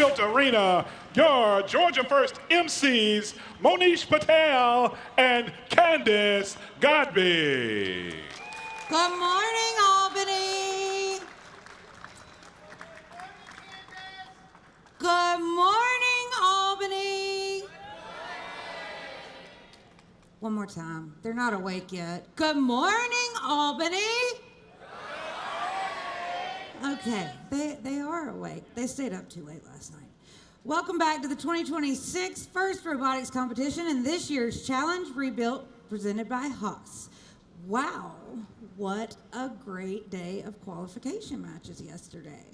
Built Arena, your Georgia First MCs, Monish Patel and Candace Godby. Good morning, Albany. Good morning, Albany. One more time. They're not awake yet. Good morning, Albany. Okay, they are awake. They stayed up too late last night. Welcome back to the 2026 First Robotics Competition and this year's Challenge Rebuilt presented by Haas. Wow, what a great day of qualification matches yesterday.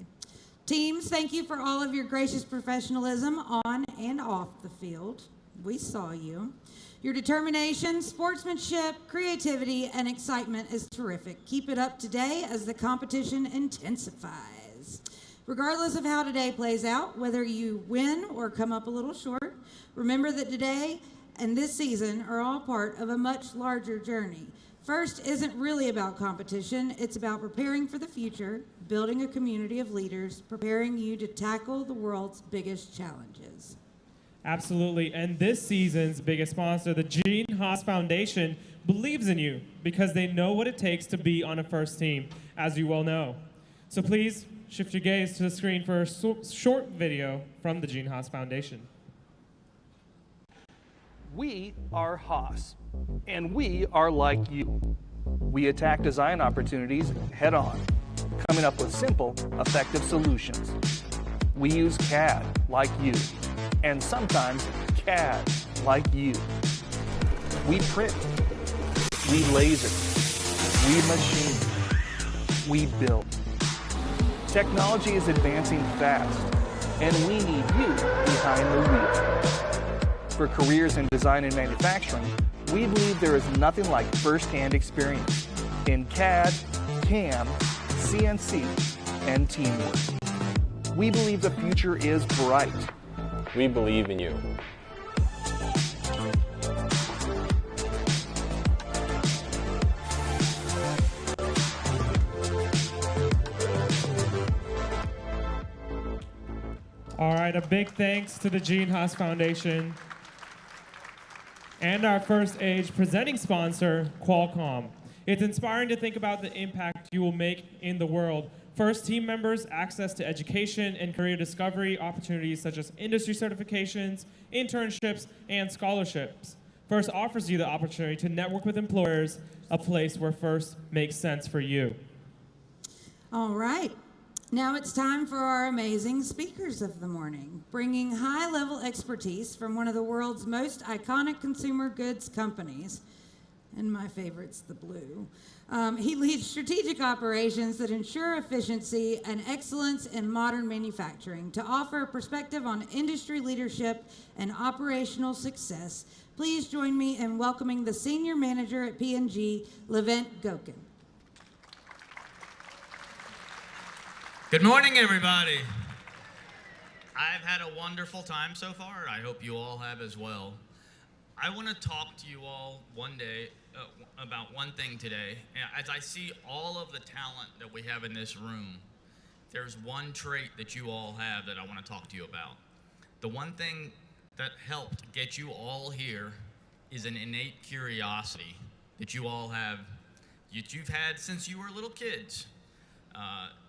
Teams, thank you for all of your gracious professionalism on and off the field. We saw you. Your determination, sportsmanship, creativity, and excitement is terrific. Keep it up today as the competition intensifies. Regardless of how today plays out, whether you win or come up a little short, remember that today and this season are all part of a much larger journey. First isn't really about competition, it's about preparing for the future, building a community of leaders, preparing you to tackle the world's biggest challenges. Absolutely, and this season's biggest sponsor, the Gene Haas Foundation, believes in you because they know what it takes to be on a first team, as you well know. So please shift your gaze to the screen for a short video from the Gene Haas Foundation. We are Haas, and we are like you. We attack design opportunities head on, coming up with simple, effective solutions. We use CAD like you, and sometimes CAD like you. We print, we laser, we machine, we build. Technology is advancing fast, and we need you behind the wheel. For careers in design and manufacturing, we believe there is nothing like first-hand experience in CAD, CAM, CNC, and teamwork. We believe the future is bright. We believe in you. All right, a big thanks to the Gene Haas Foundation and our First Age presenting sponsor, Qualcomm. It's inspiring to think about the impact you will make in the world. First team members access to education and career discovery opportunities such as industry certifications, internships, and scholarships. First offers you the opportunity to network with employers, a place where First makes sense for you. All right. Now it's time for our amazing speakers of the morning, bringing high-level expertise from one of the world's most iconic consumer goods companies, and my favorite's the blue. He leads strategic operations that ensure efficiency and excellence in modern manufacturing. To offer a perspective on industry leadership and operational success, please join me in welcoming the Senior Manager at P&G, Levent Gokin. Good morning, everybody. I've had a wonderful time so far. I hope you all have as well. I want to talk to you all one day about one thing today. As I see all of the talent that we have in this room, there's one trait that you all have that I want to talk to you about. The one thing that helped get you all here is an innate curiosity that you all have, that you've had since you were little kids.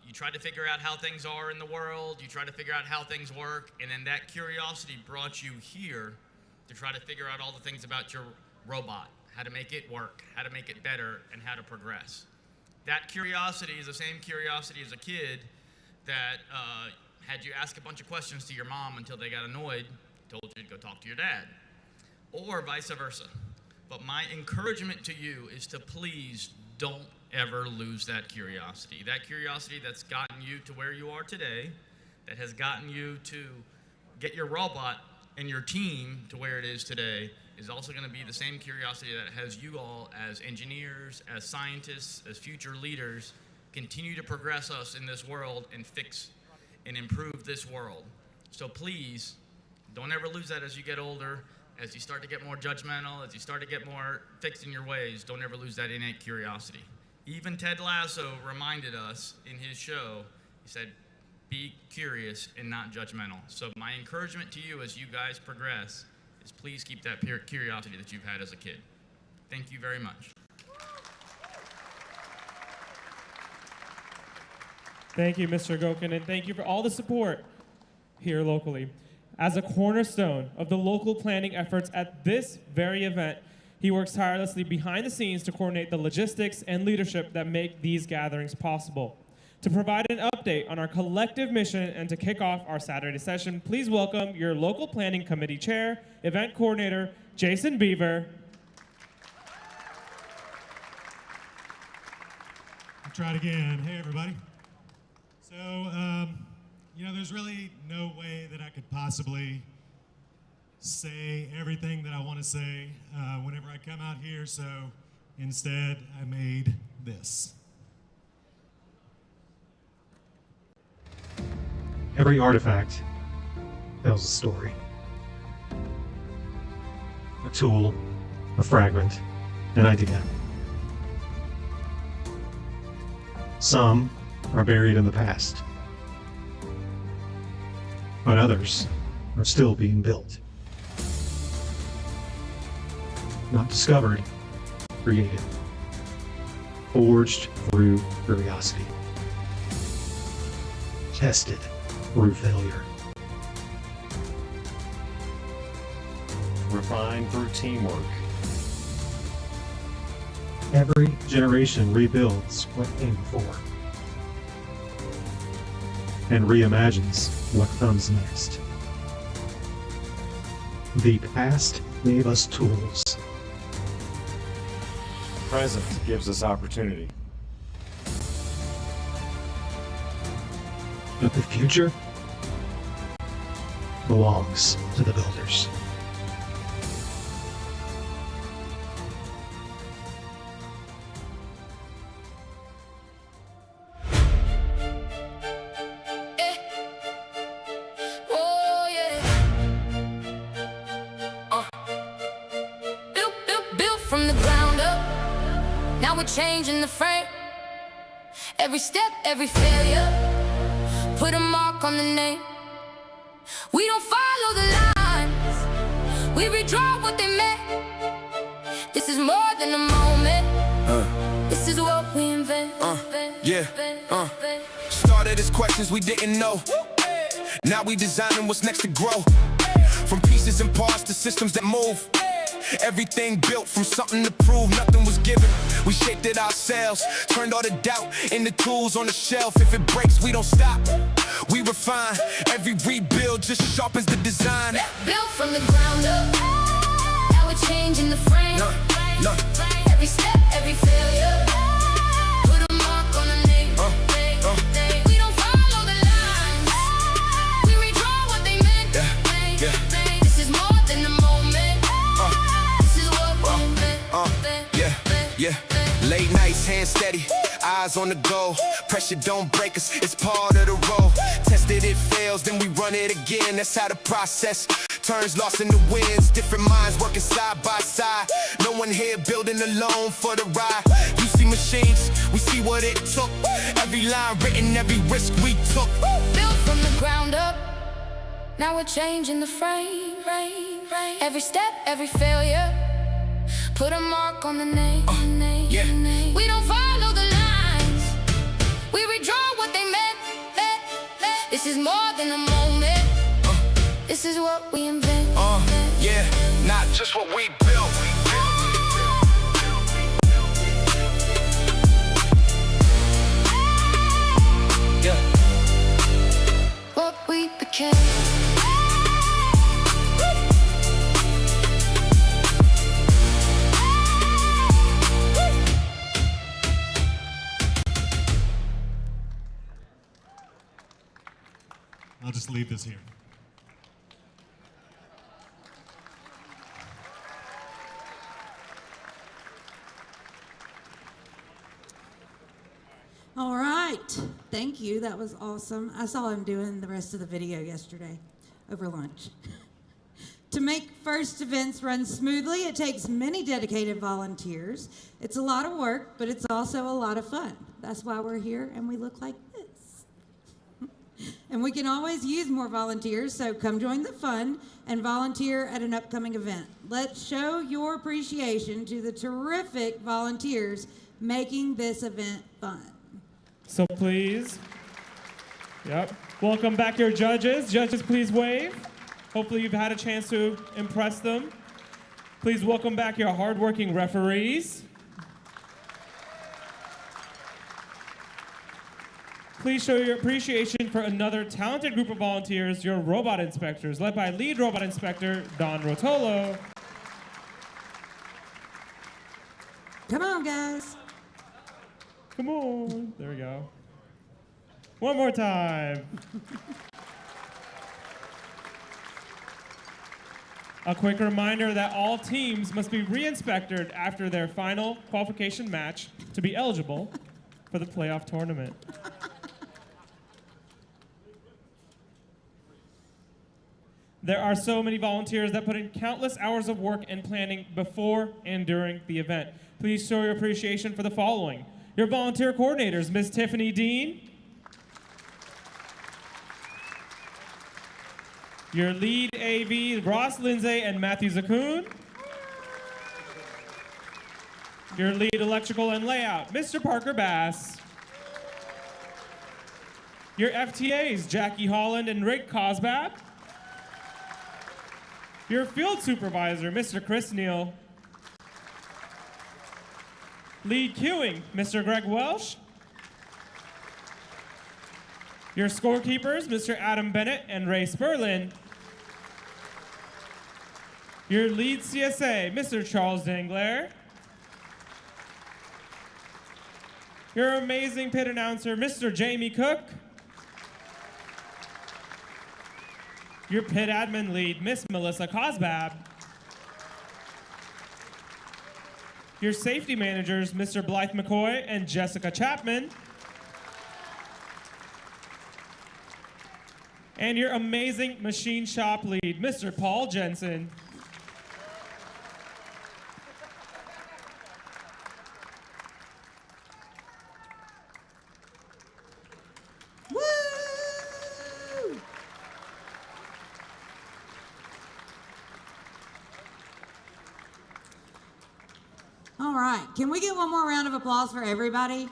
You try to figure out how things are in the world, you try to figure out how things work, and then that curiosity brought you here to try to figure out all the things about your robot, how to make it work, how to make it better, and how to progress. That curiosity is the same curiosity as a kid that had you ask a bunch of questions to your mom until they got annoyed, told you to go talk to your dad, or vice versa. But my encouragement to you is to please don't ever lose that curiosity. That curiosity that's gotten you to where you are today, that has gotten you to get your robot and your team to where it is today, is also going to be the same curiosity that has you all as engineers, as scientists, as future leaders, continue to progress us in this world and fix and improve this world. So please, don't ever lose that as you get older, as you start to get more judgmental, as you start to get more fixed in your ways, don't ever lose that innate curiosity. Even Ted Lasso reminded us in his show, he said, be curious and not judgmental. So my encouragement to you as you guys progress is please keep that curiosity that you've had as a kid. Thank you very much. Thank you, Mr. Gokin, and thank you for all the support here locally. As a cornerstone of the local planning efforts at this very event, he works tirelessly behind the scenes to coordinate the logistics and leadership that make these gatherings possible. To provide an update on our collective mission and to kick off our Saturday session, please welcome your local planning committee chair, event coordinator, Jason Beaver. I'll try it again. Hey, everybody. So, there's really no way that I could possibly say everything that I want to say whenever I come out here, so instead I made this. Every artifact tells a story. A tool, a fragment, an idea. Some are buried in the past, but others are still being built. Not discovered, created. Forged through curiosity. Tested through failure. Refined through teamwork. Every generation rebuilds what came before and reimagines what comes next. The past gave us tools. The present gives us opportunity. But the future belongs to the builders. Built from the ground up. Now we're changing the frame. Every step, every failure, put a mark on the name. We don't follow the lines, we redraw what they meant. This is more than a moment. This is what we invent. Started as questions we didn't know. Now we designing what's next to grow. From pieces and parts to systems that move. Everything built from something to prove, nothing was given. We shaped it ourselves, turned all the doubt into tools on the shelf. If it breaks, we don't stop, we refine. Every rebuild just sharpens the design. Built from the ground up. Now we're changing the frame. Every step, every failure, put a mark on the name. We don't follow the lines, we redraw what they meant. This is more than a moment. This is what we meant. Late nights, hands steady, eyes on the goal. Pressure don't break us, it's part of the role. Tested, it fails, then we run it again. That's how the process turns lost into wins. Different minds working side by side. No one here building alone for the ride. You see machines, we see what it took. Every line written, every risk we took. Built from the ground up. Now we're changing the frame. Every step, every failure, put a mark on the name. We don't follow the lines, we redraw what they meant. This is more than a moment. This is what we invent. Not just what we built. What we became. I'll just leave this here. All right. Thank you. That was awesome. I saw him doing the rest of the video yesterday over lunch. To make first events run smoothly, it takes many dedicated volunteers. It's a lot of work, but it's also a lot of fun. That's why we're here and we look like this. And we can always use more volunteers, so come join the fun and volunteer at an upcoming event. Let's show your appreciation to the terrific volunteers making this event fun. So please, welcome back your judges. Judges, please wave. Hopefully you've had a chance to impress them. Please welcome back your hardworking referees. Please show your appreciation for another talented group of volunteers, your robot inspectors, led by lead robot inspector, Don Rotolo. Come on, guys. Come on. There we go. One more time. A quick reminder that all teams must be re-inspected after their final qualification match to be eligible for the playoff tournament. There are so many volunteers that put in countless hours of work and planning before and during the event. Please show your appreciation for the following. Your volunteer coordinators, Ms. Tiffany Dean. Your lead AV, Ross Lindsay and Matthew Zakoon. Your lead electrical and layout, Mr. Parker Bass. Your FTAs, Jackie Holland and Rick Cosbab. Your field supervisor, Mr. Chris Neal. Lead queuing, Mr. Greg Welsh. Your scorekeepers, Mr. Adam Bennett and Ray Sperlin. Your lead CSA, Mr. Charles Dangler. Your amazing pit announcer, Mr. Jamie Cook. Your pit admin lead, Miss Melissa Cosbab. Your safety managers, Mr. Blythe McCoy and Jessica Chapman. And your amazing machine shop lead, Mr. Paul Jensen. All right, can we get one more round of applause for everybody?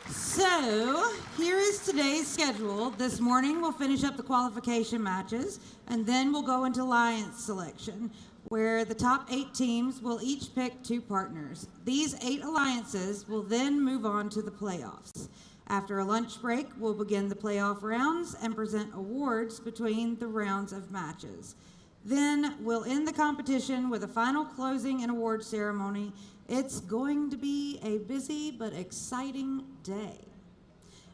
So, here is today's schedule. This morning we'll finish up the qualification matches, and then we'll go into alliance selection, where the top 8 teams will each pick 2 partners. These 8 alliances will then move on to the playoffs. After a lunch break, we'll begin the playoff rounds and present awards between the rounds of matches. Then we'll end the competition with a final closing and award ceremony. It's going to be a busy but exciting day.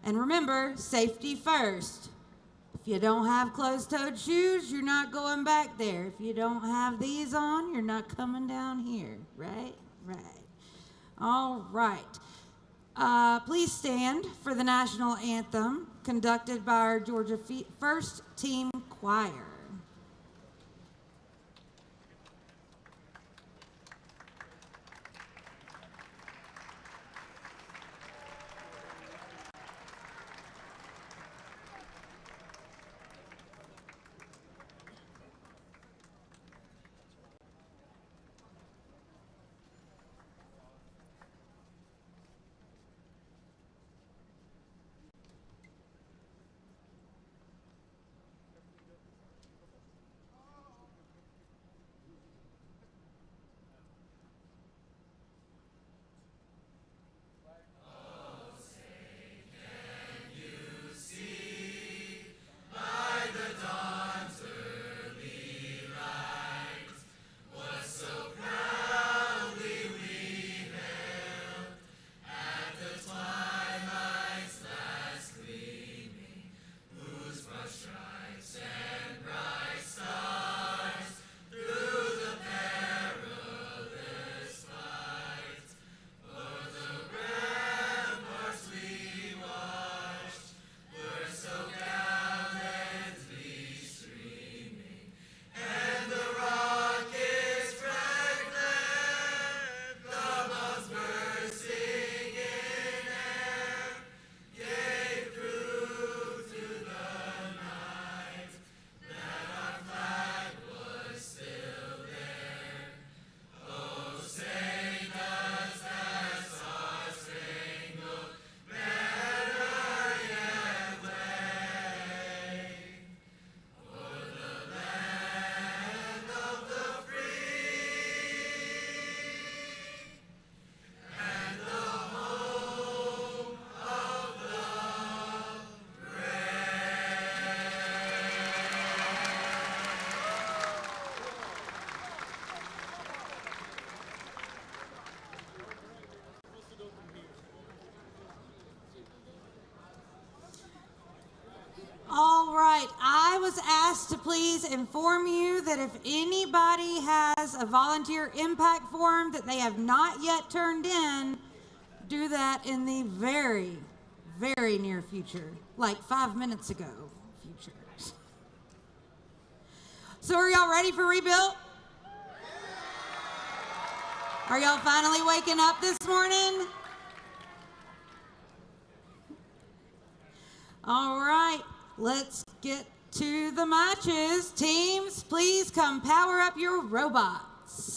And remember, safety first. If you don't have closed-toed shoes, you're not going back there. If you don't have these on, you're not coming down here, right? Right. All right. Please stand for the national anthem conducted by our Georgia First Team Choir. please inform you that if anybody has a volunteer impact form that they have not yet turned in, do that in the very, very near future, like 5 minutes ago future. So are y'all ready for Rebuilt? Are y'all finally waking up this morning? All right, let's get to the matches. Teams, please come power up your robots.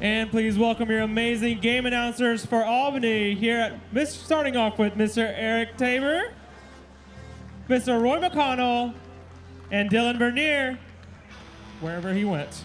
And please welcome your amazing game announcers for Albany here at starting off with Mr. Eric Tabor, Mr. Roy McConnell, and Dylan Bernier, wherever he went.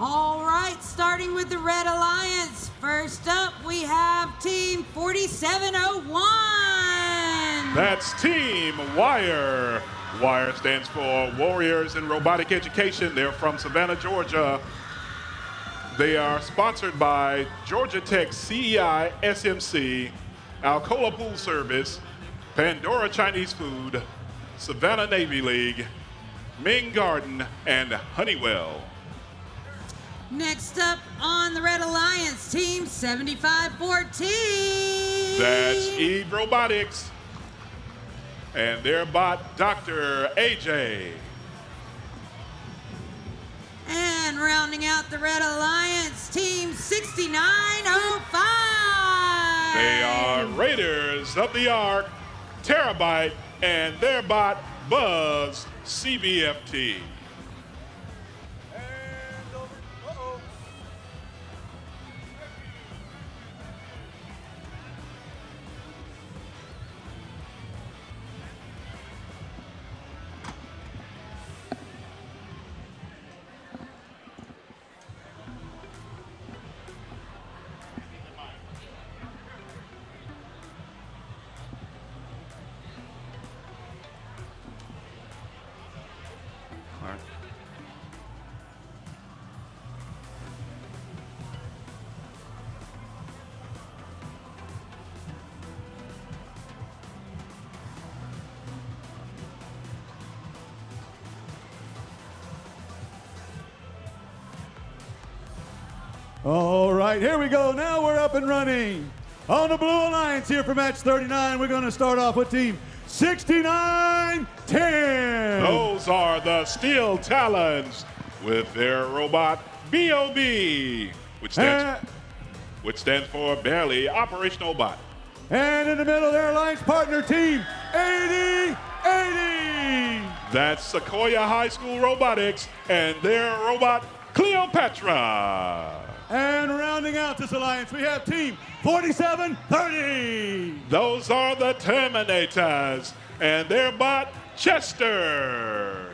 All right, starting with the Red Alliance. First up, we have Team 4701. That's Team Wire. WIRE stands for Warriors in Robotic Education. They're from Savannah, Georgia. They are sponsored by Georgia Tech CEI SMC, Alcoa Pool Service, Pandora Chinese Food, Savannah Navy League, Ming Garden, and Honeywell. Next up on the Red Alliance, Team 7514. That's Eve Robotics and their bot, Dr. AJ. And rounding out the Red Alliance, Team 6905. They are Raiders of the Ark, Terabyte, and their bot, Buzz CBFT. All right, here we go. Now we're up and running. On the Blue Alliance here for match 39, we're going to start off with team 6910. Those are the Steel Talons with their robot BOB, which stands for Barely Operational Bot. And in the middle, their alliance partner team 8080. That's Sequoia High School Robotics and their robot Cleopatra. And rounding out this alliance, we have team 4730. Those are the Terminators and their bot Chester.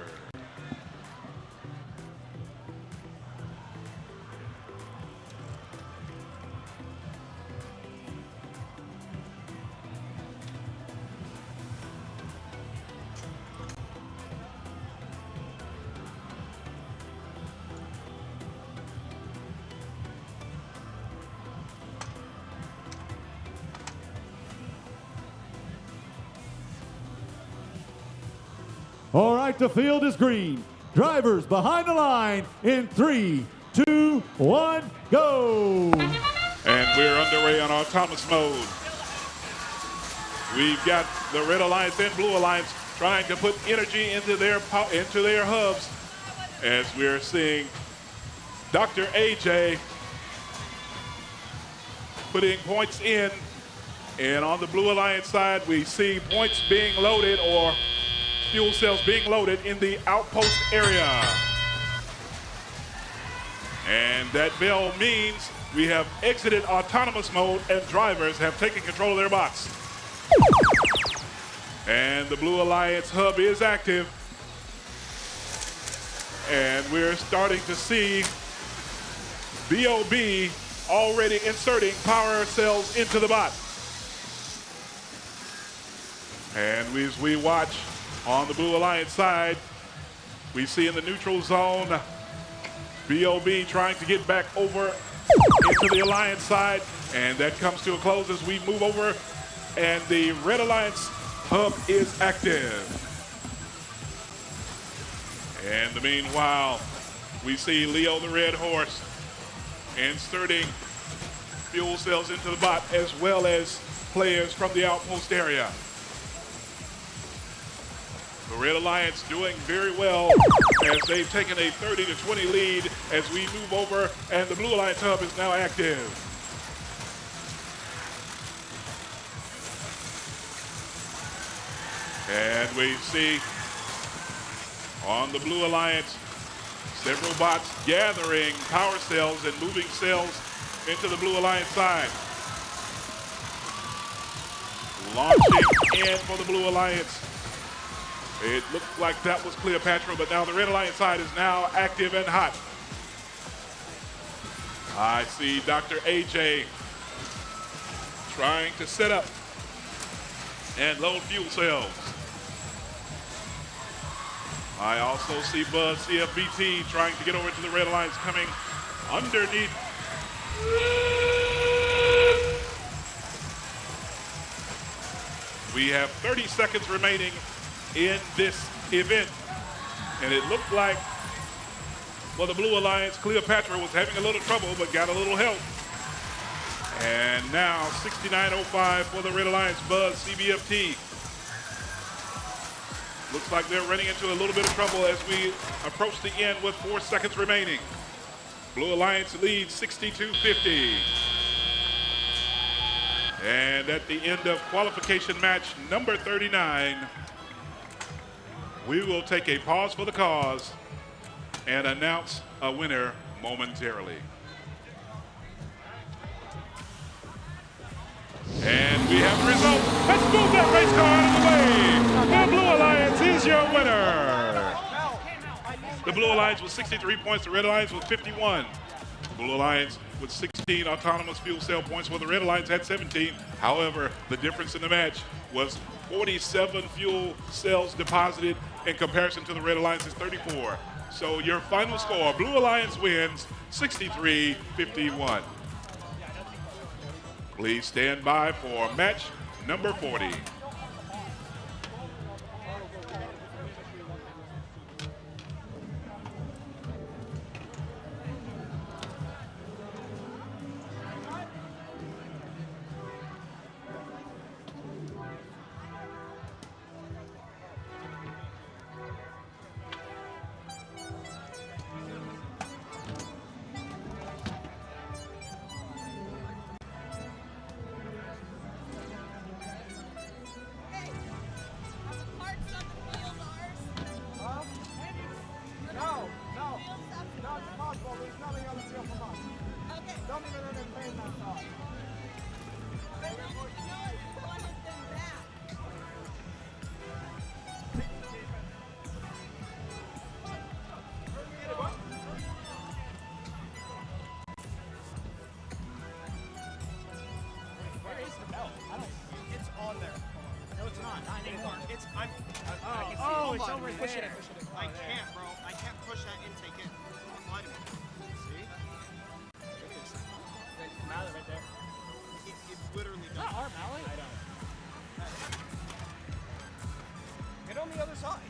All right, the field is green. Drivers behind the line in 3, 2, 1, go. And we're underway on autonomous mode. We've got the Red Alliance and Blue Alliance trying to put energy into their hubs as we're seeing Dr. AJ putting points in. And on the Blue Alliance side, we see points being loaded or fuel cells being loaded in the outpost area. And that bell means we have exited autonomous mode and drivers have taken control of their bots. And the Blue Alliance hub is active. And we're starting to see BOB already inserting power cells into the bot. And as we watch on the Blue Alliance side, we see in the neutral zone, BOB trying to get back over into the Alliance side, and that comes to a close as we move over, and the Red Alliance hub is active. And the meanwhile, we see Leo the Red Horse inserting fuel cells into the bot, as well as players from the outpost area. The Red Alliance doing very well as they've taken a 30-20 lead as we move over, and the Blue Alliance hub is now active. And we see on the Blue Alliance several bots gathering power cells and moving cells into the Blue Alliance side. Launching in for the Blue Alliance. It looked like that was Cleopatra, but now the Red Alliance side is now active and hot. I see Dr. AJ trying to set up and load fuel cells. I also see Buzz CFBT trying to get over to the Red Alliance, coming underneath. We have 30 seconds remaining in this event, and it looked like, well, the Blue Alliance, Cleopatra was having a little trouble, but got a little help. And now 69.05 for the Red Alliance, Buzz CBFT. Looks like they're running into a little bit of trouble as we approach the end with 4 seconds remaining. Blue Alliance leads 62-50. And at the end of qualification match number 39, we will take a pause for the cause and announce a winner momentarily. And we have the result. Let's move that race car out of the way. The Blue Alliance is your winner. The Blue Alliance with 63 points. The Red Alliance with 51. The Blue Alliance with 16 autonomous fuel cell points, while the Red Alliance had 17. However, the difference in the match was 47 fuel cells deposited in comparison to the Red Alliance's 34. So your final score, Blue Alliance wins 63-51. Please stand by for match number 40. It's over there. Push it. I can't, bro. I can't push that intake in. Lie to me. See? There it is. Mallet right there. It literally does. Not our mallet? I don't. Get on the other side.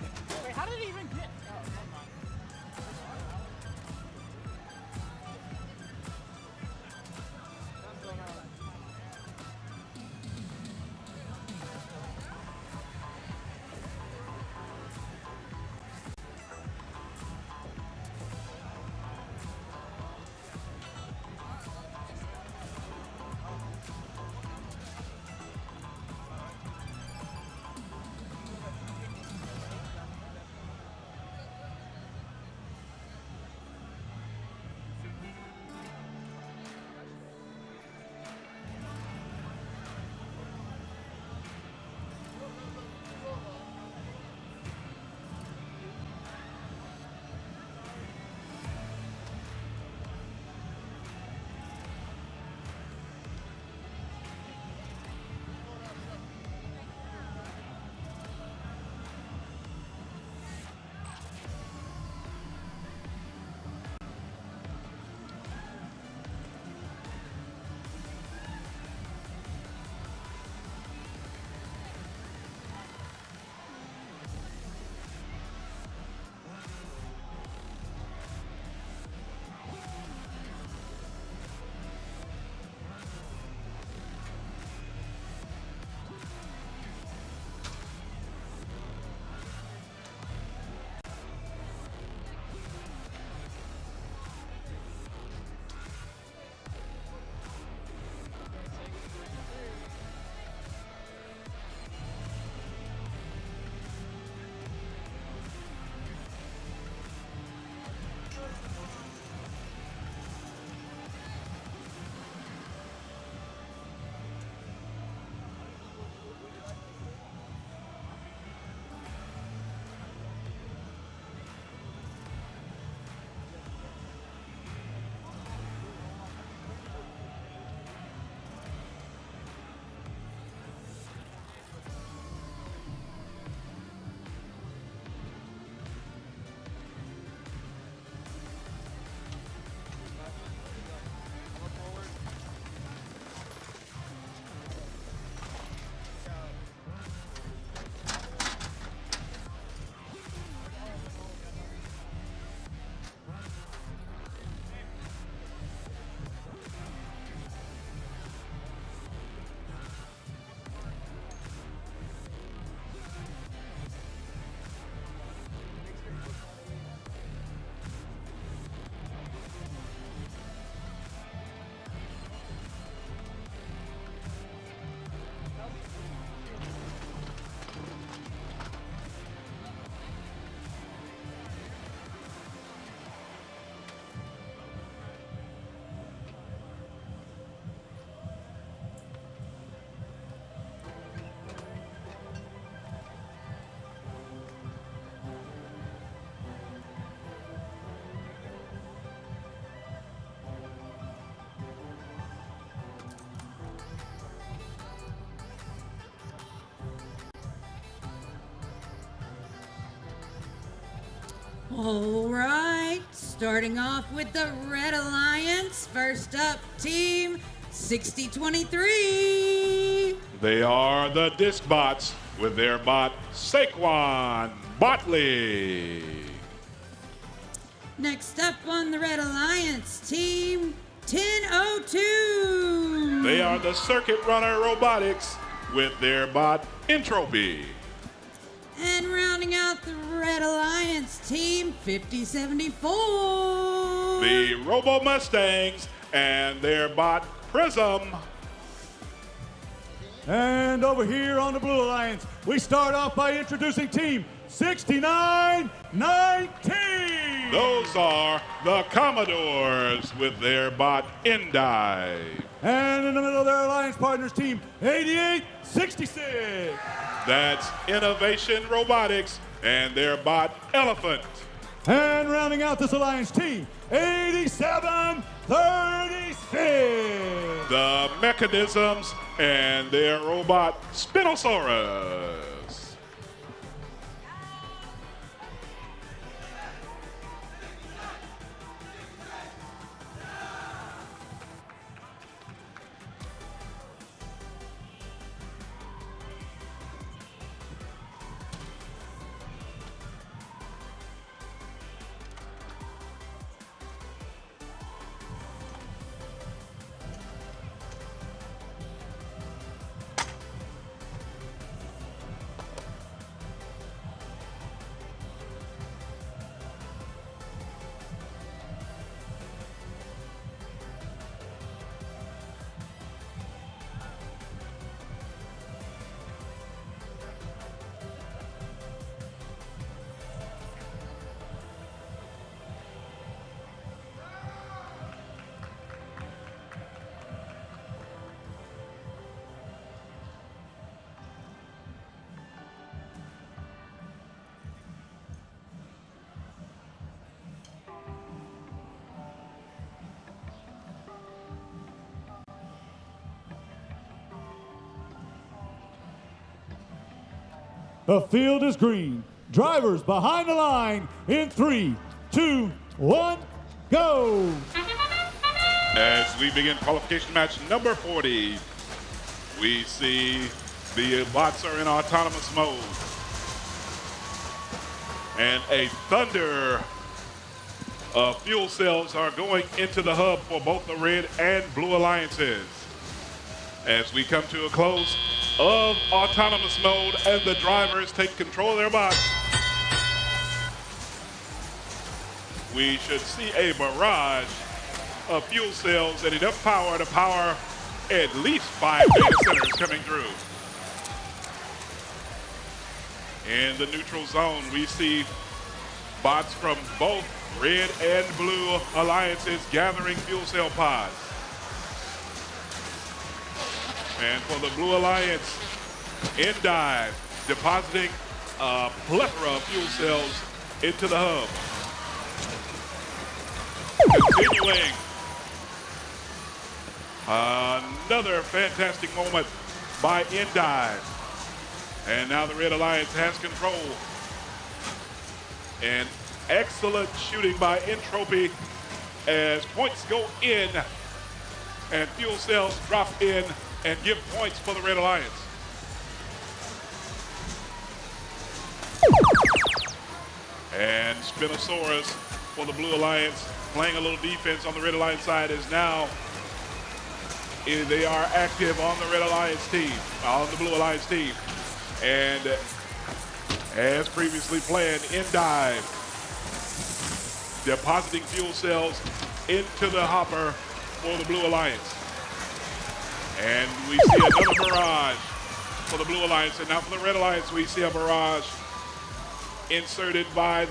Wait, how did it even get? Oh, never mind. All right, starting off with the Red Alliance. First up, Team 6023. They are the Disc Bots with their bot Saquon Botley. Next up on the Red Alliance, Team 1002. They are the Circuit Runner Robotics with their bot Entropy. And rounding out the Red Alliance, Team 5074. The Robo Mustangs and their bot Prism. And over here on the Blue Alliance, we start off by introducing Team 6919. Those are the Commodores with their bot Endive. And in the middle of their alliance partners, Team 8866. That's Innovation Robotics and their bot Elephant. And rounding out this alliance, Team 8736. The Mechanisms and their robot Spinosaurus. The field is green. Drivers behind the line in 3, 2, 1, go. As we begin qualification match number 40, we see the bots are in autonomous mode. And a thunder of fuel cells are going into the hub for both the red and blue alliances. As we come to a close of autonomous mode and the drivers take control of their bots, we should see a barrage of fuel cells and enough power to power at least 5 data centers coming through. In the neutral zone, we see bots from both red and blue alliances gathering fuel cell pods. And for the Blue Alliance, Endive depositing a plethora of fuel cells into the hub. Continuing. Another fantastic moment by Endive. And now the Red Alliance has control. And excellent shooting by Entropy as points go in and fuel cells drop in and give points for the Red Alliance. And Spinosaurus for the Blue Alliance playing a little defense on the Red Alliance side is now, they are active on the Red Alliance team, on the Blue Alliance team. And as previously planned, Endive depositing fuel cells into the hopper for the Blue Alliance. And we see another barrage for the Blue Alliance. And now for the Red Alliance, we see a barrage inserted by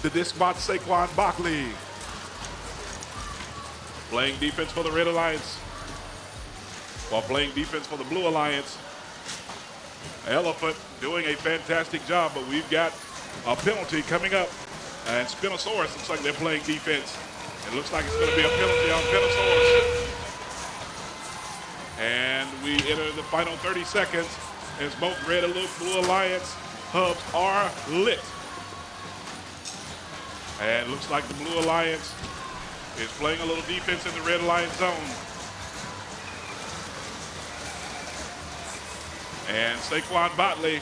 the Discbot Saquon Botley. Playing defense for the Red Alliance. While playing defense for the Blue Alliance, Elephant doing a fantastic job, but we've got a penalty coming up. And Spinosaurus looks like they're playing defense. It looks like it's going to be a penalty on Spinosaurus. And we enter the final 30 seconds as both Red and Blue Alliance hubs are lit. And looks like the Blue Alliance is playing a little defense in the Red Alliance zone. And Saquon Botley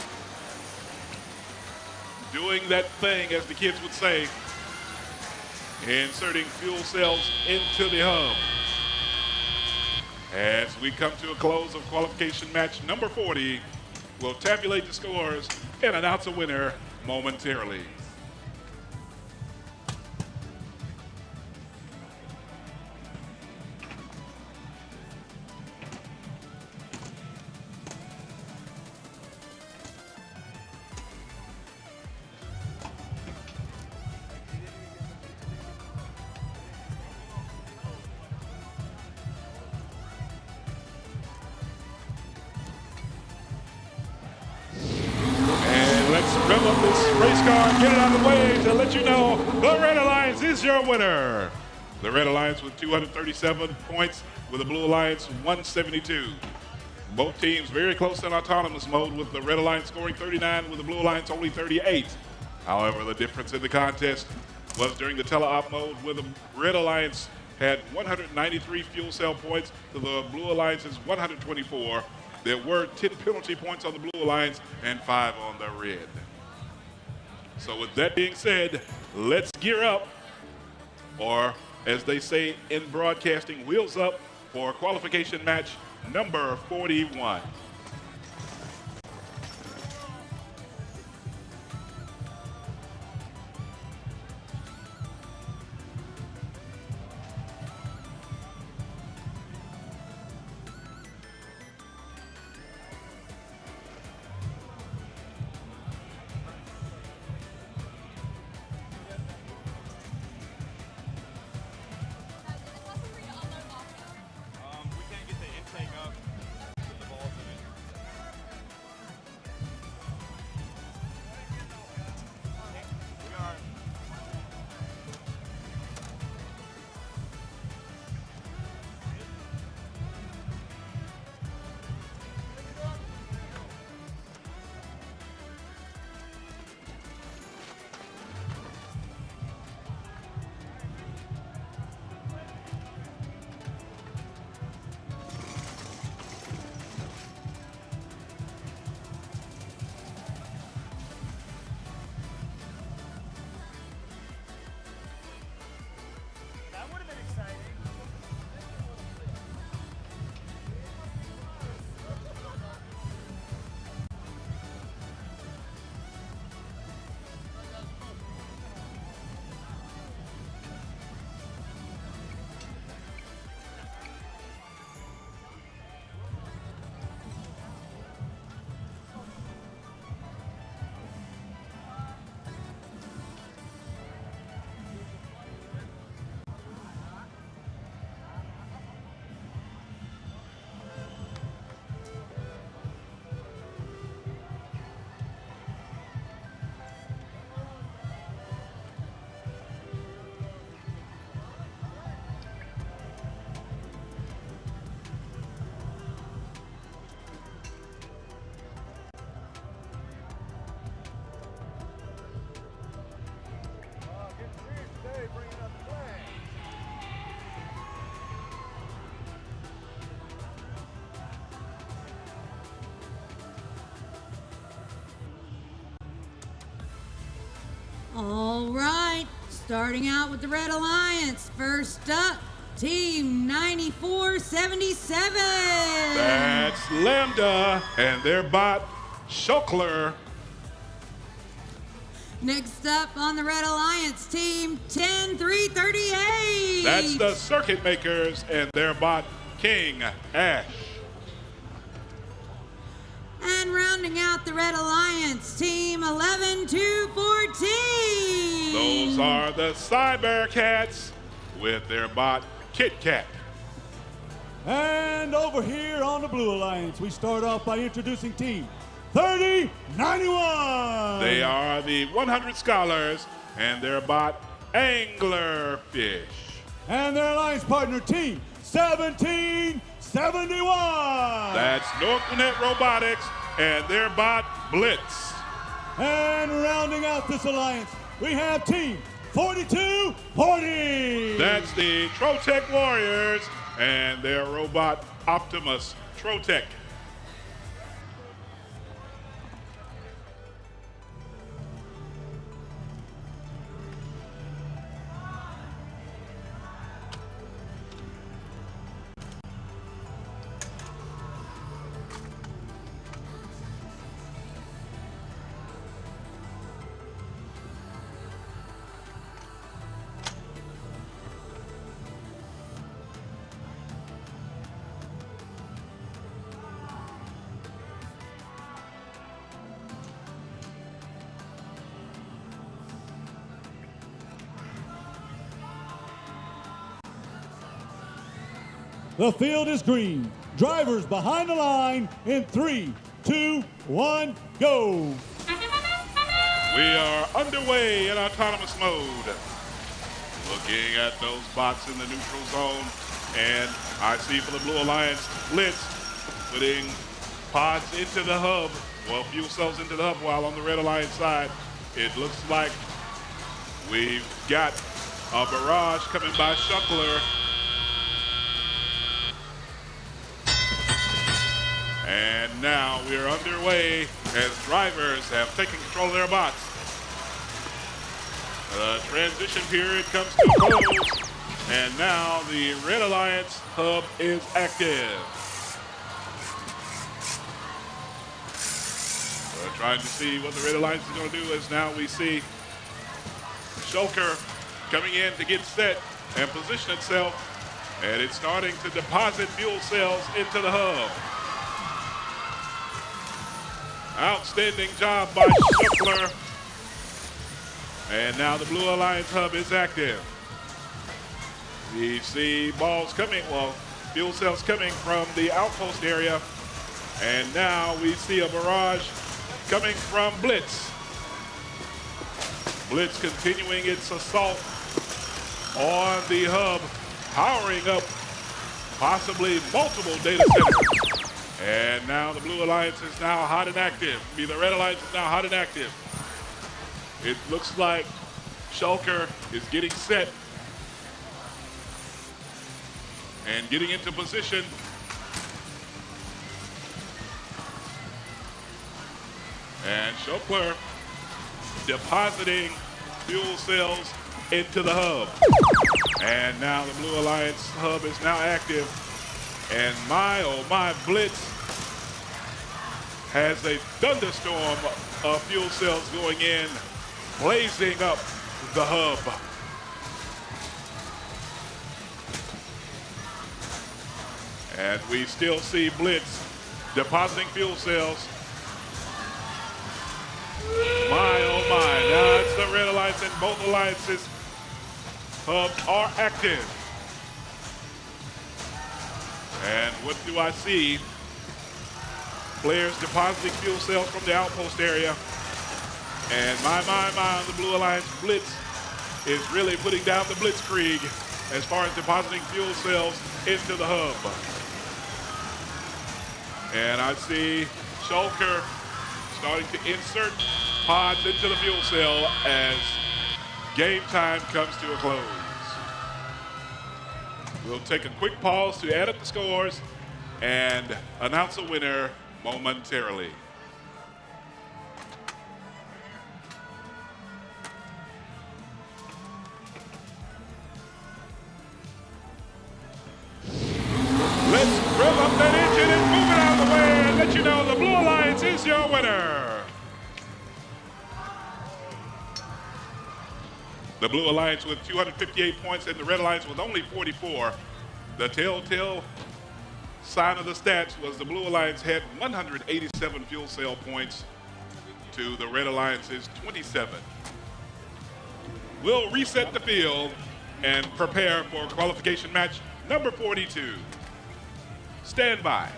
doing that thing, as the kids would say, inserting fuel cells into the hub. As we come to a close of qualification match number 40, we'll tabulate the scores and announce a winner momentarily. Rev up this race car and get it out of the way to let you know the Red Alliance is your winner. The Red Alliance with 237 points, with the Blue Alliance 172. Both teams very close in autonomous mode, with the Red Alliance scoring 39, with the Blue Alliance only 38. However, the difference in the contest was during the tele-op mode, where the Red Alliance had 193 fuel cell points to the Blue Alliance's 124. There were 10 penalty points on the Blue Alliance and 5 on the Red. So with that being said, let's gear up, or as they say in broadcasting, wheels up for qualification match number 41. All right, starting out with the Red Alliance. First up, Team 9477. That's Lambda and their bot, Schokler. Next up on the Red Alliance, Team 10338. That's the Circuit Makers and their bot, King Ash. And rounding out the Red Alliance, Team 11214. Those are the Cyber Cats with their bot, Kit Kat. And over here on the Blue Alliance, we start off by introducing Team 3091. They are the 100 Scholars and their bot, Anglerfish. And their alliance partner, Team 1771. That's Northnet Robotics and their bot, Blitz. And rounding out this alliance, we have Team 42-40. That's the Trotec Warriors and their robot Optimus Trotec. The field is green. Drivers behind the line in 3, 2, 1, go. We are underway in autonomous mode. Looking at those bots in the neutral zone. And I see for the Blue Alliance, Blitz putting pods into the hub, well, fuel cells into the hub, while on the Red Alliance side, it looks like we've got a barrage coming by Shuckler. And now we are underway as drivers have taken control of their bots. The transition period comes to a close, and now the Red Alliance hub is active. We're trying to see what the Red Alliance is going to do as now we see Shulker coming in to get set and position itself, and it's starting to deposit fuel cells into the hub. Outstanding job by Shuckler. And now the Blue Alliance hub is active. We see balls coming, well, fuel cells coming from the outpost area. And now we see a barrage coming from Blitz. Blitz continuing its assault on the hub, powering up possibly multiple data centers. And now the Blue Alliance is now hot and active. The Red Alliance is now hot and active. It looks like Shulker is getting set and getting into position. And Shulker depositing fuel cells into the hub. And now the Blue Alliance hub is now active. And my, oh my, Blitz has a thunderstorm of fuel cells going in, blazing up the hub. And we still see Blitz depositing fuel cells. My, oh my, now it's the Red Alliance and both alliances hubs are active. And what do I see? Players depositing fuel cells from the outpost area. And my, on the Blue Alliance Blitz is really putting down the blitzkrieg as far as depositing fuel cells into the hub. And I see Shulker starting to insert pods into the fuel cell as game time comes to a close. We'll take a quick pause to add up the scores and announce a winner momentarily. Let's rev up that engine and move it out of the way and let you know the Blue Alliance is your winner. The Blue Alliance with 258 points and the Red Alliance with only 44. The telltale sign of the stats was the Blue Alliance had 187 fuel cell points to the Red Alliance's 27. We'll reset the field and prepare for qualification match number 42. Stand by.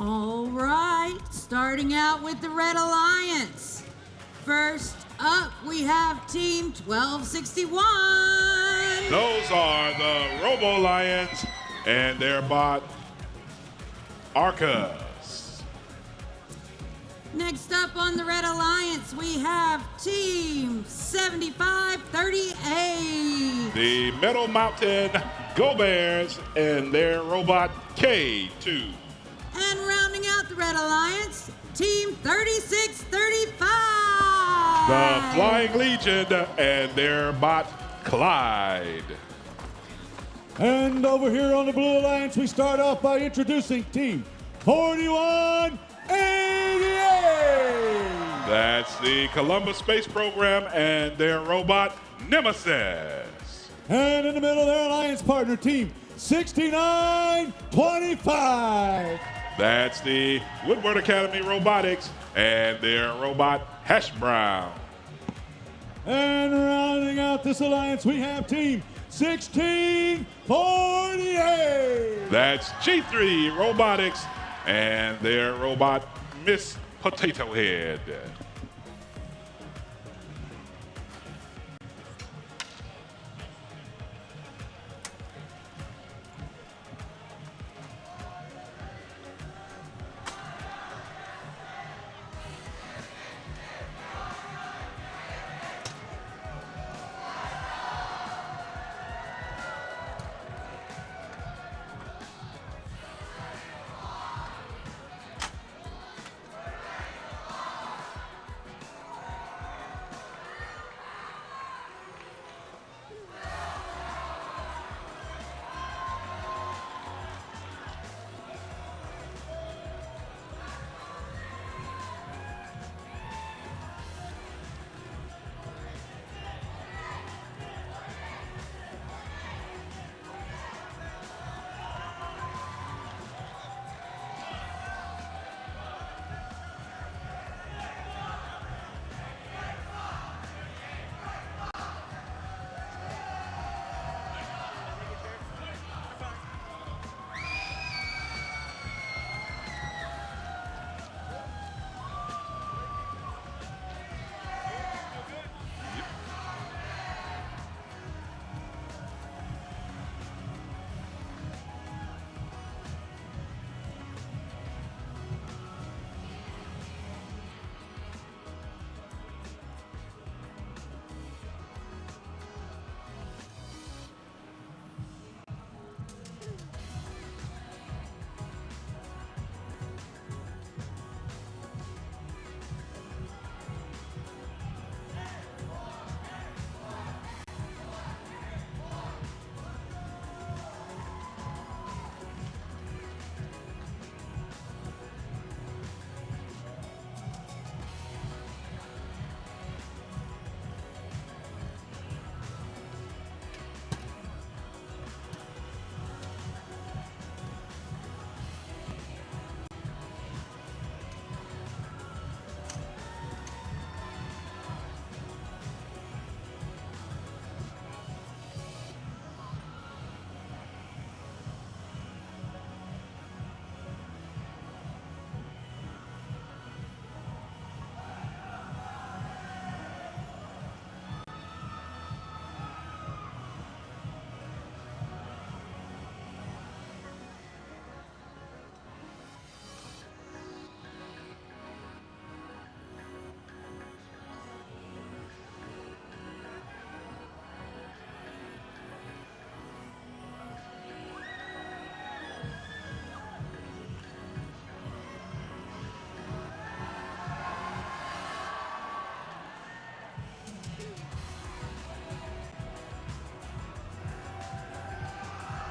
All right, starting out with the Red Alliance. First up, we have Team 1261. Those are the Robo Lions and their bot, Arcus. Next up on the Red Alliance, we have Team 7538. The Metal Mountain Go Bears and their robot, K2. And rounding out the Red Alliance, Team 3635. The Flying Legion and their bot, Clyde. And over here on the Blue Alliance, we start off by introducing Team 4188. That's the Columbus Space Program and their robot, Nemesis. And in the middle, their alliance partner, Team 6925. That's the Woodward Academy Robotics and their robot, Hash Brown. And rounding out this alliance, we have Team 1648. That's G3 Robotics and their robot, Miss Potato Head.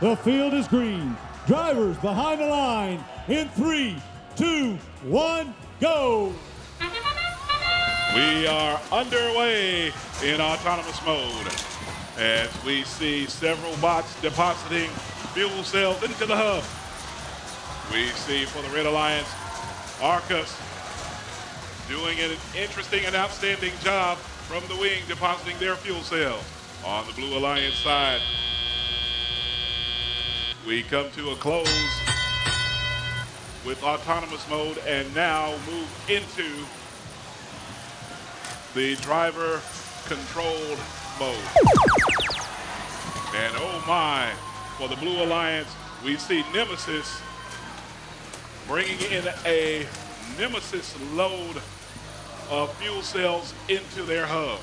The field is green. Drivers behind the line in 3, 2, 1, go. We are underway in autonomous mode as we see several bots depositing fuel cells into the hub. We see for the Red Alliance, Arcus doing an interesting and outstanding job from the wing, depositing their fuel cells. On the Blue Alliance side, we come to a close with autonomous mode and now move into the driver controlled mode. And oh my, for the Blue Alliance, we see Nemesis bringing in a Nemesis load of fuel cells into their hub.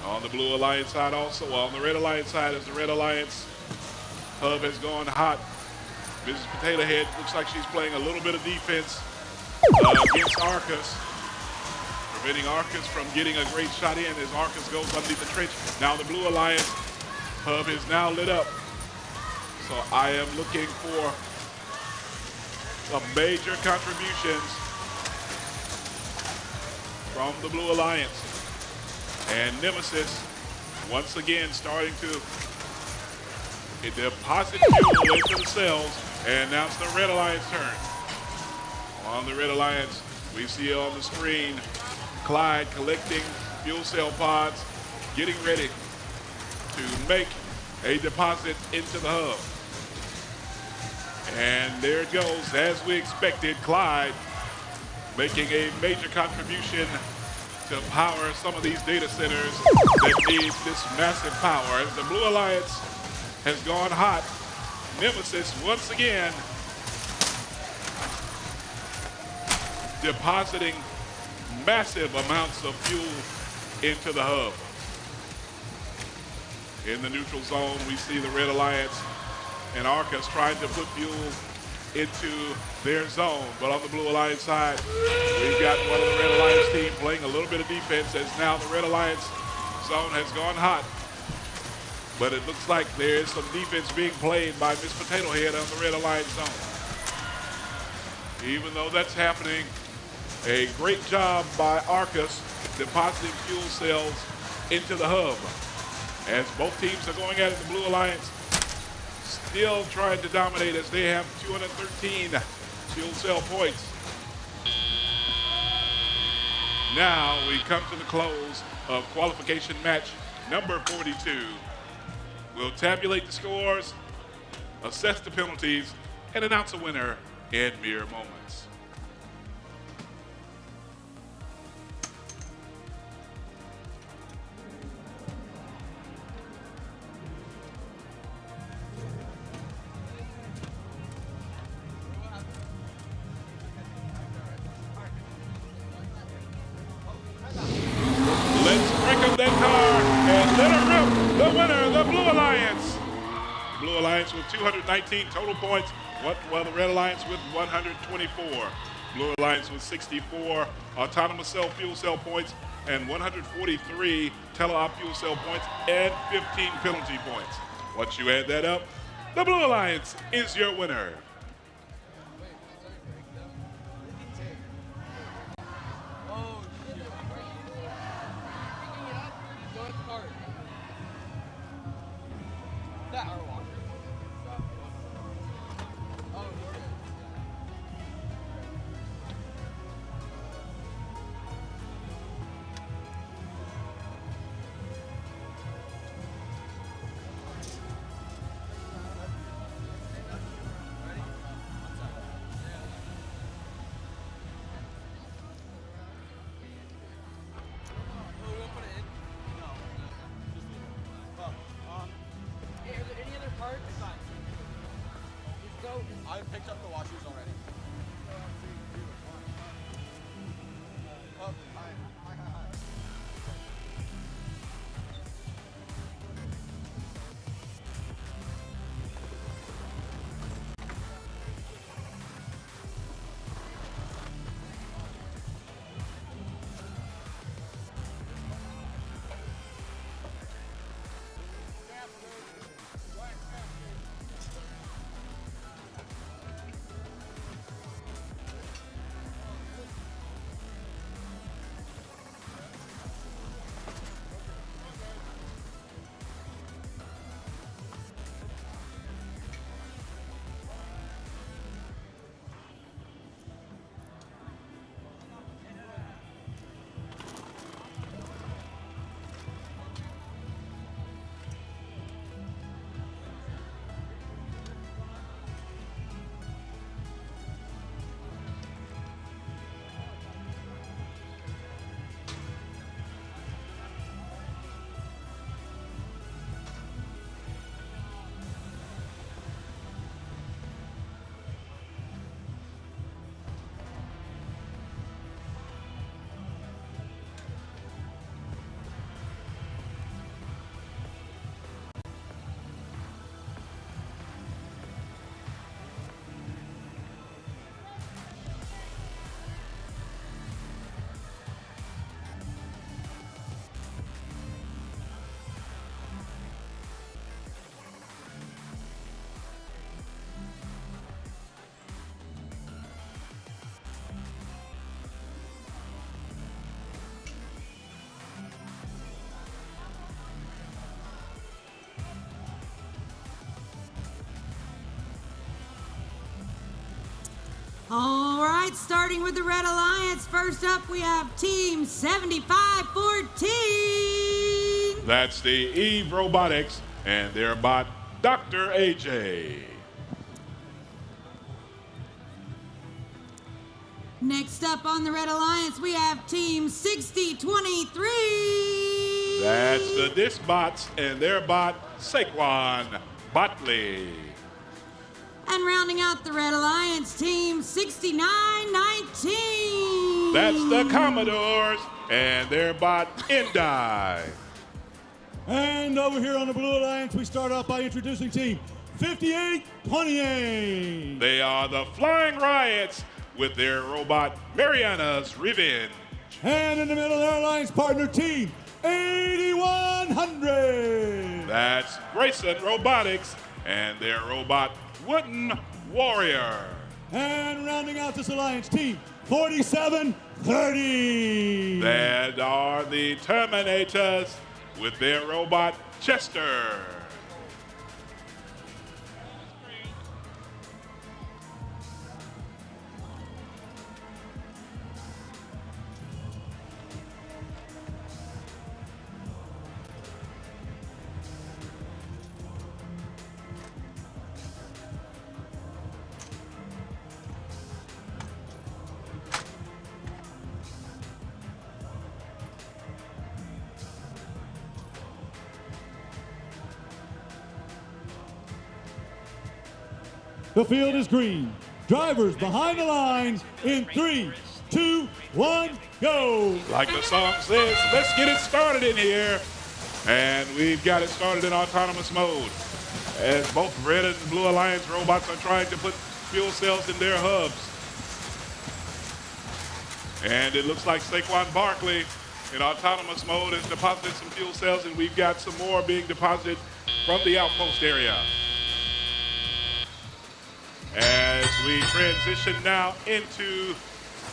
On the Blue Alliance side also, on the Red Alliance side, as the Red Alliance hub has gone hot. Mrs. Potato Head looks like she's playing a little bit of defense against Arcus, preventing Arcus from getting a great shot in as Arcus goes underneath the trench. Now the Blue Alliance hub is now lit up. So I am looking for some major contributions from the Blue Alliance. And Nemesis, once again, starting to deposit fuel into the cells. And now it's the Red Alliance turn. On the Red Alliance, we see on the screen Clyde collecting fuel cell pods, getting ready to make a deposit into the hub. And there it goes, as we expected, Clyde making a major contribution to power some of these data centers that need this massive power. As the Blue Alliance has gone hot, Nemesis once again depositing massive amounts of fuel into the hub. In the neutral zone, we see the Red Alliance and Arcus trying to put fuel into their zone. But on the Blue Alliance side, we've got one of the Red Alliance team playing a little bit of defense as now the Red Alliance zone has gone hot. But it looks like there is some defense being played by Miss Potato Head on the Red Alliance zone. Even though that's happening, a great job by Arcus depositing fuel cells into the hub. As both teams are going at it, the Blue Alliance still trying to dominate as they have 213 fuel cell points. Now we come to the close of qualification match number 42. We'll tabulate the scores, assess the penalties, and announce a winner in mere moments. Let's break up that car and let her rip. The winner, the Blue Alliance. Blue Alliance with 219 total points, while the Red Alliance with 124. Blue Alliance with 64 autonomous cell fuel cell points and 143 teleop fuel cell points and 15 penalty points. Once you add that up, the Blue Alliance is your winner. I picked up the washers already. Oh, hi. All right, starting with the Red Alliance. First up, we have Team 7514. That's the Eve Robotics and their bot, Dr. AJ. Next up on the Red Alliance, we have Team 6023. That's the Disc Bots and their bot, Saquon Botley. And rounding out the Red Alliance, Team 6919. That's the Commodores and their bot, Endai. And over here on the Blue Alliance, we start off by introducing Team 5828. They are the Flying Riots with their robot, Mariana's Revenge. And in the middle, their alliance partner, Team 8100. That's Grayson Robotics and their robot, Wooden Warrior. And rounding out this alliance, Team 4730. That are the Terminators with their robot, Chester. The field is green. Drivers behind the line in 3, 2, 1, go. Like the song says, let's get it started in here. And we've got it started in autonomous mode. As both Red and Blue Alliance robots are trying to put fuel cells in their hubs. And it looks like Saquon Barkley in autonomous mode has deposited some fuel cells, and we've got some more being deposited from the outpost area. As we transition now into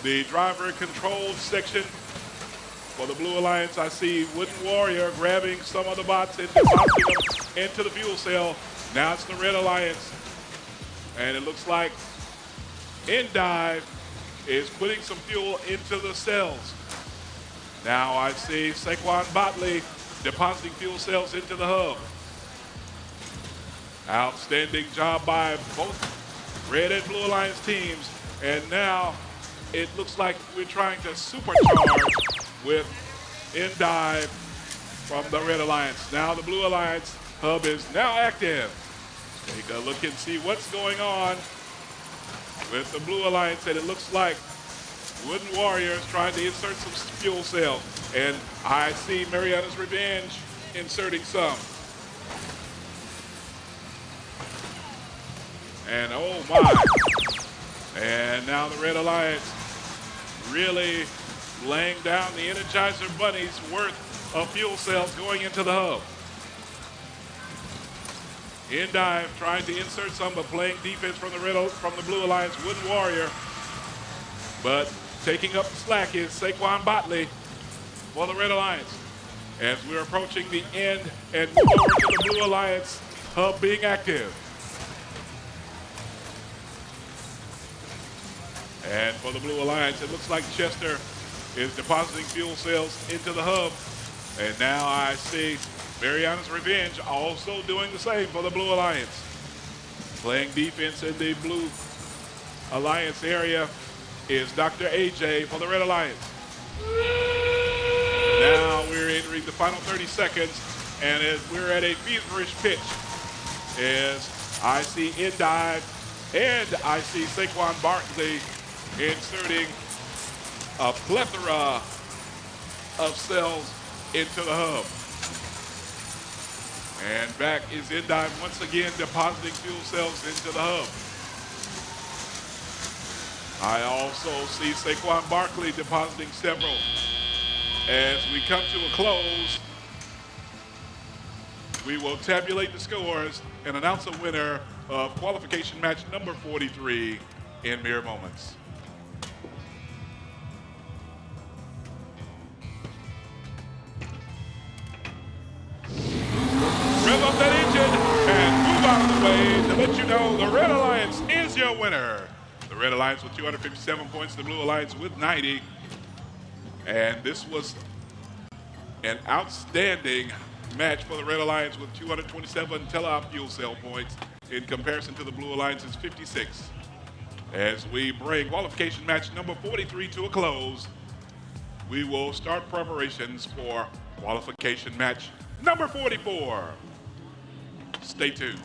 the driver control section for the Blue Alliance, I see Wooden Warrior grabbing some of the bots and depositing them into the fuel cell. Now it's the Red Alliance. And it looks like Endive is putting some fuel into the cells. Now I see Saquon Botley depositing fuel cells into the hub. Outstanding job by both Red and Blue Alliance teams, and now it looks like we're trying to supercharge with Endive from the Red Alliance. Now the Blue Alliance hub is now active. Take a look and see what's going on with the Blue Alliance, and it looks like Wooden Warrior is trying to insert some fuel cells, and I see Mariana's Revenge inserting some. And oh my. And now the Red Alliance really laying down the Energizer Bunny's worth of fuel cells going into the hub. Endive trying to insert some, but playing defense from the Blue Alliance, Wooden Warrior. But taking up the slack is Saquon Botley for the Red Alliance. As we're approaching the end and move over to the Blue Alliance hub being active. And for the Blue Alliance, it looks like Chester is depositing fuel cells into the hub. And now I see Mariana's Revenge also doing the same for the Blue Alliance. Playing defense in the Blue Alliance area is Dr. AJ for the Red Alliance. Now we're entering the final 30 seconds, and as we're at a feverish pitch, as I see Endive and I see Saquon Barkley inserting a plethora of cells into the hub. And back is Endive once again depositing fuel cells into the hub. I also see Saquon Barkley depositing several. As we come to a close, we will tabulate the scores and announce a winner of qualification match number 43 in mere moments. Rev up that engine and move out of the way to let you know the Red Alliance is your winner. The Red Alliance with 257 points, the Blue Alliance with 90. And this was an outstanding match for the Red Alliance with 227 tele-op fuel cell points in comparison to the Blue Alliance's 56. As we bring qualification match number 43 to a close, we will start preparations for qualification match number 44. Stay tuned.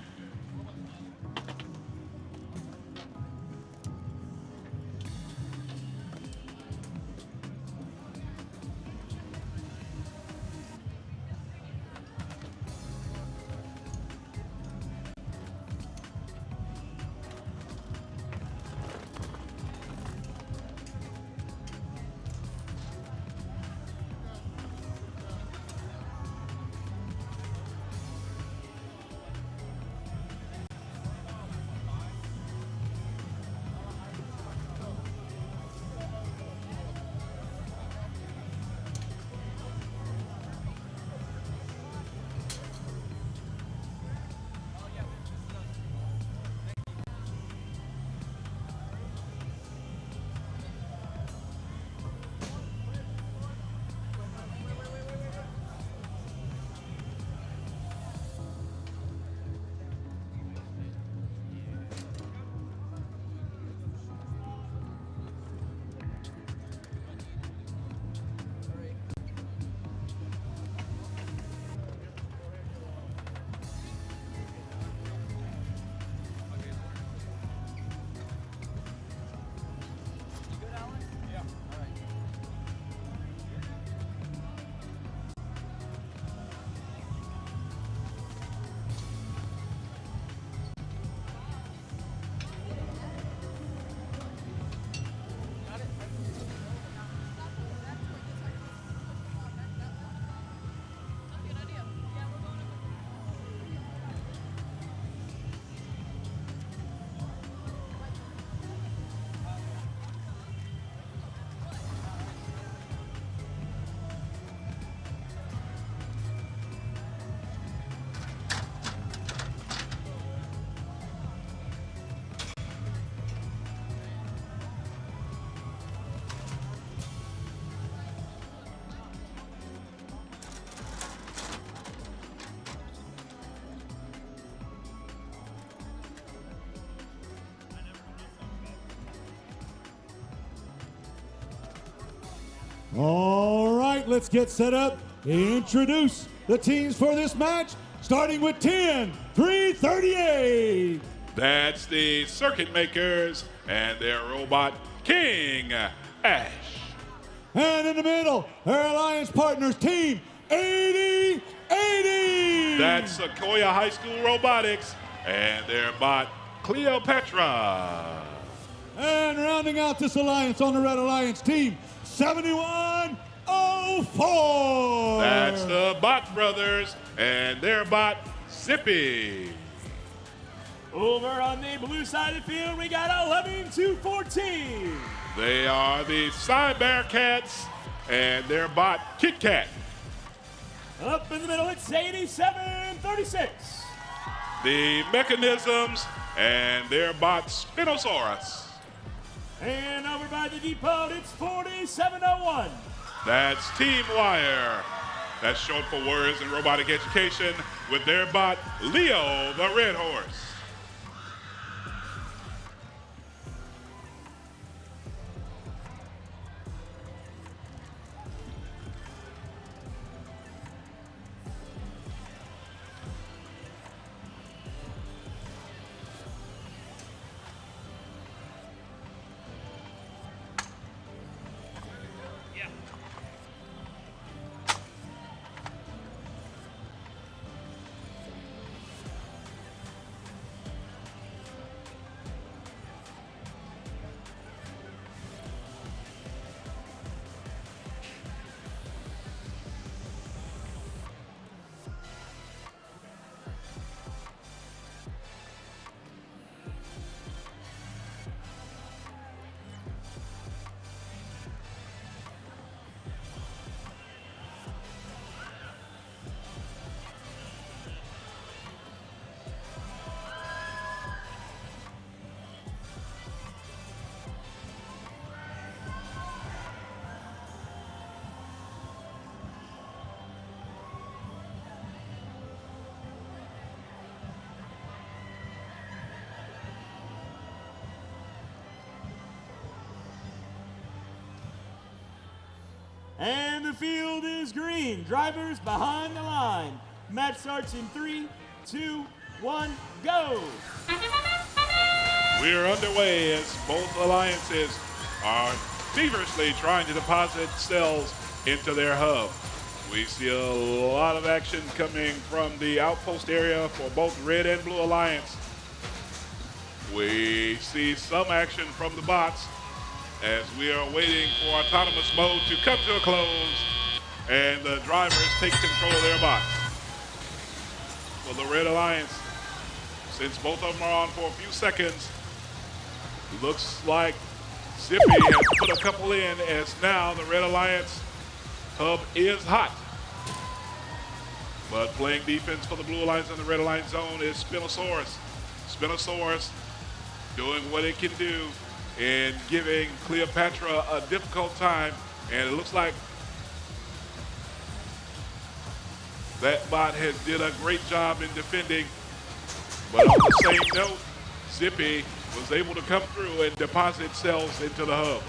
All right, let's get set up. Introduce the teams for this match, starting with 10-338. That's the Circuit Makers and their robot King Ash. And in the middle, our alliance partners, Team 8080. That's Sequoia High School Robotics and their bot Cleopatra. And rounding out this alliance on the Red Alliance team, 7104. That's the Bot Brothers and their bot Zippy. Over on the blue side of the field, we got 11214. They are the Cyber Cats and their bot Kit Kat. Up in the middle, it's 8736. The Mechanisms and their bot Spinosaurus. And over by the depot, it's 4701. That's Team Wire. That's short for Warriors in Robotic Education with their bot Leo the Red Horse. And the field is green. Drivers behind the line. Match starts in 3, 2, 1, go. We're underway as both alliances are feverishly trying to deposit cells into their hub. We see a lot of action coming from the outpost area for both Red and Blue Alliance. We see some action from the bots as we are waiting for autonomous mode to come to a close and the drivers take control of their bots. For the Red Alliance, since both of them are on for a few seconds, looks like Zippy has put a couple in as now the Red Alliance hub is hot. But playing defense for the Blue Alliance and the Red Alliance zone is Spinosaurus. Spinosaurus doing what it can do and giving Cleopatra a difficult time. And it looks like that bot has did a great job in defending. But on the same note, Zippy was able to come through and deposit cells into the hub.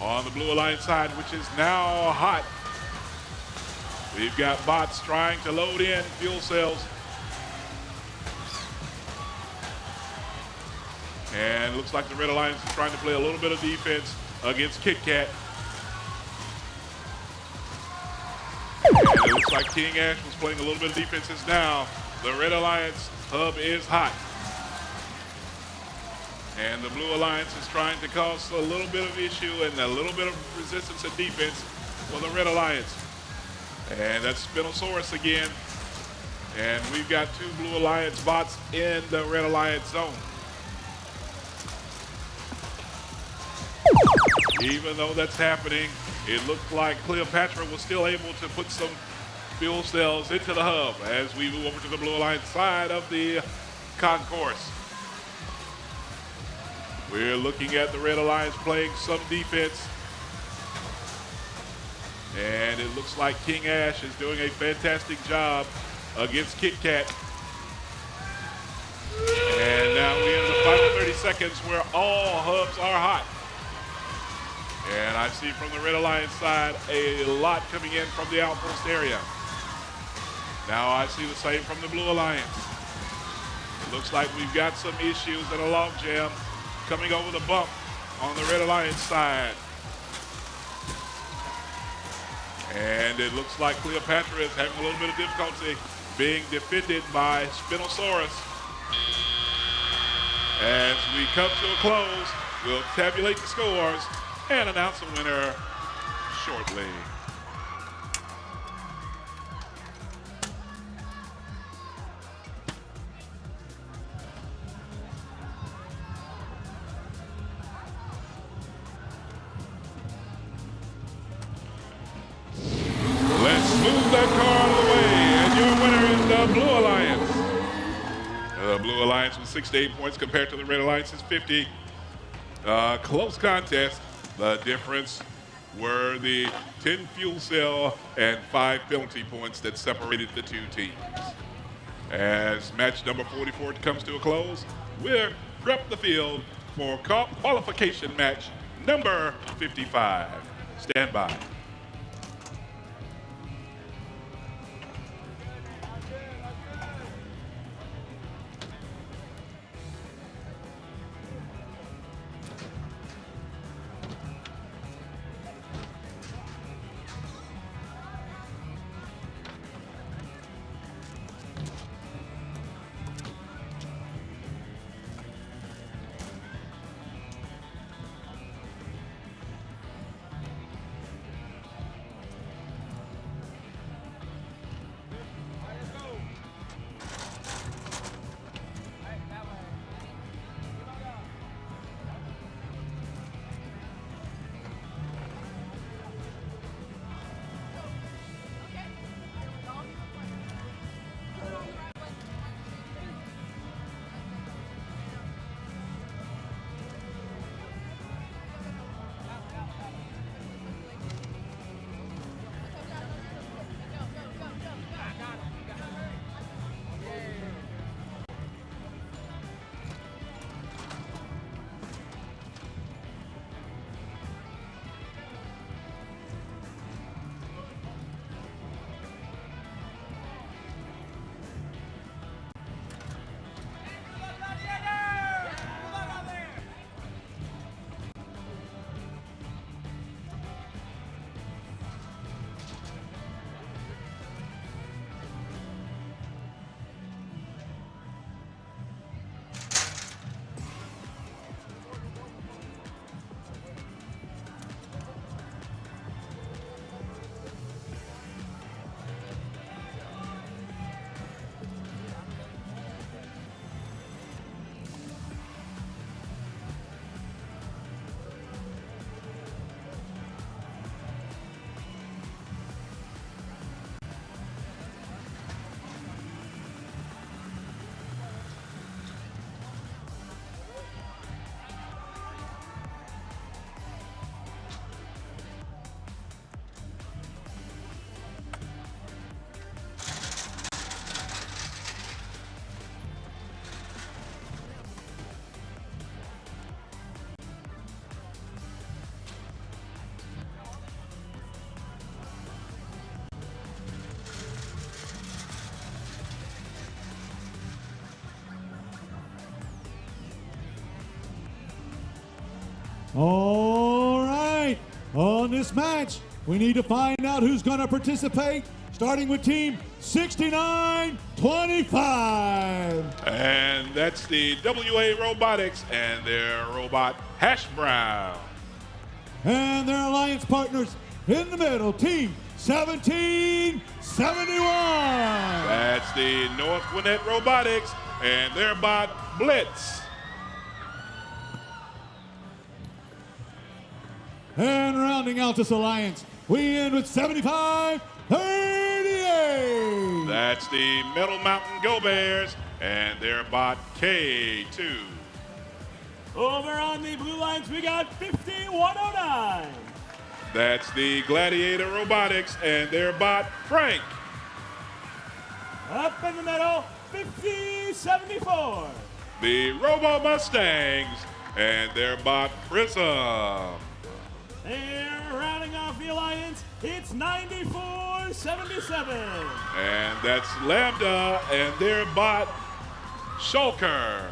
On the Blue Alliance side, which is now hot, we've got bots trying to load in fuel cells. And it looks like the Red Alliance is trying to play a little bit of defense against Kit Kat. And it looks like King Ash was playing a little bit of defense as now the Red Alliance hub is hot. And the Blue Alliance is trying to cause a little bit of issue and a little bit of resistance and defense for the Red Alliance. And that's Spinosaurus again. And we've got 2 Blue Alliance bots in the Red Alliance zone. Even though that's happening, it looked like Cleopatra was still able to put some fuel cells into the hub as we move over to the Blue Alliance side of the concourse. We're looking at the Red Alliance playing some defense. And it looks like King Ash is doing a fantastic job against Kit Kat. And now we're in the final 30 seconds where all hubs are hot. And I see from the Red Alliance side a lot coming in from the outpost area. Now I see the same from the Blue Alliance. It looks like we've got some issues and a log jam coming over the bump on the Red Alliance side. And it looks like Cleopatra is having a little bit of difficulty being defended by Spinosaurus. As we come to a close, we'll tabulate the scores and announce the winner shortly. Let's move that car out of the way, and your winner is the Blue Alliance. The Blue Alliance with 68 points compared to the Red Alliance's 50. Close contest. The difference were the 10 fuel cell and 5 penalty points that separated the 2 teams. As match number 44 comes to a close, we're prep the field for qualification match number 55. Stand by. All right, on this match, we need to find out who's going to participate, starting with Team 6925. And that's the WA Robotics and their robot Hash Brown. And their alliance partners in the middle, Team 1771. That's the North Gwinnett Robotics and their bot Blitz. And rounding out this alliance, we end with 7538. That's the Metal Mountain Go Bears and their bot K2. Over on the blue lines, we got 5109. That's the Gladiator Robotics and their bot Frank. Up in the middle, 5074. The Robo Mustangs and their bot Prism. And rounding off the alliance, it's 9477. And that's Lambda and their bot Shulker.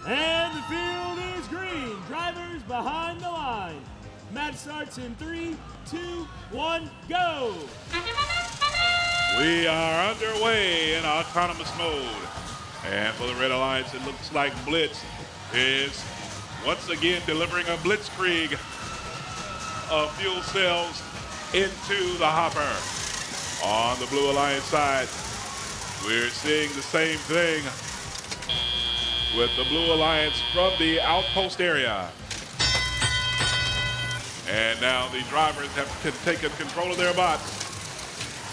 And the field is green. Drivers behind the line. Match starts in 3, 2, 1, go. We are underway in autonomous mode. And for the Red Alliance, it looks like Blitz is once again delivering a blitzkrieg of fuel cells into the hopper. On the Blue Alliance side, we're seeing the same thing with the Blue Alliance from the outpost area. And now the drivers have taken control of their bots.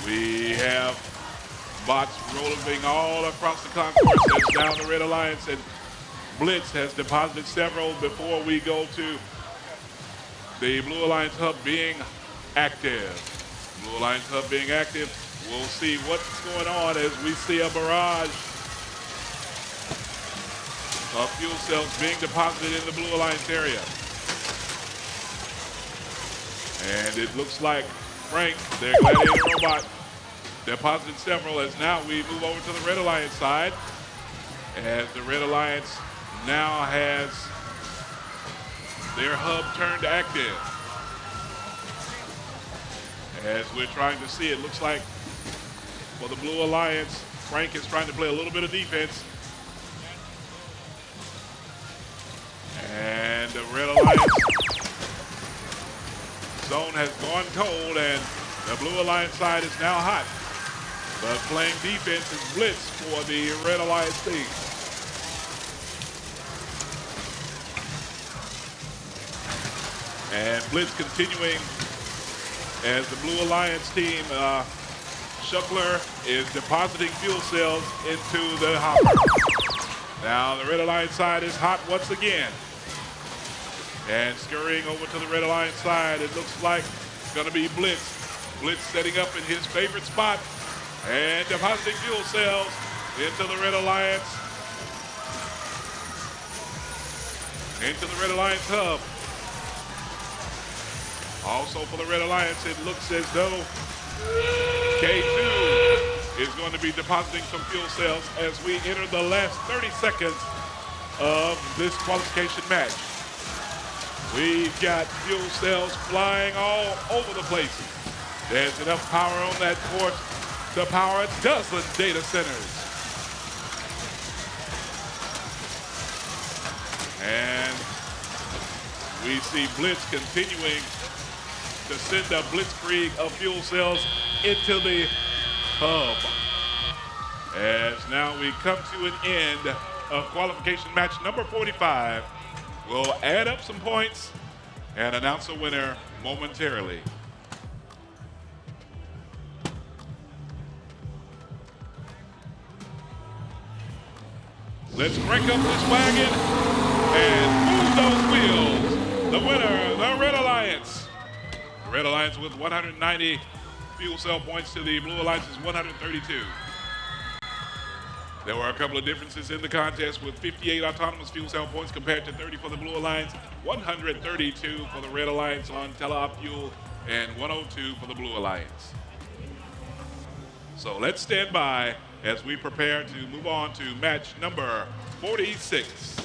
We have bots rolling all across the concourse. That's down the Red Alliance, and Blitz has deposited several before we go to the Blue Alliance hub being active. Blue Alliance hub being active. We'll see what's going on as we see a barrage of fuel cells being deposited in the Blue Alliance area. And it looks like Frank, their Gladiator robot, deposited several as now we move over to the Red Alliance side. As the Red Alliance now has their hub turned active. As we're trying to see, it looks like for the Blue Alliance, Frank is trying to play a little bit of defense. And the Red Alliance zone has gone cold, and the Blue Alliance side is now hot. But playing defense is Blitz for the Red Alliance team. And Blitz continuing as the Blue Alliance team, Shuckler is depositing fuel cells into the hopper. Now the Red Alliance side is hot once again. And scurrying over to the Red Alliance side, it looks like it's going to be Blitz. Blitz setting up in his favorite spot and depositing fuel cells into the Red Alliance. Into the Red Alliance hub. Also for the Red Alliance, it looks as though K2 is going to be depositing some fuel cells as we enter the last 30 seconds of this qualification match. We've got fuel cells flying all over the place. There's enough power on that course to power a dozen data centers. And we see Blitz continuing to send a blitzkrieg of fuel cells into the hub. As now we come to an end of qualification match number 45. We'll add up some points and announce a winner momentarily. Let's crank up this wagon and move those wheels. The winner, the Red Alliance. The Red Alliance with 190 fuel cell points to the Blue Alliance's 132. There were a couple of differences in the contest with 58 autonomous fuel cell points compared to 30 for the Blue Alliance, 132 for the Red Alliance on teleop fuel, and 102 for the Blue Alliance. So let's stand by as we prepare to move on to match number 46.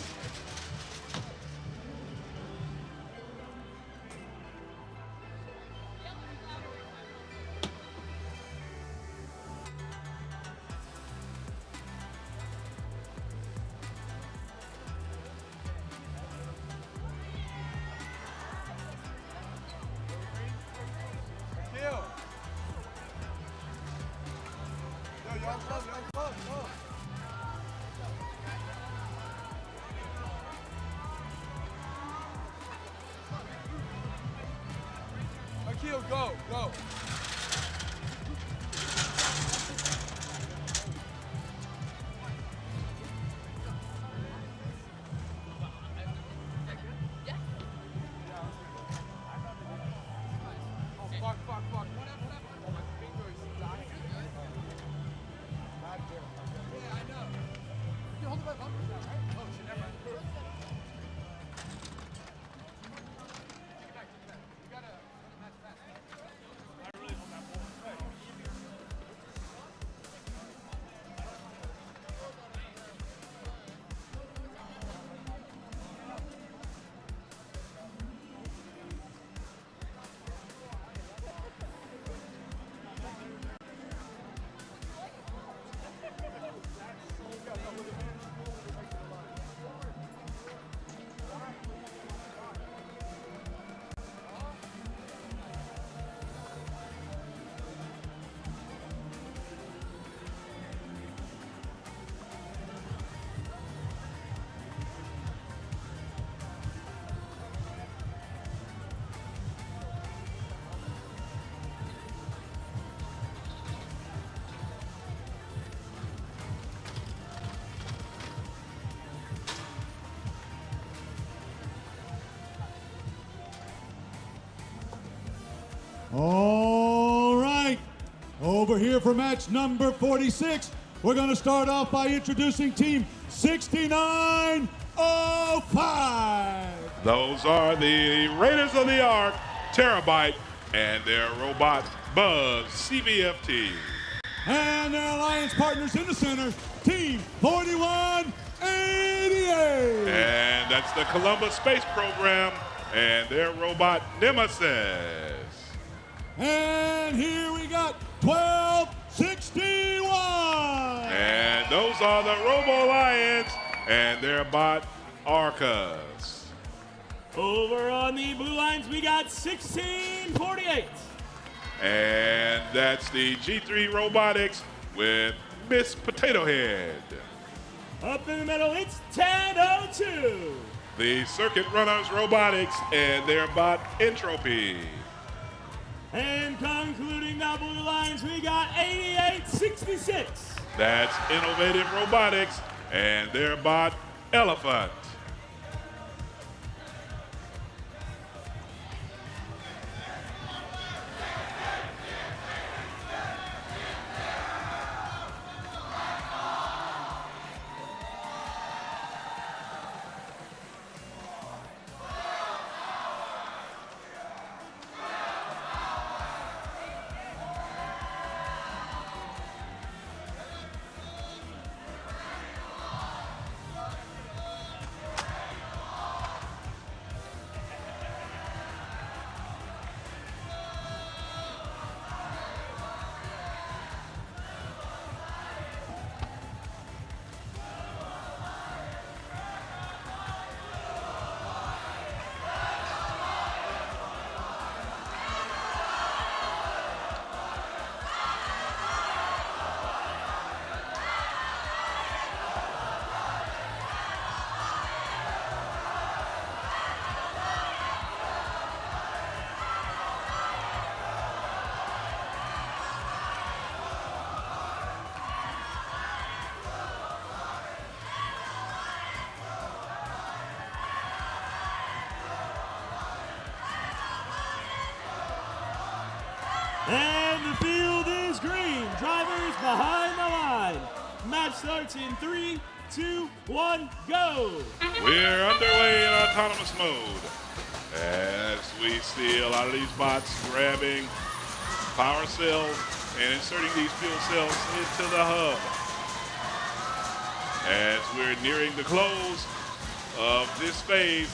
Go, go. All right, over here for match number 46, we're going to start off by introducing team 6905. Those are the Raiders of the Ark, Terabyte, and their robot Buzz CVFT. And their alliance partners in the center, team 4188. And that's the Columbus Space Program and their robot Nemesis. And here we got 1261. And those are the Robo Alliance and their bot Arcus. Over on the Blue Lines, we got 1648. And that's the G3 Robotics with Miss Potato Head. Up in the middle, it's 1002. The Circuit Runners Robotics and their bot Entropy. And concluding the Blue Lines, we got 8866. That's Innovative Robotics and their bot Elephant. And the field is green. Drivers behind the line. Match starts in 3, 2, 1, go. We're underway in autonomous mode as we see a lot of these bots grabbing power cells and inserting these fuel cells into the hub. As we're nearing the close of this phase,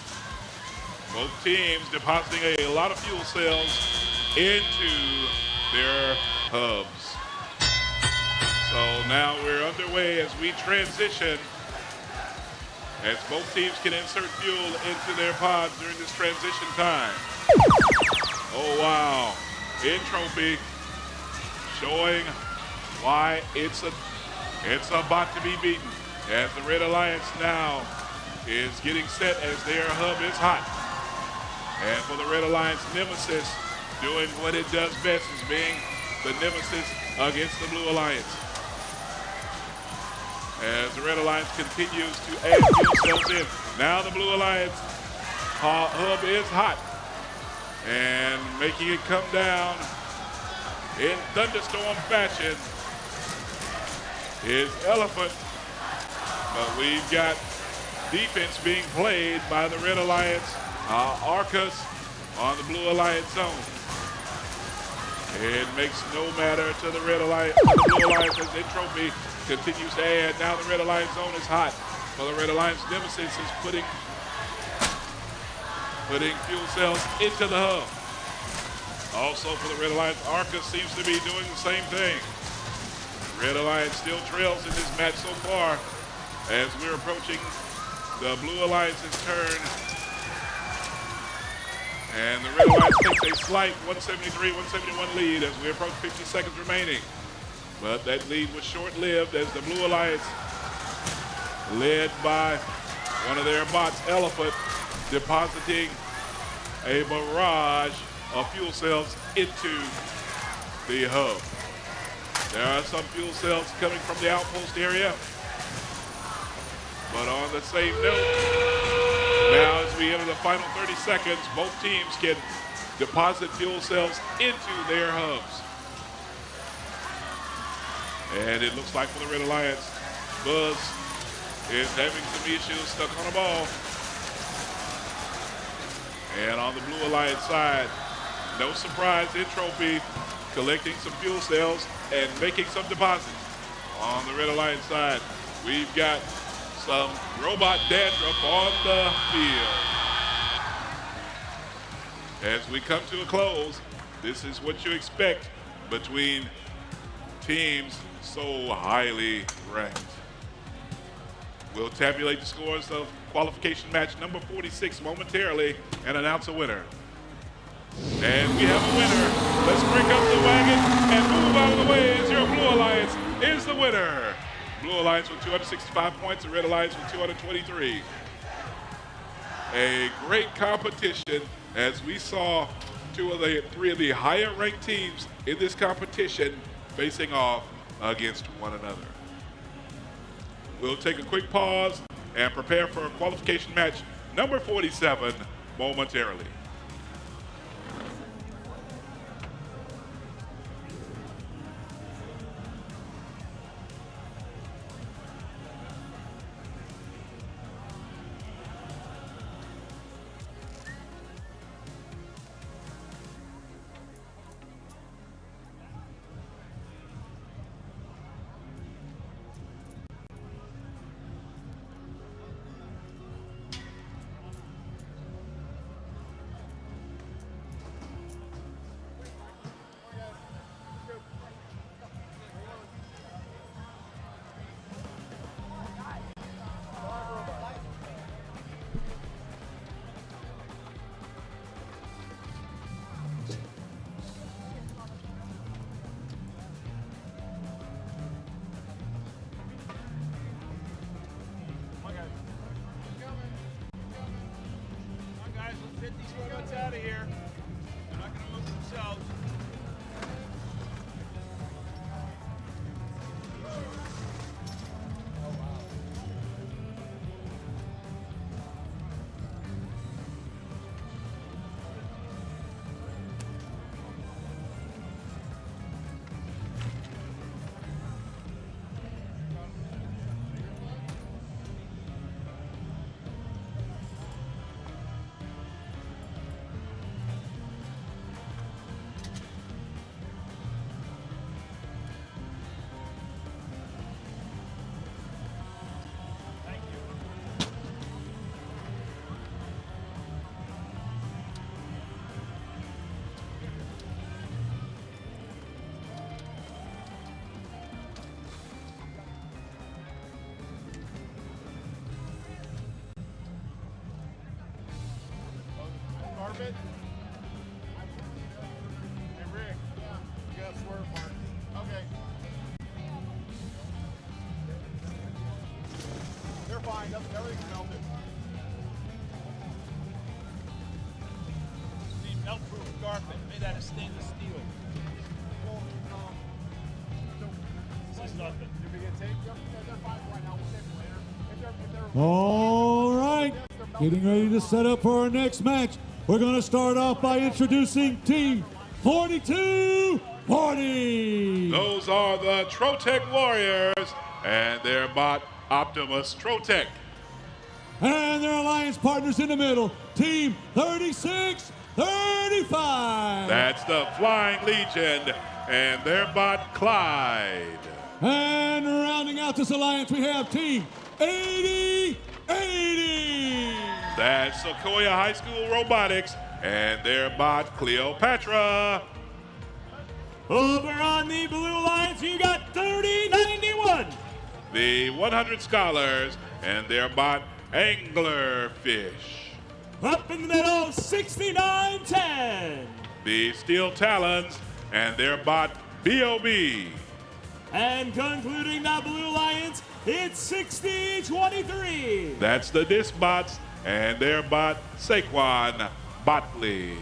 both teams depositing a lot of fuel cells into their hubs. So now we're underway as we transition, as both teams can insert fuel into their pods during this transition time. Oh wow, Entropy showing why it's a bot to be beaten, as the Red Alliance now is getting set as their hub is hot. And for the Red Alliance, Nemesis doing what it does best, is being the Nemesis against the Blue Alliance. As the Red Alliance continues to add fuel cells in. Now the Blue Alliance hub is hot and making it come down in thunderstorm fashion is Elephant. But we've got defense being played by the Red Alliance, Arcus on the Blue Alliance zone. It makes no matter to the Red Alliance, to the Blue Alliance, as Entropy continues to add. Now the Red Alliance zone is hot. For the Red Alliance, Nemesis is putting fuel cells into the hub. Also for the Red Alliance, Arcus seems to be doing the same thing. Red Alliance still trails in this match so far as we're approaching the Blue Alliance's turn. And the Red Alliance takes a slight 173-171 lead as we approach 50 seconds remaining. But that lead was short-lived as the Blue Alliance, led by one of their bots, Elephant, depositing a barrage of fuel cells into the hub. There are some fuel cells coming from the outpost area. But on the same note, now as we enter the final 30 seconds, both teams can deposit fuel cells into their hubs. And it looks like for the Red Alliance, Buzz is having some issues, stuck on a ball. And on the Blue Alliance side, no surprise, Entropy collecting some fuel cells and making some deposits. On the Red Alliance side, we've got some robot dandruff on the field. As we come to a close, this is what you expect between teams so highly ranked. We'll tabulate the scores of qualification match number 46 momentarily and announce a winner. And we have a winner. Let's break up the wagon and move out of the way as your Blue Alliance is the winner. Blue Alliance with 265 points, and Red Alliance with 223. A great competition as we saw three of the higher ranked teams in this competition facing off against one another. We'll take a quick pause and prepare for qualification match number 47 momentarily. it. Hey, Rick. Yeah. You gotta swerve, Mark. Okay. They're fine. Everything's melted. Need melt-proof carpet made out of stainless steel. This is nothing. Did we get taped? Yeah, they're fine right now. We'll tape them later. If they're All right, getting ready to set up for our next match. We're going to start off by introducing Team 4240. Those are the Trotec Warriors and their bot Optimus Trotec. And their alliance partners in the middle, Team 3635. That's the Flying Legion and their bot Clyde. And rounding out this alliance, we have Team 8080. That's Sequoia High School Robotics and their bot Cleopatra. Over on the Blue Alliance, you got 3091. The 100 Scholars and their bot Anglerfish. Up in the middle, 6910. The Steel Talons and their bot B.O.B. And concluding the Blue Alliance, it's 6023. That's the Disc Bots and their bot Saquon Botley.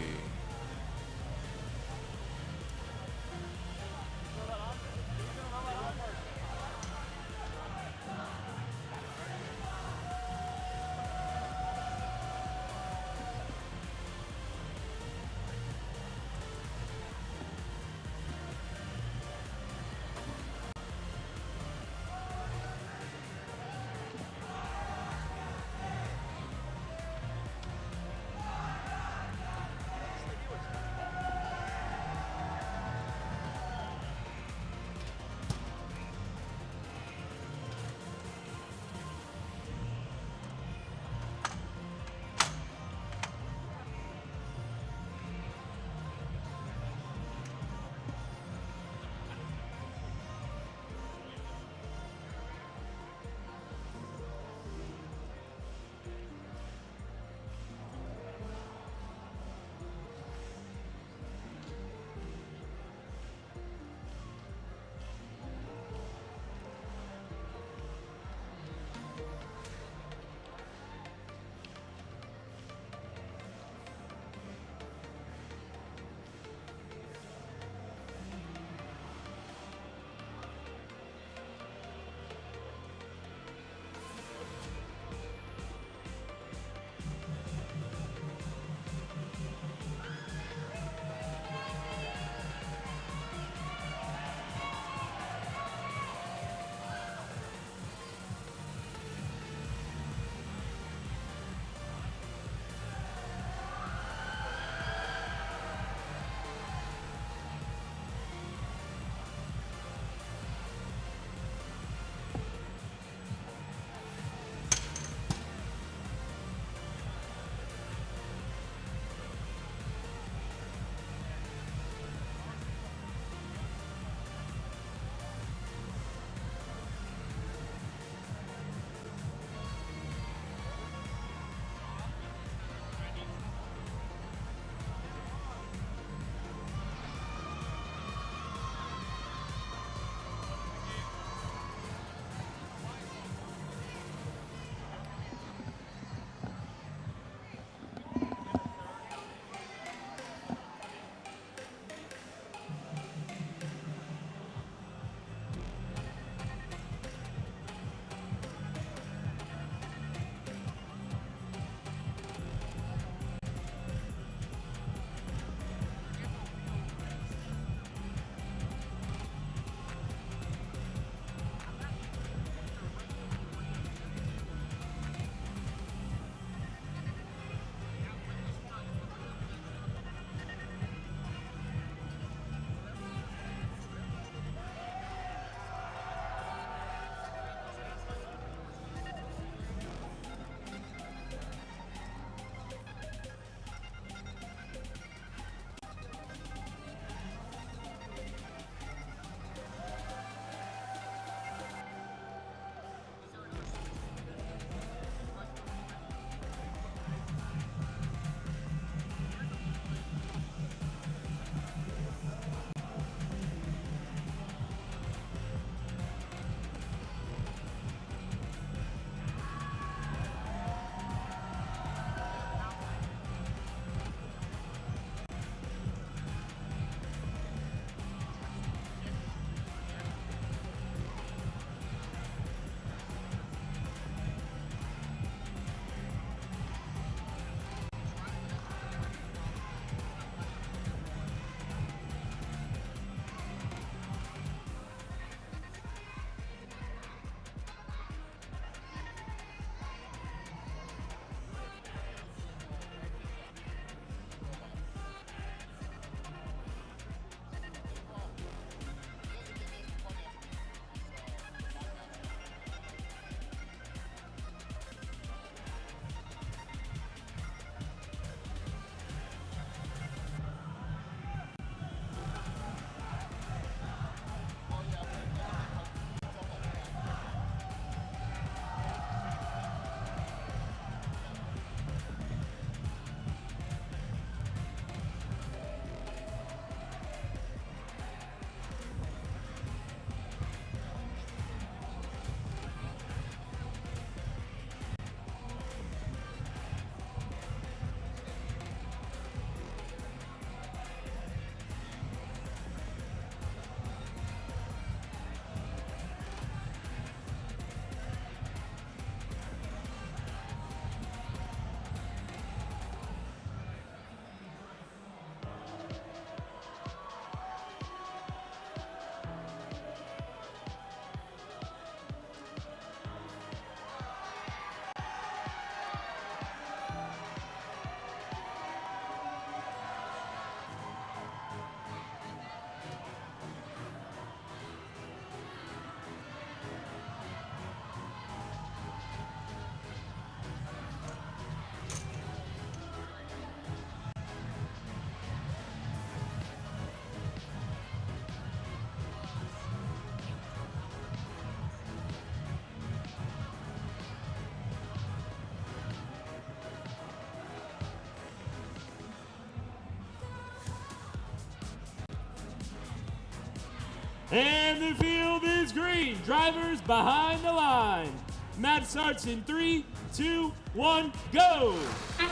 And the field is green. Drivers behind the line. Match starts in 3, 2, 1, go.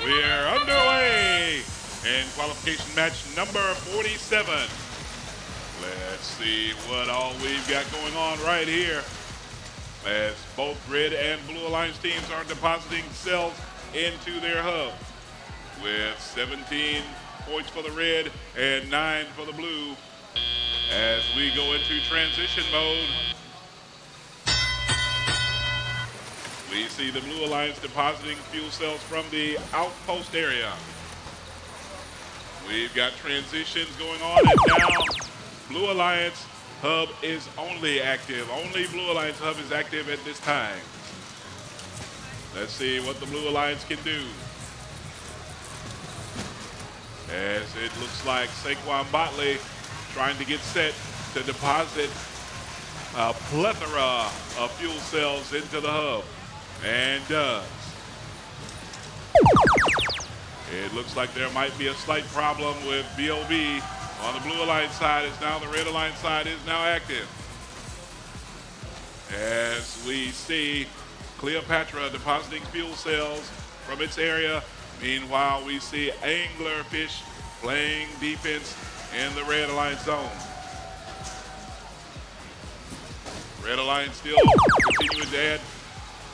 We are underway in qualification match number 47. Let's see what all we've got going on right here, as both Red and Blue Alliance teams are depositing cells into their hub, with 17 points for the Red and 9 for the Blue. As we go into transition mode, we see the Blue Alliance depositing fuel cells from the outpost area. We've got transitions going on, and now Blue Alliance hub is only active. Only Blue Alliance hub is active at this time. Let's see what the Blue Alliance can do. As it looks like Saquon Botley trying to get set to deposit a plethora of fuel cells into the hub, and does. It looks like there might be a slight problem with BOB on the Blue Alliance side, as now the Red Alliance side is now active. As we see Cleopatra depositing fuel cells from its area. Meanwhile, we see Anglerfish playing defense in the Red Alliance zone. Red Alliance still continuing to add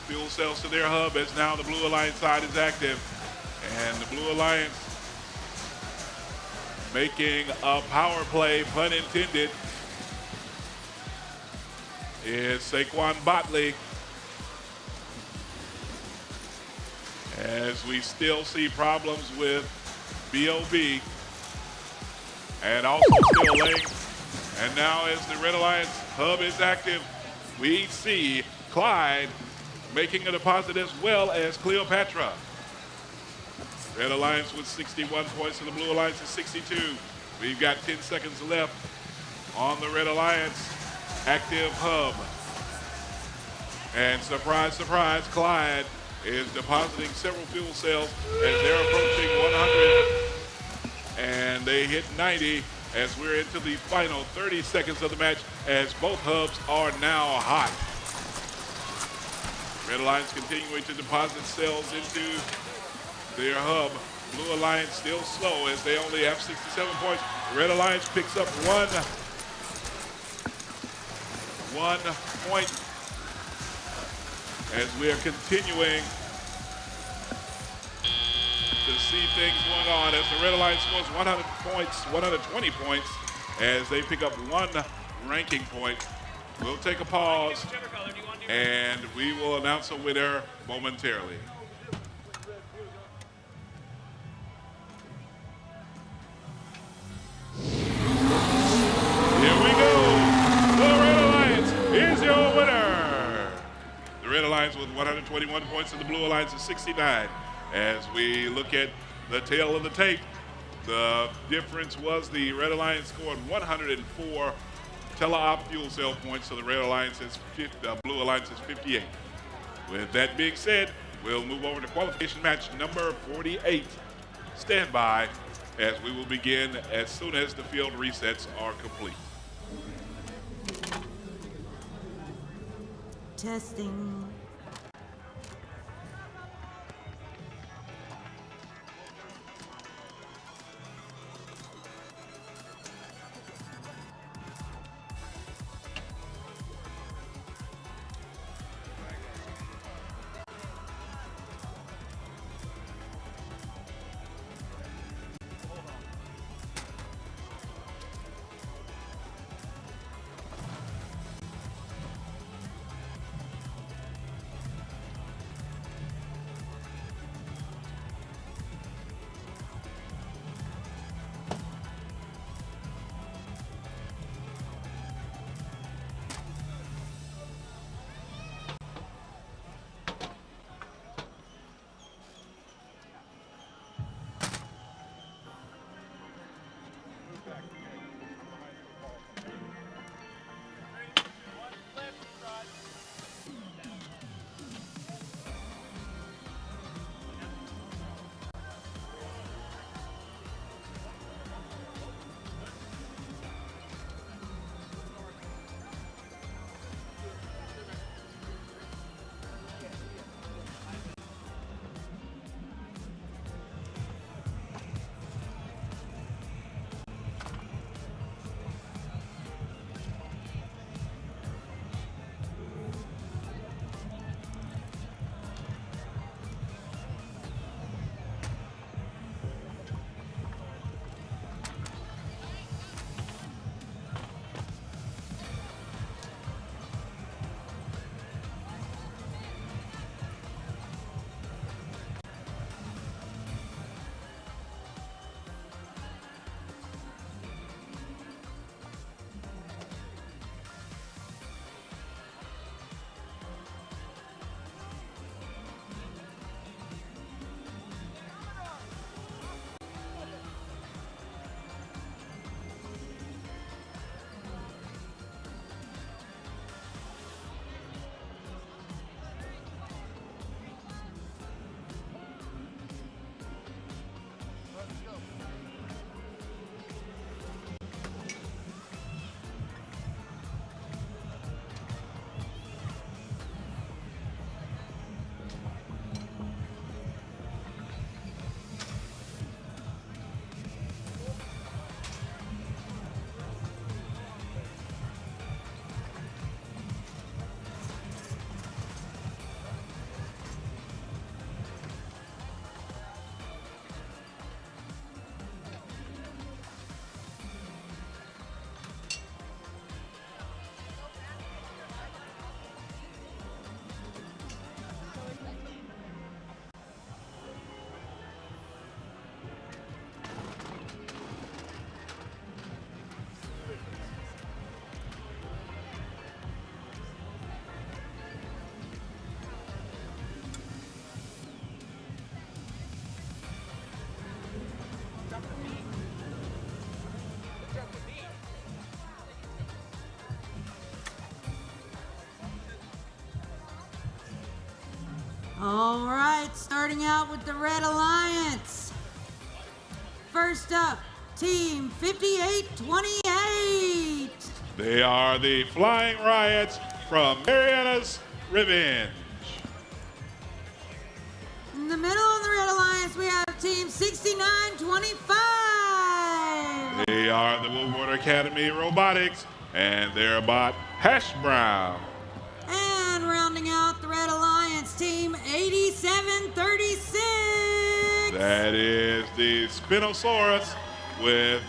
fuel cells to their hub, as now the Blue Alliance side is active. And the Blue Alliance making a power play, pun intended, is Saquon Botley. As we still see problems with BOB, and also still laying. And now as the Red Alliance hub is active, we see Clyde making a deposit, as well as Cleopatra. Red Alliance with 61 points and the Blue Alliance is 62. We've got 10 seconds left on the Red Alliance active hub. And surprise, surprise, Clyde is depositing several fuel cells as they're approaching 100. And they hit 90 as we're into the final 30 seconds of the match, as both hubs are now hot. Red Alliance continuing to deposit cells into their hub. Blue Alliance still slow as they only have 67 points. Red Alliance picks up one point as we are continuing to see things going on, as the Red Alliance scores 120 points, as they pick up one ranking point. We'll take a pause, and we will announce a winner momentarily. Here we go. The Red Alliance is your winner. The Red Alliance with 121 points and the Blue Alliance is 69. As we look at the tail of the tape, the difference was the Red Alliance scored 104 tele-op fuel cell points, so the Red Alliance is Blue Alliance is 58. With that being said, we'll move over to qualification match number 48. Stand by, as we will begin as soon as the field resets are complete. Testing. All right, starting out with the Red Alliance. First up, Team 5828. They are the Flying Riots from Mariana's Revenge. In the middle of the Red Alliance, we have Team 6925. They are the Woodward Academy Robotics, and they're about Hash Brown. And rounding out the Red Alliance, Team 8736. That is the Spinosaurus,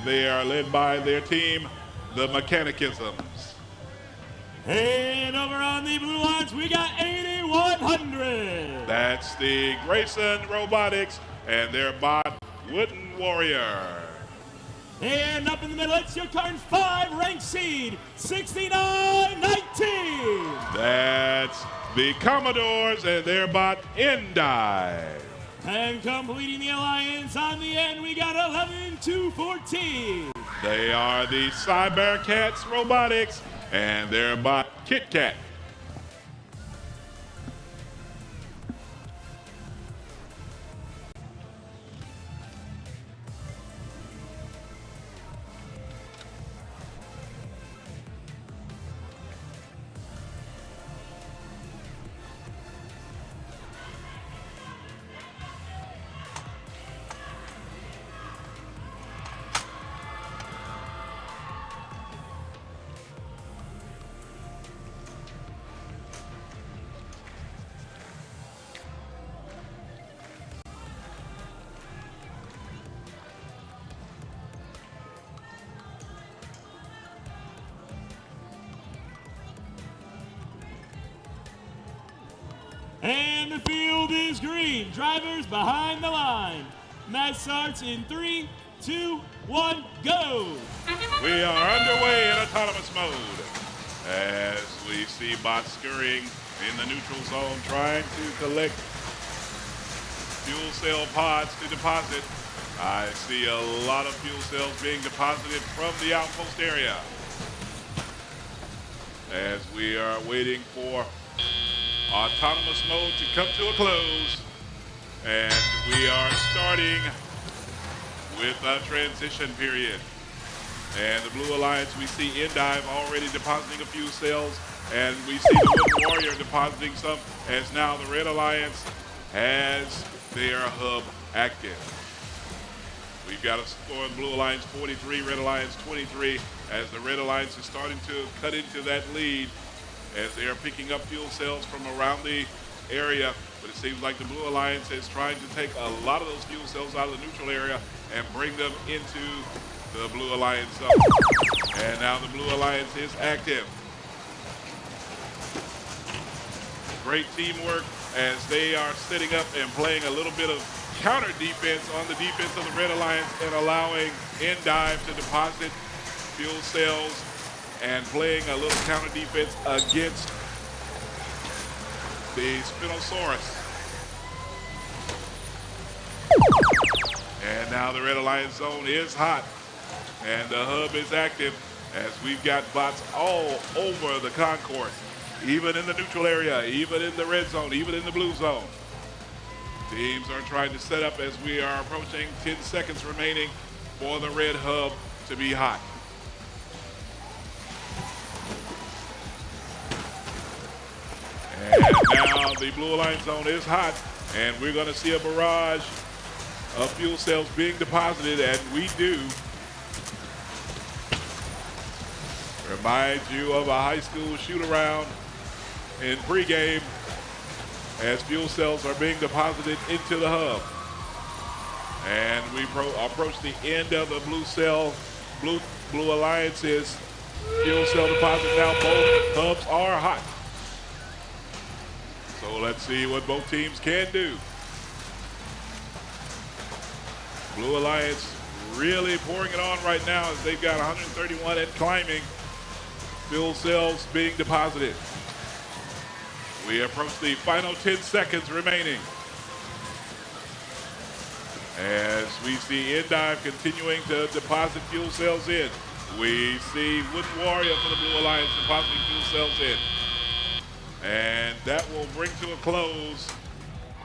they are led by their team, the Mechanicisms. And over on the Blue Alliance, we got 8100. That's the Grayson Robotics, and they're bot Wooden Warrior. And up in the middle, it's your current 5 ranked seed, 6919. That's the Commodores, and they're bot Endive. And completing the alliance on the end, we got 11214. They are the Cyber Cats Robotics, and they're bot Kit Kat. And the field is green. Drivers behind the line. Match starts in 3, 2, 1, go. We are underway in autonomous mode as we see bots scurrying in the neutral zone trying to collect fuel cell pods to deposit. I see a lot of fuel cells being deposited from the outpost area as we are waiting for autonomous mode to come to a close, and we are starting with a transition period. And the Blue Alliance, we see Endive already depositing a few cells, and we see the Wooden Warrior depositing some, as now the Red Alliance has their hub active. We've got a score of Blue Alliance 43, Red Alliance 23, as the Red Alliance is starting to cut into that lead as they are picking up fuel cells from around the area. But it seems like the Blue Alliance is trying to take a lot of those fuel cells out of the neutral area and bring them into the Blue Alliance zone. And now the Blue Alliance is active. Great teamwork as they are setting up and playing a little bit of counter defense on the defense of the Red Alliance and allowing Endive to deposit fuel cells and playing a little counter defense against the Spinosaurus. And now the Red Alliance zone is hot and the hub is active as we've got bots all over the concourse, even in the neutral area, even in the red zone, even in the blue zone. Teams are trying to set up as we are approaching 10 seconds remaining for the red hub to be hot. And now the Blue Alliance zone is hot, and we're going to see a barrage of fuel cells being deposited, and we do remind you of a high school shoot-around in pregame as fuel cells are being deposited into the hub. And we approach the end of the Blue Alliance's fuel cell deposit. Now both hubs are hot. So let's see what both teams can do. Blue Alliance really pouring it on right now as they've got 131 and climbing fuel cells being deposited. We approach the final 10 seconds remaining as we see Endive continuing to deposit fuel cells in. We see Wooden Warrior for the Blue Alliance depositing fuel cells in. And that will bring to a close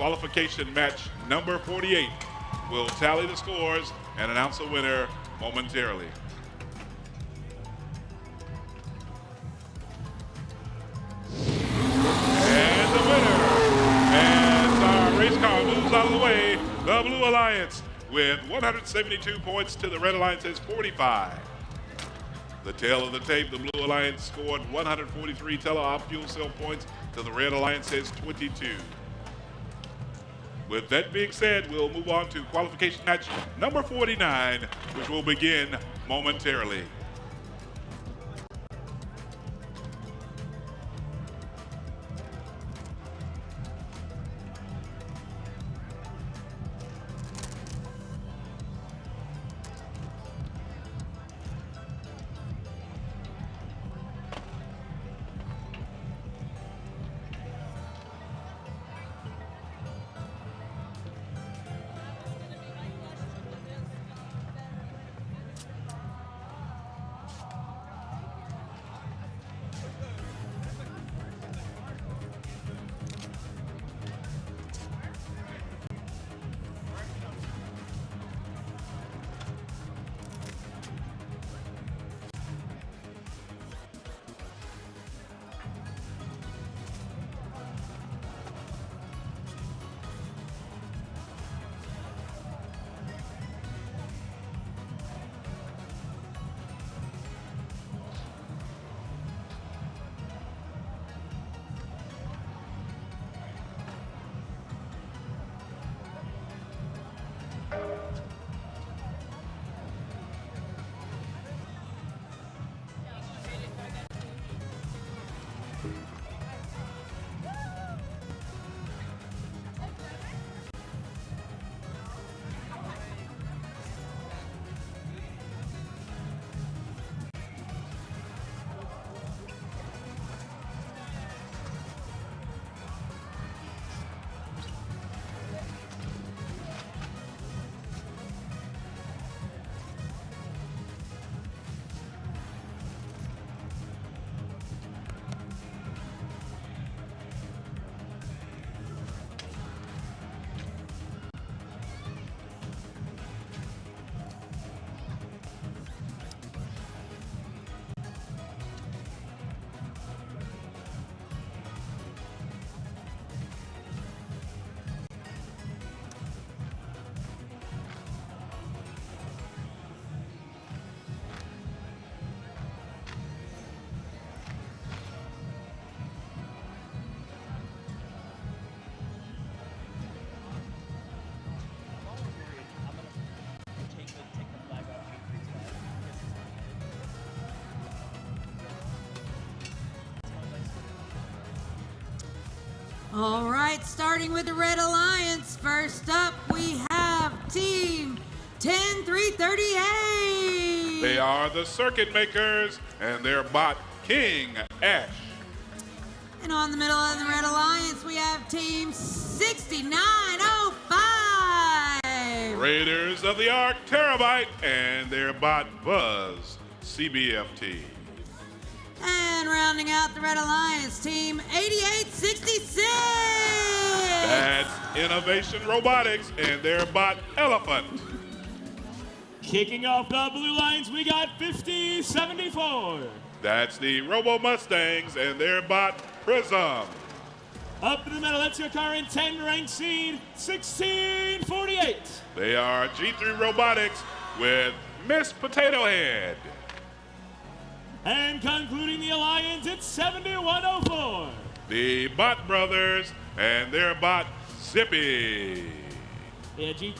qualification match number 48. We'll tally the scores and announce a winner momentarily. And the winner, as our race car moves out of the way, the Blue Alliance with 172 points to the Red Alliance's 45. The tail of the tape, the Blue Alliance scored 143 tele-op fuel cell points to the Red Alliance's 22. With that being said, we'll move on to qualification match number 49, which will begin momentarily. All right, starting with the Red Alliance. First up, we have Team 10338. They are the circuit makers, and their bot, King Ash. And on the middle of the Red Alliance, we have Team 6905. Raiders of the Ark, Terabyte, and their bot, Buzz, CBFT. And rounding out the Red Alliance, Team 8866. That's Innovation Robotics and their bot, Elephant. Kicking off the Blue Lines, we got 5074. That's the Robo Mustangs and their bot, Prism. Up in the middle, that's your car in 10, ranked seed 1648. They are G3 Robotics with Miss Potato Head. And concluding the alliance, it's 7104. The Bot Brothers and their bot, Zippy. Yeah, G.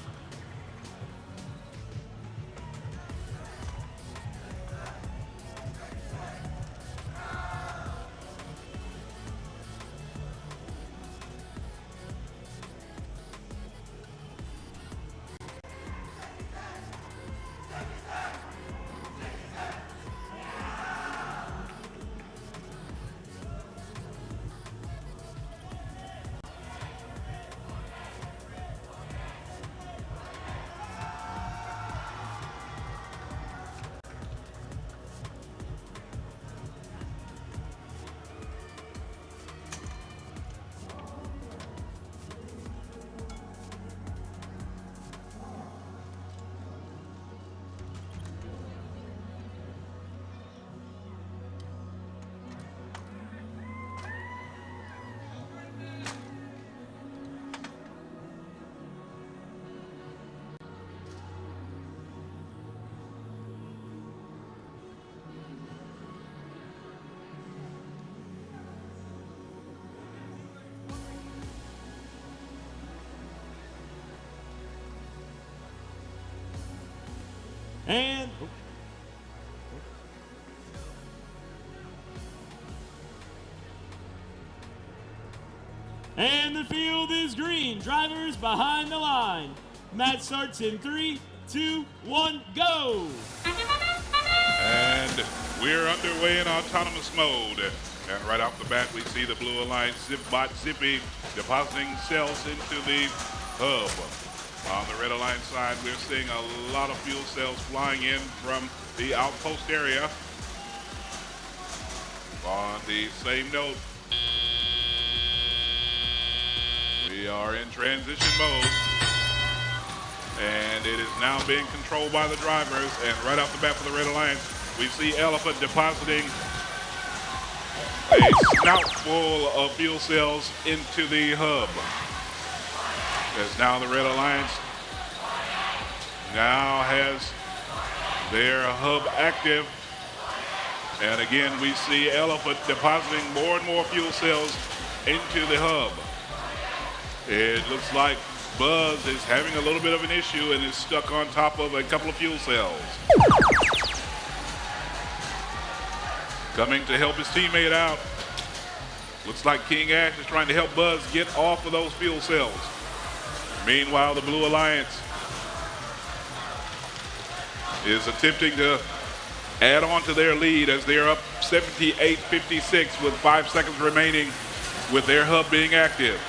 And the field is green. Drivers behind the line. Match starts in 3, 2, 1, go! And we're underway in autonomous mode. And right off the bat, we see the Blue Alliance ZipBot Zippy depositing cells into the hub. On the Red Alliance side, we're seeing a lot of fuel cells flying in from the outpost area. On the same note, we are in transition mode, and it is now being controlled by the drivers. And right off the bat for the Red Alliance, we see Elephant depositing a snout full of fuel cells into the hub. As now the Red Alliance now has their hub active. And again, we see Elephant depositing more and more fuel cells into the hub. It looks like Buzz is having a little bit of an issue and is stuck on top of a couple of fuel cells. Coming to help his teammate out. Looks like King Ash is trying to help Buzz get off of those fuel cells. Meanwhile, the Blue Alliance is attempting to add on to their lead as they're up 78-56 with 5 seconds remaining with their hub being active.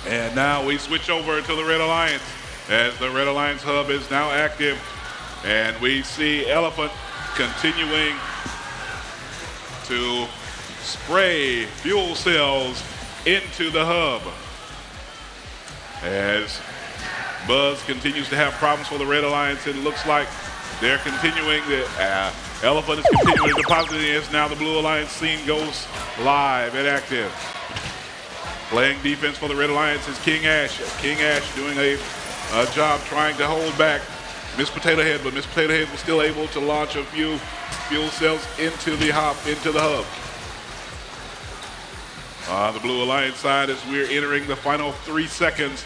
And now we switch over to the Red Alliance as the Red Alliance hub is now active. And we see Elephant continuing to spray fuel cells into the hub. As Buzz continues to have problems for the Red Alliance, it looks like they're continuing. The Elephant is continuing to deposit it as now the Blue Alliance scene goes live and active. Playing defense for the Red Alliance is King Ash. King Ash doing a job trying to hold back Miss Potato Head, but Miss Potato Head was still able to launch a few fuel cells into the hub. On the Blue Alliance side, as we're entering the final 3 seconds,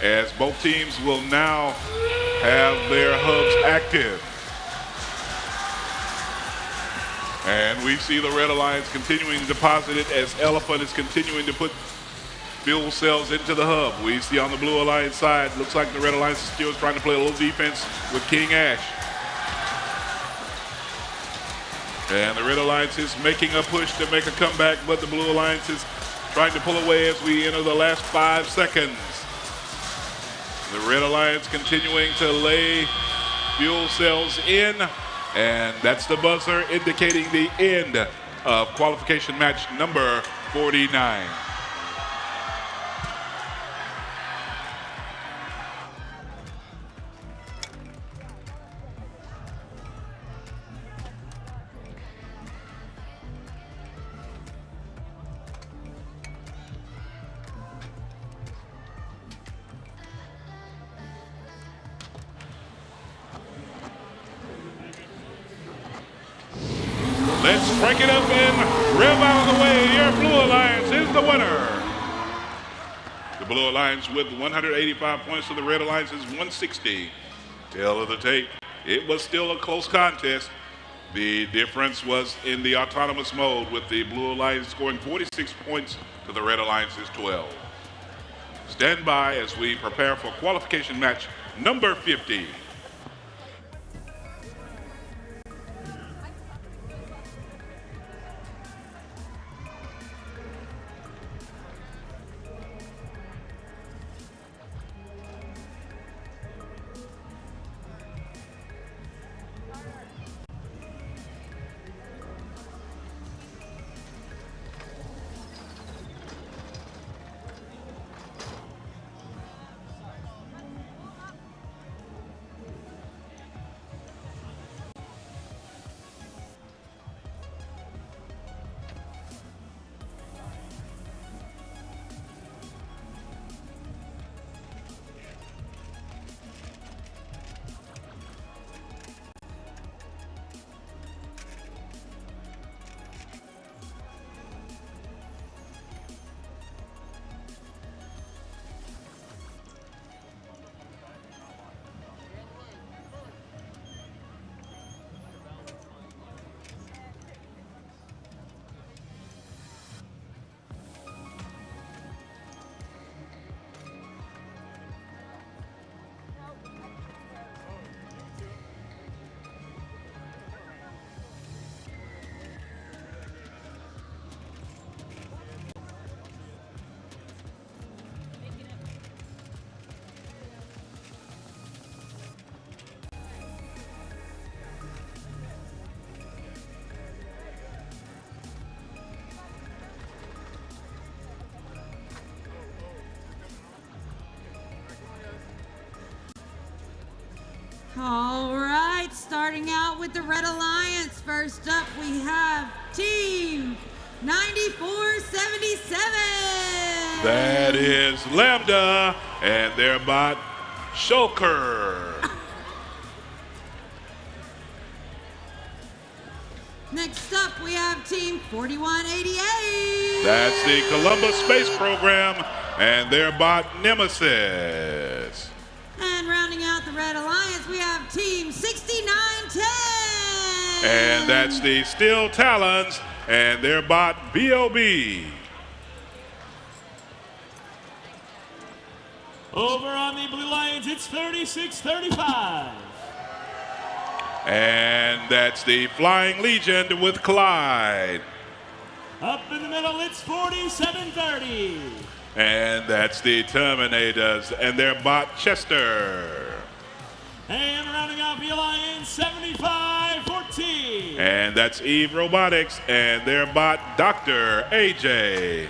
as both teams will now have their hubs active. And we see the Red Alliance continuing to deposit it as Elephant is continuing to put fuel cells into the hub. We see on the Blue Alliance side, looks like the Red Alliance is still trying to play a little defense with King Ash. And the Red Alliance is making a push to make a comeback, but the Blue Alliance is trying to pull away as we enter the last 5 seconds. The Red Alliance continuing to lay fuel cells in, and that's the buzzer indicating the end of qualification match number 49. Let's break it up and rev out of the way. Your Blue Alliance is the winner. The Blue Alliance with 185 points to the Red Alliance is 160. Tail of the tape. It was still a close contest. The difference was in the autonomous mode with the Blue Alliance scoring 46 points to the Red Alliance's 12. Stand by as we prepare for qualification match number 50. All right, starting out with the Red Alliance. First up, we have Team 9477. That is Lambda and their bot, Shulker. Next up, we have Team 4188. That's the Columbus Space Program and their bot, Nemesis. And rounding out the Red Alliance, we have Team 6910. And that's the Steel Talons and their bot, BOB. Over on the Blue Lions, it's 36-35. And that's the Flying Legion with Clyde. Up in the middle, it's 47-30. And that's the Terminators and their bot, Chester. And rounding out the Alliance, 75-14. And that's Eve Robotics and their bot, Dr. AJ.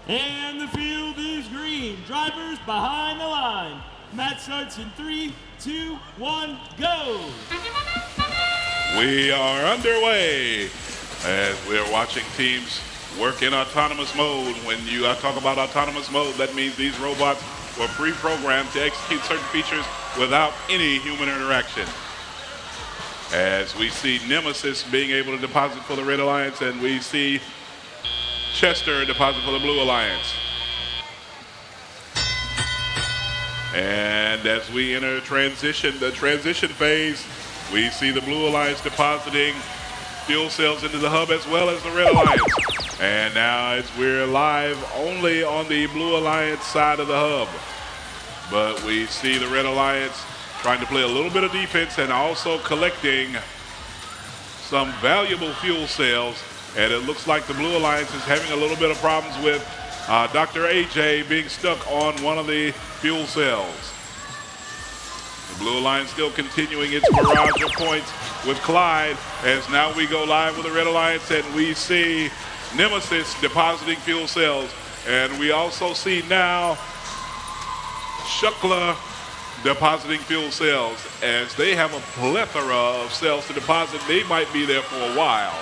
And the field is green. Drivers behind the line. Match starts in 3, 2, 1, go. We are underway as we're watching teams work in autonomous mode. When you talk about autonomous mode, that means these robots were pre-programmed to execute certain features without any human interaction. As we see Nemesis being able to deposit for the Red Alliance, and we see Chester deposit for the Blue Alliance. And as we enter the transition phase, we see the Blue Alliance depositing fuel cells into the hub as well as the Red Alliance. And now we're live only on the Blue Alliance side of the hub. But we see the Red Alliance trying to play a little bit of defense and also collecting some valuable fuel cells. And it looks like the Blue Alliance is having a little bit of problems with Dr. AJ being stuck on one of the fuel cells. The Blue Alliance still continuing its barrage of points with Clyde, as now we go live with the Red Alliance and we see Nemesis depositing fuel cells. And we also see now Shukla depositing fuel cells. As they have a plethora of cells to deposit, they might be there for a while.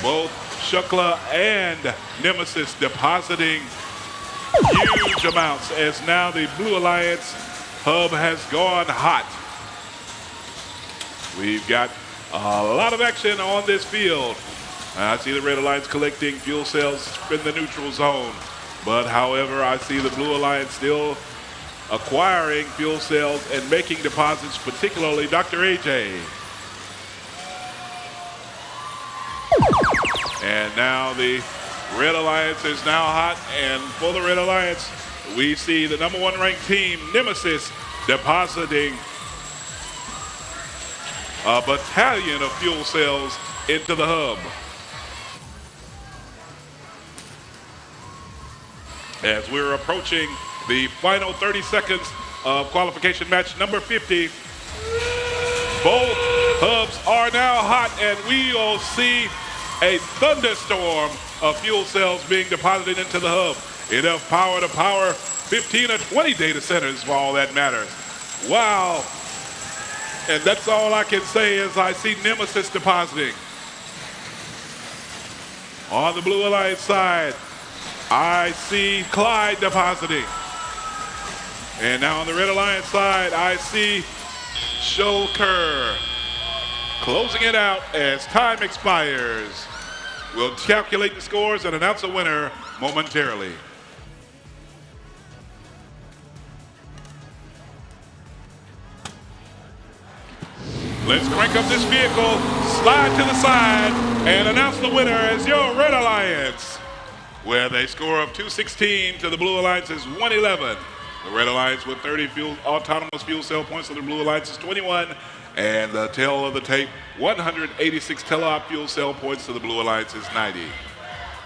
Both Shukla and Nemesis depositing huge amounts, as now the Blue Alliance hub has gone hot. We've got a lot of action on this field. I see the Red Alliance collecting fuel cells in the neutral zone. But however, I see the Blue Alliance still acquiring fuel cells and making deposits, particularly Dr. AJ. And now the Red Alliance is now hot, and for the Red Alliance, we see the #1 ranked team, Nemesis, depositing a battalion of fuel cells into the hub. As we're approaching the final 30 seconds of qualification match number 50, both hubs are now hot, and we will see a thunderstorm of fuel cells being deposited into the hub. Enough power to power 15 or 20 data centers for all that matters. Wow. And that's all I can say is I see Nemesis depositing. On the Blue Alliance side, I see Clyde depositing. And now on the Red Alliance side, I see Shulker closing it out as time expires. We'll calculate the scores and announce a winner momentarily. Let's crank up this vehicle, slide to the side, and announce the winner as your Red Alliance, with a score of 216 to the Blue Alliance's 111. The Red Alliance with 30 autonomous fuel cell points to the Blue Alliance's 21, and the tail of the tape, 186 tele-op fuel cell points to the Blue Alliance's 90.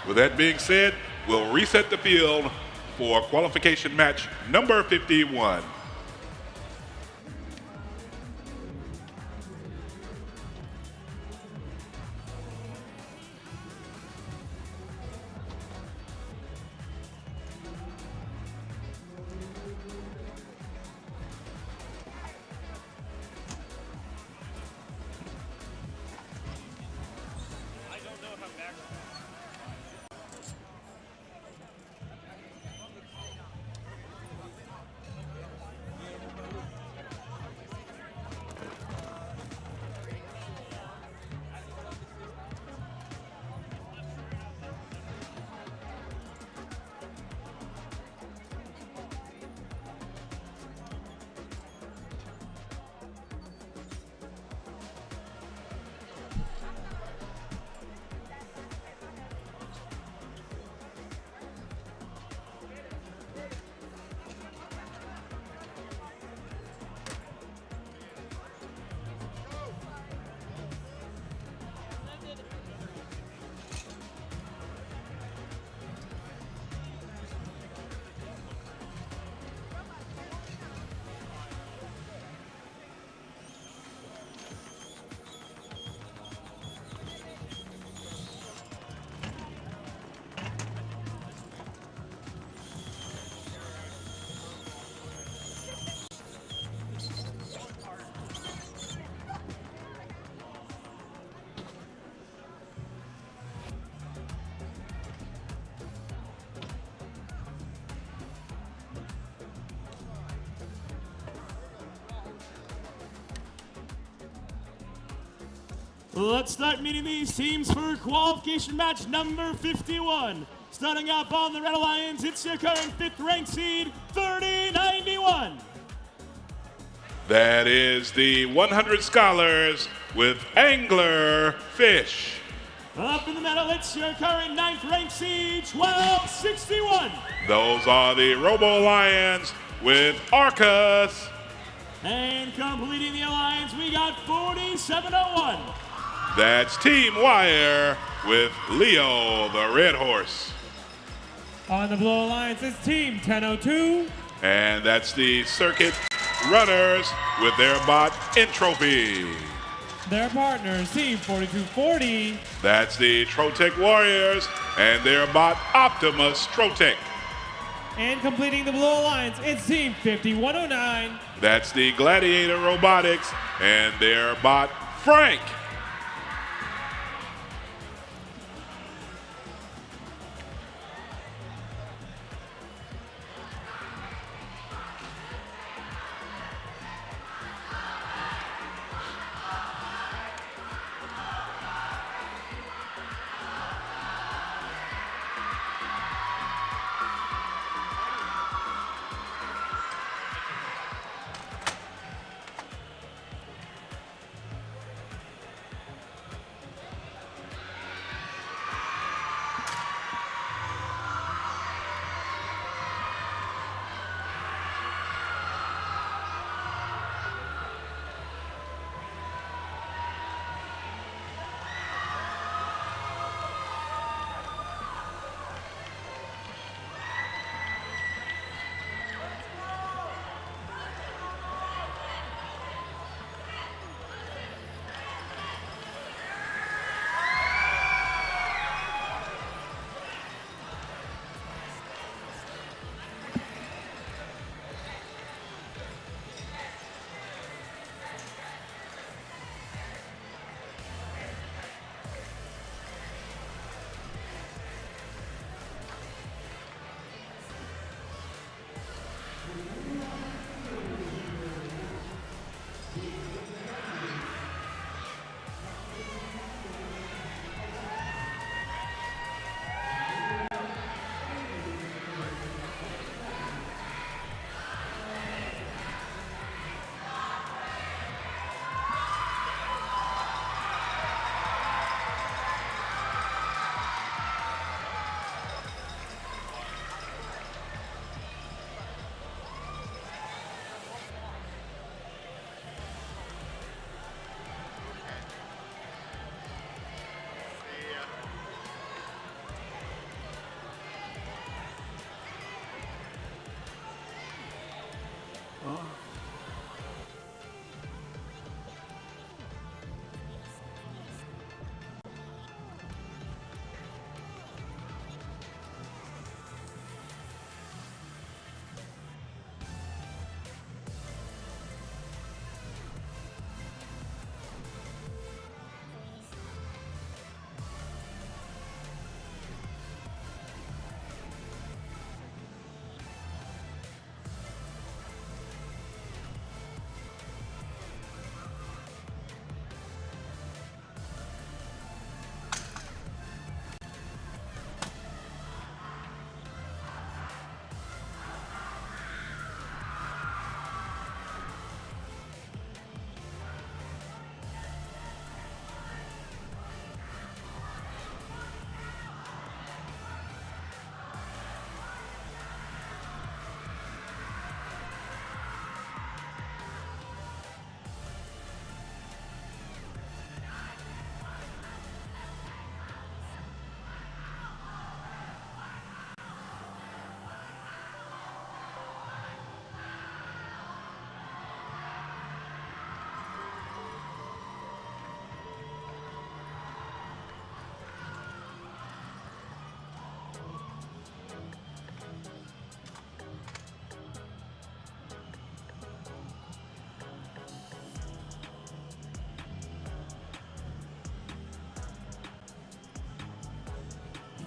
With that being said, we'll reset the field for qualification match number 51. Let's start meeting these teams for qualification match number 51. Starting up on the Red Alliance, it's your current 5th ranked seed, 3091. That is the 100 Scholars with Angler Fish. Up in the middle, it's your current 9th ranked seed, 1261. Those are the Robo Alliance with Arcus. And completing the alliance, we got 4701. That's Team Wire with Leo, the Red Horse. On the Blue Alliance is Team 1002. And that's the Circuit Runners with their bot Entropy. Their partners, Team 4240. That's the Trotec Warriors and their bot Optimus Trotec. And completing the Blue Alliance, it's Team 5109. That's the Gladiator Robotics and their bot Frank.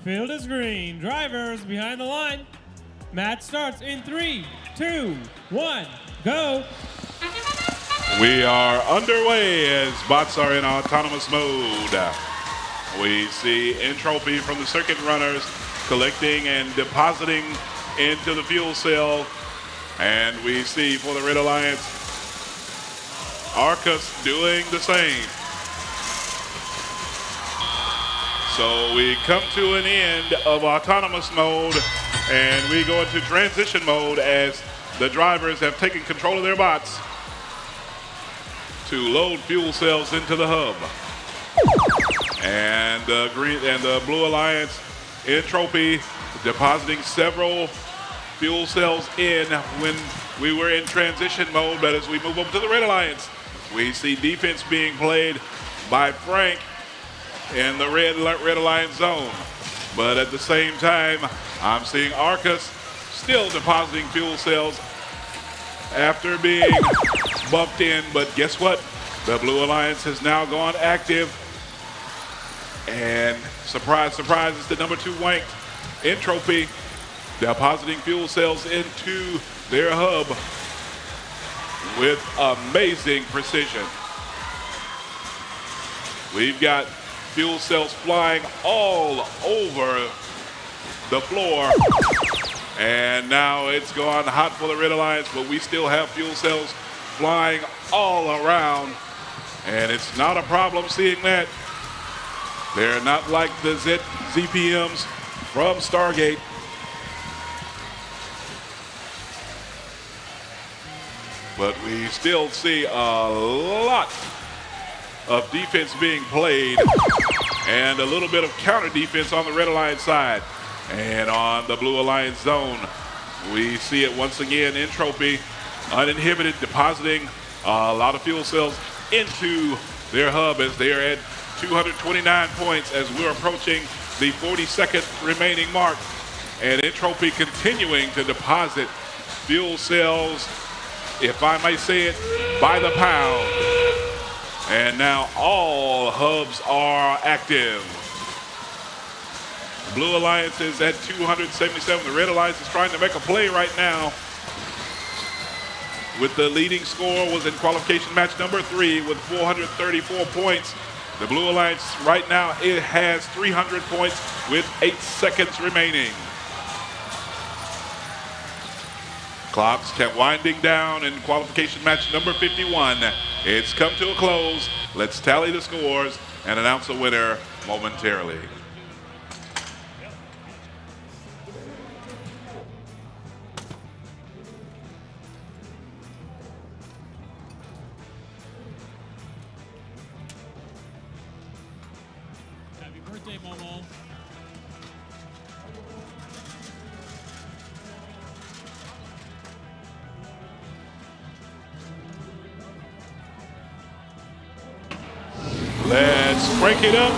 Field is green. Drivers behind the line. Match starts in 3, 2, 1, go. We are underway as bots are in autonomous mode. We see entropy from the circuit runners collecting and depositing into the fuel cell. And we see for the Red Alliance, Arcus doing the same. So we come to an end of autonomous mode and we go into transition mode as the drivers have taken control of their bots to load fuel cells into the hub. And the green and the Blue Alliance entropy depositing several fuel cells in when we were in transition mode, but as we move over to the Red Alliance, we see defense being played by Frank in the Red Alliance zone. But at the same time, I'm seeing Arcus still depositing fuel cells after being bumped in, but guess what? The Blue Alliance has now gone active. And surprise, surprise, it's the number 2 ranked entropy depositing fuel cells into their hub with amazing precision. We've got fuel cells flying all over the floor. And now it's gone hot for the Red Alliance, but we still have fuel cells flying all around. And it's not a problem seeing that. They're not like the ZPMs from Stargate. But we still see a lot of defense being played and a little bit of counter defense on the Red Alliance side. And on the Blue Alliance zone, we see it once again, entropy, uninhibited, depositing a lot of fuel cells into their hub as they are at 229 points as we're approaching the 42nd remaining mark. And entropy continuing to deposit fuel cells, if I may say it, by the pound. And now all hubs are active. The Blue Alliance is at 277. The Red Alliance is trying to make a play right now. With the leading score was in qualification match number 3 with 434 points. The Blue Alliance right now, it has 300 points with 8 seconds remaining. Clocks kept winding down in qualification match number 51. It's come to a close. Let's tally the scores and announce the winner momentarily. Happy birthday, Momo. Let's crank it up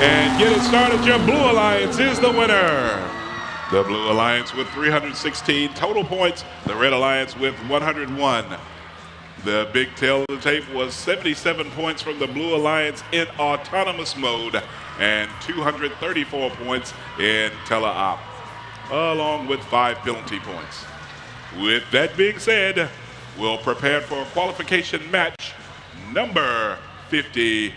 and get it started. Your Blue Alliance is the winner. The Blue Alliance with 316 total points. The Red Alliance with 101. The big tail of the tape was 77 points from the Blue Alliance in autonomous mode and 234 points in tele-op, along with 5 penalty points. With that being said, we'll prepare for qualification match number 52.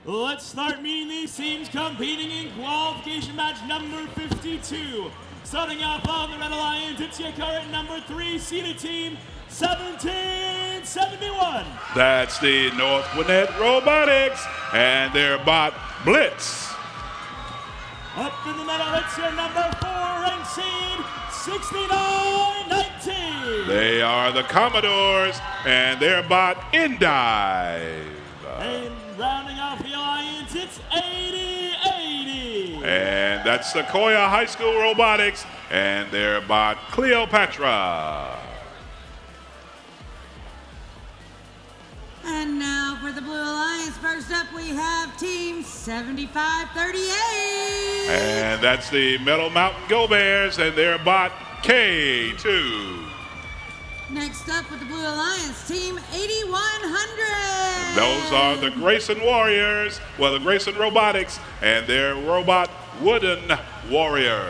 Let's start meeting these teams competing in qualification match number 52. Starting off on the Red Alliance, it's your current number 3 seeded team, 1771. That's the North Gwinnett Robotics and their bot Blitz. Up in the middle, it's your number 4 ranked seed, 6919. They are the Commodores and their bot Endive. And rounding off the alliance, it's 8080. And that's Sequoia High School Robotics and their bot Cleopatra. And now for the Blue Alliance, first up we have Team 7538. And that's the Metal Mountain Go Bears and their bot K2. Next up with the Blue Alliance, Team 8100. Those are the Grayson Warriors, well, the Grayson Robotics and their robot Wooden Warrior.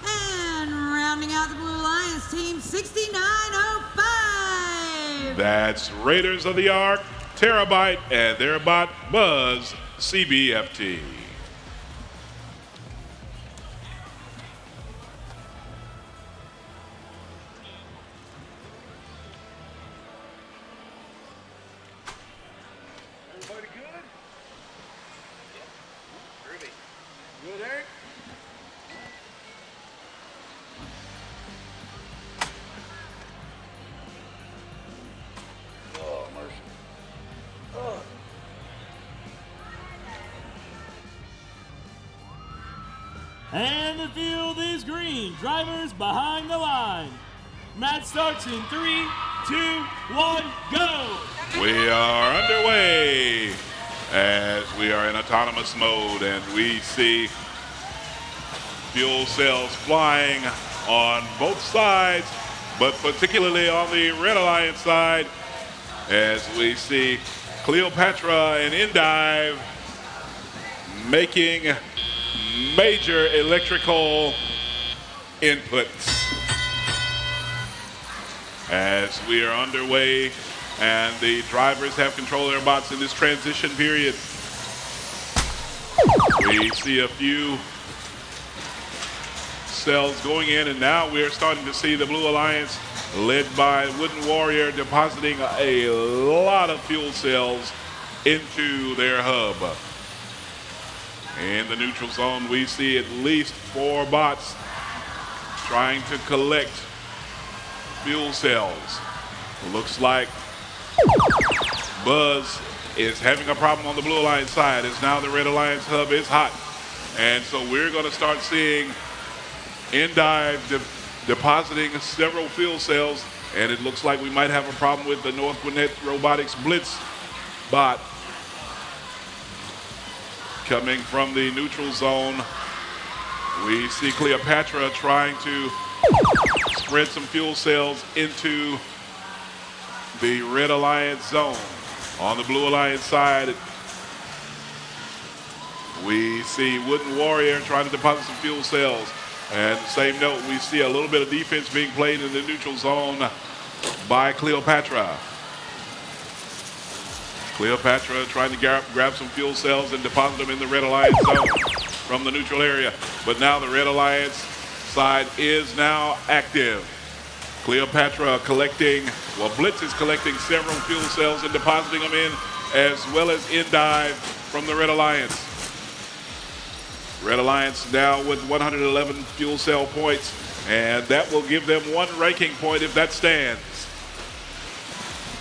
And rounding out the Blue Alliance, Team 6905. That's Raiders of the Ark, Terabyte, and their bot Buzz CBFT. Everybody good? And the field is green. Drivers behind the line. Match starts in 3, 2, 1, go! We are underway as we are in autonomous mode, and we see fuel cells flying on both sides, but particularly on the Red Alliance side, as we see Cleopatra and Endive making major electrical inputs. As we are underway and the drivers have control of their bots in this transition period, we see a few cells going in, and now we're starting to see the Blue Alliance led by Wooden Warrior depositing a lot of fuel cells into their hub. In the neutral zone, we see at least 4 bots trying to collect fuel cells. Looks like Buzz is having a problem on the Blue Alliance side, as now the Red Alliance hub is hot. And so we're going to start seeing Endive depositing several fuel cells, and it looks like we might have a problem with the North Gwinnett Robotics Blitz bot coming from the neutral zone. We see Cleopatra trying to spread some fuel cells into the Red Alliance zone. On the Blue Alliance side, we see Wooden Warrior trying to deposit some fuel cells. And same note, we see a little bit of defense being played in the neutral zone by Cleopatra. Cleopatra trying to grab some fuel cells and deposit them in the Red Alliance zone from the neutral area. But now the Red Alliance side is now active. Cleopatra collecting, well, Blitz is collecting several fuel cells and depositing them in, as well as Endive from the Red Alliance. Red Alliance now with 111 fuel cell points, and that will give them 1 ranking point if that stands.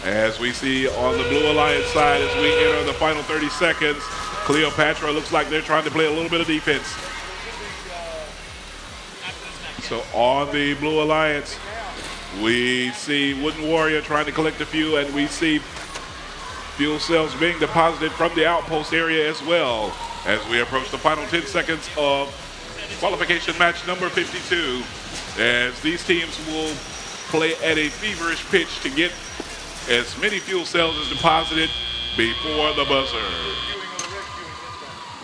As we see on the Blue Alliance side, as we enter the final 30 seconds, Cleopatra looks like they're trying to play a little bit of defense. So on the Blue Alliance, we see Wooden Warrior trying to collect a few, and we see fuel cells being deposited from the outpost area as well, as we approach the final 10 seconds of qualification match number 52, as these teams will play at a feverish pitch to get as many fuel cells as deposited before the buzzer.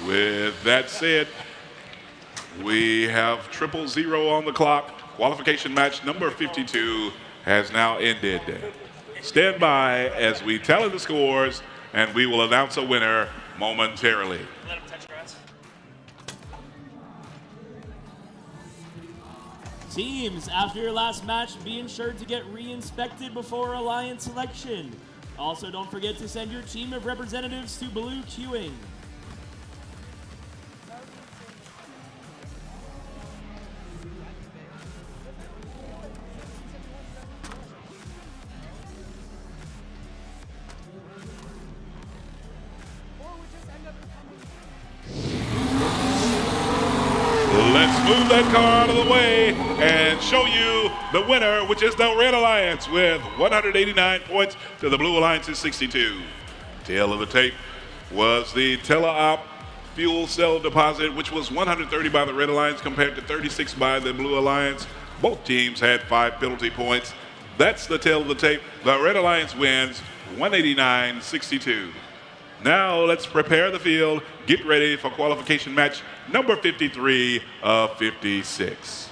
With that said, we have 000 on the clock. Qualification match number 52 has now ended. Stand by as we tally the scores, and we will announce a winner momentarily. Teams, after your last match, be ensured to get re-inspected before Alliance selection. Also, don't forget to send your team of representatives to Blue Queuing. Let's move that car out of the way and show you the winner, which is the Red Alliance with 189 points to the Blue Alliance's 62. Tail of the tape was the Teleop fuel cell deposit, which was 130 by the Red Alliance compared to 36 by the Blue Alliance. Both teams had 5 penalty points. That's the tail of the tape. The Red Alliance wins 189-62. Now let's prepare the field, get ready for qualification match number 53 of 56.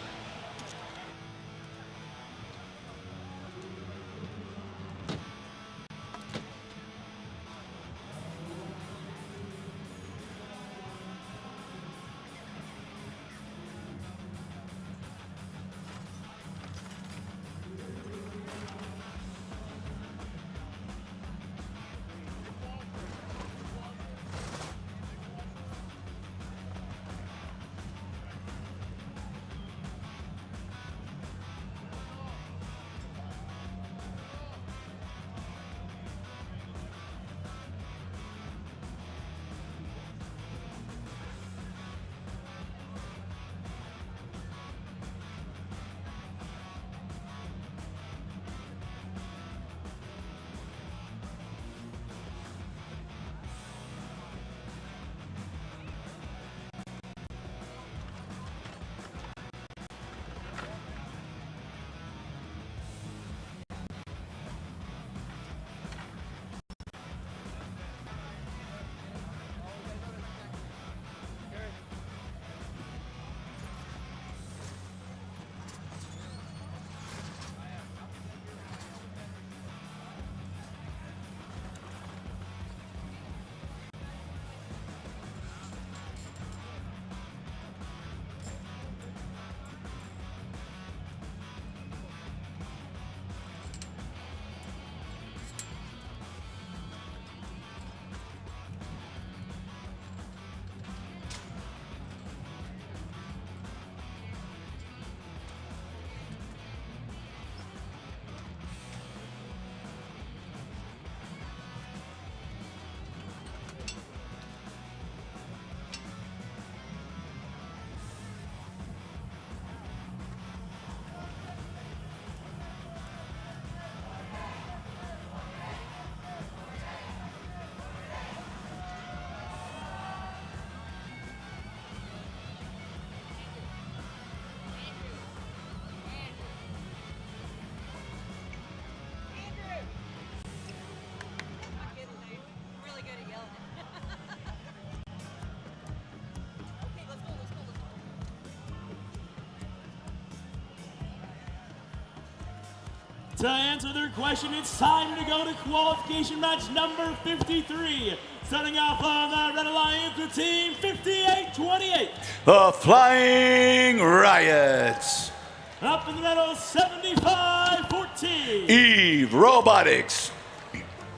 To answer their question, it's time to go to qualification match number 53. Starting off on the Red Alliance with team 5828. The Flying Riots. Up in the middle, 75-14. Eve Robotics.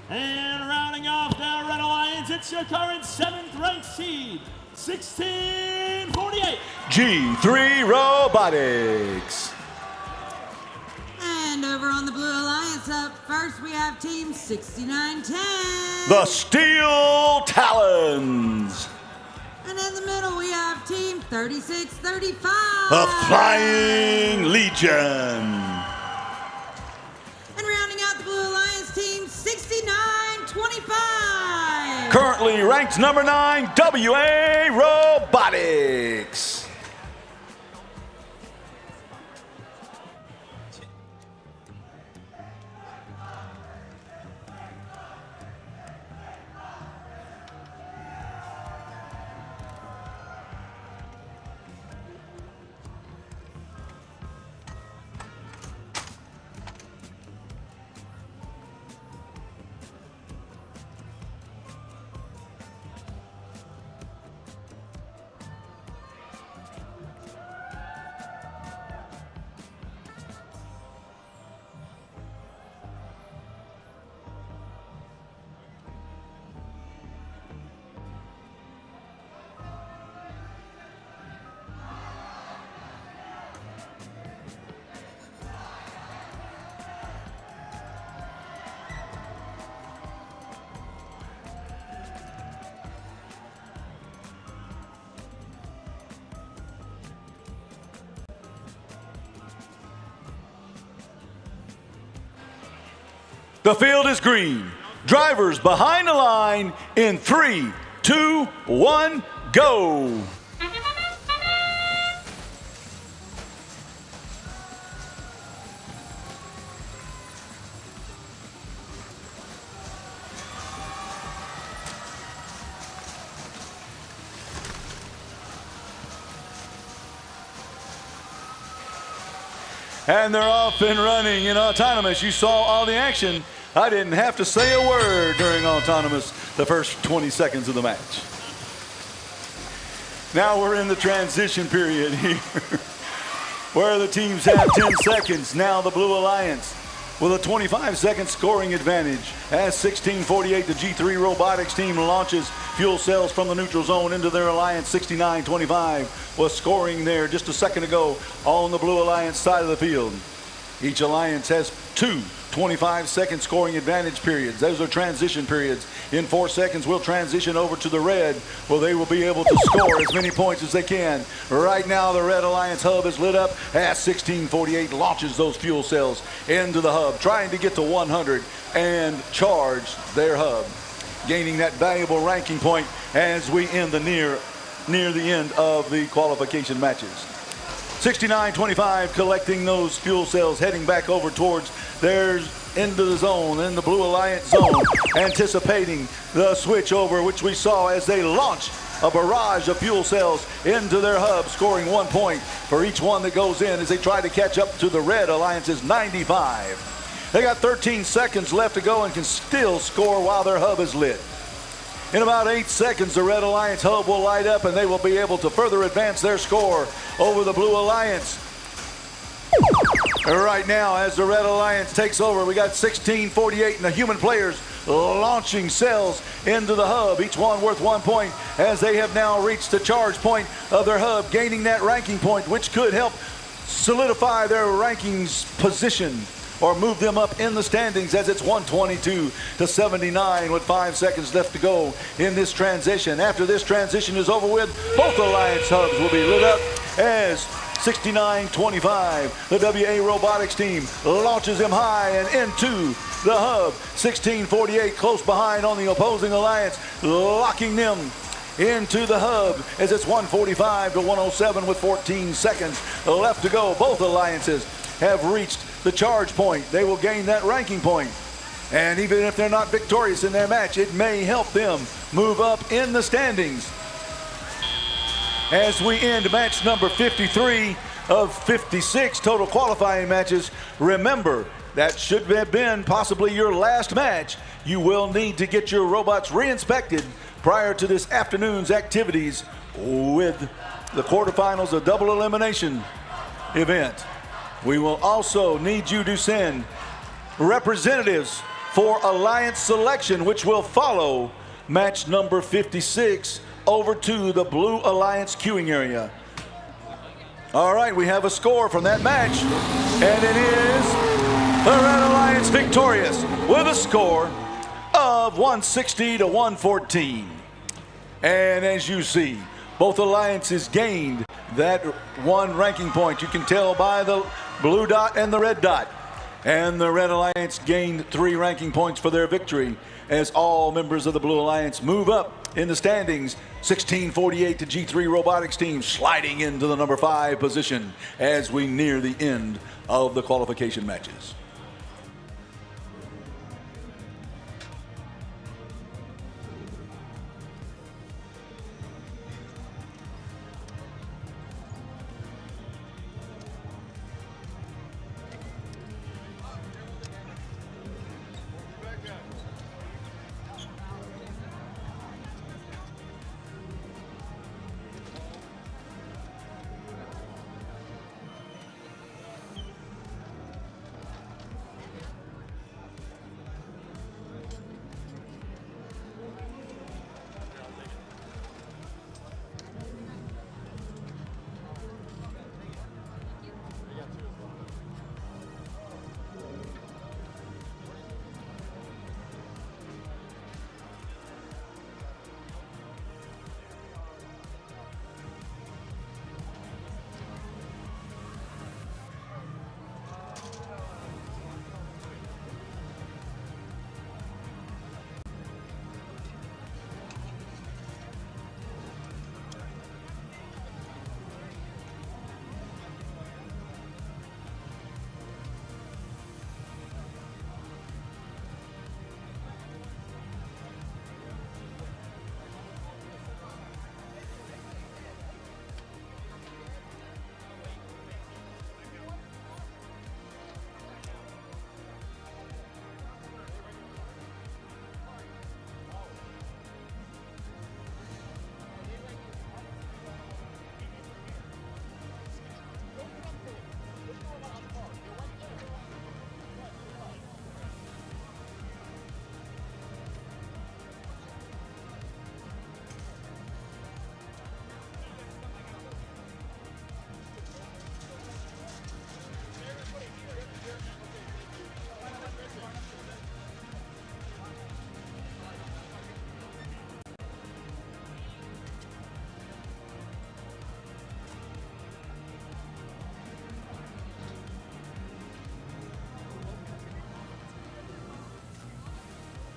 And rounding off the Red Alliance, it's your current 7th ranked seed, 1648. G3 Robotics. And over on the Blue Alliance, up first we have team 6910. The Steel Talons. And in the middle we have team 3635. The Flying Legion. And rounding out the Blue Alliance, team 6925. Currently ranked number 9, WA Robotics. The field is green. Drivers behind the line in 3, 2, 1, go. And they're off and running in autonomous. You saw all the action. I didn't have to say a word during autonomous the first 20 seconds of the match. Now we're in the transition period here where the teams have 10 seconds. Now the Blue Alliance with a 25-second scoring advantage. As 1648, the G3 Robotics team launches fuel cells from the neutral zone into their Alliance. 6925 was scoring there just a second ago on the Blue Alliance side of the field. Each Alliance has 2 25-second scoring advantage periods. Those are transition periods. In 4 seconds, we'll transition over to the red, where they will be able to score as many points as they can. Right now, the Red Alliance hub is lit up as 1648 launches those fuel cells into the hub, trying to get to 100 and charge their hub, gaining that valuable ranking point as we end near the end of the qualification matches. 6925 collecting those fuel cells, heading back over towards theirs into the zone, in the Blue Alliance zone, anticipating the switch over, which we saw as they launch a barrage of fuel cells into their hub, scoring 1 point for each one that goes in as they try to catch up to the Red Alliance's 95. They got 13 seconds left to go and can still score while their hub is lit. In about 8 seconds, the Red Alliance hub will light up and they will be able to further advance their score over the Blue Alliance. Right now, as the Red Alliance takes over, we got 1648 and the human players launching cells into the hub, each one worth 1 point, as they have now reached the charge point of their hub, gaining that ranking point, which could help solidify their rankings position or move them up in the standings, as it's 122-79 with 5 seconds left to go in this transition. After this transition is over with, both Alliance hubs will be lit up as 6925, the WA Robotics team, launches him high and into the hub. 1648 close behind on the opposing Alliance, locking them into the hub as it's 145-107 with 14 seconds left to go. Both Alliances have reached the charge point. They will gain that ranking point. And even if they're not victorious in their match, it may help them move up in the standings. As we end match number 53 of 56 total qualifying matches, remember, that should have been possibly your last match. You will need to get your robots re-inspected prior to this afternoon's activities with the quarterfinals of double elimination event. We will also need you to send representatives for Alliance selection, which will follow match number 56 over to the Blue Alliance queuing area. All right, we have a score from that match, and it is the Red Alliance victorious with a score of 160 to 114. And as you see, both alliances gained that one ranking point. You can tell by the blue dot and the red dot. And the Red Alliance gained 3 ranking points for their victory as all members of the Blue Alliance move up in the standings. 1648 to G3 Robotics team sliding into the number 5 position as we near the end of the qualification matches.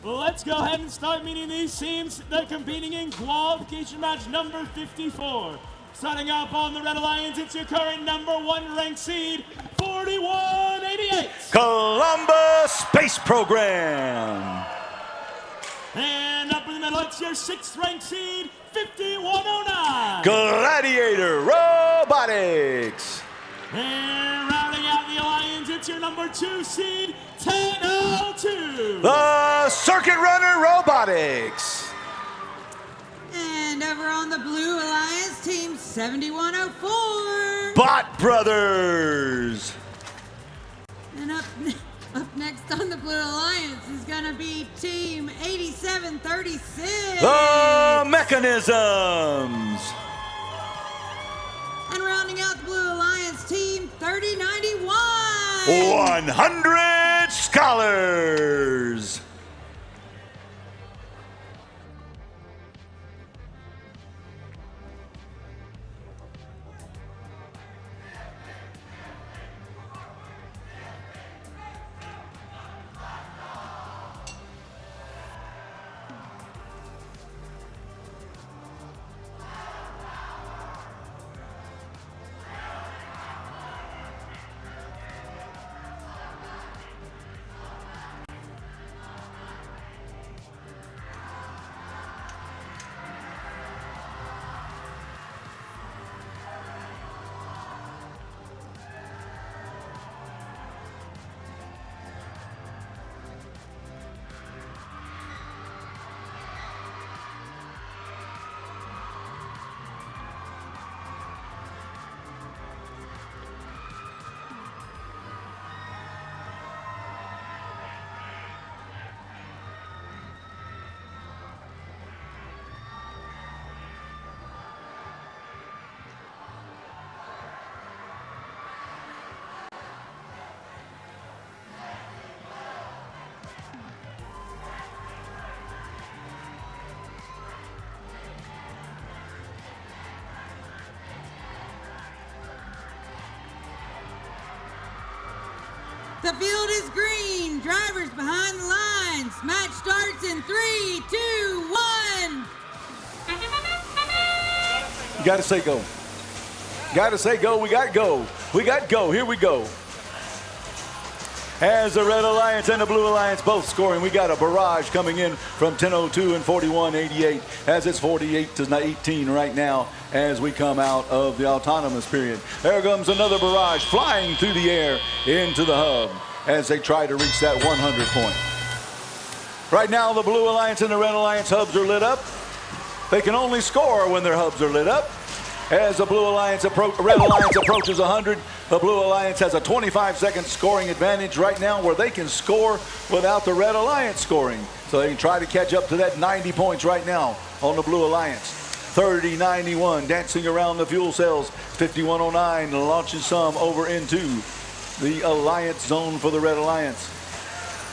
Let's go ahead and start meeting these teams. They're competing in qualification match number 54. Starting up on the Red Alliance, it's your current number 1 ranked seed, 4188. Columbus Space Program. And up in the middle, it's your 6th ranked seed, 5109. Gladiator Robotics. And rounding out the Alliance, it's your number 2 seed, 1002. The Circuit Runner Robotics. And over on the Blue Alliance team, 7104. Bot Brothers. And up next on the Blue Alliance is going to be team 8736. The Mechanisms. And rounding out the Blue Alliance team, 3091. 100 Scholars. The field is green. Drivers behind the lines. Match starts in 3, 2, 1. You got to say go. Got to say go. We got go. We got go. Here we go. As the Red Alliance and the Blue Alliance both scoring, we got a barrage coming in from 10:02 and 41:88 as it's 48-18 right now as we come out of the autonomous period. There comes another barrage flying through the air into the hub as they try to reach that 100 point. Right now, the Blue Alliance and the Red Alliance hubs are lit up. They can only score when their hubs are lit up. As the Red Alliance approaches 100, the Blue Alliance has a 25-second scoring advantage right now where they can score without the Red Alliance scoring. So they can try to catch up to that 90 points right now on the Blue Alliance. 30-91, dancing around the fuel cells. 51-09, launching some over into the Alliance zone for the Red Alliance.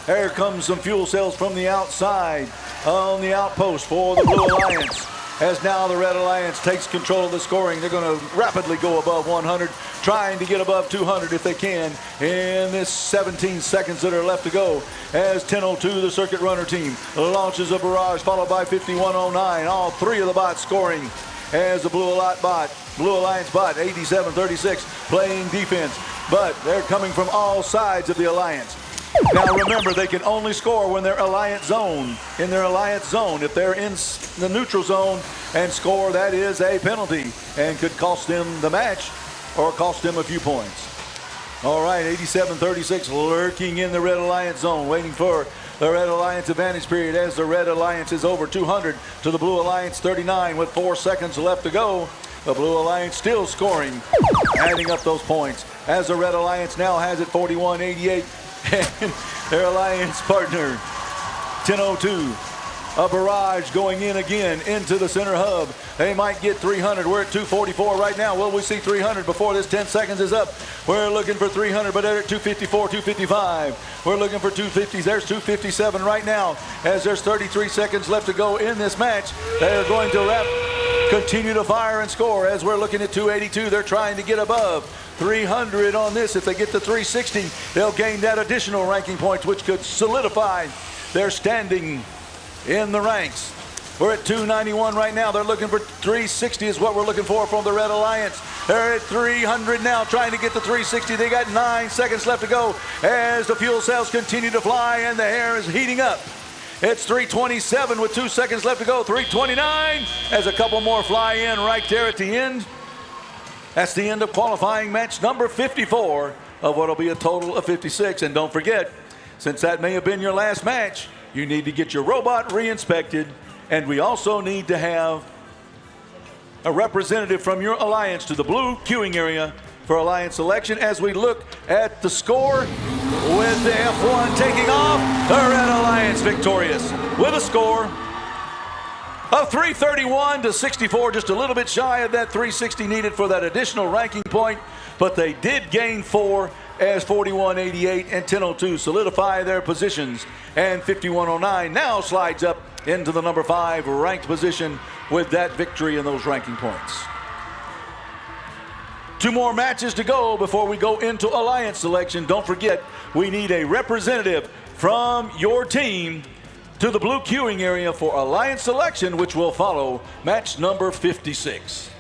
Here comes some fuel cells from the outside on the outpost for the Blue Alliance. As now the Red Alliance takes control of the scoring. They're going to rapidly go above 100, trying to get above 200 if they can in this 17 seconds that are left to go. As 10:02, the circuit runner team launches a barrage, followed by 51:09. All three of the bots scoring as the Blue Alliance bot, 87-36, playing defense. But they're coming from all sides of the Alliance. Now remember, they can only score when they're Alliance zone. In their Alliance zone, if they're in the neutral zone and score, that is a penalty and could cost them the match or cost them a few points. All right, 87-36 lurking in the Red Alliance zone, waiting for the Red Alliance advantage period as the Red Alliance is over 200 to the Blue Alliance 39 with 4 seconds left to go. The Blue Alliance still scoring, adding up those points as the Red Alliance now has it 41-88. And their Alliance partner, 10:02. A barrage going in again into the center hub. They might get 300. We're at 244 right now. Will we see 300 before this 10 seconds is up? We're looking for 300, but they're at 254, 255. We're looking for 250s. There's 257 right now. As there's 33 seconds left to go in this match, they're going to continue to fire and score. As we're looking at 282, they're trying to get above 300 on this. If they get to 360, they'll gain that additional ranking points, which could solidify their standing in the ranks. We're at 291 right now. They're looking for 360 is what we're looking for from the Red Alliance. They're at 300 now, trying to get to 360. They got 9 seconds left to go as the fuel cells continue to fly and the air is heating up. It's 327 with 2 seconds left to go. 329 as a couple more fly in right there at the end. That's the end of qualifying match number 54 of what will be a total of 56. And don't forget, since that may have been your last match, you need to get your robot re-inspected, and we also need to have a representative from your Alliance to the blue queuing area for Alliance selection as we look at the score with the F1 taking off. The Red Alliance victorious with a score of 331-64, just a little bit shy of that 360 needed for that additional ranking point, but they did gain 4 as 41-88 and 10:02 solidify their positions, and 51-09 now slides up into the number 5 ranked position with that victory and those ranking points. 2 more matches to go before we go into Alliance selection. Don't forget, we need a representative from your team to the blue queuing area for Alliance selection, which will follow match number 56.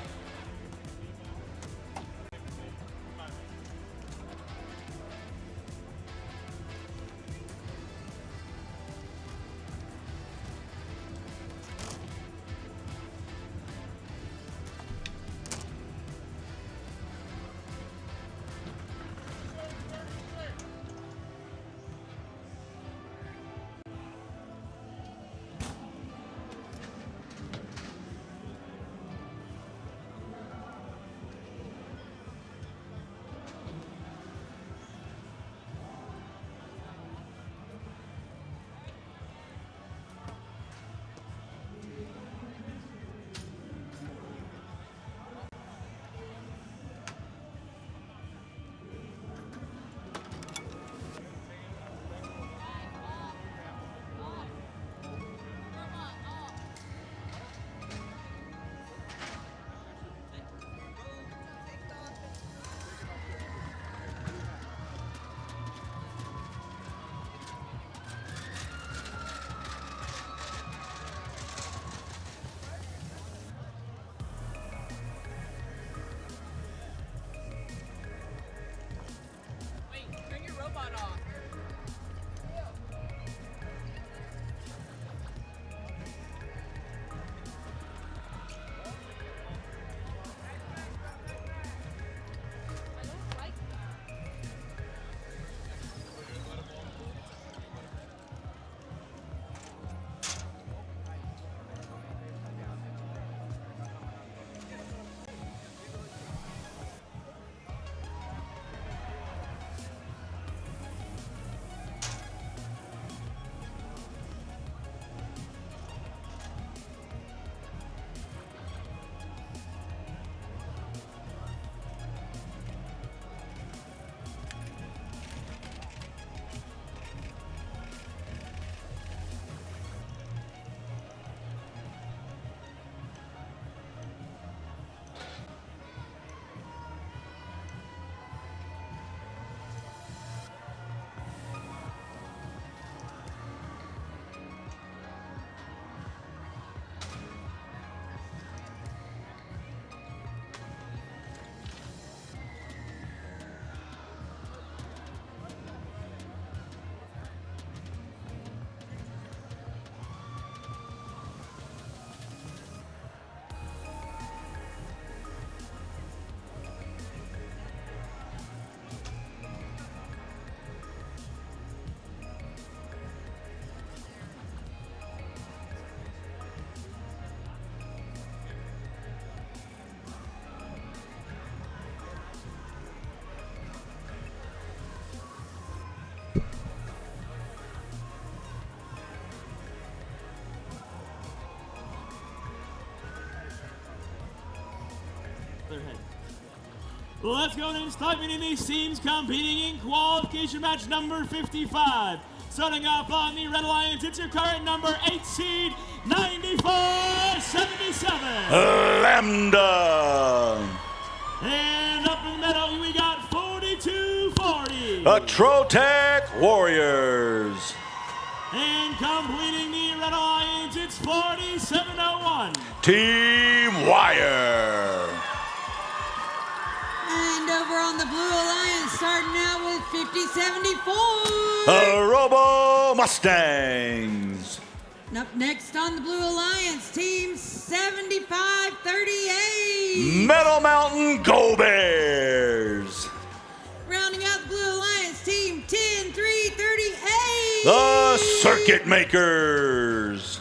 Let's go and start meeting these teams competing in qualification match number 55. Starting off on the Red Alliance, it's your current number 8 seed, 9477. Lambda. And up in the middle, we got 4240. Atrotech Warriors. And completing the Red Alliance, it's 4701. Team Wire. And over on the Blue Alliance, starting out with 5074. Robo Mustangs. And up next on the Blue Alliance, Team 7538. Metal Mountain Go Bears. Rounding out the Blue Alliance, Team 10338. The Circuit Makers.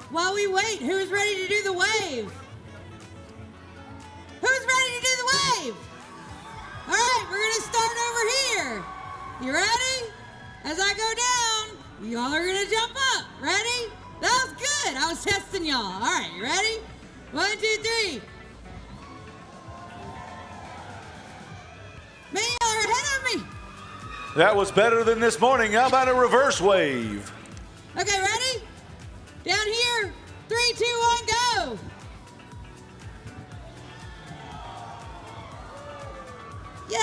While we wait, who's ready to do the wave? Who's ready to do the wave? All right, we're gonna start over here. You ready? As I go down, y'all are gonna jump up. Ready? That was good. I was testing y'all. All right, you ready? 1, 2, 3. Man, y'all are ahead of me. That was better than this morning. How about a reverse wave? Okay, ready? Down here, 3, 2, 1, go. Yay!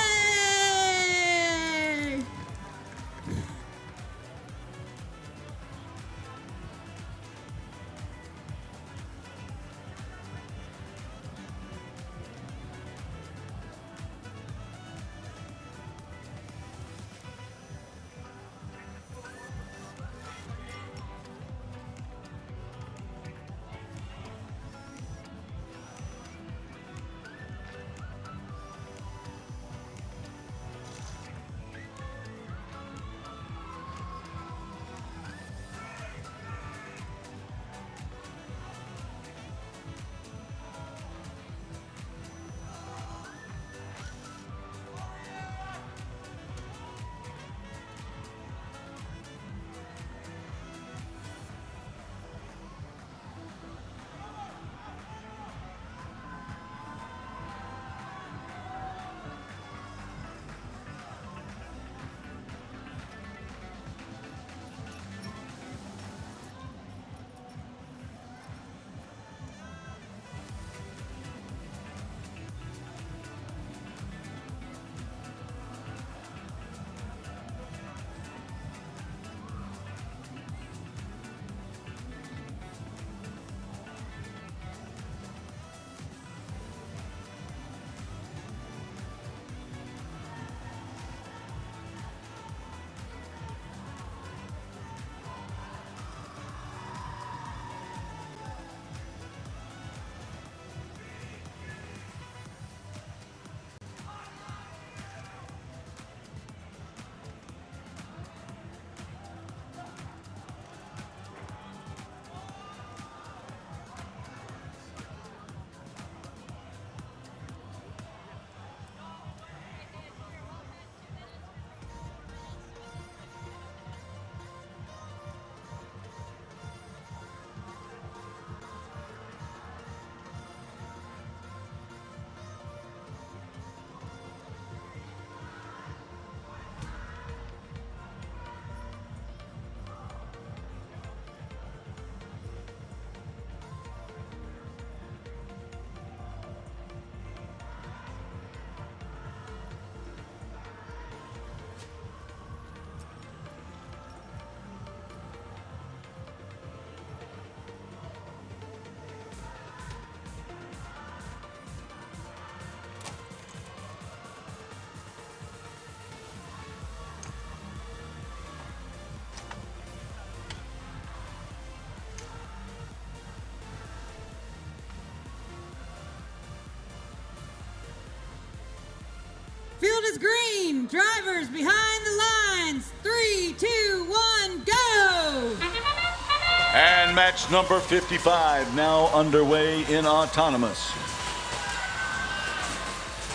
And match number 55 now underway in autonomous.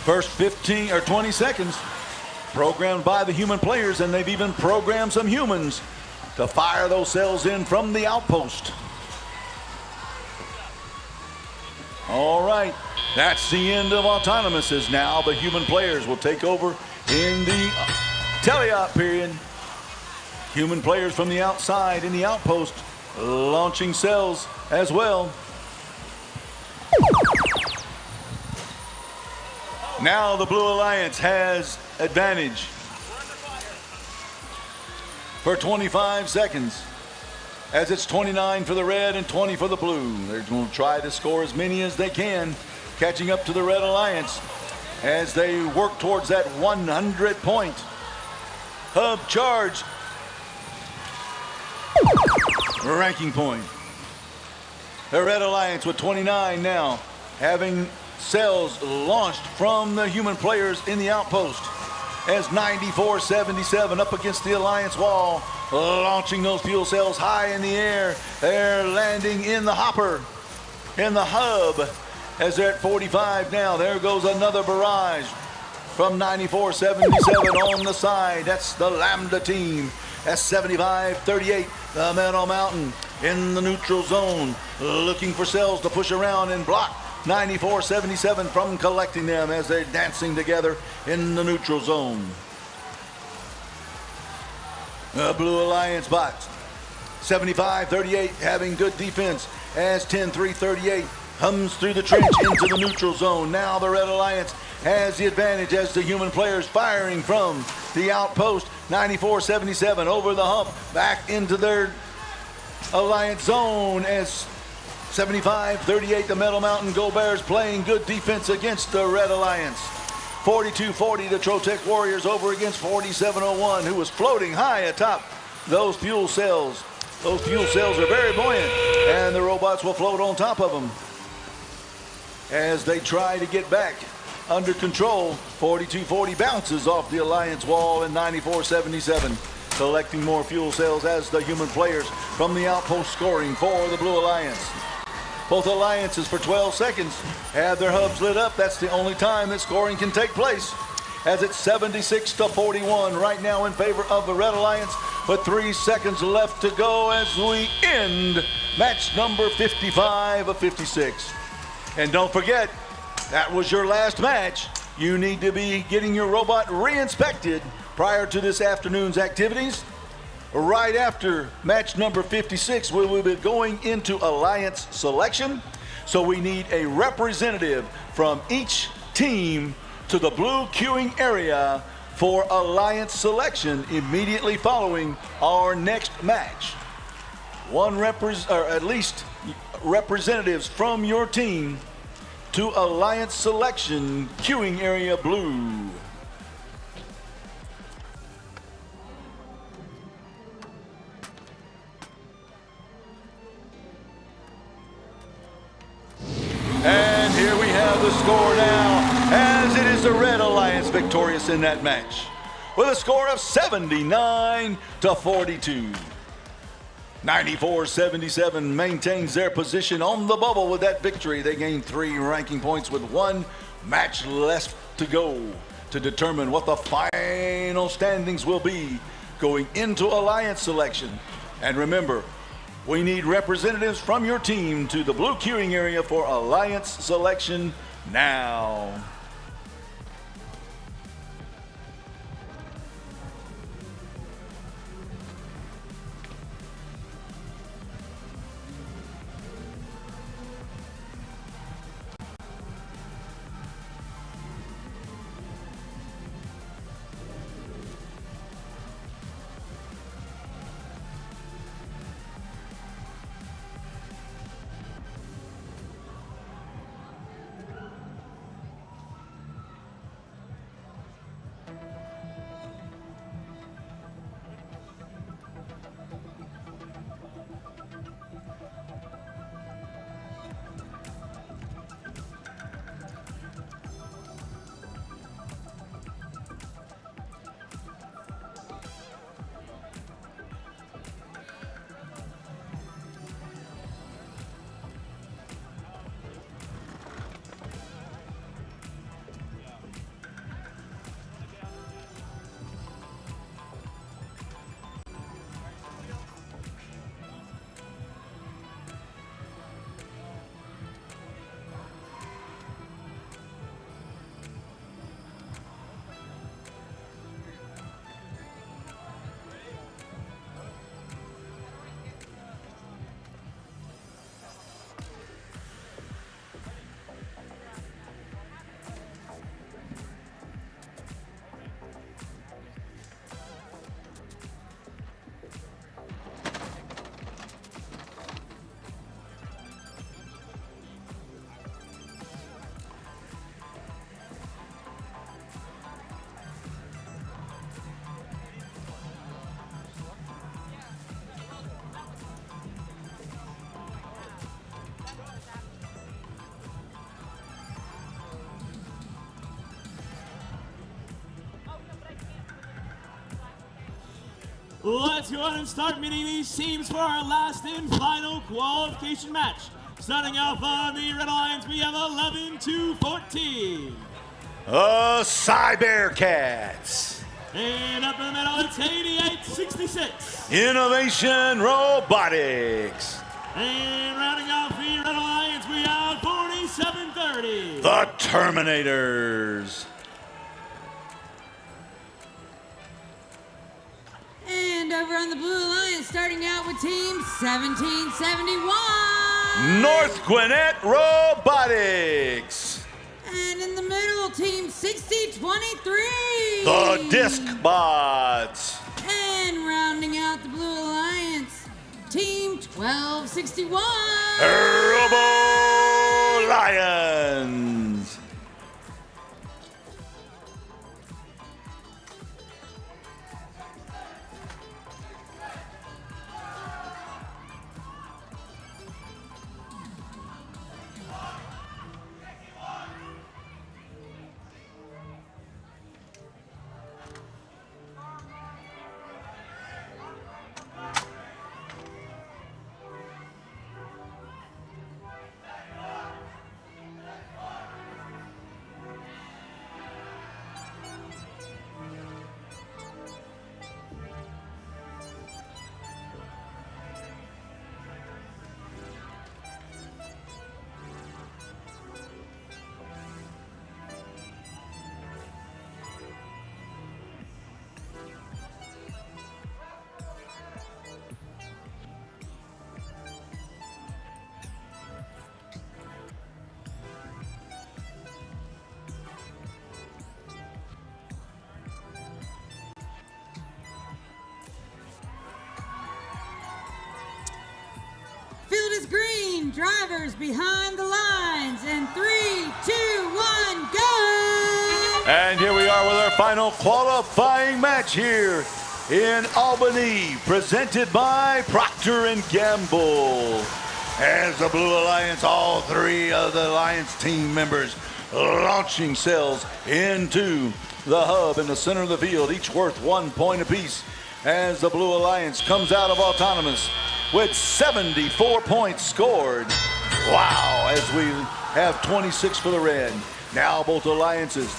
First 15 or 20 seconds programmed by the human players, and they've even programmed some humans to fire those cells in from the outpost. All right, that's the end of autonomous, as now the human players will take over in the teleop period. Human players from the outside in the outpost launching cells as well. Now the Blue Alliance has advantage for 25 seconds, as it's 29 for the red and 20 for the blue. They're going to try to score as many as they can, catching up to the Red Alliance as they work towards that 100-point hub charge ranking point. The Red Alliance with 29 now, having cells launched from the human players in the outpost, as 94-77 up against the Alliance wall, launching those fuel cells high in the air. They're landing in the hopper, in the hub, as they're at 45 now. There goes another barrage from 94-77 on the side. That's the Lambda team. That's 75-38, the Meadow Mountain in the neutral zone, looking for cells to push around and block 94-77 from collecting them as they're dancing together in the neutral zone. The Blue Alliance bots, 75-38, having good defense as 10-3-38 hums through the trench into the neutral zone. Now the Red Alliance has the advantage as the human players firing from the outpost. 94-77 over the hump, back into their Alliance zone as 75-38, the Metal Mountain Go Bears playing good defense against the Red Alliance. 42-40, the Trotec Warriors over against 47-01, who was floating high atop those fuel cells. Those fuel cells are very buoyant, and the robots will float on top of them as they try to get back under control. 42-40 bounces off the Alliance wall in 94-77. Collecting more fuel cells as the human players from the outpost scoring for the Blue Alliance. Both alliances for 12 seconds have their hubs lit up. That's the only time that scoring can take place, as it's 76-41 right now in favor of the Red Alliance, with 3 seconds left to go as we end match number 55 of 56. And don't forget, that was your last match. You need to be getting your robot re-inspected prior to this afternoon's activities. Right after match number 56, we will be going into Alliance selection. So we need a representative from each team to the blue queuing area for Alliance selection immediately following our next match. Or at least representatives from your team to Alliance selection queuing area blue. And here we have the score now, as it is the Red Alliance victorious in that match with a score of 79-42. 94-77 maintains their position on the bubble with that victory. They gained 3 ranking points with 1 match left to go to determine what the final standings will be going into Alliance selection. And remember, we need representatives from your team to the blue queuing area for Alliance selection now. Let's go ahead and start meeting these teams for our last and final qualification match. Starting off on the Red Alliance, we have 11-14. Cybercats. And up in the middle, it's 88-66. Innovation Robotics. And rounding off the Red Alliance, we have 47-30. The Terminators. And over on the Blue Alliance, starting out with team 1771. North Gwinnett Robotics. And in the middle, team 6023. The Disc Bots. And rounding out the Blue Alliance, team 1261. Robo Lions. Field is green, drivers behind the lines, and 3, 2, 1, go! And here we are with our final qualifying match here in Albany, presented by Procter & Gamble. As the Blue Alliance, all three of the Alliance team members launching cells into the hub in the center of the field, each worth 1 point apiece, as the Blue Alliance comes out of autonomous with 74 points scored. Wow, as we have 26 for the red. Now both alliances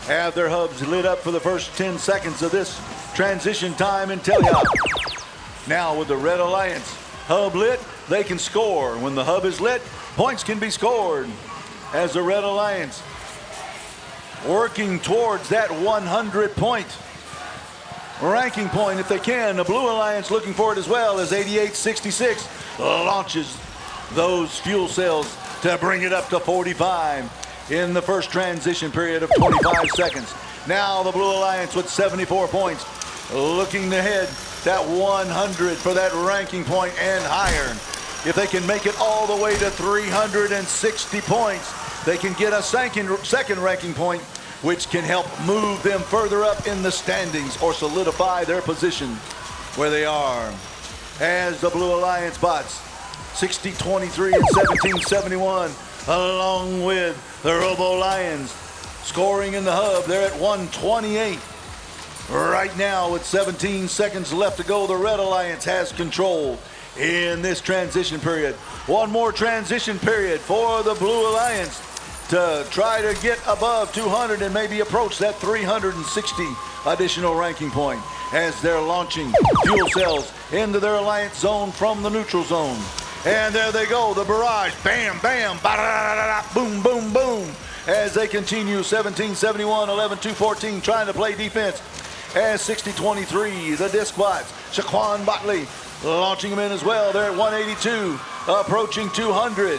have their hubs lit up for the first 10 seconds of this transition time in teleop. Now with the Red Alliance hub lit, they can score. When the hub is lit, points can be scored. As the Red Alliance working towards that 100-point ranking point if they can. The Blue Alliance looking for it as well, as 88-66 launches those fuel cells to bring it up to 45 in the first transition period of 25 seconds. Now the Blue Alliance with 74 points, looking to head that 100 for that ranking point and higher. If they can make it all the way to 360 points, they can get a second ranking point, which can help move them further up in the standings or solidify their position where they are. As the Blue Alliance bots, 60-23 and 17-71, along with the Robo Lions, scoring in the hub, they're at 128. Right now, with 17 seconds left to go, the Red Alliance has control in this transition period. One more transition period for the Blue Alliance to try to get above 200 and maybe approach that 360 additional ranking point as they're launching fuel cells into their alliance zone from the neutral zone. And there they go, the barrage, bam, bam, ba-da-da-da-da, boom, boom, boom, as they continue 17-71, 11-2-14, trying to play defense. As 60-23, the disc bots, Shaquan Botley launching them in as well. They're at 182, approaching 200.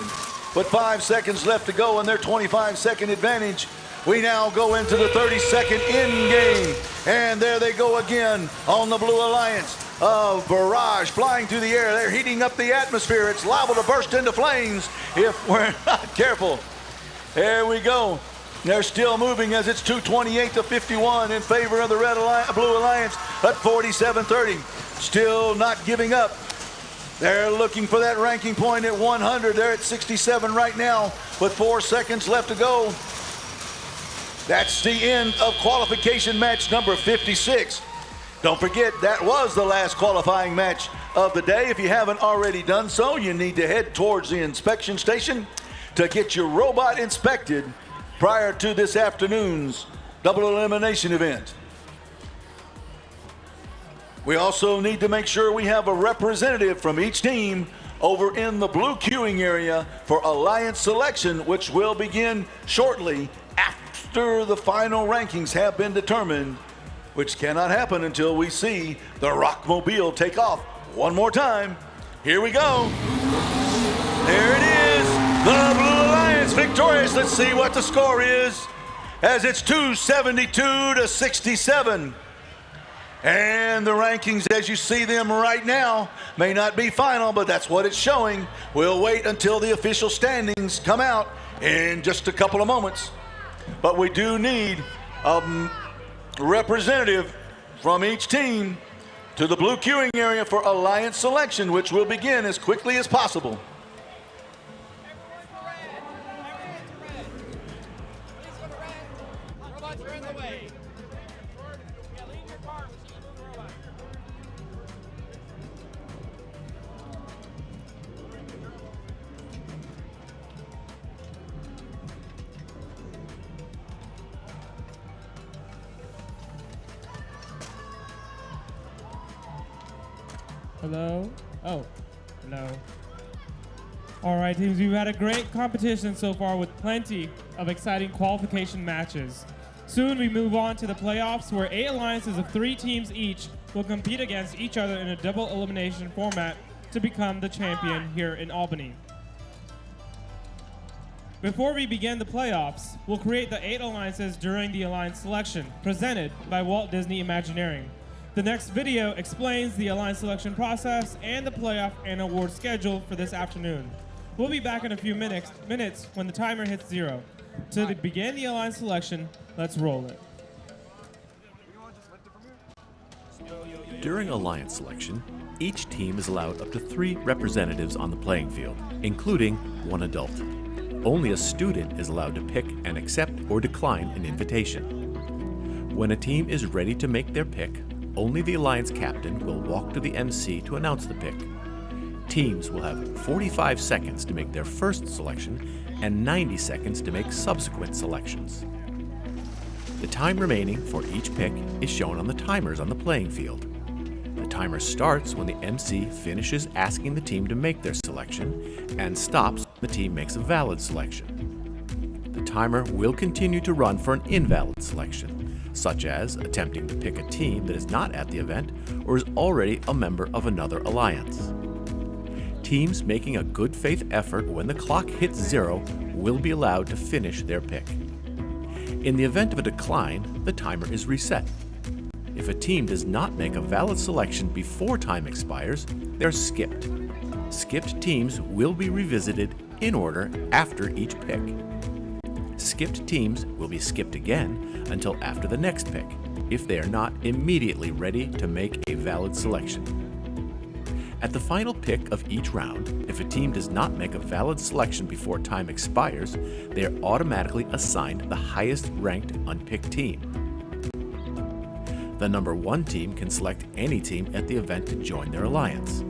With 5 seconds left to go in their 25-second advantage, we now go into the 30-second end game. And there they go again on the Blue Alliance. A barrage flying through the air. They're heating up the atmosphere. It's liable to burst into flames if we're not careful. There we go. They're still moving as it's 228-51 in favor of the Blue Alliance at 47-30. Still not giving up. They're looking for that ranking point at 100. They're at 67 right now with 4 seconds left to go. That's the end of qualification match number 56. Don't forget, that was the last qualifying match of the day. If you haven't already done so, you need to head towards the inspection station to get your robot inspected prior to this afternoon's double elimination event. We also need to make sure we have a representative from each team over in the blue queuing area for Alliance selection, which will begin shortly after the final rankings have been determined, which cannot happen until we see the Rockmobile take off one more time. Here we go. There it is. The Blue Alliance victorious. Let's see what the score is, as it's 272 to 67. And the rankings, as you see them right now, may not be final, but that's what it's showing. We'll wait until the official standings come out in just a couple of moments. But we do need a representative from each team to the blue queuing area for Alliance selection, which will begin as quickly as possible. Hello? Oh, hello. All right, teams, we've had a great competition so far with plenty of exciting qualification matches. Soon we move on to the playoffs, where 8 alliances of 3 teams each will compete against each other in a double elimination format to become the champion here in Albany. Before we begin the playoffs, we'll create the 8 alliances during the alliance selection, presented by Walt Disney Imagineering. The next video explains the alliance selection process and the playoff and award schedule for this afternoon. We'll be back in a few minutes when the timer hits 0. To begin the alliance selection, let's roll it. During alliance selection, each team is allowed up to 3 representatives on the playing field, including 1 adult. Only a student is allowed to pick and accept or decline an invitation. When a team is ready to make their pick, only the alliance captain will walk to the MC to announce the pick. Teams will have 45 seconds to make their first selection and 90 seconds to make subsequent selections. The time remaining for each pick is shown on the timers on the playing field. The timer starts when the MC finishes asking the team to make their selection and stops when the team makes a valid selection. The timer will continue to run for an invalid selection, such as attempting to pick a team that is not at the event or is already a member of another alliance. Teams making a good faith effort when the clock hits 0 will be allowed to finish their pick. In the event of a decline, the timer is reset. If a team does not make a valid selection before time expires, they're skipped. Skipped teams will be revisited in order after each pick. Skipped teams will be skipped again until after the next pick, if they are not immediately ready to make a valid selection. At the final pick of each round, if a team does not make a valid selection before time expires, they are automatically assigned the highest ranked unpicked team. The number 1 team can select any team at the event to join their alliance.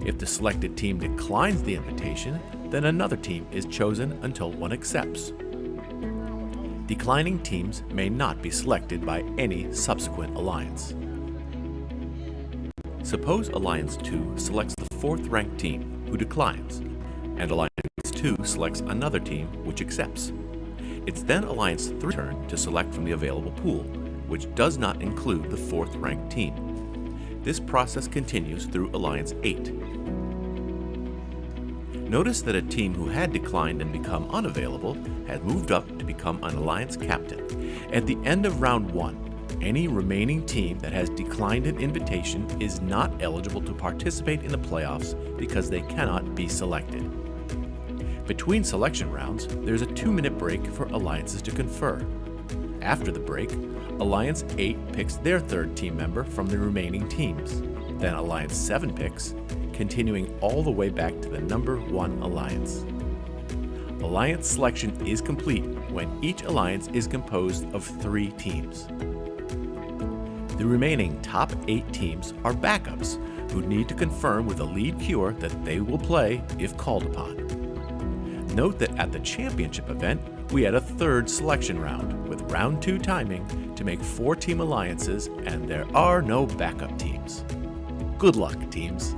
If the selected team declines the invitation, then another team is chosen until one accepts. Declining teams may not be selected by any subsequent alliance. Suppose Alliance 2 selects the 4th ranked team, who declines, and Alliance 2 selects another team, which accepts. It's then Alliance 3's turn to select from the available pool, which does not include the 4th ranked team. This process continues through Alliance 8. Notice that a team who had declined and become unavailable had moved up to become an alliance captain. At the end of round 1, any remaining team that has declined an invitation is not eligible to participate in the playoffs because they cannot be selected. Between selection rounds, there's a 2-minute break for alliances to confer. After the break, Alliance 8 picks their 3rd team member from the remaining teams. Then Alliance 7 picks, continuing all the way back to the number 1 alliance. Alliance selection is complete when each alliance is composed of 3 teams. The remaining top 8 teams are backups who need to confirm with the lead queuer that they will play if called upon. Note that at the championship event, we had a 3rd selection round with round 2 timing to make 4-team alliances, and there are no backup teams. Good luck, teams.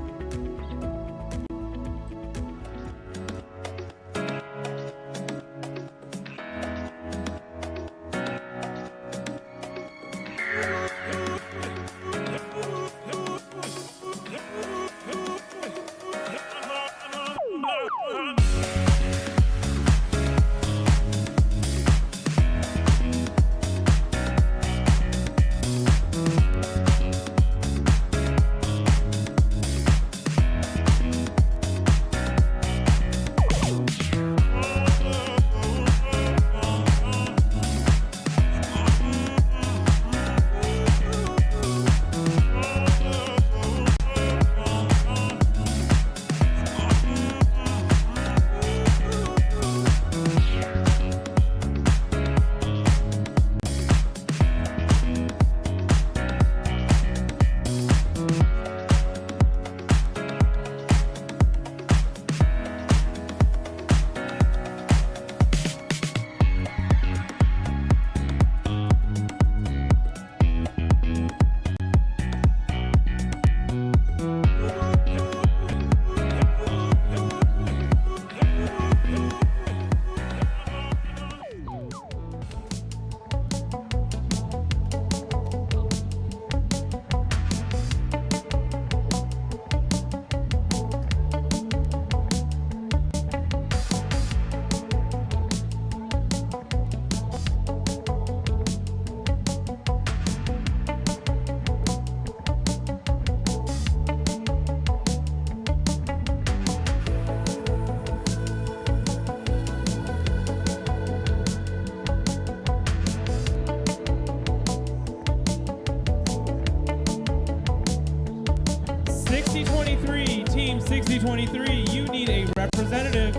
Team 6023, you need a representative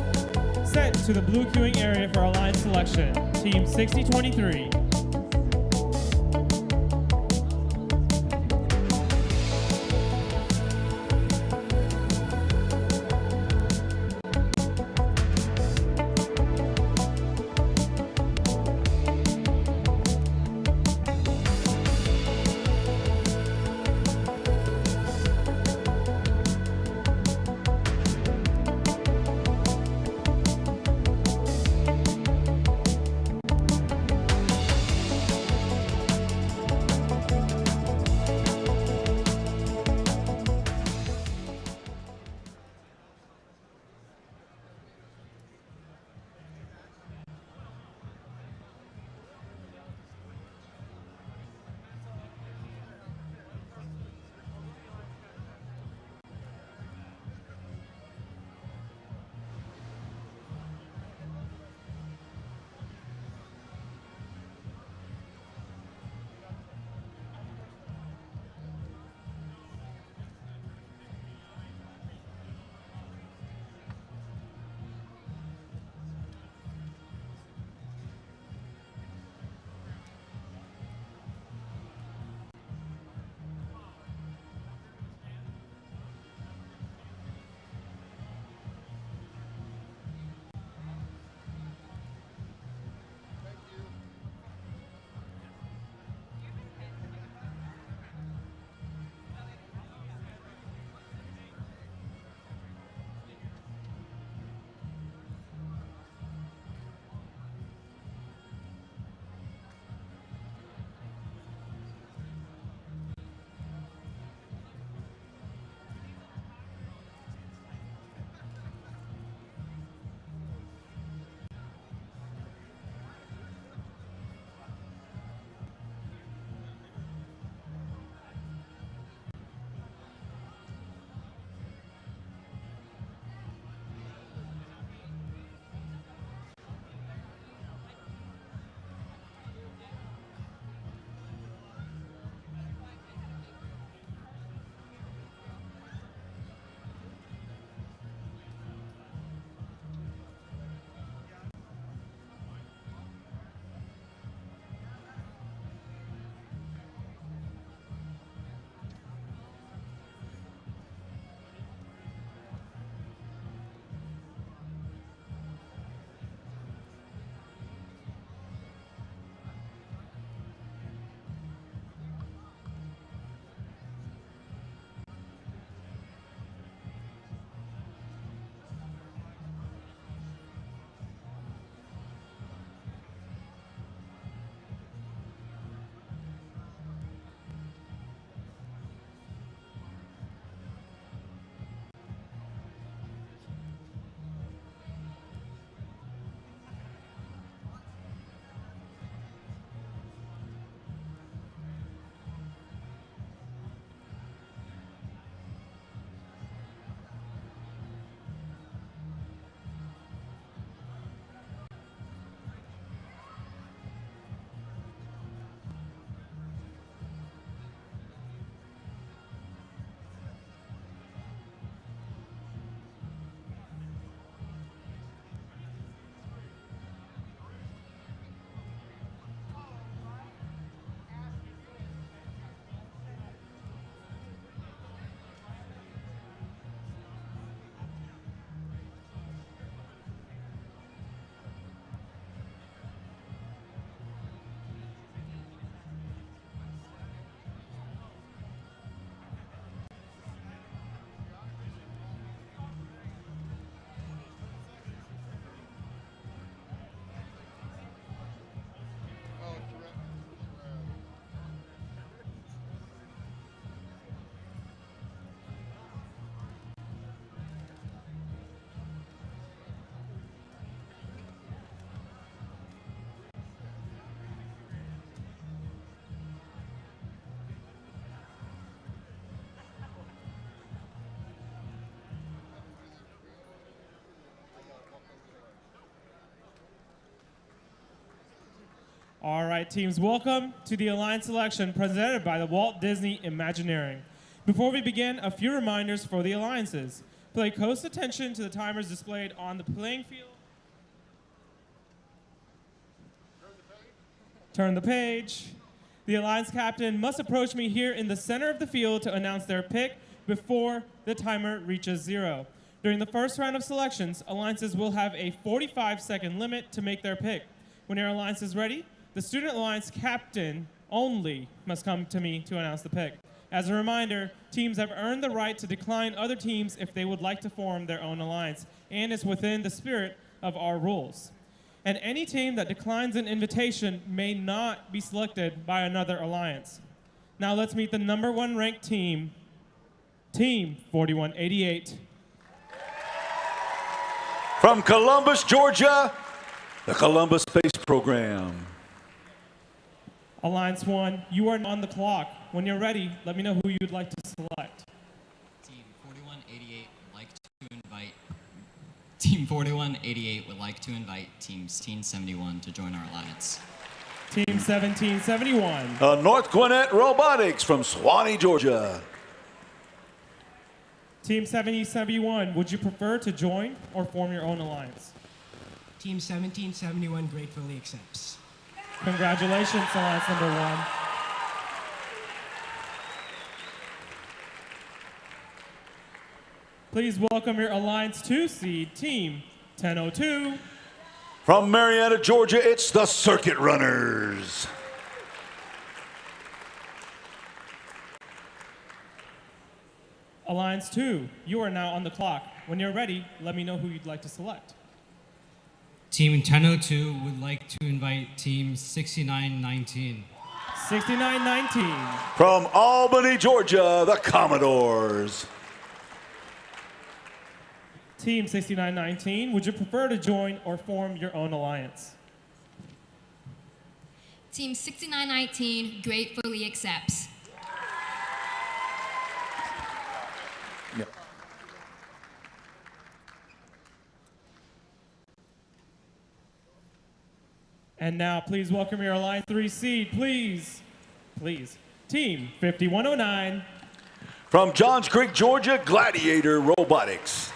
sent to the blue queuing area for alliance selection. Team 6023. All right, teams, welcome to the Alliance selection presented by the Walt Disney Imagineering. Before we begin, a few reminders for the alliances. Pay close attention to the timers displayed on the playing field. Turn the page. The alliance captain must approach me here in the center of the field to announce their pick before the timer reaches 0. During the first round of selections, alliances will have a 45-second limit to make their pick. When your alliance is ready, the student alliance captain only must come to me to announce the pick. As a reminder, teams have earned the right to decline other teams if they would like to form their own alliance, and it's within the spirit of our rules. And any team that declines an invitation may not be selected by another alliance. Now let's meet the #1 ranked team, Team 4188. From Columbus, Georgia, the Columbus Space Program. Alliance 1, you are on the clock. When you're ready, let me know who you'd like to select. Team 4188 would like to invite Team 4188 would like to invite Team 1671 to join our alliance. Team 1771. North Gwinnett Robotics from Suwanee, Georgia. Team 1771, would you prefer to join or form your own alliance? Team 1771 gratefully accepts. Congratulations, alliance #1. Please welcome your Alliance 2 seed, Team 1002. From Marietta, Georgia, it's the Circuit Runners. Alliance 2, you are now on the clock. When you're ready, let me know who you'd like to select. Team 1002 would like to invite Team 6919. 6919. From Albany, Georgia, the Commodores. Team 6919, would you prefer to join or form your own alliance? Team 6919 gratefully accepts. Yep. And now, please welcome your Alliance 3 seed, please. Team 5109. From Johns Creek, Georgia, Gladiator Robotics.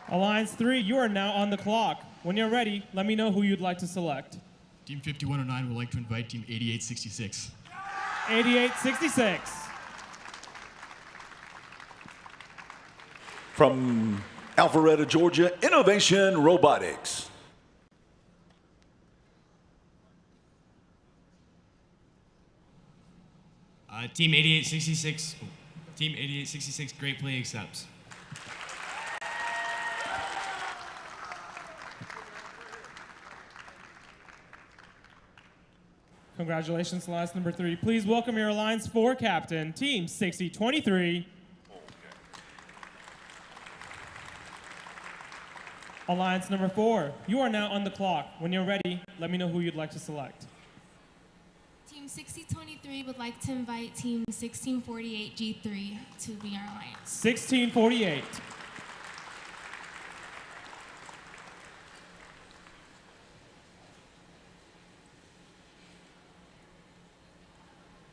Alliance 3, you are now on the clock. When you're ready, let me know who you'd like to select. Team 5109 would like to invite Team 8866. 8866. From Alpharetta, Georgia, Innovation Robotics. Team 8866 gratefully accepts. Congratulations, Alliance #3. Please welcome your Alliance 4 captain, Team 6023. Alliance #4, you are now on the clock. When you're ready, let me know who you'd like to select. Team 6023 would like to invite Team 1648 G3 to be our alliance. 1648.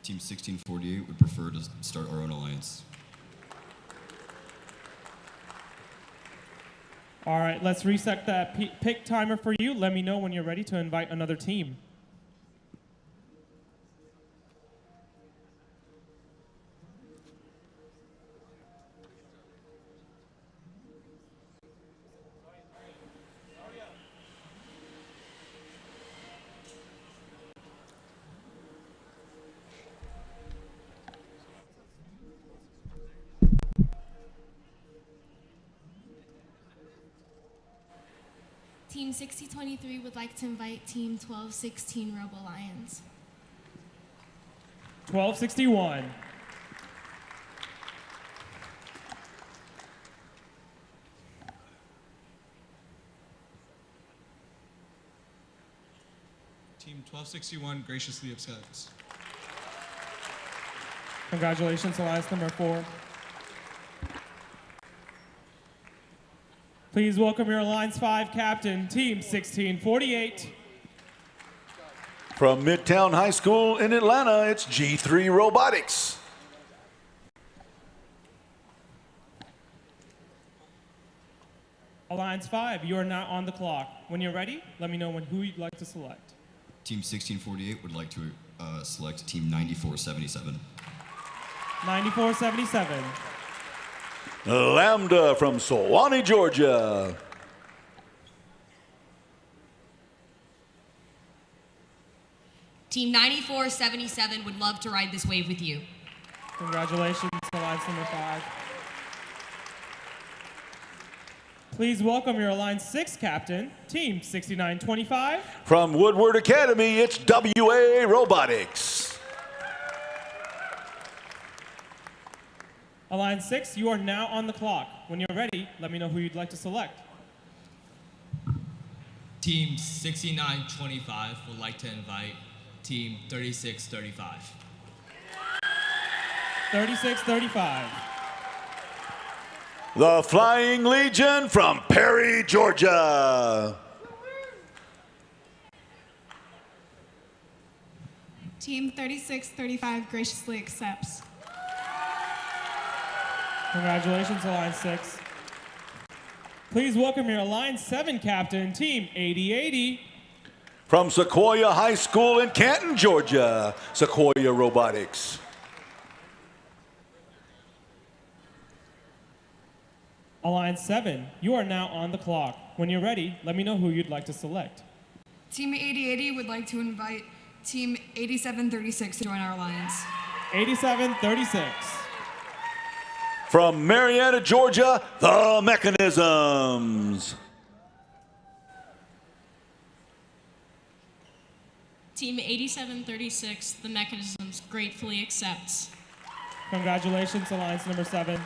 Team 1648 would prefer to start our own alliance. All right, let's reset that pick timer for you. Let me know when you're ready to invite another team. Team 6023 would like to invite Team 1216 Robo Lions. 1261. Team 1261 graciously accepts. Congratulations, Alliance #4. Please welcome your Alliance 5 captain, Team 1648. From Midtown High School in Atlanta, it's G3 Robotics. Alliance 5, you are now on the clock. When you're ready, let me know who you'd like to select. Team 1648 would like to select Team 9477. 9477. Lambda from Sewanee, Georgia. Team 9477 would love to ride this wave with you. Congratulations, Alliance number 5. Please welcome your Alliance 6 captain, Team 6925. From Woodward Academy, it's WA Robotics. Alliance 6, you are now on the clock. When you're ready, let me know who you'd like to select. Team 6925 would like to invite Team 3635. 3635. The Flying Legion from Perry, Georgia. Team 3635 graciously accepts. Congratulations, Alliance 6. Please welcome your Alliance 7 captain, Team 8080. From Sequoia High School in Canton, Georgia, Sequoia Robotics. Alliance 7, you are now on the clock. When you're ready, let me know who you'd like to select. Team 8080 would like to invite Team 8736 to join our alliance. 8736. From Marietta, Georgia, the Mechanisms. Team 8736, the Mechanisms, gratefully accepts. Congratulations, Alliance number 7.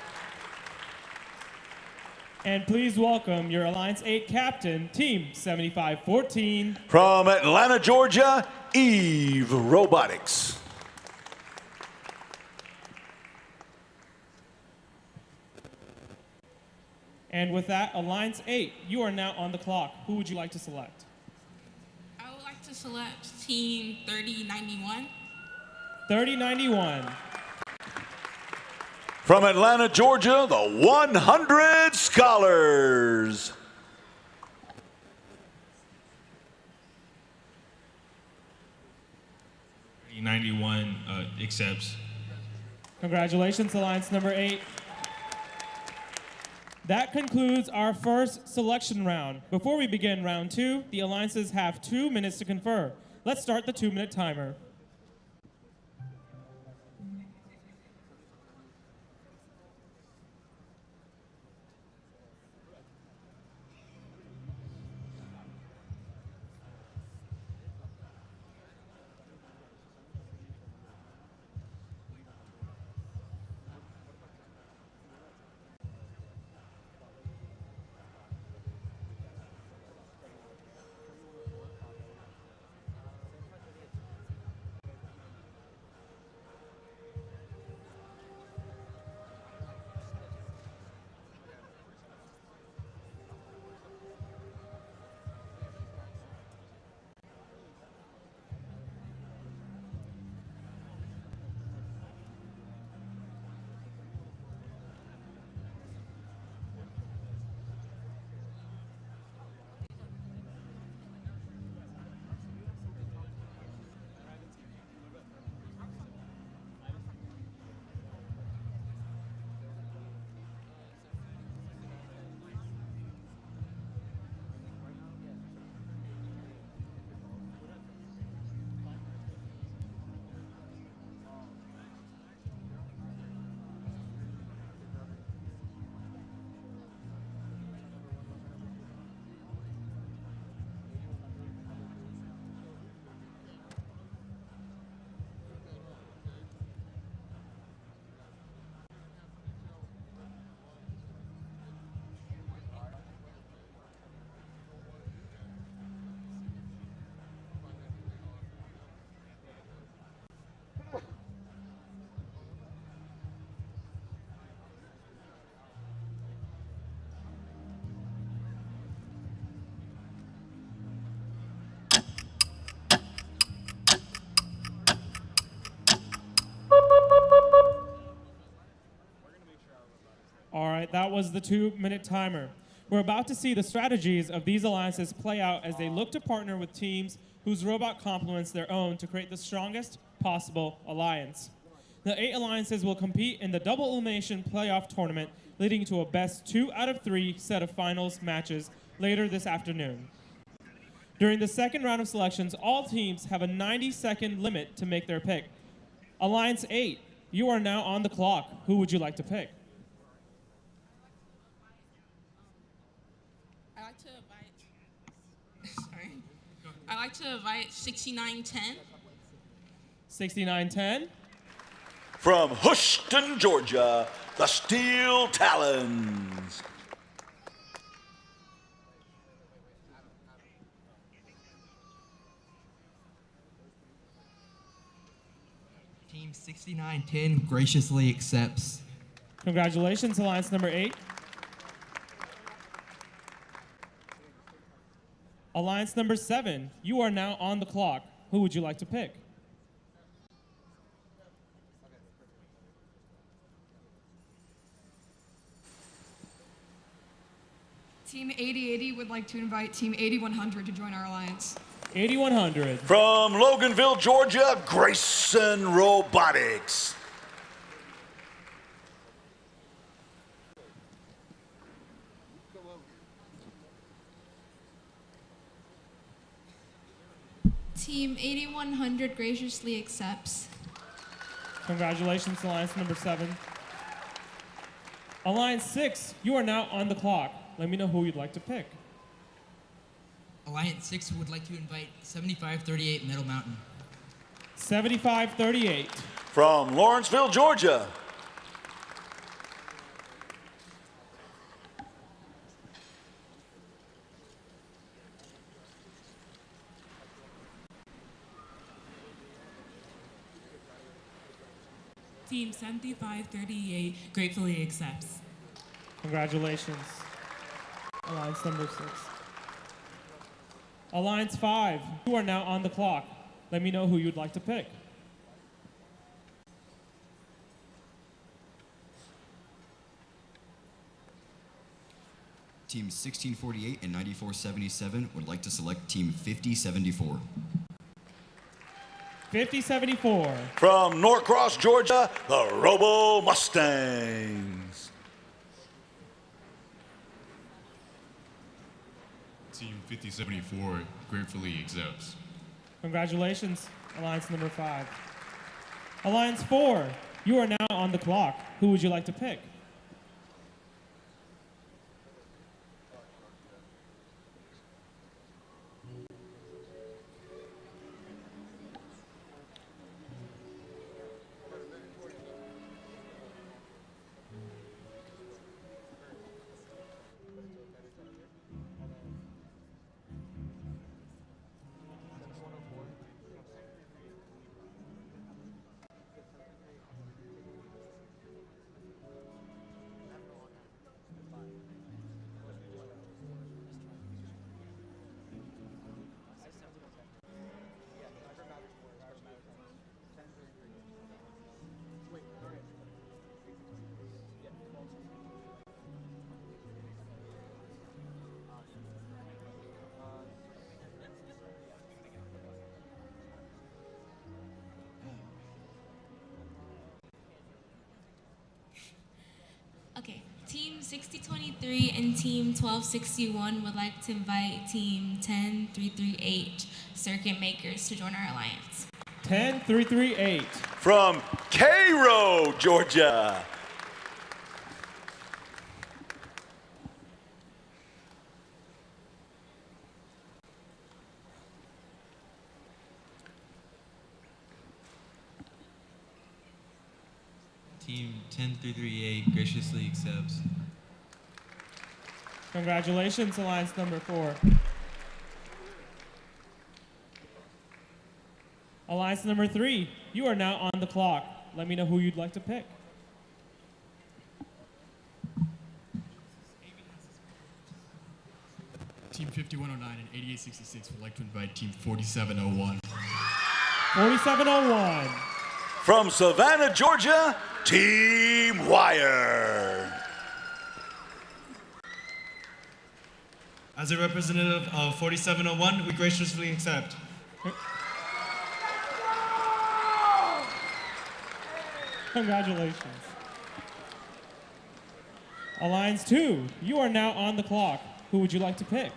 And please welcome your Alliance 8 captain, Team 7514. From Atlanta, Georgia, Eve Robotics. And with that, Alliance 8, you are now on the clock. Who would you like to select? I would like to select Team 3091. 3091. From Atlanta, Georgia, the 100 Scholars. 91 accepts. Congratulations, Alliance number 8. That concludes our first selection round. Before we begin round 2, the alliances have 2 minutes to confer. Let's start the 2-minute timer. right, that was the 2-minute timer. We're about to see the strategies of these alliances play out as they look to partner with teams whose robot complements their own to create the strongest possible alliance. The 8 alliances will compete in the double elimination playoff tournament, leading to a best 2 out of 3 set of finals matches later this afternoon. During the second round of selections, all teams have a 90-second limit to make their pick. Alliance 8, you are now on the clock. Who would you like to pick? I like to invite 6910. 6910. From Houston, Georgia, the Steel Talons. Team 6910 graciously accepts. Congratulations, Alliance number 8. Alliance number 7, you are now on the clock. Who would you like to pick? Team 8080 would like to invite Team 8100 to join our alliance. 8100. From Loganville, Georgia, Grayson Robotics. Team 8100 graciously accepts. Congratulations, Alliance number 7. Alliance 6, you are now on the clock. Let me know who you'd like to pick. Alliance 6 would like to invite 7538 Meadow Mountain. 7538. From Lawrenceville, Georgia. Team 7538 gratefully accepts. Congratulations, Alliance number 6. Alliance 5, you are now on the clock. Let me know who you'd like to pick. Team 1648 and 9477 would like to select Team 5074. 5074. From Norcross, Georgia, the Robo Mustangs. Team 5074 gratefully accepts. Congratulations, Alliance number 5. Alliance 4, you are now on the clock. Who would you like to pick? Okay, Team 6023 and Team 1261 would like to invite Team 10338 Circuit Makers to join our alliance. 10338. From Cairo, Georgia. Team 10338 graciously accepts. Congratulations, Alliance number 4. Alliance number 3, you are now on the clock. Let me know who you'd like to pick. Team 5109 and 8866 would like to invite Team 4701. 4701. From Savannah, Georgia, Team Wire. As a representative of 4701, we graciously accept. Congratulations. Alliance 2, you are now on the clock. Who would you like to pick?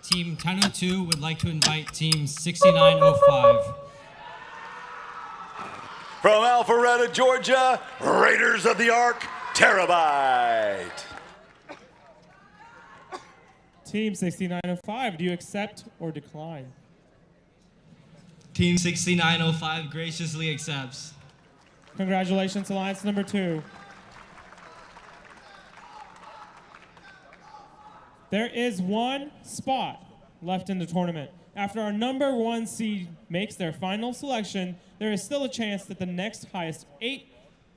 Team 1002 would like to invite Team 6905. From Alpharetta, Georgia, Raiders of the Ark, Terabyte. Team 6905, do you accept or decline? Team 6905 graciously accepts. Congratulations, Alliance number 2. There is one spot left in the tournament. After our number 1 seed makes their final selection, there is still a chance that the next highest 8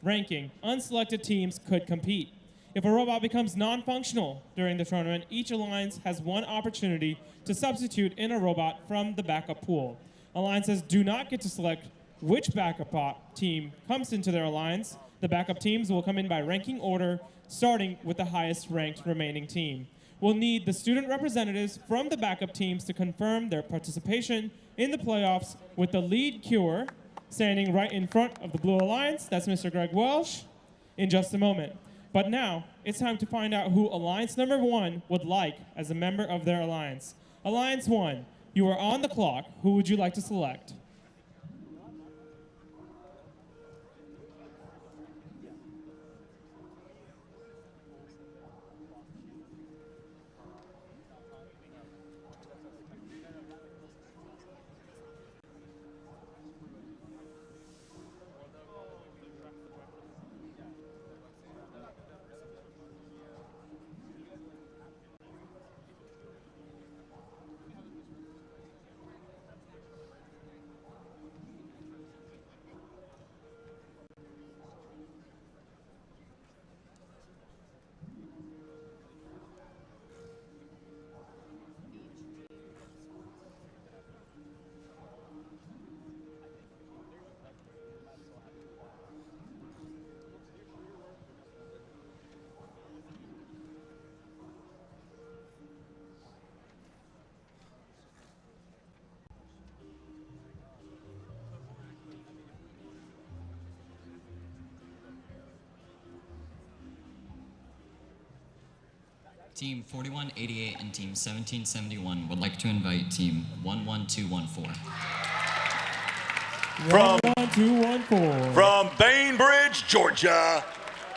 ranking unselected teams could compete. If a robot becomes non-functional during the tournament, each alliance has one opportunity to substitute in a robot from the backup pool. Alliances do not get to select which backup team comes into their alliance. The backup teams will come in by ranking order, starting with the highest ranked remaining team. We'll need the student representatives from the backup teams to confirm their participation in the playoffs, with the lead cure standing right in front of the Blue Alliance. That's Mr. Greg Welsh in just a moment. But now it's time to find out who Alliance number 1 would like as a member of their alliance. Alliance 1, you are on the clock. Who would you like to select? Team 4188 and Team 1771 would like to invite Team 11214. From Bainbridge, Georgia,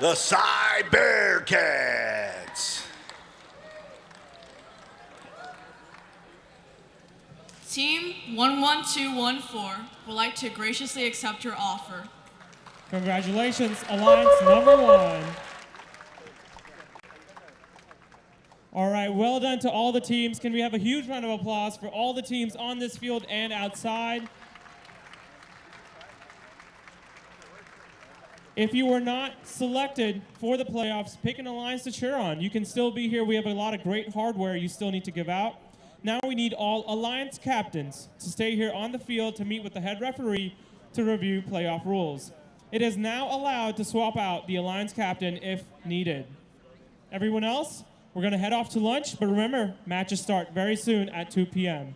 the Cy Bearcats. Team 11214 would like to graciously accept your offer. Congratulations, Alliance number 1. All right, well done to all the teams. Can we have a huge round of applause for all the teams on this field and outside? If you were not selected for the playoffs, pick an alliance to cheer on. You can still be here. We have a lot of great hardware you still need to give out. Now we need all Alliance captains to stay here on the field to meet with the head referee to review playoff rules. It is now allowed to swap out the Alliance captain if needed. Everyone else, we're going to head off to lunch, but remember, matches start very soon at 2 p.m.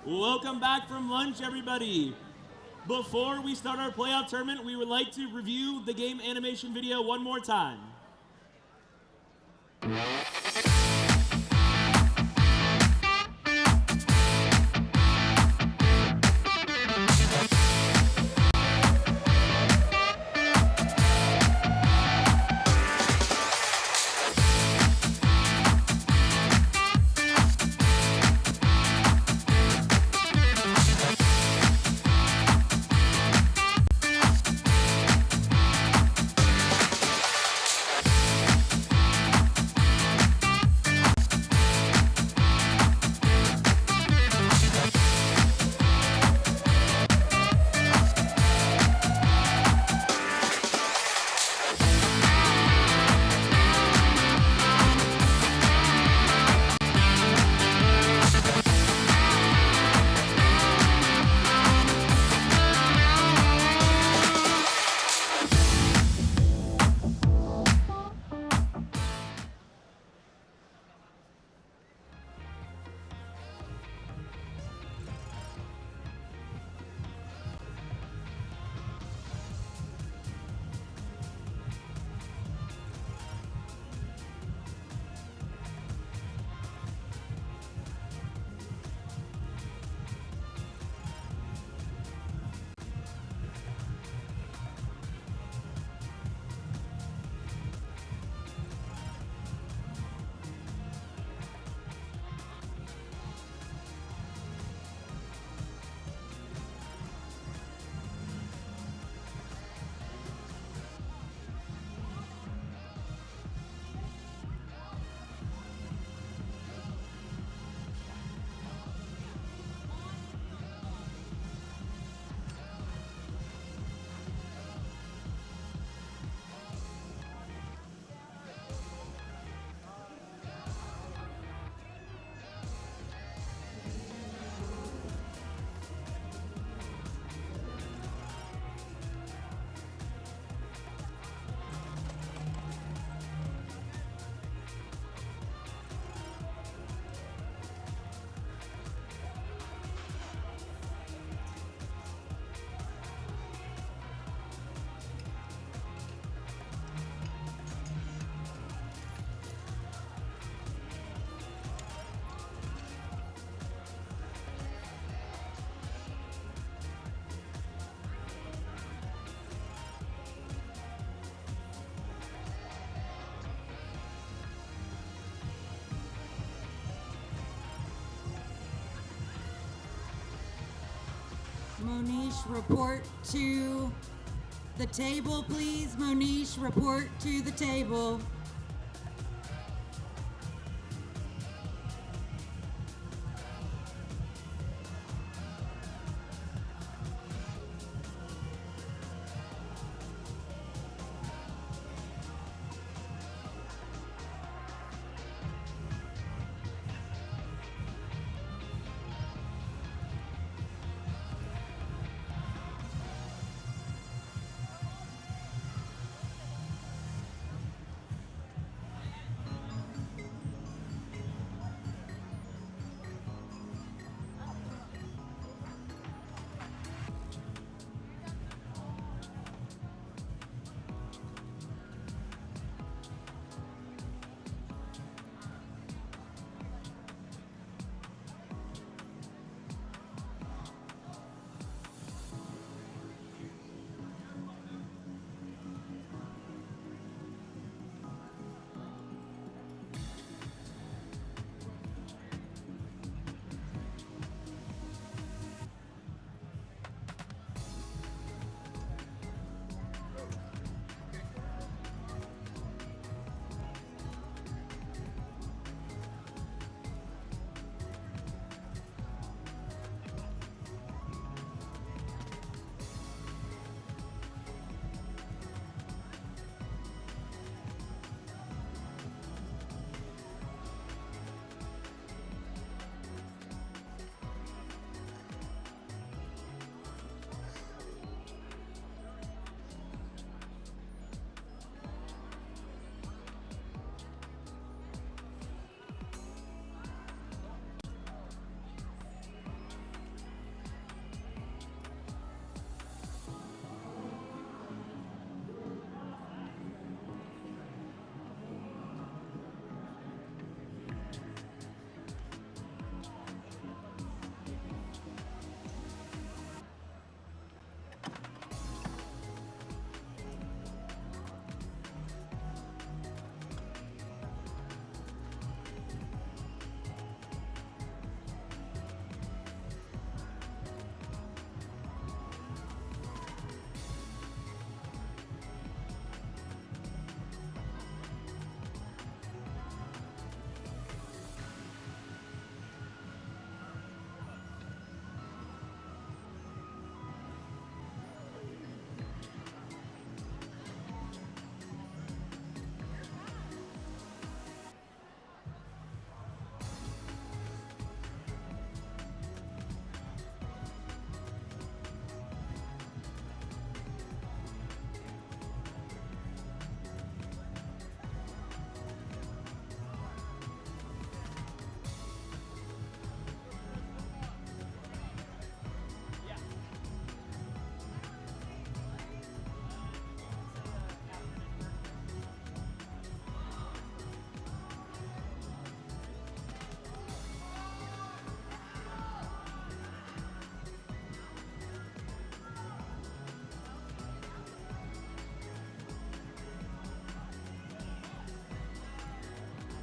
Welcome back from lunch, everybody. Before we start our playoff tournament, we would like to review the game animation video one more time. Monish, report to the table, please. Monish, report to the table.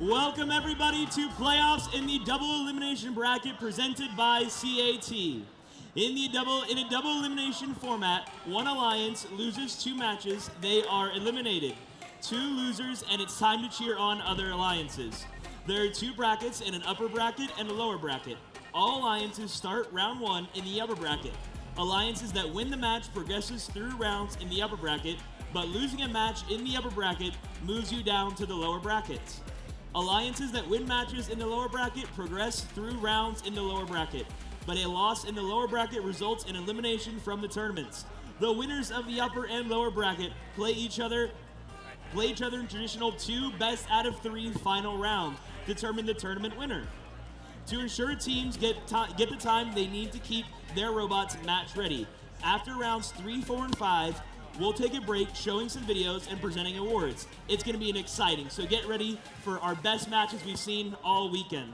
Welcome everybody to playoffs in the double elimination bracket presented by CAT. In a double elimination format, one alliance loses 2 matches, they are eliminated. 2 losers, and it's time to cheer on other alliances. There are 2 brackets, in an upper bracket and a lower bracket. All alliances start round 1 in the upper bracket. Alliances that win the match progresses through rounds in the upper bracket, but losing a match in the upper bracket moves you down to the lower brackets. Alliances that win matches in the lower bracket progress through rounds in the lower bracket, but a loss in the lower bracket results in elimination from the tournaments. The winners of the upper and lower bracket play each other in traditional 2 best out of 3 final rounds, determine the tournament winner. To ensure teams get the time they need to keep their robots match ready. After rounds 3, 4, and 5, we'll take a break showing some videos and presenting awards. It's going to be an exciting, so get ready for our best matches we've seen all weekend.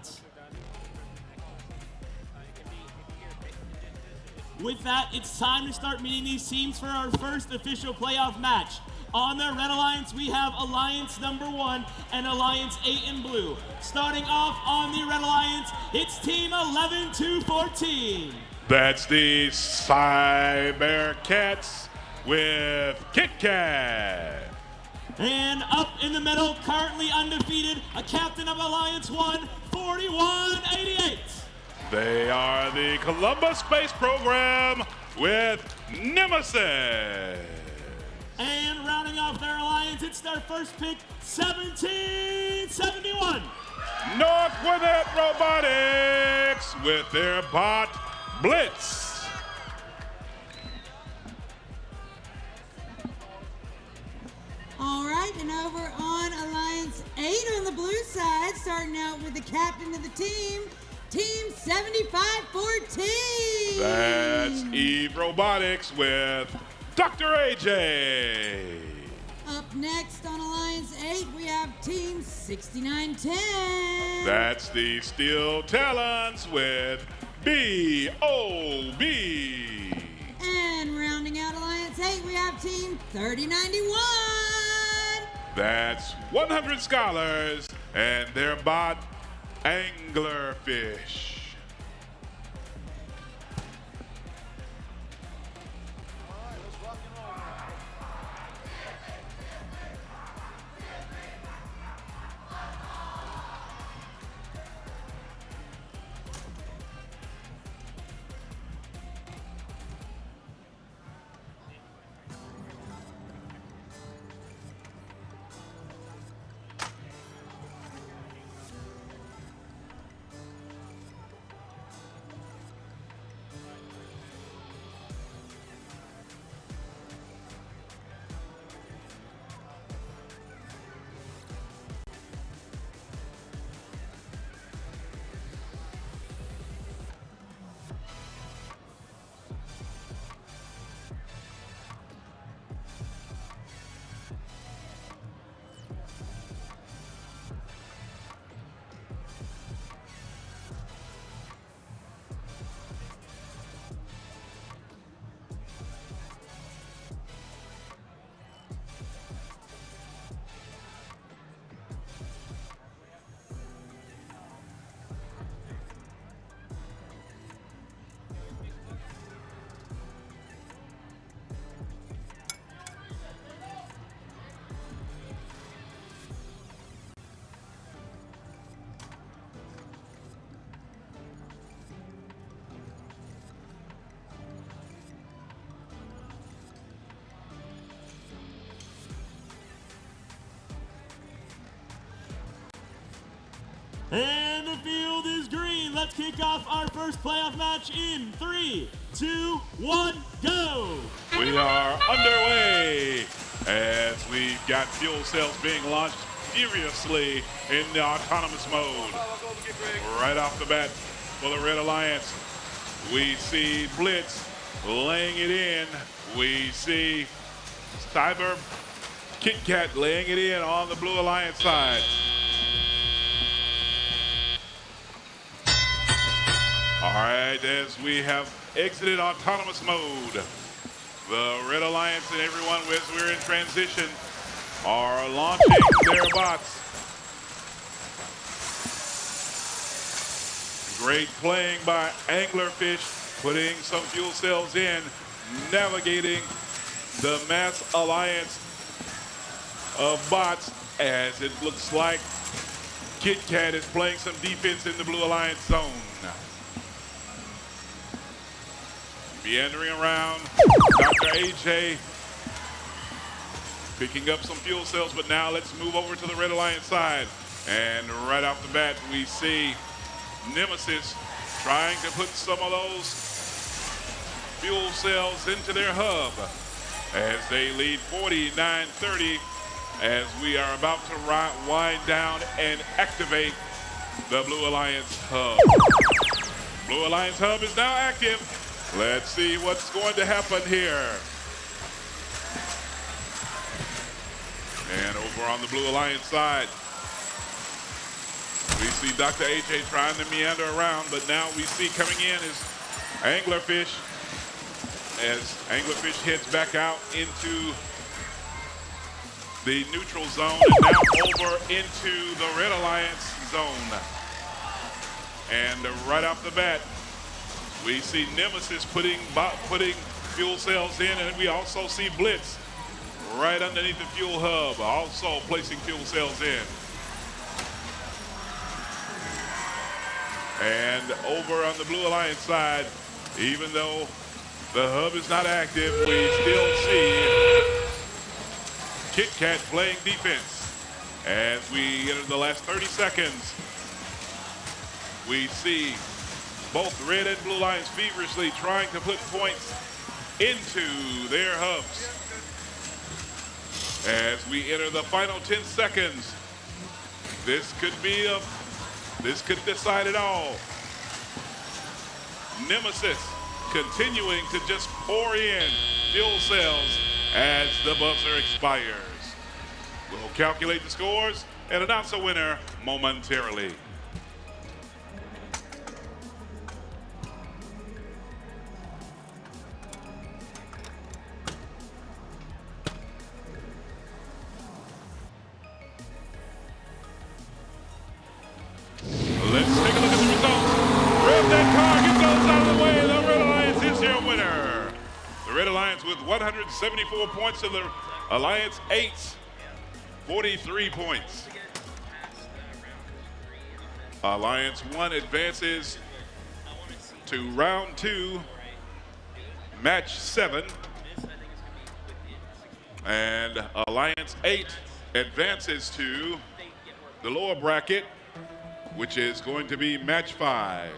With that, it's time to start meeting these teams for our first official playoff match. On the Red Alliance, we have Alliance number 1 and Alliance 8 in blue. Starting off on the Red Alliance, it's Team 11-14. That's the Cyber Cats with Kit Kat. And up in the middle, currently undefeated, a captain of Alliance 1, 4188. They are the Columbus Space Program with Nemesis. And rounding off their alliance, it's their first pick, 1771. North with it, Robotics with their bot Blitz. All right, and over on Alliance 8 on the blue side, starting out with the captain of the team, Team 7514. That's Eve Robotics with Dr. AJ. Up next on Alliance 8, we have Team 6910. That's the Steel Talons with B.O.B. And rounding out Alliance 8, we have Team 3091. That's 100 Scholars and their bot Anglerfish. And the field is green. Let's kick off our first playoff match in 3, 2, 1, go. We are underway as we've got fuel cells being launched furiously in the autonomous mode. Right off the bat for the Red Alliance, we see Blitz laying it in. We see Cyber Kit Kat laying it in on the Blue Alliance side. All right, as we have exited autonomous mode, the Red Alliance and everyone, as we're in transition, are launching their bots. Great playing by Anglerfish, putting some fuel cells in, navigating the mass alliance of bots, as it looks like Kit Kat is playing some defense in the Blue Alliance zone. Meandering around, Dr. AJ picking up some fuel cells, but now let's move over to the Red Alliance side. And right off the bat, we see Nemesis trying to put some of those fuel cells into their hub as they lead 49-30 as we are about to wind down and activate the Blue Alliance hub. Blue Alliance hub is now active. Let's see what's going to happen here. And over on the Blue Alliance side, we see Dr. AJ trying to meander around, but now we see coming in is Anglerfish, as Anglerfish heads back out into the neutral zone and now over into the Red Alliance zone. And right off the bat, we see Nemesis putting fuel cells in, and we also see Blitz right underneath the fuel hub, also placing fuel cells in. And over on the Blue Alliance side, even though the hub is not active, we still see Kit Kat playing defense. As we enter the last 30 seconds, we see both Red and Blue Alliance feverishly trying to put points into their hubs. As we enter the final 10 seconds, this could decide it all. Nemesis continuing to just pour in fuel cells as the buzzer expires. We'll calculate the scores and announce a winner momentarily. Let's take a look at the results. Rev that car, get those out of the way. The Red Alliance is your winner. The Red Alliance with 174 points to the Alliance 8's 43 points. Alliance 1 advances to round 2, match 7. And Alliance 8 advances to the lower bracket, which is going to be match 5.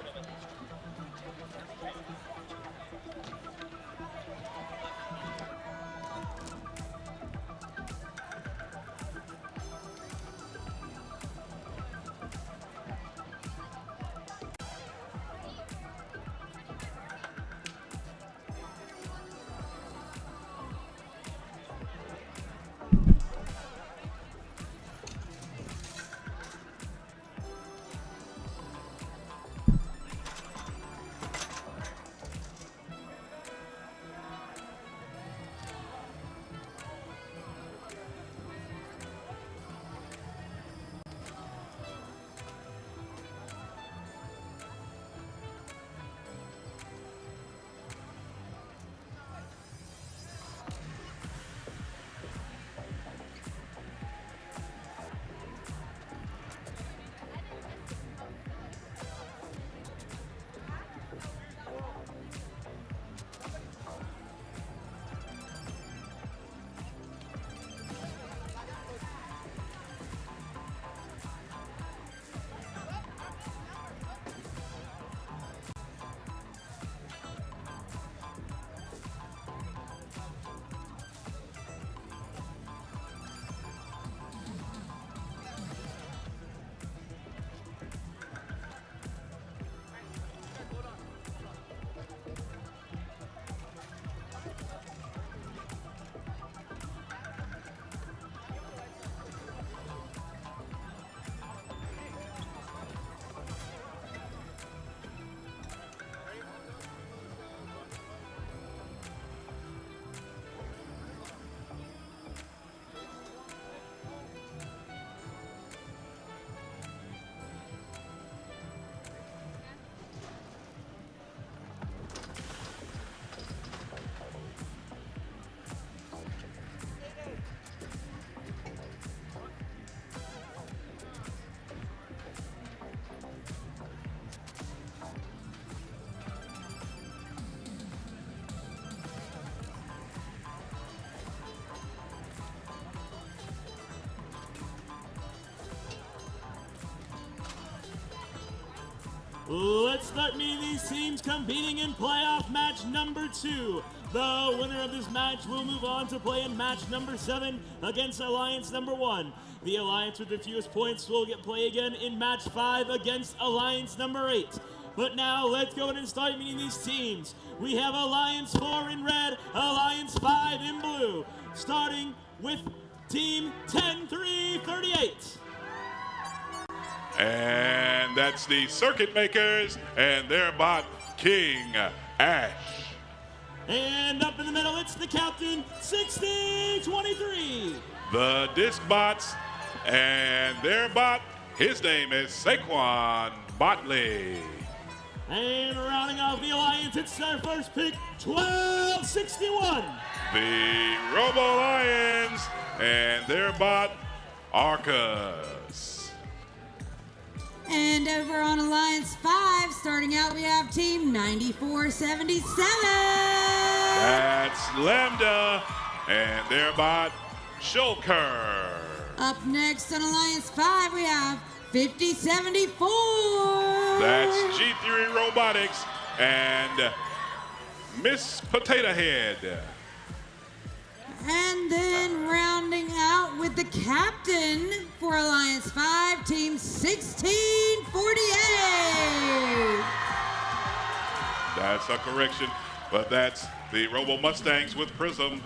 Let's start meeting these teams competing in playoff match number 2. The winner of this match will move on to play in match number 7 against Alliance number 1. The Alliance with the fewest points will play again in match 5 against Alliance number 8. But now let's go ahead and start meeting these teams. We have Alliance 4 in red, Alliance 5 in blue. Starting with team 10-3-38. And that's the Circuit Makers and their bot, King Ash. And up in the middle, it's the captain, 6023. The Disc Bots and their bot, his name is Saquon Botley. And rounding off the Alliance, it's their first pick, 1261. The Robo Lions and their bot, Arcus. And over on Alliance 5, starting out, we have team 9477. That's Lambda and their bot, Shulker. Up next on Alliance 5, we have 5074. That's G3 Robotics and Miss Potato Head. And then rounding out with the captain for Alliance 5, team 1648. That's a correction, but that's the Robo Mustangs with Prism.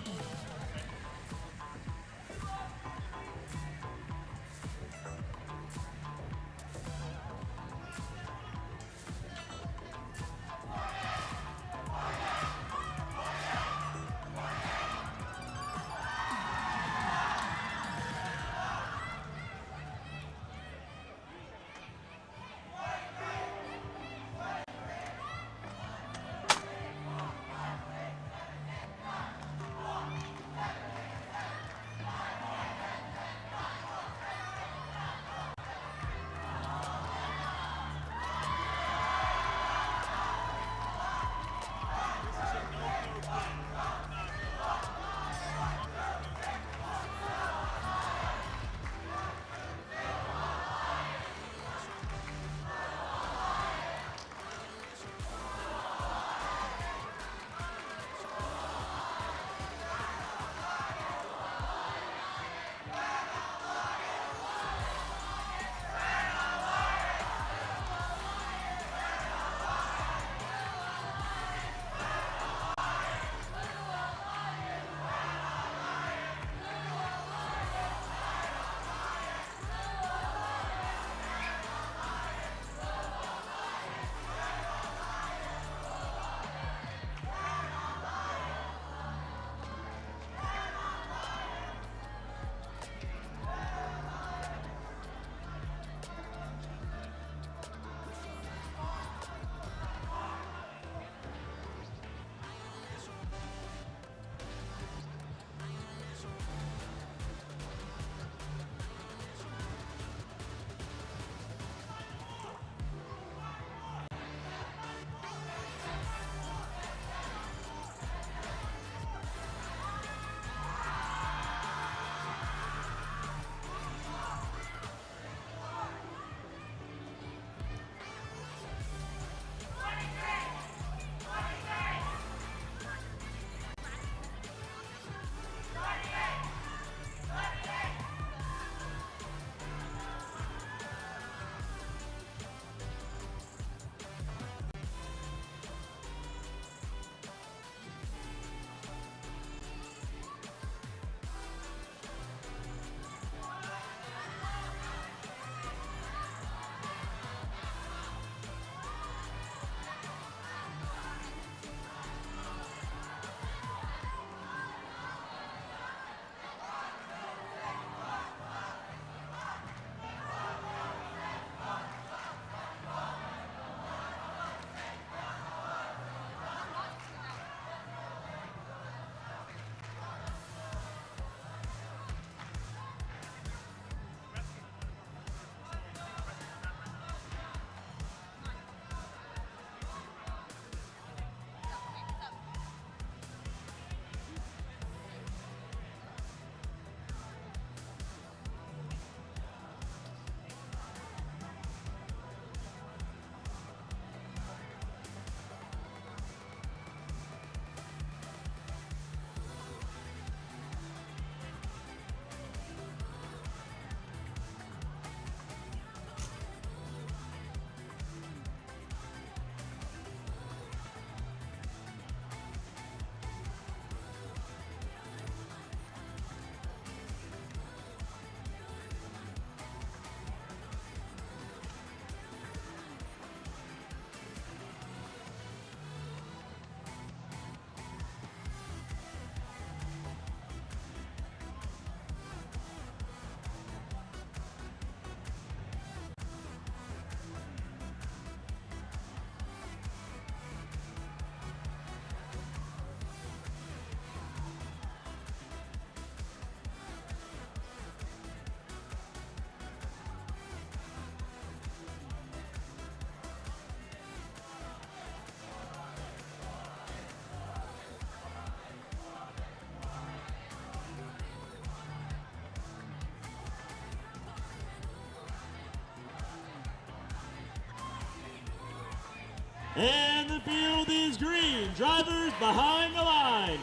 And the field is green. Drivers behind the line.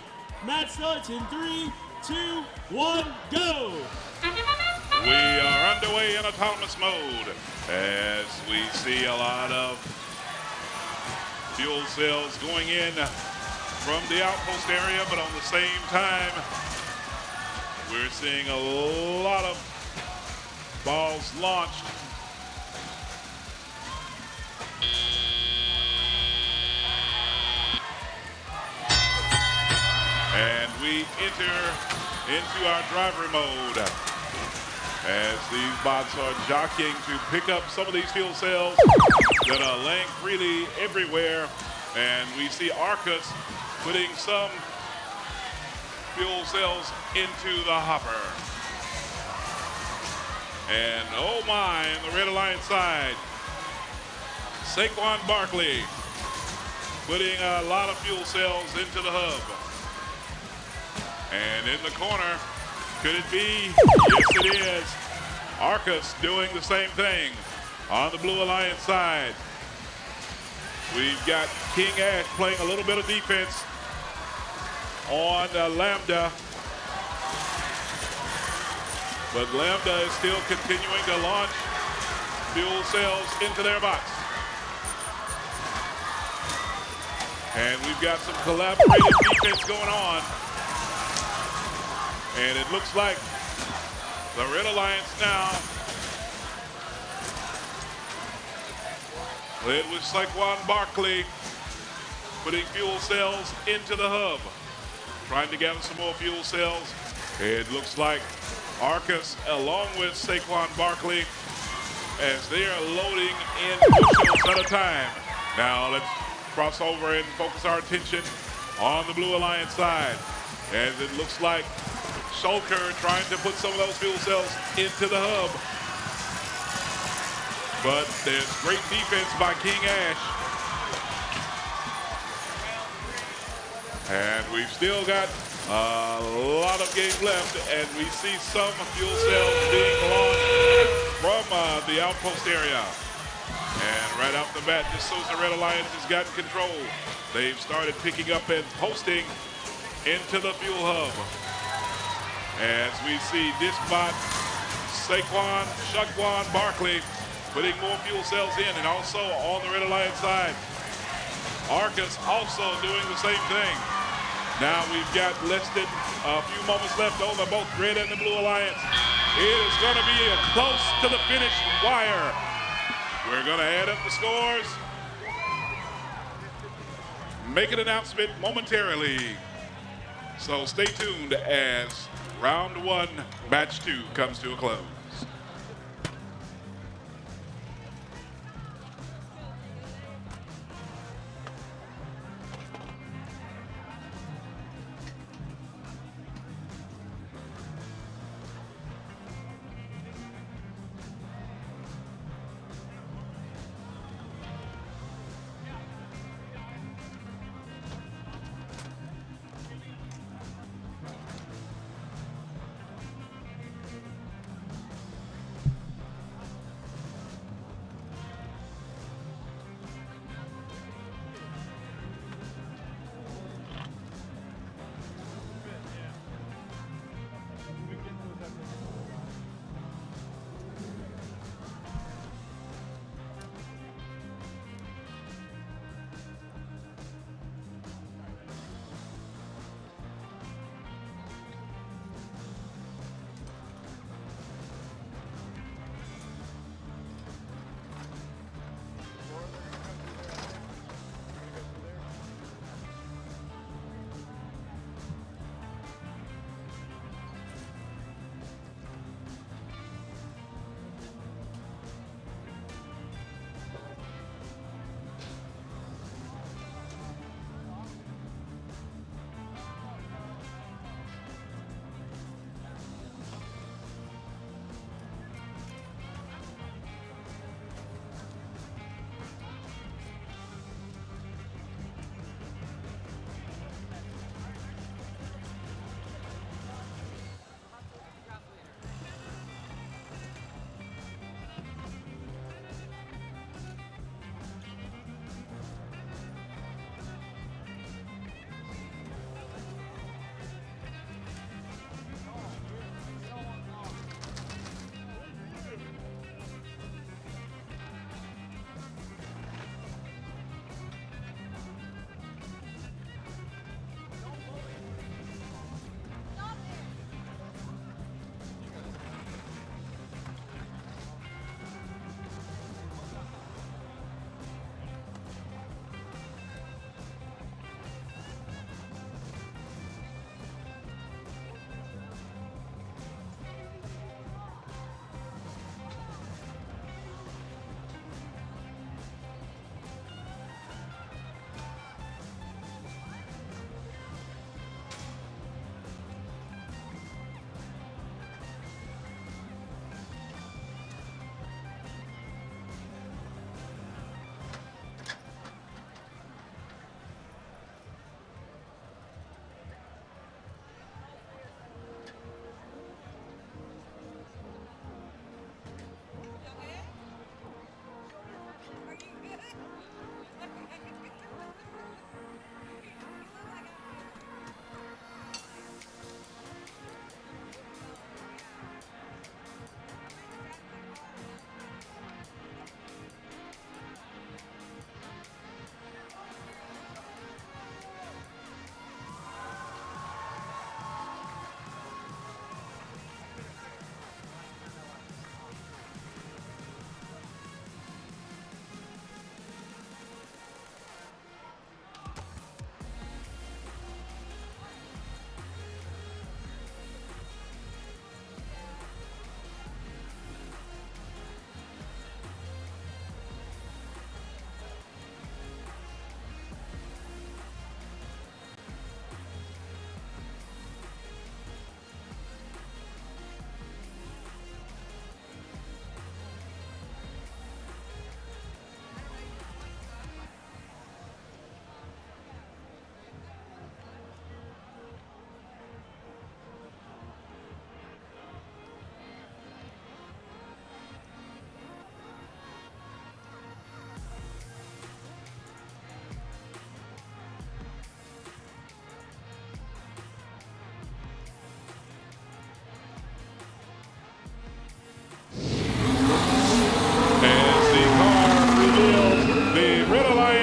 Match starts in 3, 2, 1, go. We are underway in autonomous mode as we see a lot of fuel cells going in from the outpost area, but on the same time, we're seeing a lot of balls launched. And we enter into our driver mode as these bots are jockeying to pick up some of these fuel cells that are laying freely everywhere. And we see Arcus putting some fuel cells into the hopper. And oh my, on the Red Alliance side, Saquon Barkley putting a lot of fuel cells into the hub. And in the corner, could it be? Yes, it is. Arcus doing the same thing on the Blue Alliance side. We've got King Ash playing a little bit of defense on Lambda. But Lambda is still continuing to launch fuel cells into their bots. And we've got some collaborative defense going on. And it looks like the Red Alliance now, it was Saquon Barkley putting fuel cells into the hub, trying to gather some more fuel cells. It looks like Arcus along with Saquon Barkley as they are loading in bushels at a time. Now let's cross over and focus our attention on the Blue Alliance side as it looks like Shulker trying to put some of those fuel cells into the hub. But there's great defense by King Ash. And we've still got a lot of game left, and we see some fuel cells being launched from the outpost area. And right off the bat, just as the Red Alliance has gotten control, they've started picking up and posting into the fuel hub. As we see this bot, Saquon Barkley putting more fuel cells in, and also on the Red Alliance side, Arcus also doing the same thing. Now we've got less than a few moments left on the both Red and the Blue Alliance. It is going to be close to the finish wire. We're going to add up the scores, make an announcement momentarily. So stay tuned as round 1, match 2 comes to a close.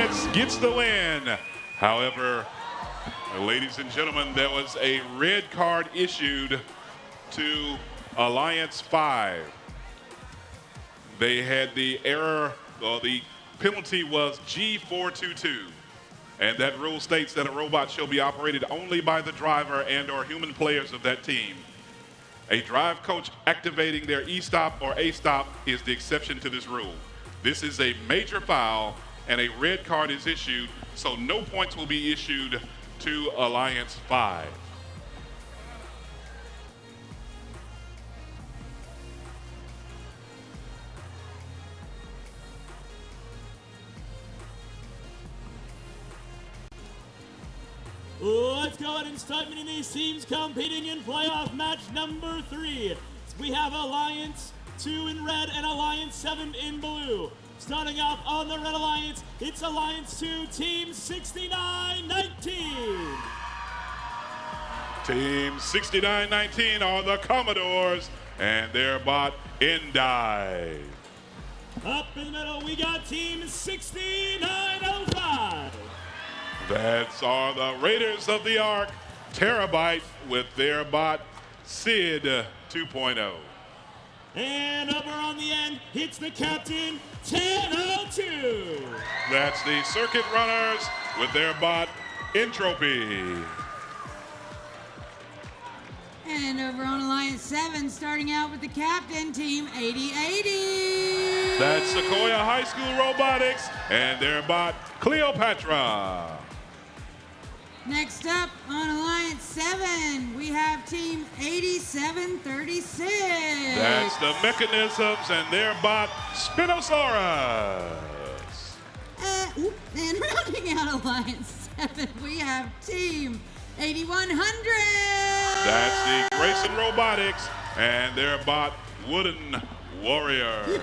Robotics gets the win. However, ladies and gentlemen, there was a red card issued to Alliance 5. They had the error, or the penalty was G422. And that rule states that a robot shall be operated only by the driver and or human players of that team. A drive coach activating their E-stop or A-stop is the exception to this rule. This is a major foul and a red card is issued, so no points will be issued to Alliance 5. Let's go ahead and start meeting these teams competing in playoff match number 3. We have Alliance 2 in red and Alliance 7 in blue. Starting off on the Red Alliance, it's Alliance 2, Team 6919. Team 6919 are the Commodores, and their bot Endai. Up in the middle, we got Team 6905. That's are the Raiders of the Ark, Terabyte, with their bot Sid 2.0. And over on the end, it's the Captain 1002. That's the Circuit Runners with their bot Entropy. And over on Alliance 7, starting out with the captain, Team 8080. That's Sequoia High School Robotics and their bot Cleopatra. Next up on Alliance 7, we have Team 8736. That's the Mechanisms and their bot Spinosaurus. And rounding out Alliance 7, we have Team 8100. That's the Grayson Robotics and their bot Wooden Warrior.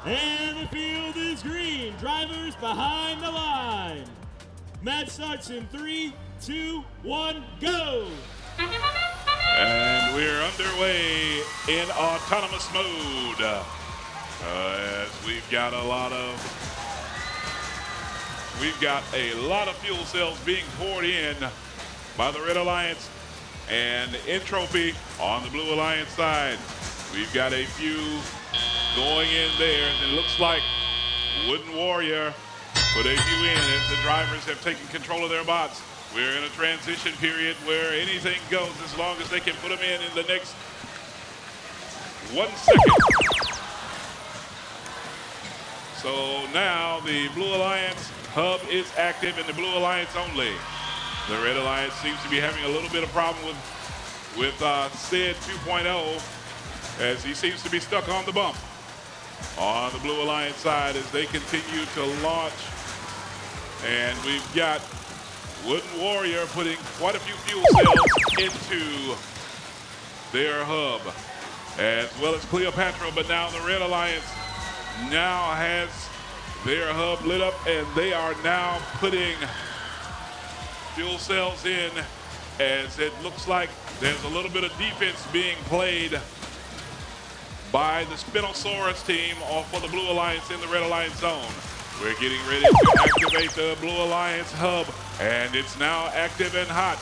And the field is green. Drivers behind the line. Match starts in 3, 2, 1, go! And we're underway in autonomous mode. As we've got a lot of fuel cells being poured in by the Red Alliance and Entropy on the Blue Alliance side. We've got a few going in there, and it looks like Wooden Warrior put a few in as the drivers have taken control of their bots. We're in a transition period where anything goes as long as they can put them in the next 1 second. So now the Blue Alliance hub is active and the Blue Alliance only. The Red Alliance seems to be having a little bit of problem with Sid 2.0 as he seems to be stuck on the bump. On the Blue Alliance side as they continue to launch. And we've got Wooden Warrior putting quite a few fuel cells into their hub, as well as Cleopatra, but now the Red Alliance now has their hub lit up and they are now putting fuel cells in as it looks like there's a little bit of defense being played by the Spinosaurus team off for the Blue Alliance in the Red Alliance zone. We're getting ready to activate the Blue Alliance hub, and it's now active and hot.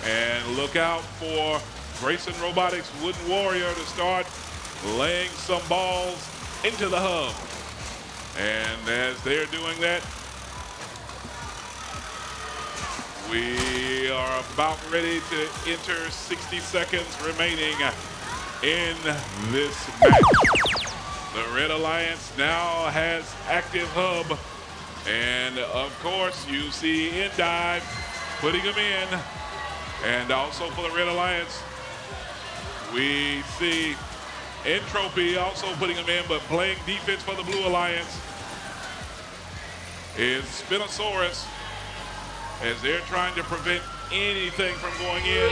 And look out for Grayson Robotics Wooden Warrior to start laying some balls into the hub. And as they're doing that, we are about ready to enter 60 seconds remaining in this match. The Red Alliance now has active hub, and of course you see Endive putting them in, and also for the Red Alliance we see Entropy also putting them in, but playing defense for the Blue Alliance is Spinosaurus as they're trying to prevent anything from going in,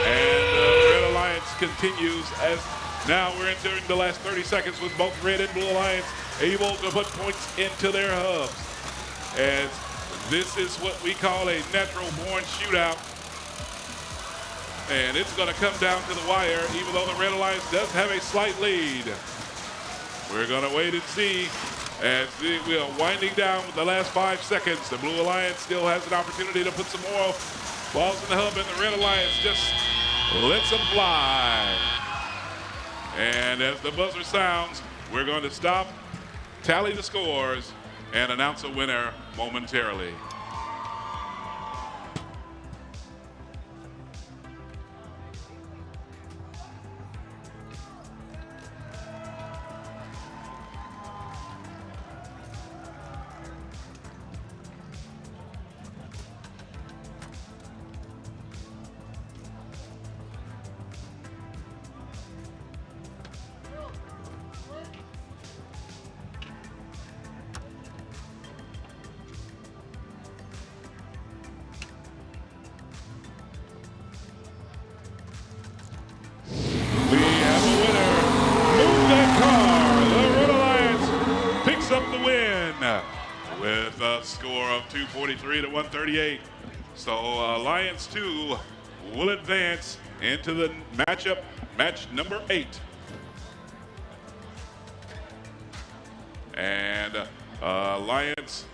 and the Red Alliance continues as now we're entering the last 30 seconds with both Red and Blue Alliance able to put points into their hubs. As this is what we call a natural-born shootout. And it's going to come down to the wire, even though the Red Alliance does have a slight lead. We're going to wait and see as we are winding down with the last 5 seconds. The Blue Alliance still has an opportunity to put some more balls in the hub, and the Red Alliance just lets them fly. And as the buzzer sounds, we're going to stop, tally the scores, and announce a winner momentarily. With a score of 243 to 138. So Alliance 2 will advance into the match number 8. And Alliance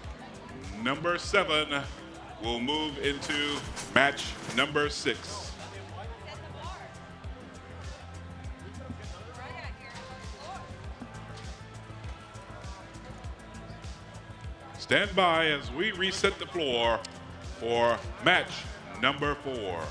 number 7 will move into match number 6. Stand by as we reset the floor for match number 4.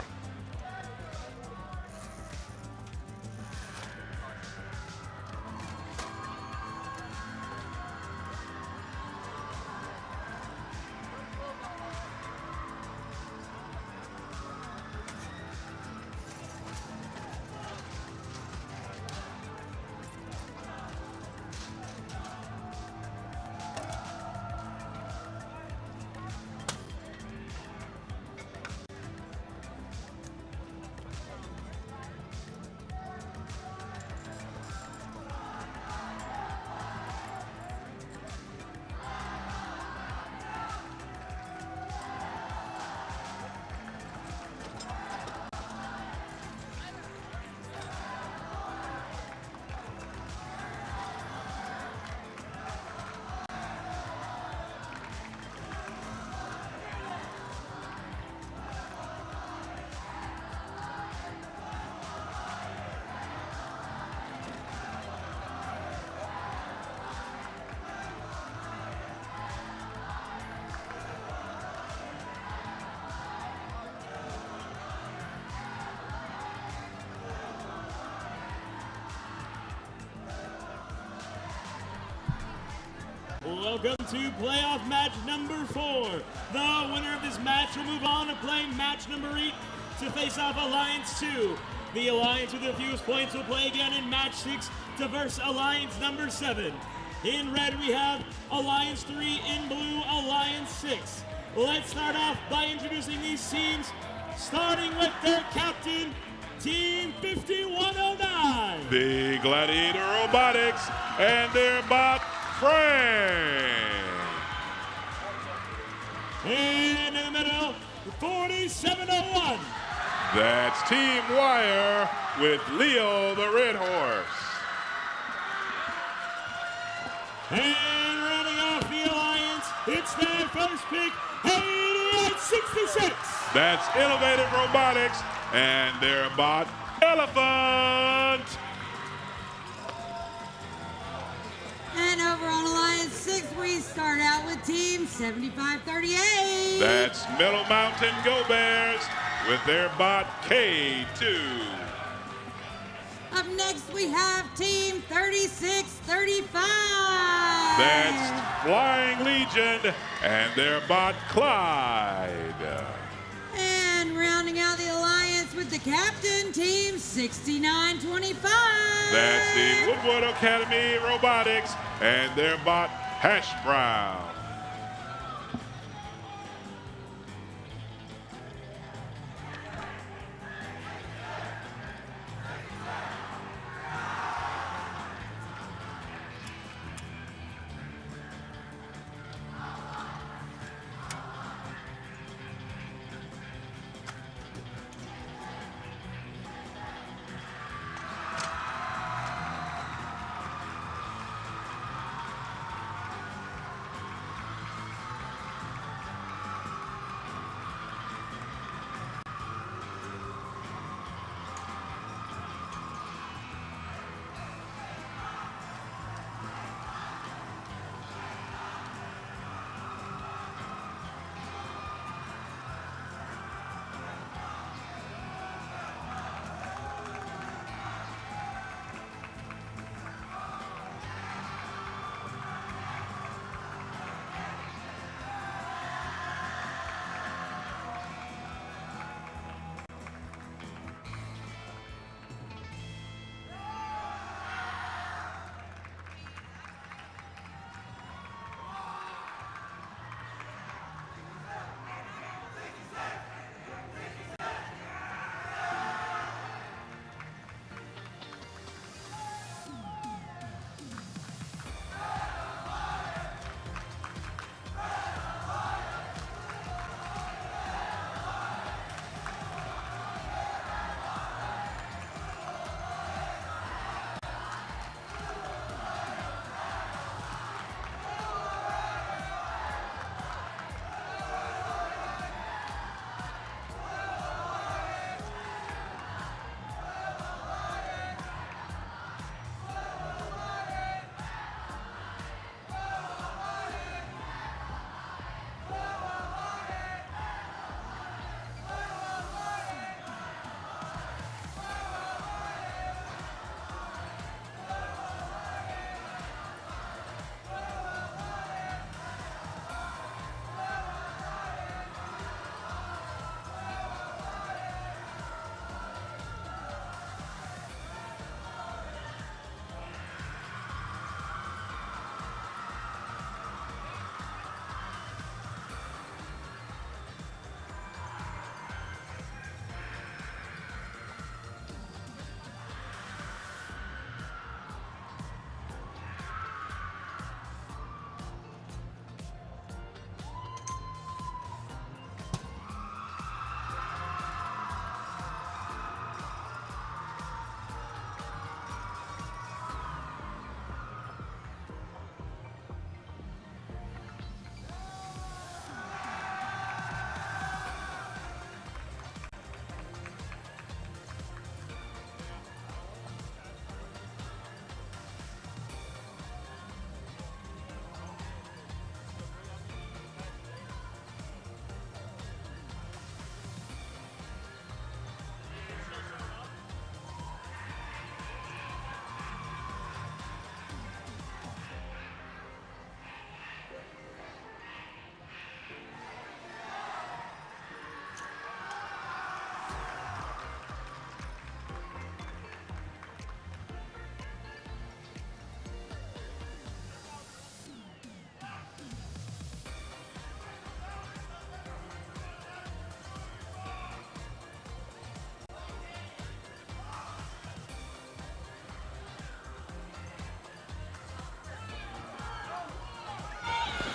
Welcome to playoff match number 4. The winner of this match will move on to play match number 8 to face off Alliance 2. The Alliance with the fewest points will play again in match 6 to verse Alliance number 7. In red we have Alliance 3, in blue Alliance 6. Let's start off by introducing these teams, starting with their captain, Team 5109. The Gladiator Robotics and their bot, Frank. In the middle, 4701. That's Team Wire with Leo the Red Horse. And rounding off the Alliance, it's their first pick, 8866. That's Innovative Robotics and their bot, Elephant. And over on Alliance 6, we start out with Team 7538. That's Middle Mountain Go Bears with their bot, K2. Up next, we have Team 3635. That's Flying Legion and their bot, Clyde. And rounding out the Alliance with the captain, Team 6925. That's the Woodward Academy Robotics and their bot, Hash Brown.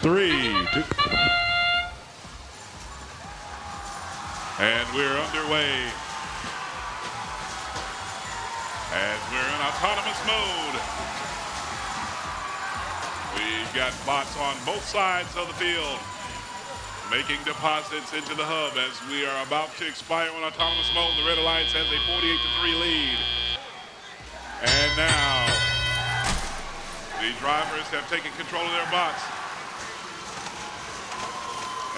3, 2. And we're underway. As we're in autonomous mode. We've got bots on both sides of the field making deposits into the hub as we are about to expire on autonomous mode. The Red Alliance has a 48-3 lead. And now the drivers have taken control of their bots.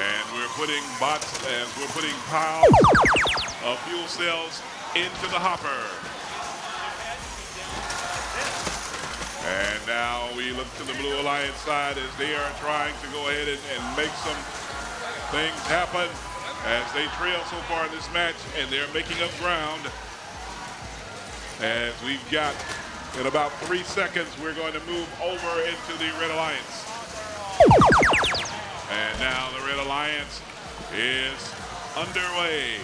And we're putting bots as we're putting piles of fuel cells into the hopper. And now we look to the Blue Alliance side as they are trying to go ahead and make some things happen as they trail so far in this match, and they're making up ground. As we've got, in about 3 seconds, we're going to move over into the Red Alliance. And now the Red Alliance is underway.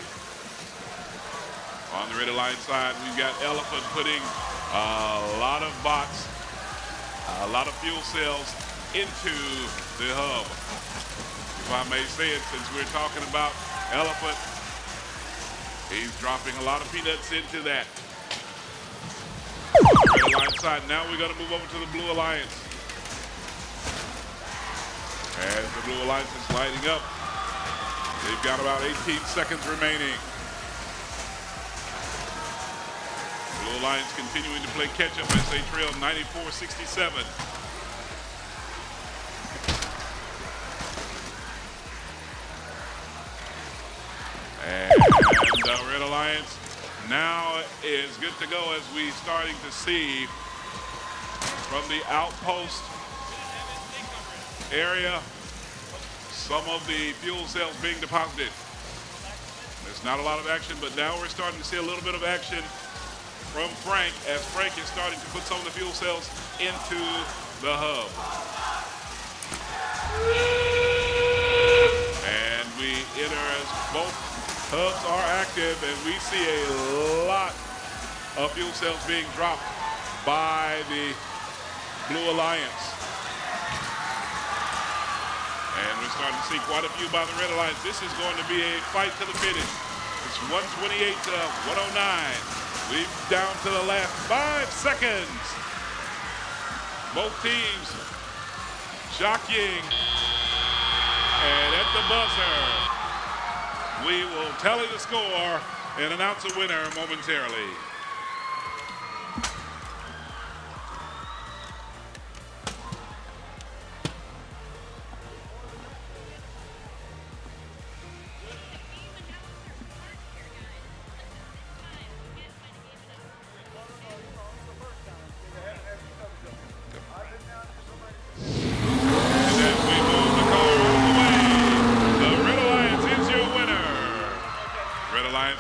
On the Red Alliance side, we've got Elephant putting a lot of bots, a lot of fuel cells into the hub. If I may say it, since we're talking about Elephant, he's dropping a lot of peanuts into that. On the Red Alliance side, now we're going to move over to the Blue Alliance. As the Blue Alliance is lighting up, they've got about 18 seconds remaining. Blue Alliance continuing to play catch-up as they trail 94-67. And Red Alliance now is good to go as we starting to see from the outpost area some of the fuel cells being deposited. There's not a lot of action, but now we're starting to see a little bit of action from Frank as Frank is starting to put some of the fuel cells into the hub. And we enter as both hubs are active, and we see a lot of fuel cells being dropped by the Blue Alliance. And we're starting to see quite a few by the Red Alliance. This is going to be a fight to the finish. It's 128 to 109. We're down to the last 5 seconds. Both teams jockeying. And at the buzzer, we will tally the score and announce a winner momentarily.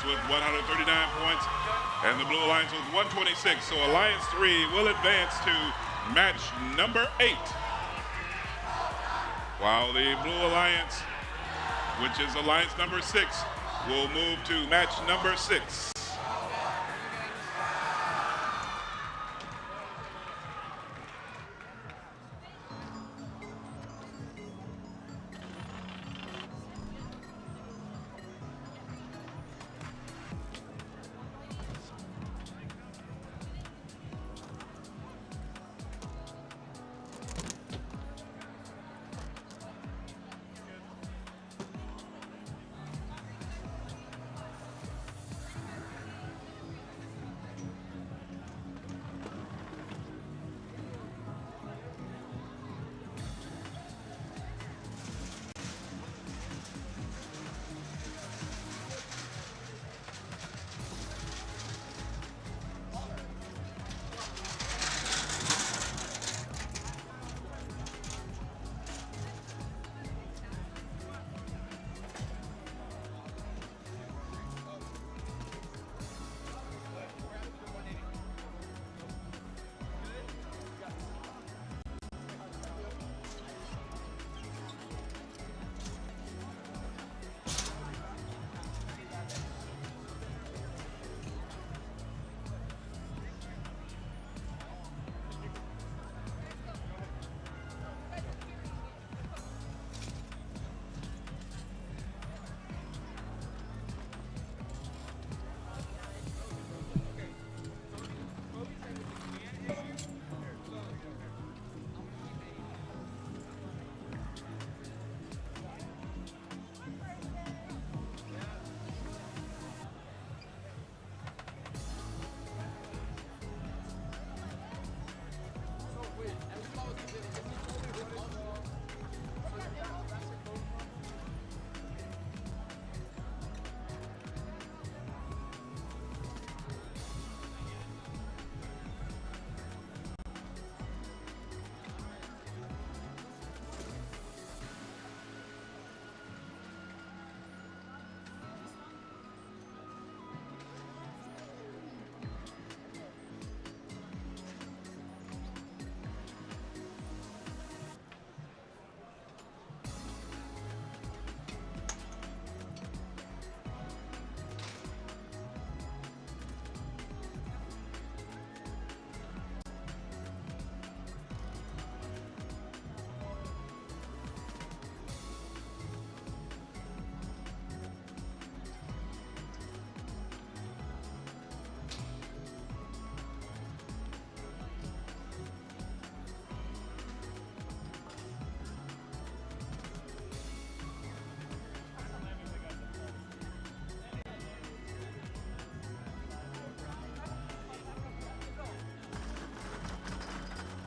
With 139 points and the Blue Alliance with 126. So Alliance 3 will advance to match number 8. While the Blue Alliance, which is Alliance number 6, will move to match number 6.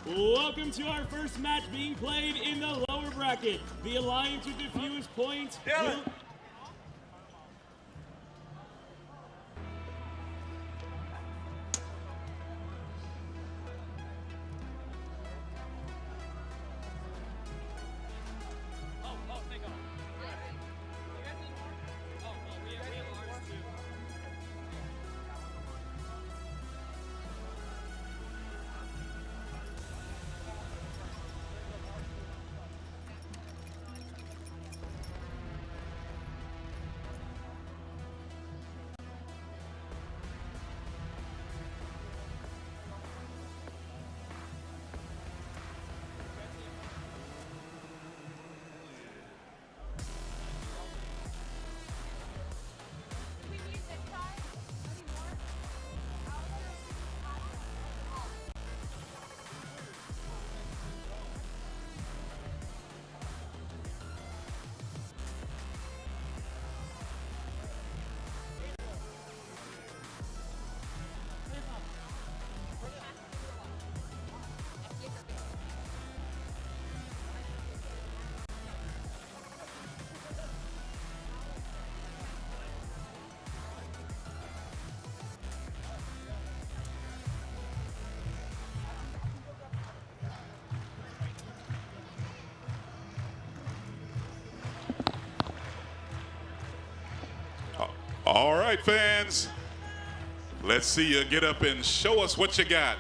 Welcome to our first match being played in the lower bracket. The alliance with the fewest points will... All right, fans. Let's see you get up and show us what you got.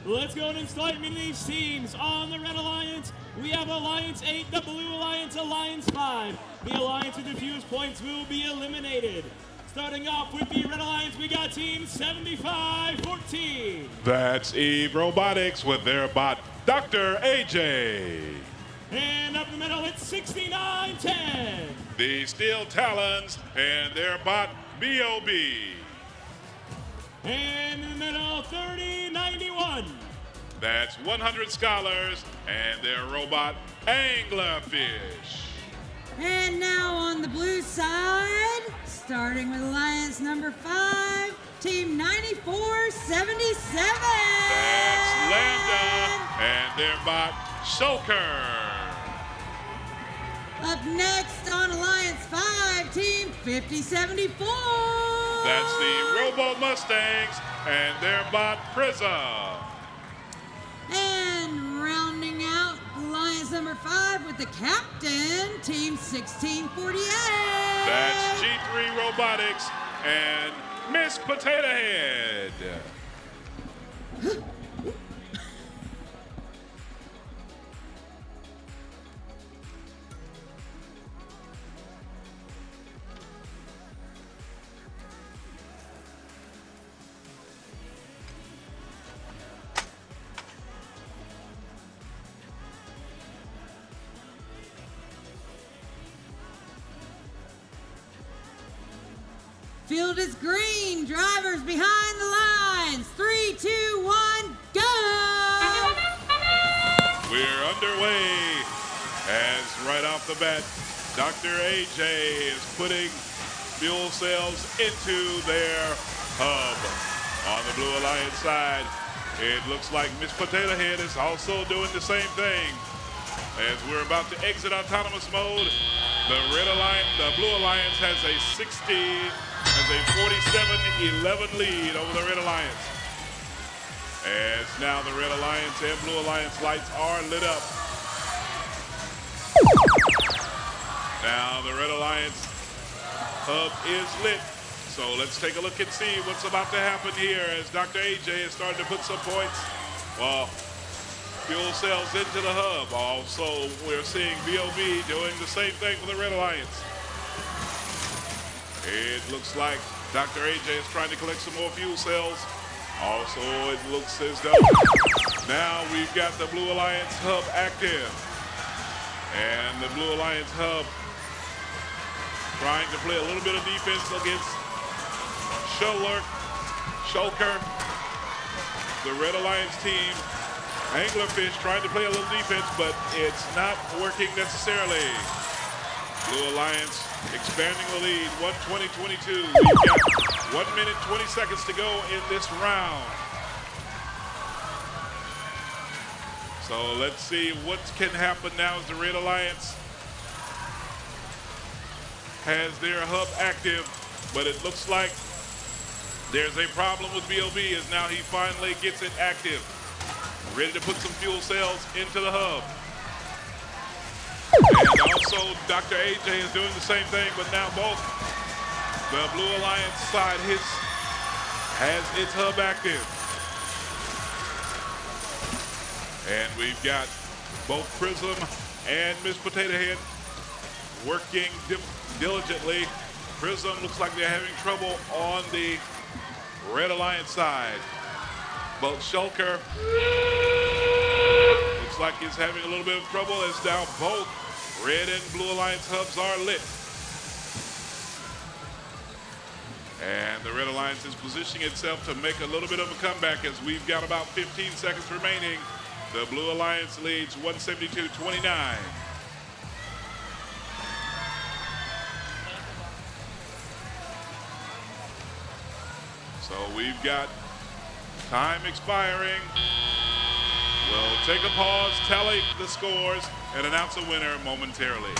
Let's go and start meeting these teams. On the Red Alliance, we have Alliance 8, the Blue Alliance, Alliance 5. The Alliance with the fewest points will be eliminated. Starting off with the Red Alliance, we got Team 75-14. That's Eve Robotics with their bot, Dr. AJ. And up the middle, it's 69-10. The Steel Talons and their bot, BOB. And in the middle, 30-91. That's 100 Scholars and their robot, Anglerfish. And now on the blue side, starting with Alliance number 5, Team 9477. That's Lambda and their bot, Shulker. Up next on Alliance 5, Team 5074. That's the Robo Mustangs and their bot, Prism. And rounding out Alliance number 5 with the captain, Team 1648. That's G3 Robotics and Miss Potato Head. Field is green. Drivers behind the lines. 3, 2, 1, go! We're underway as right off the bat, Dr. AJ is putting fuel cells into their hub. On the Blue Alliance side, it looks like Miss Potato Head is also doing the same thing. As we're about to exit autonomous mode, the Blue Alliance has a 47-11 lead over the Red Alliance. As now the Red Alliance and Blue Alliance lights are lit up. Now the Red Alliance hub is lit. So let's take a look and see what's about to happen here as Dr. AJ is starting to put some points. Well, fuel cells into the hub. Also, we're seeing BOB doing the same thing for the Red Alliance. It looks like Dr. AJ is trying to collect some more fuel cells. Also, it looks as though now we've got the Blue Alliance hub active. And the Blue Alliance hub trying to play a little bit of defense against Shulker. The Red Alliance team, Anglerfish, trying to play a little defense, but it's not working necessarily. Blue Alliance expanding the lead, 120-22. We've got 1 minute, 20 seconds to go in this round. So let's see what can happen now as the Red Alliance has their hub active, but it looks like there's a problem with BOB as now he finally gets it active. Ready to put some fuel cells into the hub. And also Dr. AJ is doing the same thing, but now both the Blue Alliance side has its hub active. And we've got both Prism and Miss Potato Head working diligently. Prism looks like they're having trouble on the Red Alliance side. But Shulker looks like he's having a little bit of trouble as now both Red and Blue Alliance hubs are lit. And the Red Alliance is positioning itself to make a little bit of a comeback as we've got about 15 seconds remaining. The Blue Alliance leads 172-29. So we've got time expiring. We'll take a pause, tally the scores, and announce a winner momentarily.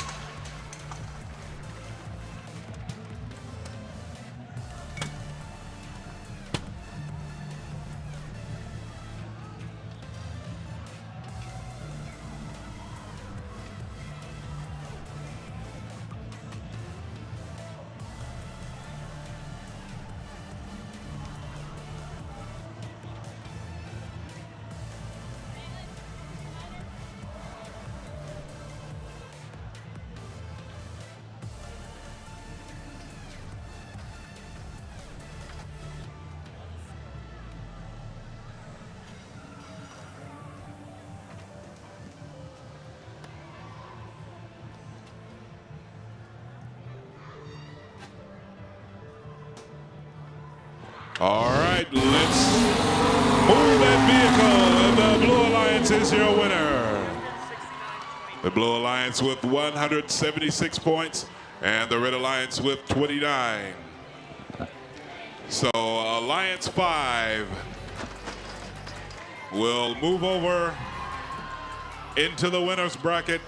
All right, let's move that vehicle. And the Blue Alliance is your winner. The Blue Alliance with 176 points and the Red Alliance with 29. So Alliance 5 will move over into the winner's bracket.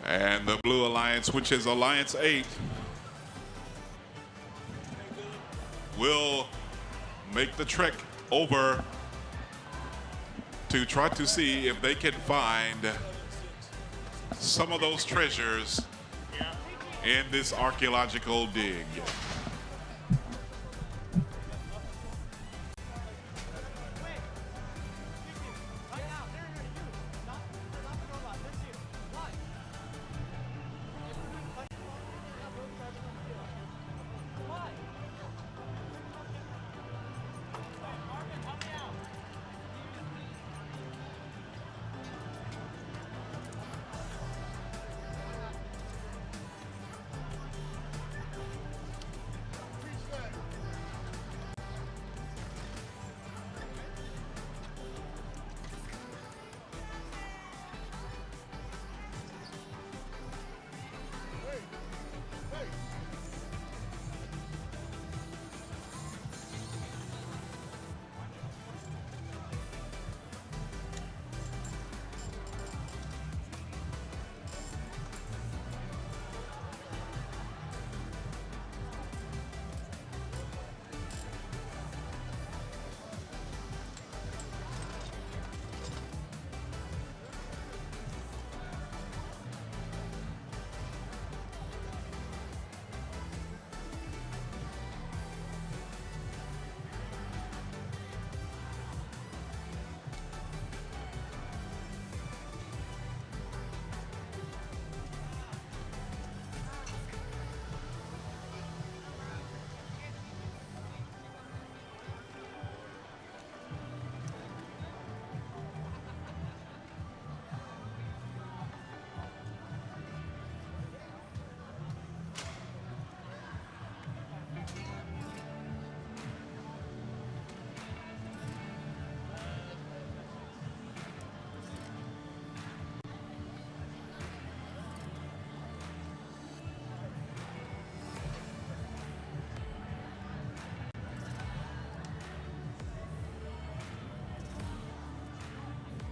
And the Blue Alliance, which is Alliance 8, will make the trek over to try to see if they can find some of those treasures in this archaeological dig.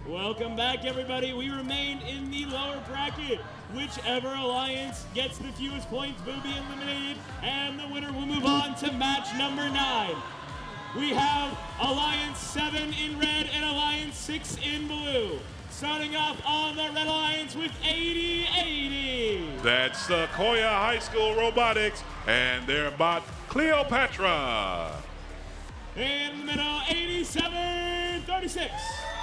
Welcome back, everybody. We remain in the lower bracket. Whichever alliance gets the fewest points will be eliminated, and the winner will move on to match number 9. We have Alliance 7 in red and Alliance 6 in blue. Starting off on the Red Alliance with 80-80. That's the Koya High School Robotics and their bot Cleopatra. In the middle, 87-36.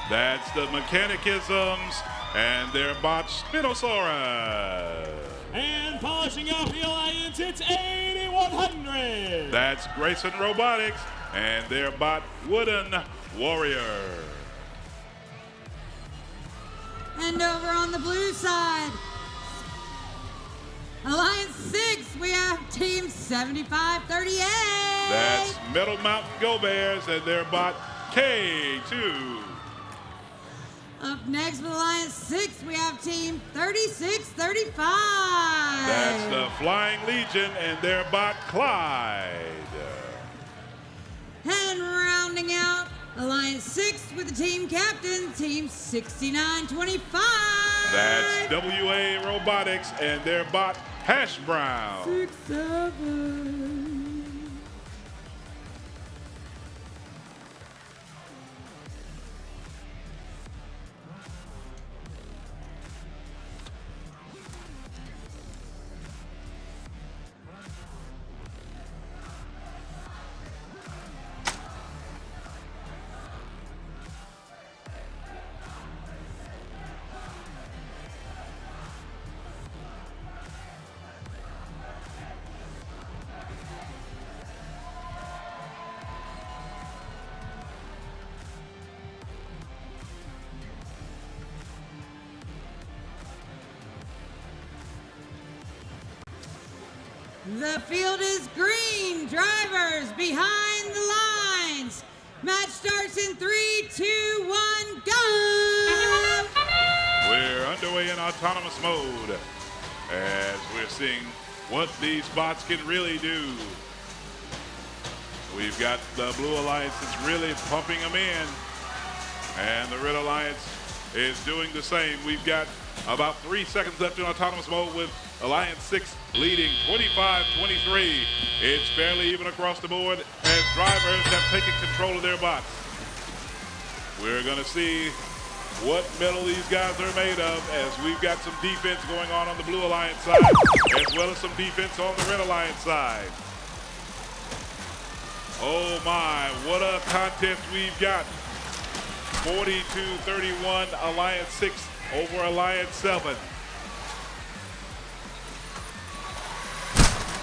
That's the Mechanicisms and their bot Spinosaurus. And polishing off the alliance, it's 8100. That's Grayson Robotics and their bot Wooden Warrior. And over on the blue side, Alliance 6, we have Team 7538. That's Metal Mountain Go Bears and their bot K2. Up next with Alliance 6, we have Team 3635. That's the Flying Legion and their bot Clyde. And rounding out Alliance 6 with the team captain, Team 6925. That's WA Robotics and their bot Hash Brown. 6-7. The field is green. Drivers behind the lines. Match starts in 3, 2, 1, go! We're underway in autonomous mode as we're seeing what these bots can really do. We've got the Blue Alliance that's really pumping them in, and the Red Alliance is doing the same. We've got about 3 seconds left in autonomous mode with Alliance 6 leading 25-23. It's fairly even across the board as drivers have taken control of their bots. We're going to see what metal these guys are made of as we've got some defense going on the Blue Alliance side as well as some defense on the Red Alliance side. Oh my, what a contest we've got. 42-31, Alliance 6 over Alliance 7.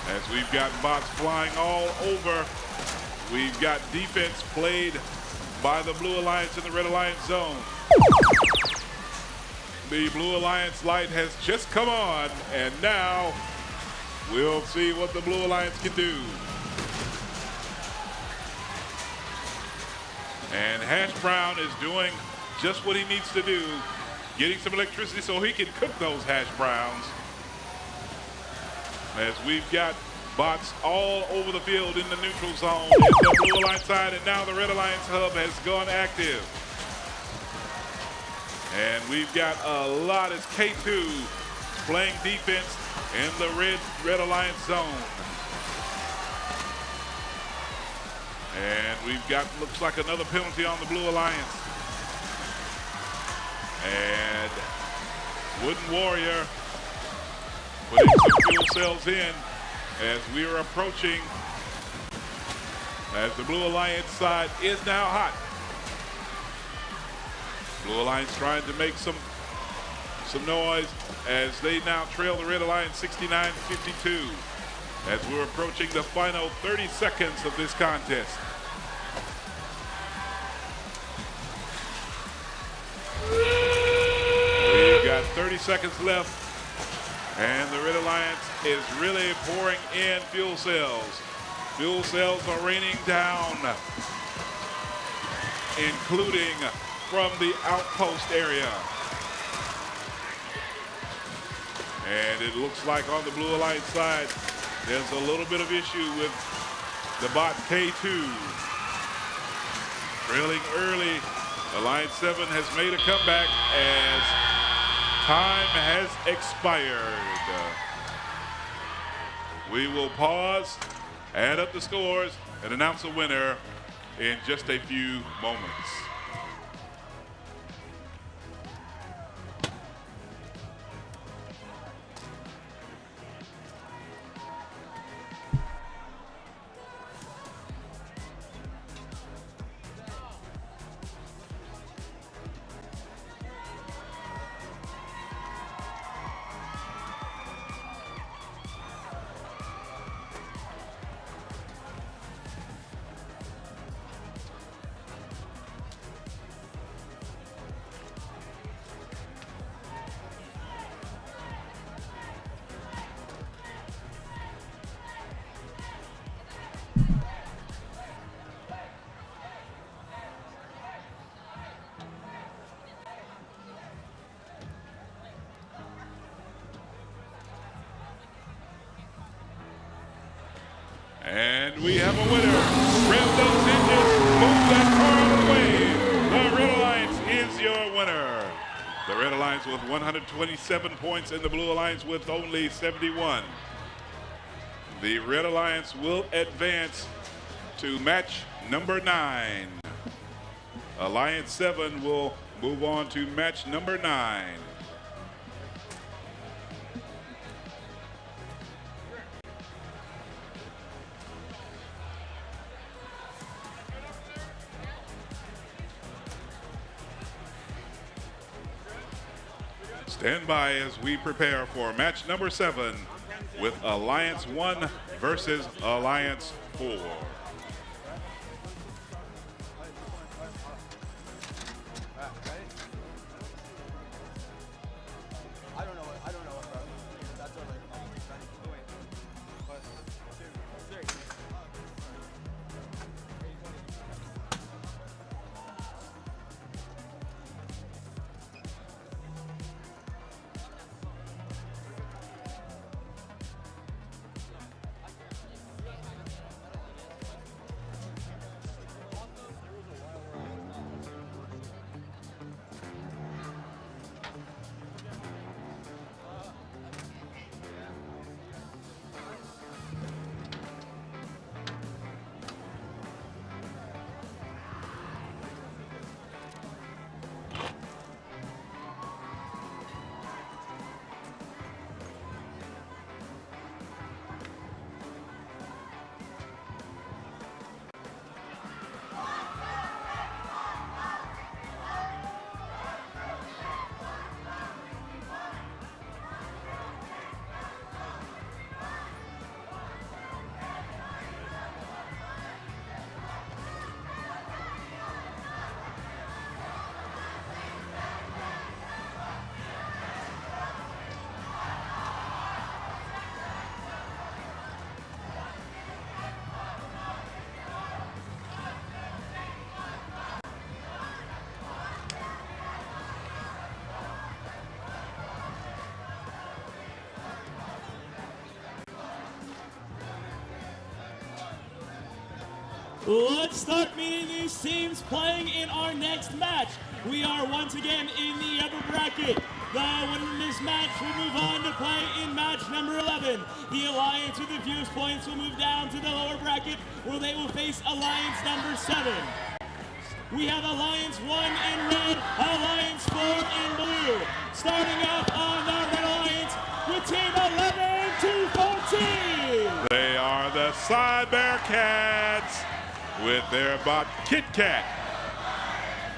As we've got bots flying all over, we've got defense played by the Blue Alliance in the Red Alliance zone. The Blue Alliance light has just come on, and now we'll see what the Blue Alliance can do. And Hash Brown is doing just what he needs to do, getting some electricity so he can cook those hash browns. As we've got bots all over the field in the neutral zone, in the Blue Alliance side, and now the Red Alliance hub has gone active. And we've got a lot as K2 playing defense in the Red Alliance zone. And we've got, looks like another penalty on the Blue Alliance. And Wooden Warrior putting some fuel cells in as we are approaching, as the Blue Alliance side is now hot. Blue Alliance trying to make some noise as they now trail the Red Alliance 69-52 as we're approaching the final 30 seconds of this contest. We've got 30 seconds left, and the Red Alliance is really pouring in fuel cells. Fuel cells are raining down, including from the outpost area. And it looks like on the Blue Alliance side, there's a little bit of issue with the bot K2. Trailing early, Alliance 7 has made a comeback as time has expired. We will pause, add up the scores, and announce a winner in just a few moments. And we have a winner. Rev those engines, move that car out of the way. The Red Alliance is your winner. The Red Alliance with 127 points and the Blue Alliance with only 71. The Red Alliance will advance to match number 9. Alliance 7 will move on to match number 9. Stand by as we prepare for match number 7 with Alliance 1 versus Alliance 4. Let's start meeting these teams playing in our next match. We are once again in the upper bracket. The winner of this match will move on to play in match number 11. The Alliance with the fewest points will move down to the lower bracket where they will face Alliance number 7. We have Alliance 1 in red, Alliance 4 in blue. Starting up on the Red Alliance with team 11 to 14. They are the Side Bearcats with their bot Kit Kat.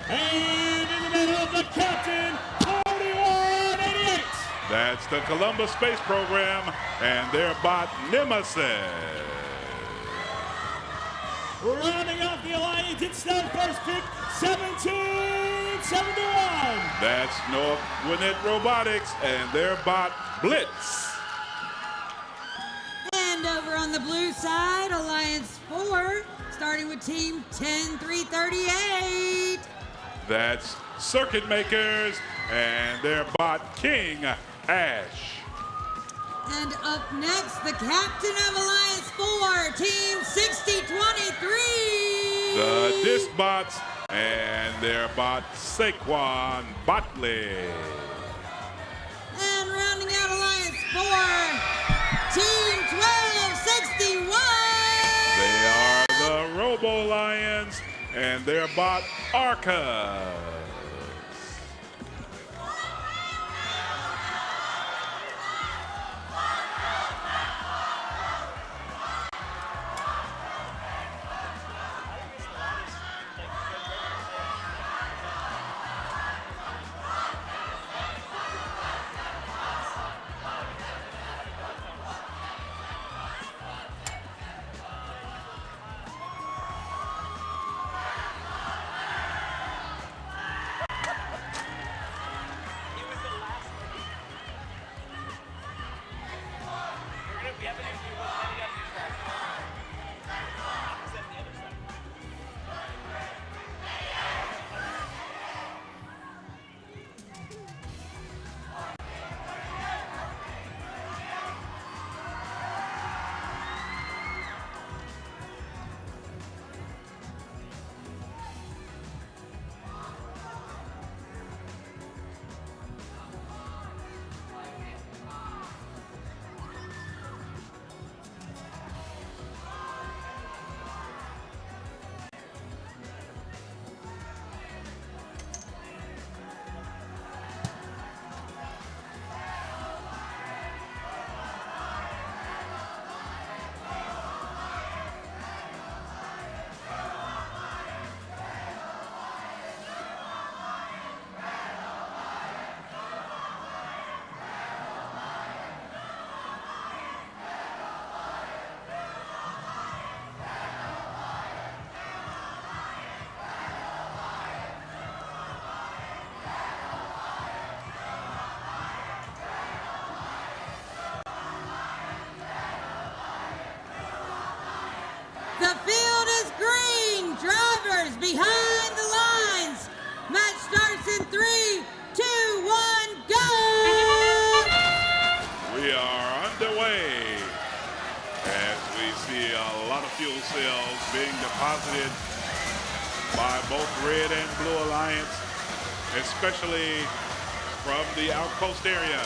And in the middle of the captain, 4188. That's the Columbus Space Program and their bot Nemesis. Rounding off the Alliance, it's their first pick, 1771. That's North Gwinnett Robotics and their bot Blitz. And over on the blue side, Alliance 4, starting with team 10338. That's Circuit Makers and their bot King Ash. And up next, the captain of Alliance 4, team 6023. The Disc Bots and their bot Saquon Botley. And rounding out Alliance 4, team 1261. They are the Robo Lions and their bot Arca. The field is green. Drivers behind the lines. Match starts in 3, 2, 1, go! We are underway as we see a lot of fuel cells being deposited by both Red and Blue Alliance, especially from the outpost area.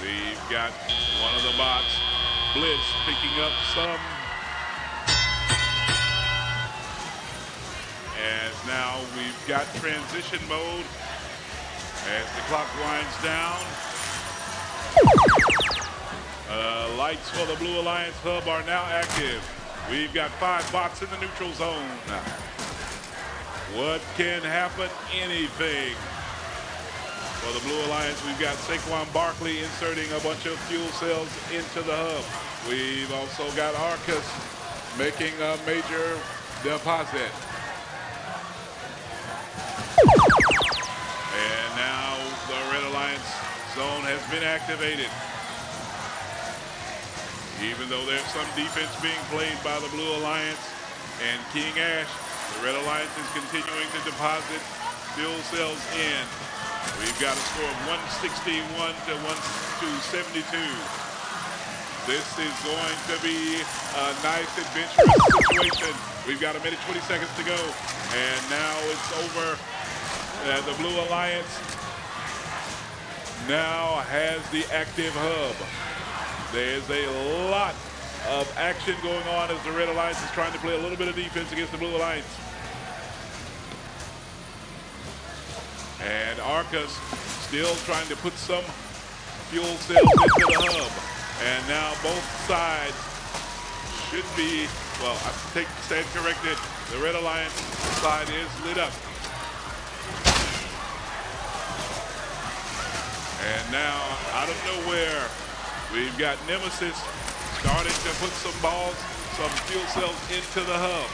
We've got one of the bots, Blitz, picking up some. As now we've got transition mode as the clock winds down. Lights for the Blue Alliance hub are now active. We've got 5 bots in the neutral zone. What can happen? Anything. For the Blue Alliance, we've got Saquon Barkley inserting a bunch of fuel cells into the hub. We've also got Arcus making a major deposit. And now the Red Alliance zone has been activated. Even though there's some defense being played by the Blue Alliance and King Ash, the Red Alliance is continuing to deposit fuel cells in. We've got a score of 161 to 72. This is going to be a nice adventurous situation. We've got 1 minute 20 seconds to go. And now it's over. The Blue Alliance now has the active hub. There's a lot of action going on as the Red Alliance is trying to play a little bit of defense against the Blue Alliance. And Arcus still trying to put some fuel cells into the hub. And now both sides should be, well, I stand corrected. The Red Alliance side is lit up. And now, out of nowhere, we've got Nemesis starting to put some balls, some fuel cells into the hub.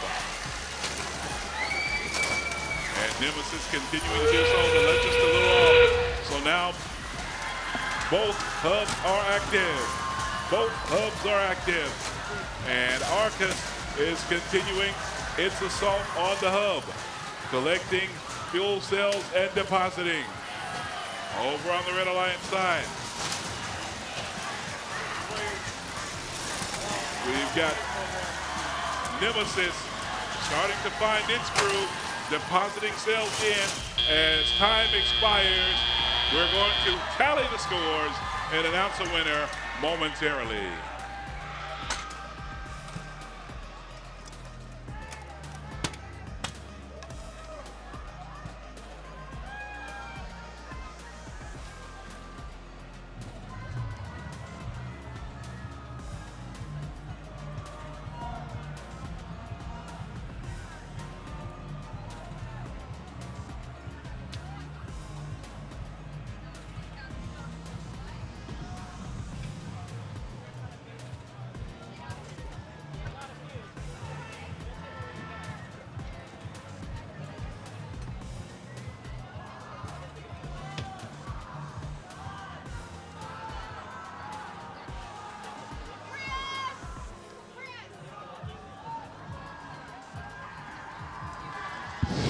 And Nemesis continuing to do so, but that's just a little off. So now, both hubs are active. Both hubs are active. And Arcus is continuing its assault on the hub, collecting fuel cells and depositing. Over on the Red Alliance side, we've got Nemesis starting to find its groove, depositing cells in. As time expires, we're going to tally the scores and announce a winner momentarily.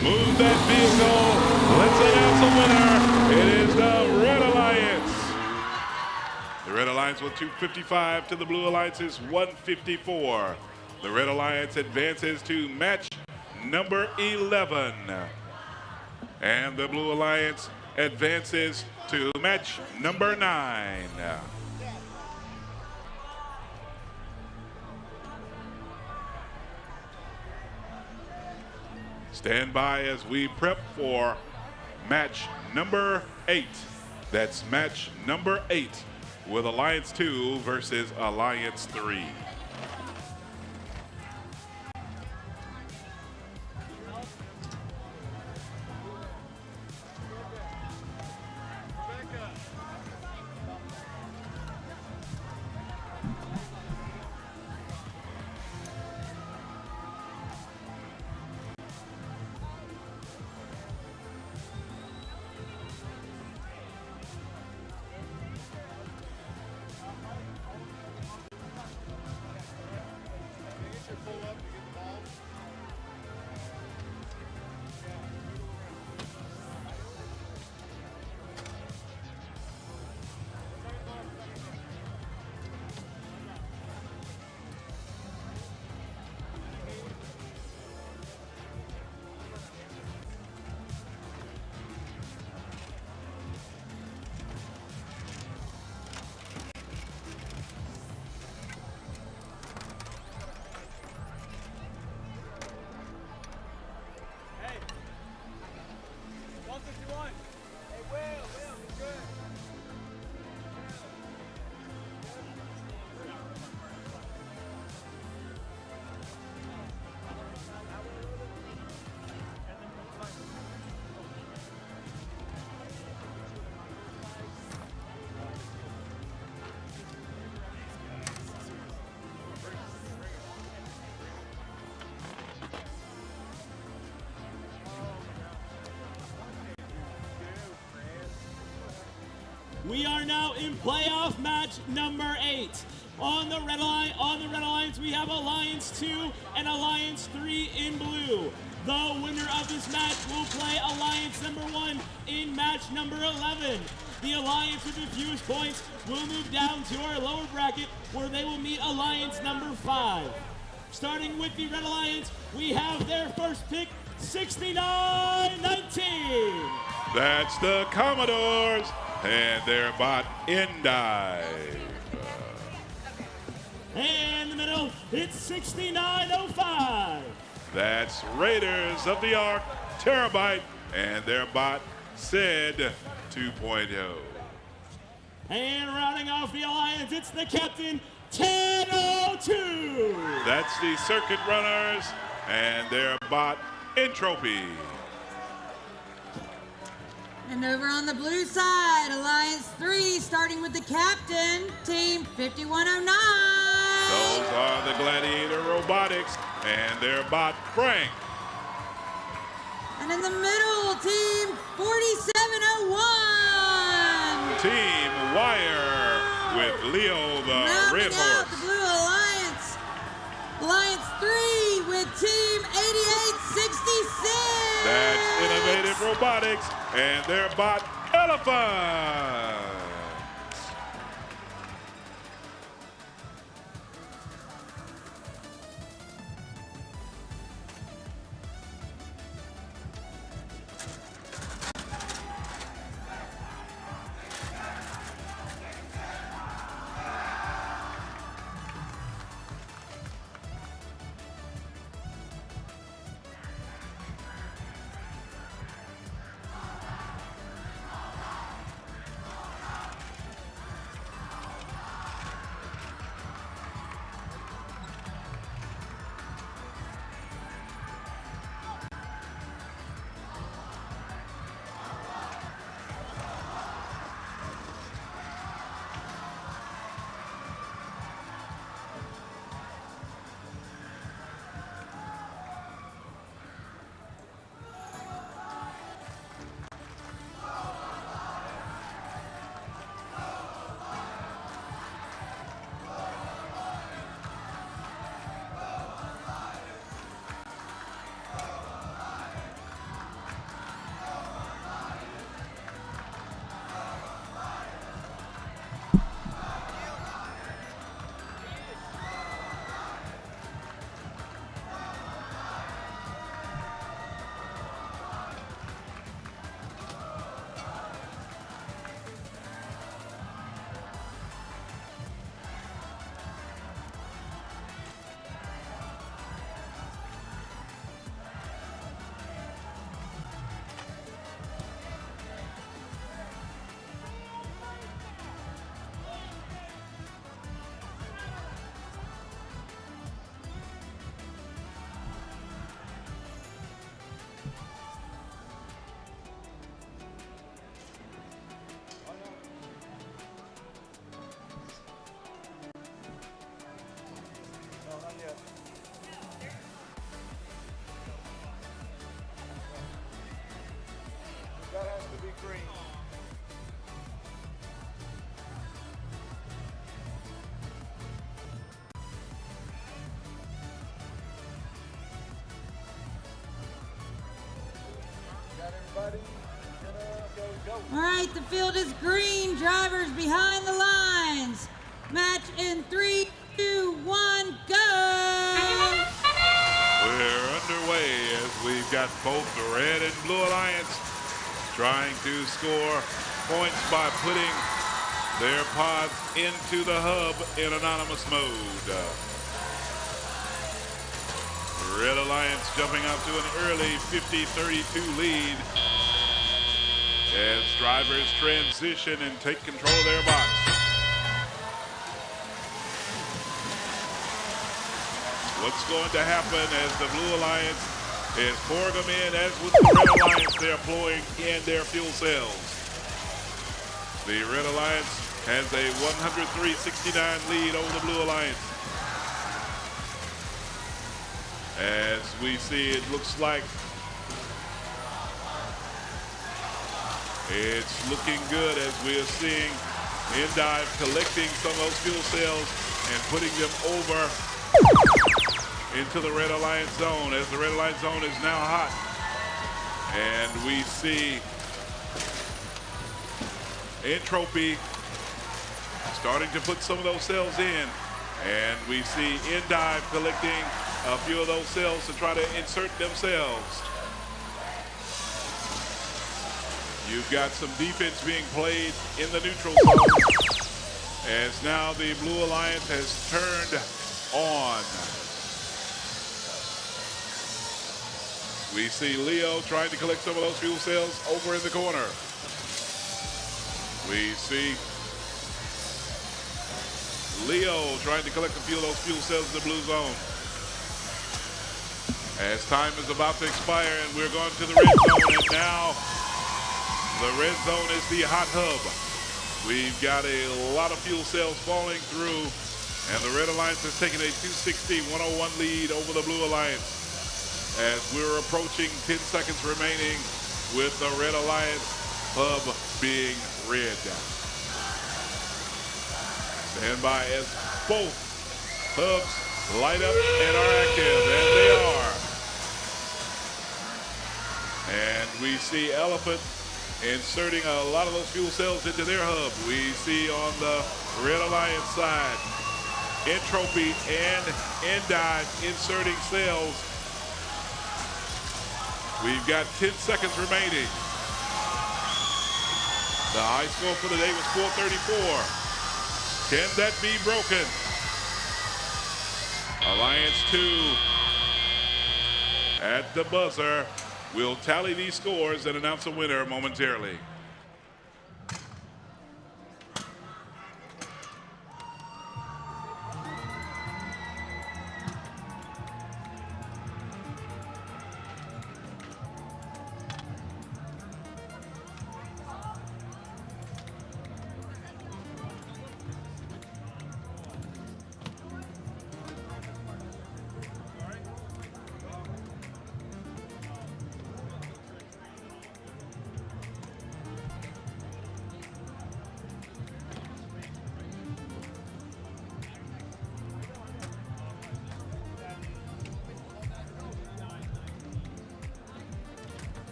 Move that vehicle. Let's announce a winner. It is the Red Alliance. The Red Alliance with 255 to the Blue Alliance's 154. The Red Alliance advances to match number 11. And the Blue Alliance advances to match number 9. Stand by as we prep for match number 8. That's match number 8 with Alliance 2 versus Alliance 3. We are now in playoff match number 8. On the Red Alliance, we have Alliance 2 and Alliance 3 in blue. The winner of this match will play Alliance number 1 in match number 11. The Alliance with the fewest points will move down to our lower bracket where they will meet Alliance number 5. Starting with the Red Alliance, we have their first pick, 69-19. That's the Commodores and their bot in dive. And in the middle, it's 69-05. That's Raiders of the Ark, Terabyte, and their bot Said 2.0. And rounding off the Alliance, it's the captain, 10-02. That's the Circuit Runners and their bot Entropy. And over on the blue side, Alliance 3, starting with the captain, Team 5109. Those are the Gladiator Robotics and their bot Frank. And in the middle, Team 4701. Team Wire with Leo the Red Rounding out Horse. the blue Alliance. Alliance 3 with Team 8866. That's Innovative Robotics and their bot Elephant. That has to be green. Got everybody? Go. All right, the field is green. Drivers behind the lines. Match in 3, 2, 1, go! We're underway as we've got both the Red and Blue Alliance trying to score points by putting their pods into the hub in anonymous mode. Red Alliance jumping up to an early 50-32 lead as drivers transition and take control of their box. What's going to happen as the Blue Alliance is pouring them in, as with the Red Alliance, they're employing in their fuel cells. The Red Alliance has a 103-69 lead over the Blue Alliance. As we see, it looks like it's looking good as we are seeing Endive collecting some of those fuel cells and putting them over into the Red Alliance zone, as the Red Alliance zone is now hot. And we see Entropy starting to put some of those cells in. And we see Endive collecting a few of those cells to try to insert themselves. You've got some defense being played in the neutral zone, as now the Blue Alliance has turned on. We see Leo trying to collect some of those fuel cells over in the corner. We see Leo trying to collect a few of those fuel cells in the blue zone. As time is about to expire and we're going to the red zone, and now the red zone is the hot hub. We've got a lot of fuel cells falling through, and the Red Alliance has taken a 260-101 lead over the Blue Alliance. As we're approaching 10 seconds remaining with the Red Alliance hub being red. Stand by as both hubs light up and are active, and they are. And we see Elephant inserting a lot of those fuel cells into their hub. We see on the Red Alliance side, Entropy and Endive inserting cells. We've got 10 seconds remaining. The high score for the day was 434. Can that be broken? Alliance 2 at the buzzer will tally these scores and announce a winner momentarily.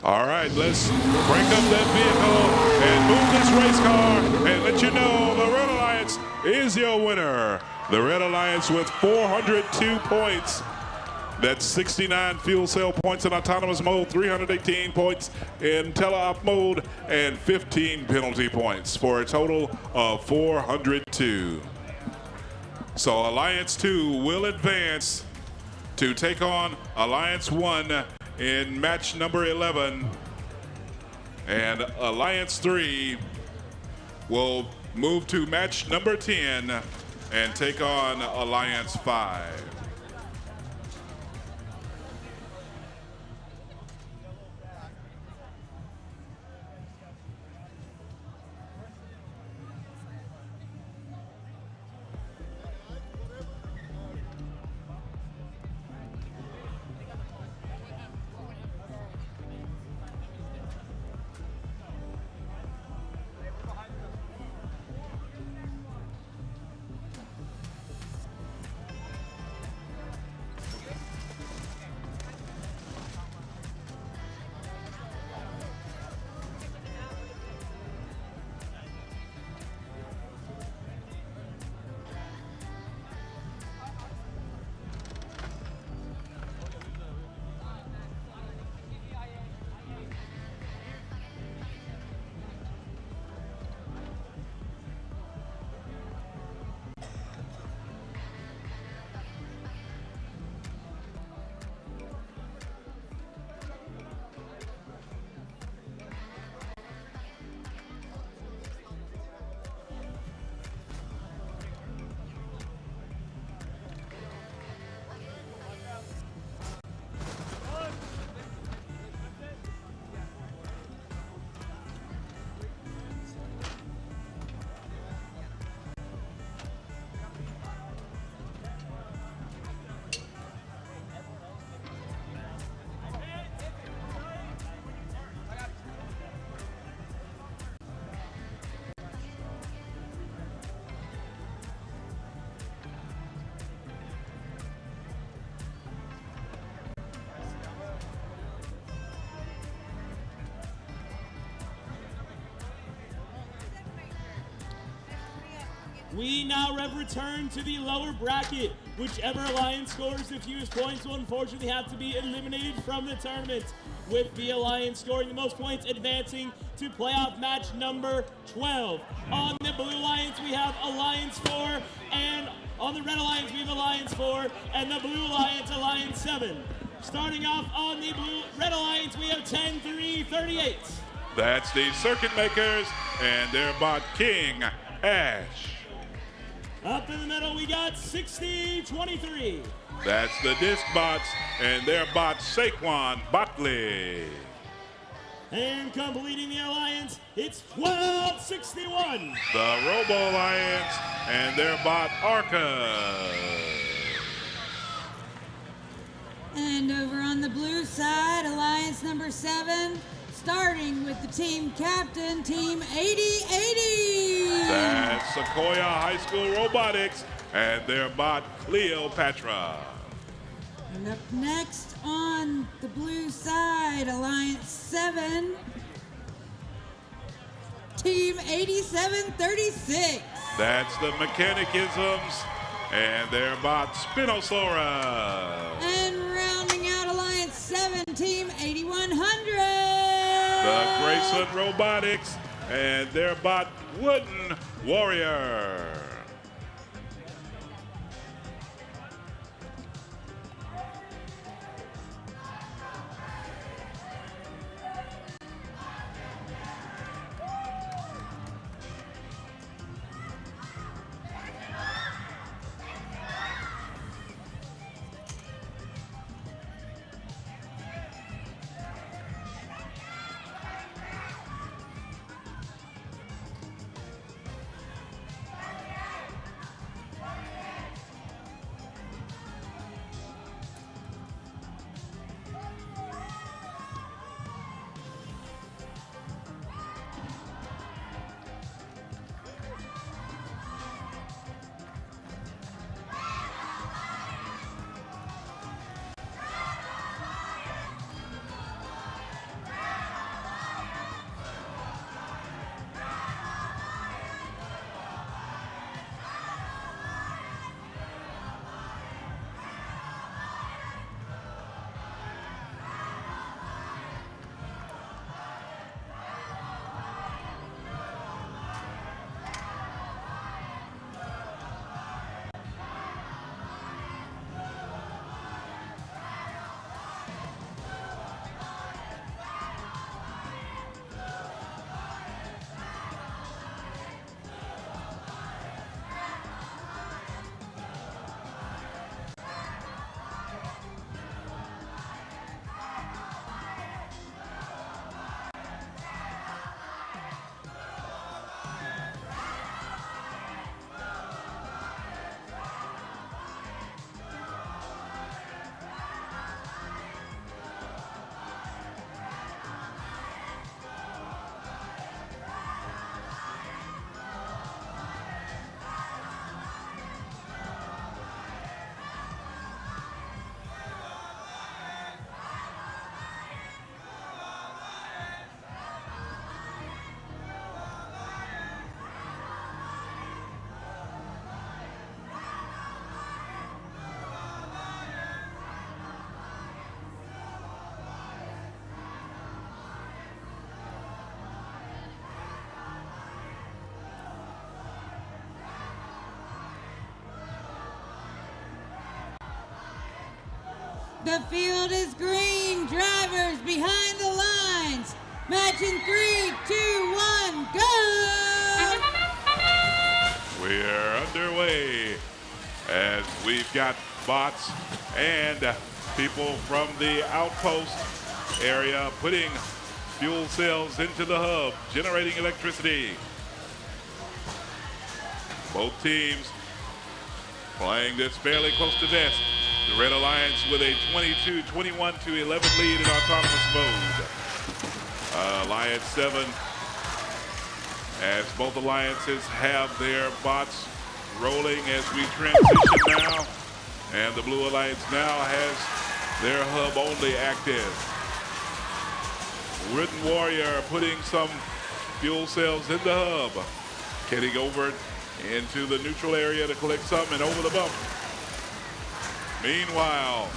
All right, let's crank up that vehicle and move this race car and let you know the Red Alliance is your winner. The Red Alliance with 402 points. That's 69 fuel cell points in autonomous mode, 318 points in teleop mode, and 15 penalty points for a total of 402. So Alliance 2 will advance to take on Alliance 1 in match number 11, and Alliance 3 will move to match number 10 and take on Alliance 5. We now have returned to the lower bracket. Whichever alliance scores the fewest points will unfortunately have to be eliminated from the tournament, with the alliance scoring the most points advancing to playoff match number 12. On the blue alliance, we have Alliance 4, and on the red alliance, we have Alliance 4, and the blue alliance, Alliance 7. Starting off on the red alliance, we have 10-3-38. That's the Circuit Makers and their bot King Ash. Up in the middle, we got 60-23. That's the Disc Bots and their bot Saquon Botley. And completing the alliance, it's 12-61. The Robo Alliance and their bot Arca. And over on the blue side, alliance number 7, starting with the team captain, Team 8080. That's Sequoia High School Robotics and their bot Cleopatra. And up next on the blue side, Alliance 7, Team 8736. That's the Mechanicisms and their bot Spinosaurus. And rounding out Alliance 7, Team 8100. The Grayson Robotics and their bot Wooden Warrior. The field is green. Drivers behind the lines. Match in 3, 2, 1, go! We're underway as we've got bots and people from the outpost area putting fuel cells into the hub, generating electricity. Both teams playing this fairly close to vest. The Red Alliance with a 22-21-11 lead in autonomous mode. Alliance 7, as both alliances have their bots rolling as we transition now. And the Blue Alliance now has their hub only active. Wooden Warrior putting some fuel cells in the hub. Getting over into the neutral area to collect some and over the bump. Meanwhile,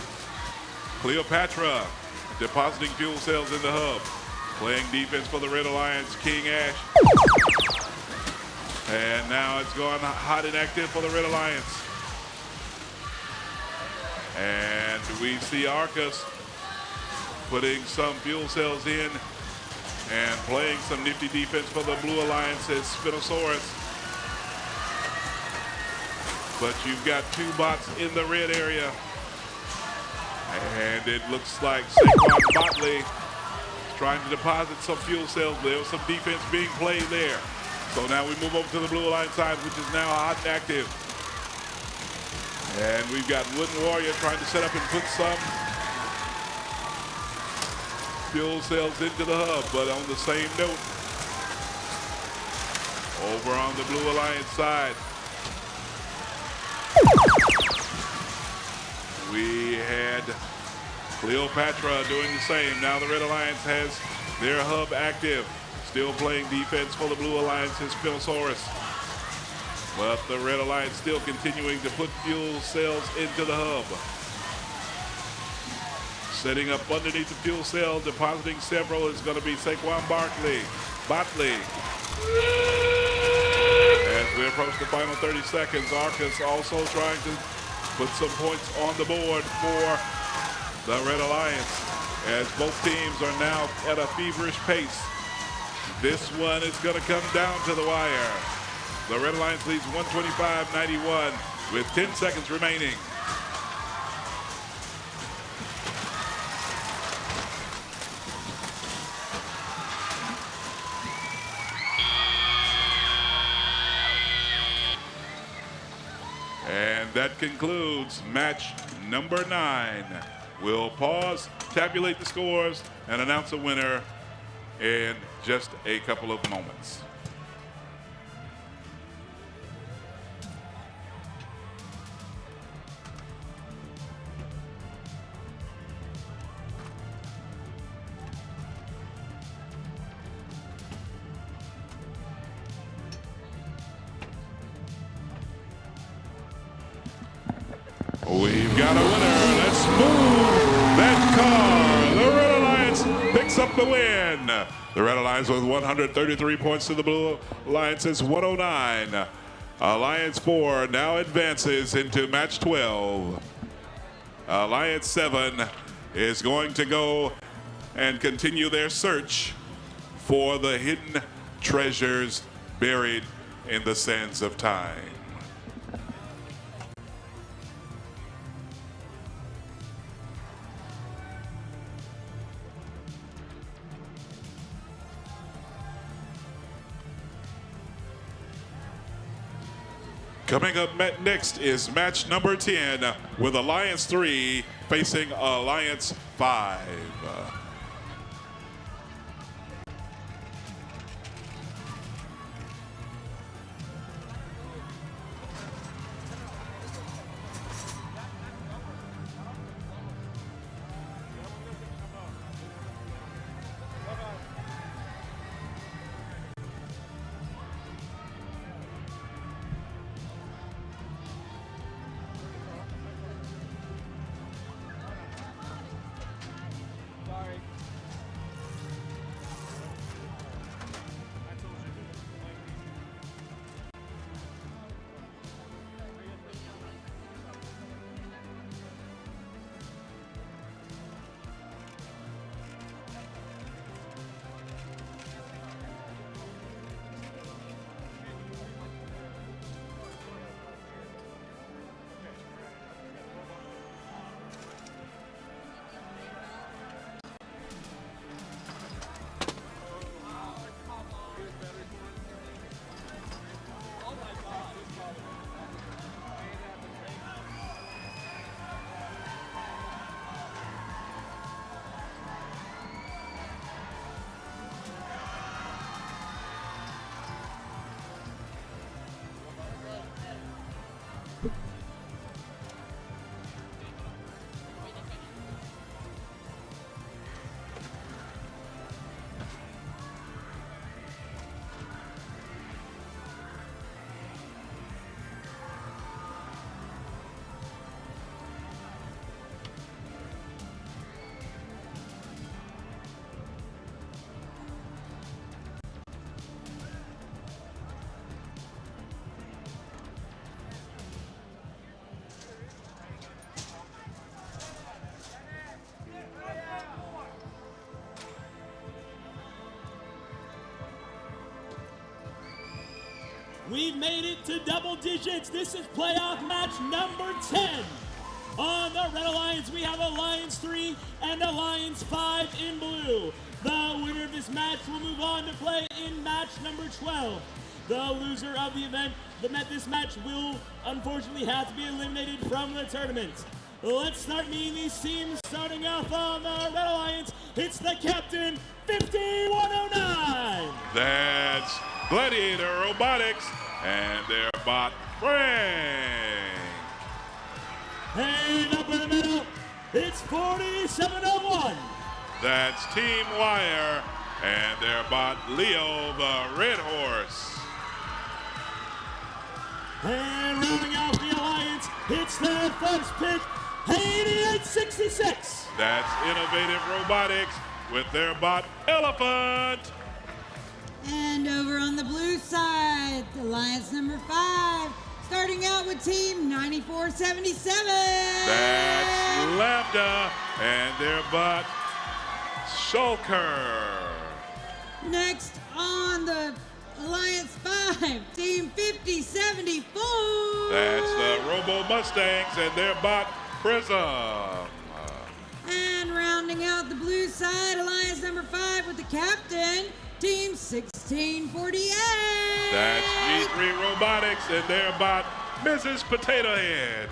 Cleopatra depositing fuel cells in the hub. Playing defense for the Red Alliance, King Ash. And now it's going hot and active for the Red Alliance. And we see Arcus putting some fuel cells in and playing some nifty defense for the Blue Alliance's Spinosaurus. But you've got two bots in the red area. And it looks like Saquon Botley is trying to deposit some fuel cells. There was some defense being played there. So now we move over to the Blue Alliance side, which is now hot and active. And we've got Wooden Warrior trying to set up and put some fuel cells into the hub, but on the same note, over on the Blue Alliance side, we had Cleopatra doing the same. Now the Red Alliance has their hub active, still playing defense for the Blue Alliance's Spinosaurus. But the Red Alliance still continuing to put fuel cells into the hub. Setting up underneath the fuel cell, depositing several is going to be Saquon Botley. As we approach the final 30 seconds, Arcus also trying to put some points on the board for the Red Alliance, as both teams are now at a feverish pace. This one is going to come down to the wire. The Red Alliance leads 125-91 with 10 seconds remaining. And that concludes match number 9. We'll pause, tabulate the scores, and announce a winner in just a couple of moments. We've got a winner. Let's move that car. The Red Alliance picks up the win. The Red Alliance with 133 points to the Blue Alliance's 109. Alliance 4 now advances into match 12. Alliance 7 is going to go and continue their search for the hidden treasures buried in the sands of time. Coming up next is match number 10 with Alliance 3 facing Alliance 5. Sorry. We've made it to double digits. This is playoff match number 10. On the Red Alliance, we have Alliance 3 and Alliance 5 in blue. The winner of this match will move on to play in match number 12. The loser of the event this match will unfortunately have to be eliminated from the tournament. Let's start meeting these teams. Starting off on the Red Alliance, it's the captain, 5109. That's Gladiator Robotics and their bot, Frank. And up in the middle, it's 4701. That's Team Wire and their bot, Leo the Red Horse. And rounding out the alliance, it's their first pick, 8866. That's Innovative Robotics with their bot, Elephant. And over on the blue side, Alliance number 5, starting out with team 9477. That's Lambda and their bot, Shulker. Next on the Alliance 5, team 5074. That's the Robo Mustangs and their bot, Prism. And rounding out the blue side, Alliance number 5 with the captain, team 1648. That's G3 Robotics and their bot, Mrs. Potato Head.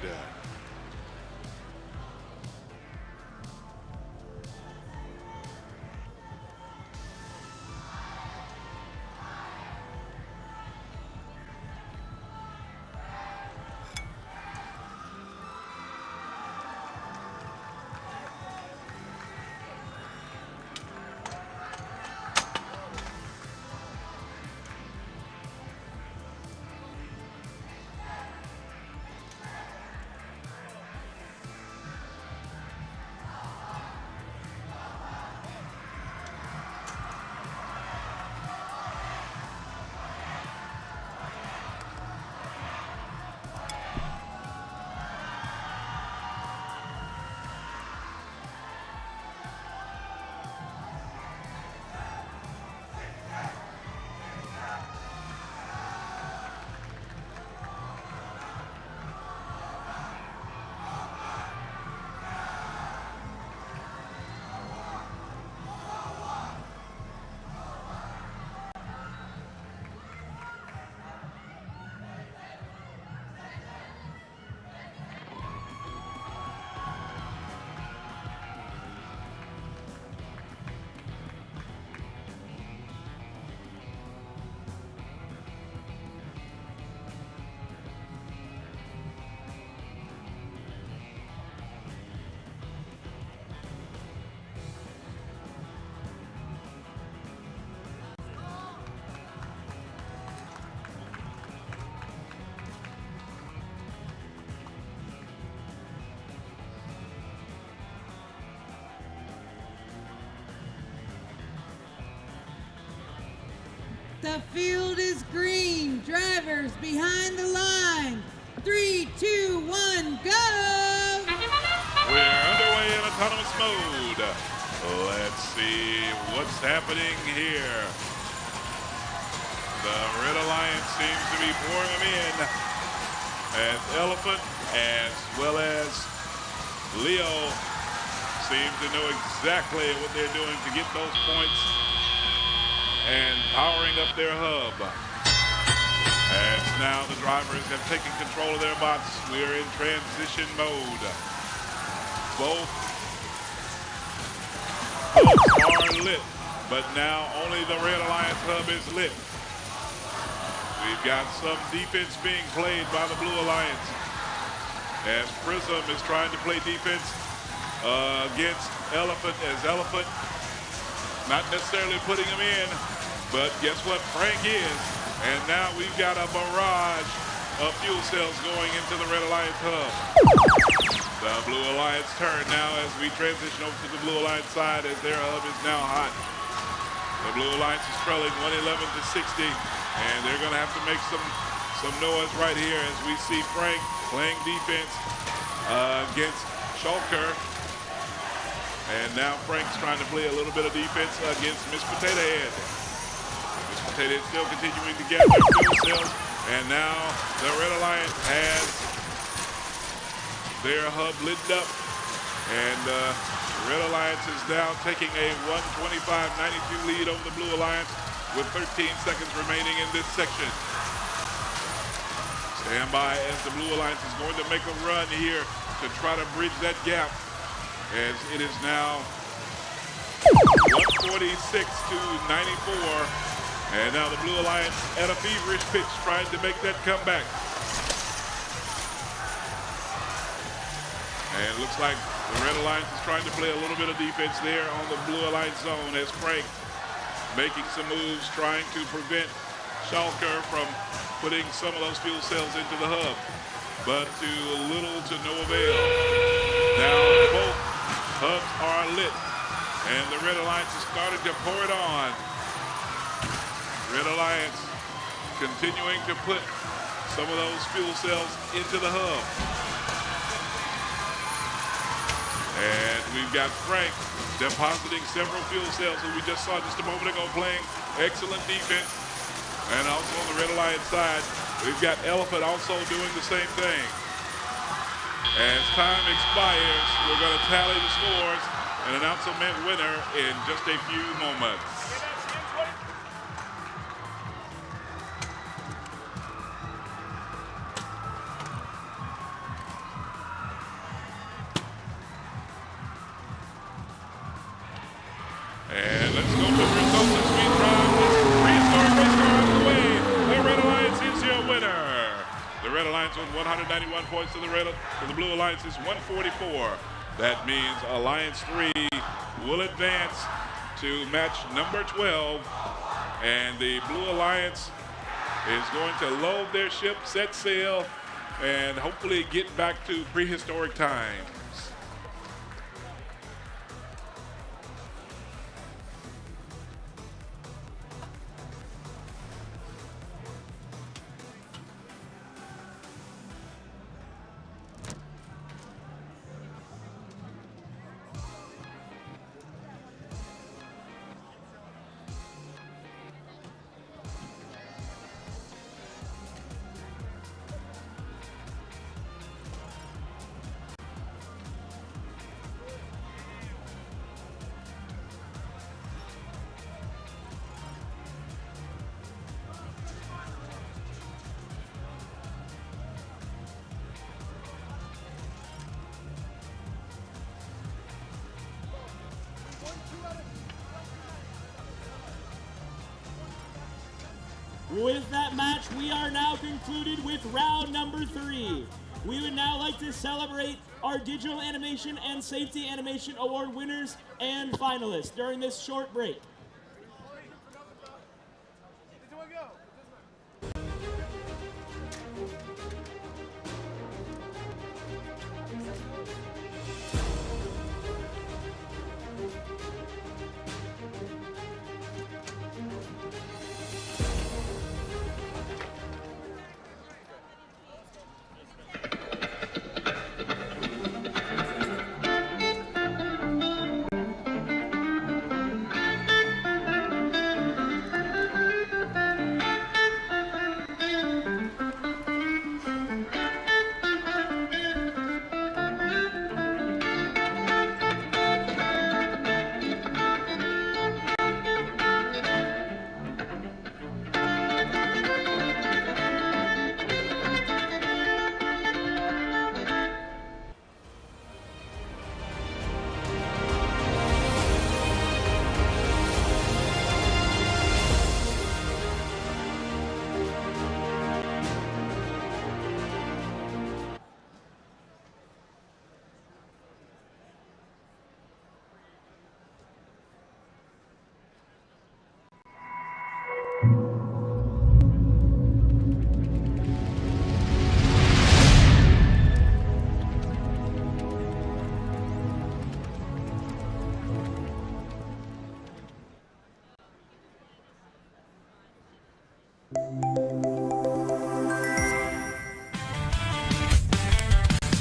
The field is green. Drivers behind the line. 3, 2, 1, go! We're underway in autonomous mode. Let's see what's happening here. The Red Alliance seems to be pouring them in as Elephant as well as Leo seem to know exactly what they're doing to get those points and powering up their hub. As now the drivers have taken control of their bots, we're in transition mode. Both hubs are lit, but now only the Red Alliance hub is lit. We've got some defense being played by the Blue Alliance as Prism is trying to play defense against Elephant, as Elephant not necessarily putting him in, but guess what? Frank is. And now we've got a barrage of fuel cells going into the Red Alliance hub. The Blue Alliance turn now as we transition over to the Blue Alliance side as their hub is now hot. The Blue Alliance is trailing 111 to 60, and they're going to have to make some noise right here as we see Frank playing defense against Shulker. And now Frank's trying to play a little bit of defense against Miss Potato Head. Miss Potato Head still continuing to gather fuel cells And now the Red Alliance has their hub lit up. And Red Alliance is now taking a 125-92 lead over the Blue Alliance with 13 seconds remaining in this section. Stand by as the Blue Alliance is going to make a run here to try to bridge that gap, as it is now 146 to 94. And now the Blue Alliance at a feverish pitch trying to make that comeback. And it looks like the Red Alliance is trying to play a little bit of defense there on the Blue Alliance zone, as Frank making some moves, trying to prevent Schalker from putting some of those fuel cells into the hub, but to little to no avail. Now both hubs are lit, and the Red Alliance is starting to pour it on. Red Alliance continuing to put some of those fuel cells into the hub. And we've got Frank depositing several fuel cells, who we just saw just a moment ago playing excellent defense. And also on the Red Alliance side, we've got Elephant also doing the same thing. As time expires, we're going to tally the scores and announce a winner in just a few moments. And let's go to the results as we drive this prehistoric race car out of the way. The Red Alliance is your winner. The Red Alliance with 191 points to the Blue Alliance is 144. That means Alliance 3 will advance to match number 12. And the Blue Alliance is going to load their ship, set sail, and hopefully get back to prehistoric times. With that match, we are now concluded with round number 3. We would now like to celebrate our Digital Animation and Safety Animation Award winners and finalists during this short break.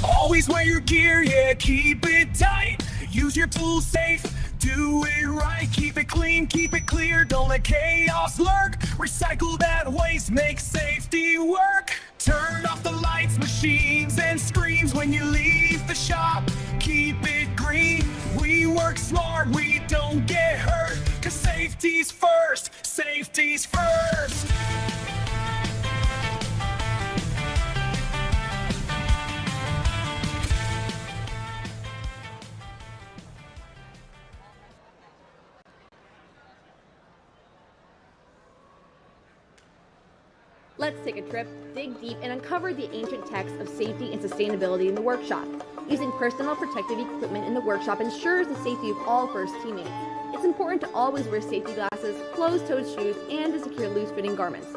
Always wear your gear, yeah, keep it tight. Use your tools safe, Do it right, keep it clean, keep it clear, don't let chaos lurk. Recycle that waste, make safety work. Turn off the lights, machines, and screens when you leave the shop. Keep it green, we work smart, we don't get hurt. 'Cause safety's first, safety's first. Let's take a trip, dig deep, and uncover the ancient texts of safety and sustainability in the workshop. Using personal protective equipment in the workshop ensures the safety of all first teammates. It's important to always wear safety glasses, closed-toed shoes, and to secure loose-fitting garments.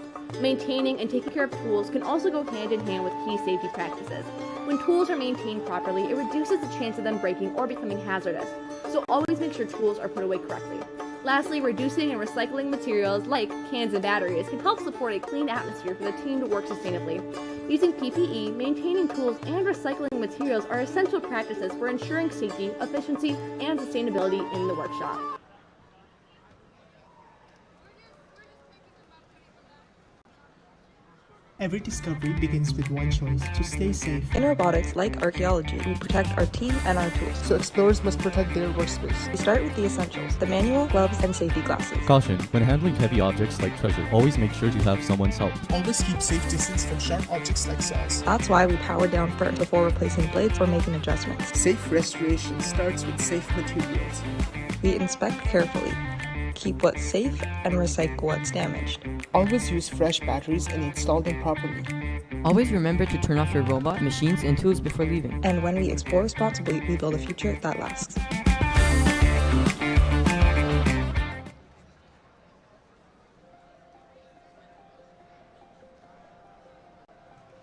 Maintaining and taking care of tools can also go hand in hand with key safety practices. When tools are maintained properly, it reduces the chance of them breaking or becoming hazardous. So always make sure tools are put away correctly. Lastly, reducing and recycling materials like cans and batteries can help support a clean atmosphere for the team to work sustainably. Using PPE, maintaining tools, and recycling materials are essential practices for ensuring safety, efficiency, and sustainability in the workshop. Every discovery begins with one choice: to stay safe. In robotics, like archaeology, we protect our team and our tools. So explorers must protect their workspace. We start with the essentials: the manual, gloves, and safety glasses. Caution: when handling heavy objects like treasure, always make sure to have someone's help. Always keep safe distance from sharp objects like saws. That's why we power down first before replacing blades or making adjustments. Safe restoration starts with safe materials. We inspect carefully, keep what's safe, and recycle what's damaged. Always use fresh batteries and install them properly. Always remember to turn off your robot, machines, and tools before leaving. And when we explore responsibly, we build a future that lasts.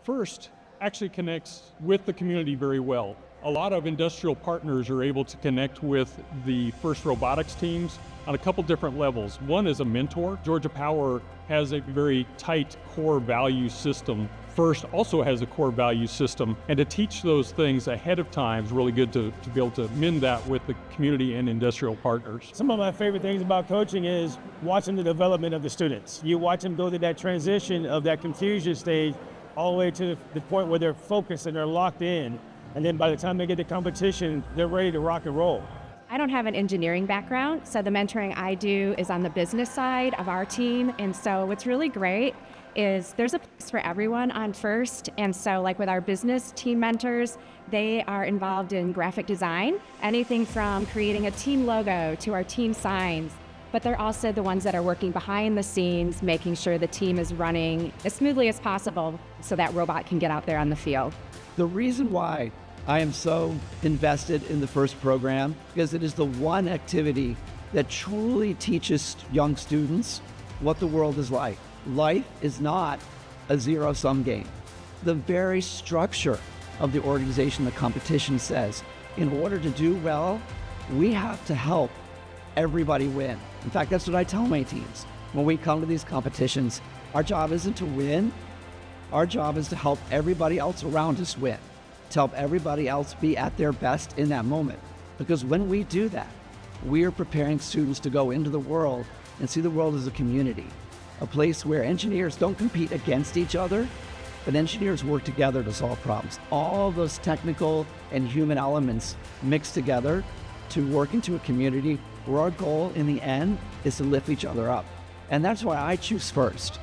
FIRST actually connects with the community very well. A lot of industrial partners are able to connect with the FIRST robotics teams on a couple different levels. One is a mentor. Georgia Power has a very tight core value system. FIRST also has a core value system, and to teach those things ahead of time is really good to be able to mend that with the community and industrial partners. Some of my favorite things about coaching is watching the development of the students. You watch them go through that transition of that confusion stage all the way to the point where they're focused and they're locked in. And then by the time they get to competition, they're ready to rock and roll. I don't have an engineering background, so the mentoring I do is on the business side of our team. And so what's really great is there's a place for everyone on FIRST. And so like with our business team mentors, they are involved in graphic design, anything from creating a team logo to our team signs. But they're also the ones that are working behind the scenes, making sure the team is running as smoothly as possible so that robot can get out there on the field. The reason why I am so invested in the FIRST program because it is the one activity that truly teaches young students what the world is like. Life is not a zero-sum game. The very structure of the organization, the competition says, in order to do well, we have to help everybody win. In fact, that's what I tell my teams. When we come to these competitions, our job isn't to win. Our job is to help everybody else around us win, to help everybody else be at their best in that moment. Because when we do that, we are preparing students to go into the world and see the world as a community, a place where engineers don't compete against each other, but engineers work together to solve problems. All those technical and human elements mixed together to work into a community where our goal in the end is to lift each other up. And that's why I choose FIRST.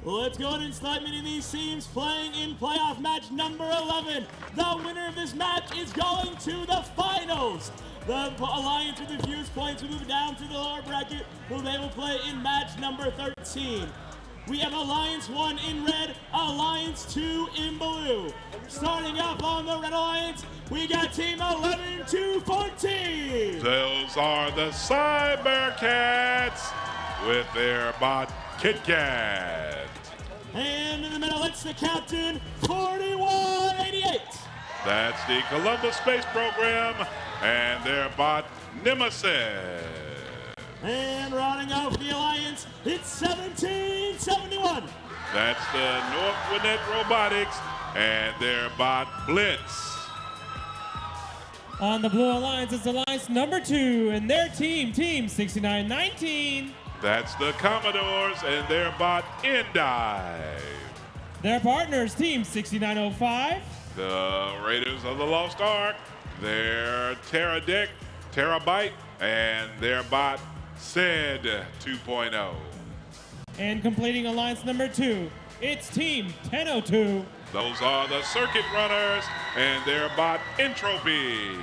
Let's go ahead and start meeting these teams playing in playoff match number 11. The winner of this match is going to the finals. The Alliance with the fewest points will move down to the lower bracket, who they will play in match number 13. We have Alliance 1 in red, Alliance 2 in blue. Starting up on the Red Alliance, we got Team 11 to 14. Those are the Cybercats with their bot Kit Kat. And in the middle, it's the captain, 4188. That's the Columbus Space Program and their bot Nemesis. And rounding off the Alliance, it's 1771. That's the North Gwinnett Robotics and their bot Blitz. On the Blue Alliance, it's Alliance number 2 and their team, Team 6919. That's the Commodores and their bot Endive. Their partners, Team 6905. The Raiders of the Lost Ark, their Terabyte, and their bot Said 2.0. And completing Alliance number 2, it's Team 1002. Those are the Circuit Runners and their bot Entropy.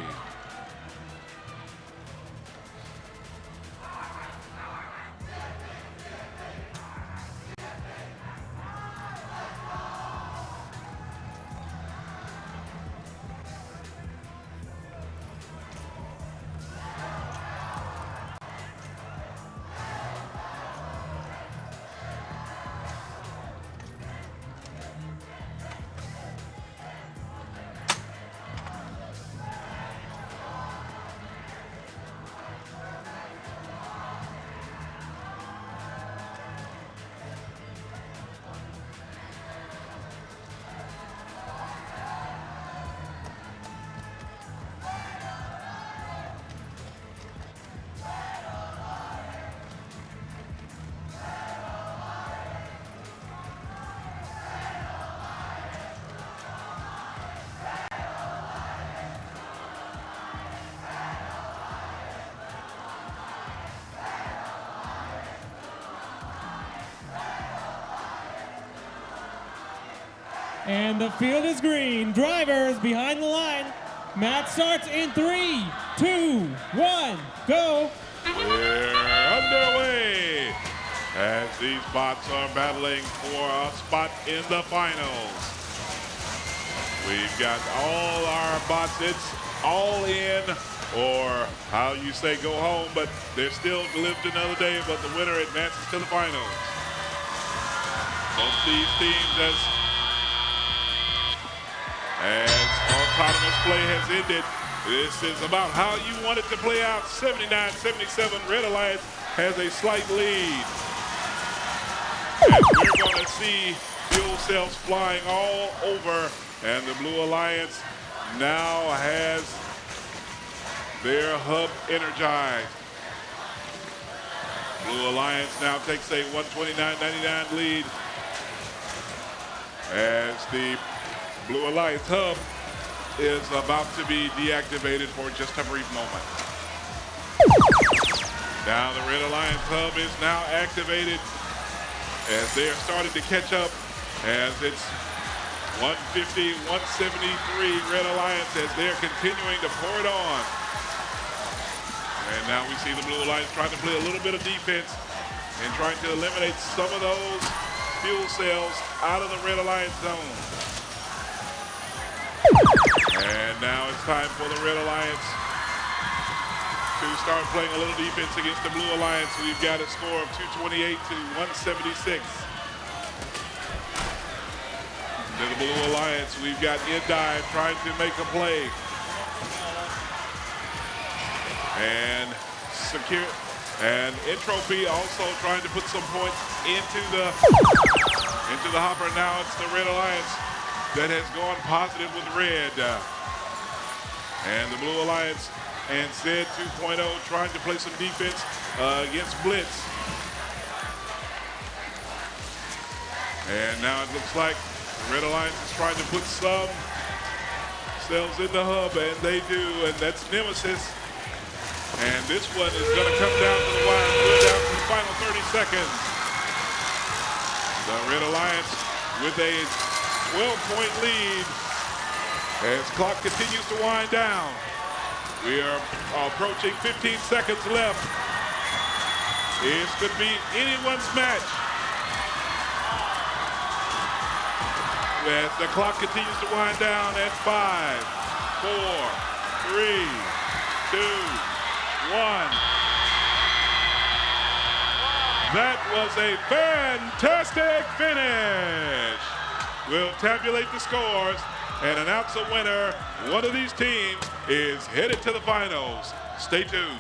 And the field is green. Drivers behind the line. Match starts in 3, 2, 1, go. We're underway as these bots are battling for a spot in the finals. We've got all our bots. It's all in, or how you say go home, but they're still lived another day, but the winner advances to the finals. Both these teams as autonomous play has ended. This is about how you want it to play out. 79-77, Red Alliance has a slight lead. And we're going to see fuel cells flying all over, and the Blue Alliance now has their hub energized. Blue Alliance now takes a 129.99 lead as the Blue Alliance hub is about to be deactivated for just a brief moment. Now the Red Alliance hub is now activated as they are starting to catch up, as it's 150, 173 Red Alliance as they're continuing to pour it on. And now we see the Blue Alliance trying to play a little bit of defense and trying to eliminate some of those fuel cells out of the Red Alliance zone. And now it's time for the Red Alliance to start playing a little defense against the Blue Alliance. We've got a score of 228 to 176. To the Blue Alliance, we've got Endive trying to make a play. And Entropy also trying to put some points into the hopper. Now it's the Red Alliance that has gone positive with red. And the Blue Alliance and Zed 2.0 trying to play some defense against Blitz. And now it looks like the Red Alliance is trying to put some cells in the hub, and they do, and that's Nemesis. And this one is going to come down to the wire, down to the final 30 seconds. The Red Alliance with a 12-point lead as clock continues to wind down. We are approaching 15 seconds left. This could be anyone's match. As the clock continues to wind down at 5, 4, 3, 2, 1. That was a fantastic finish. We'll tabulate the scores and announce a winner. One of these teams is headed to the finals. Stay tuned.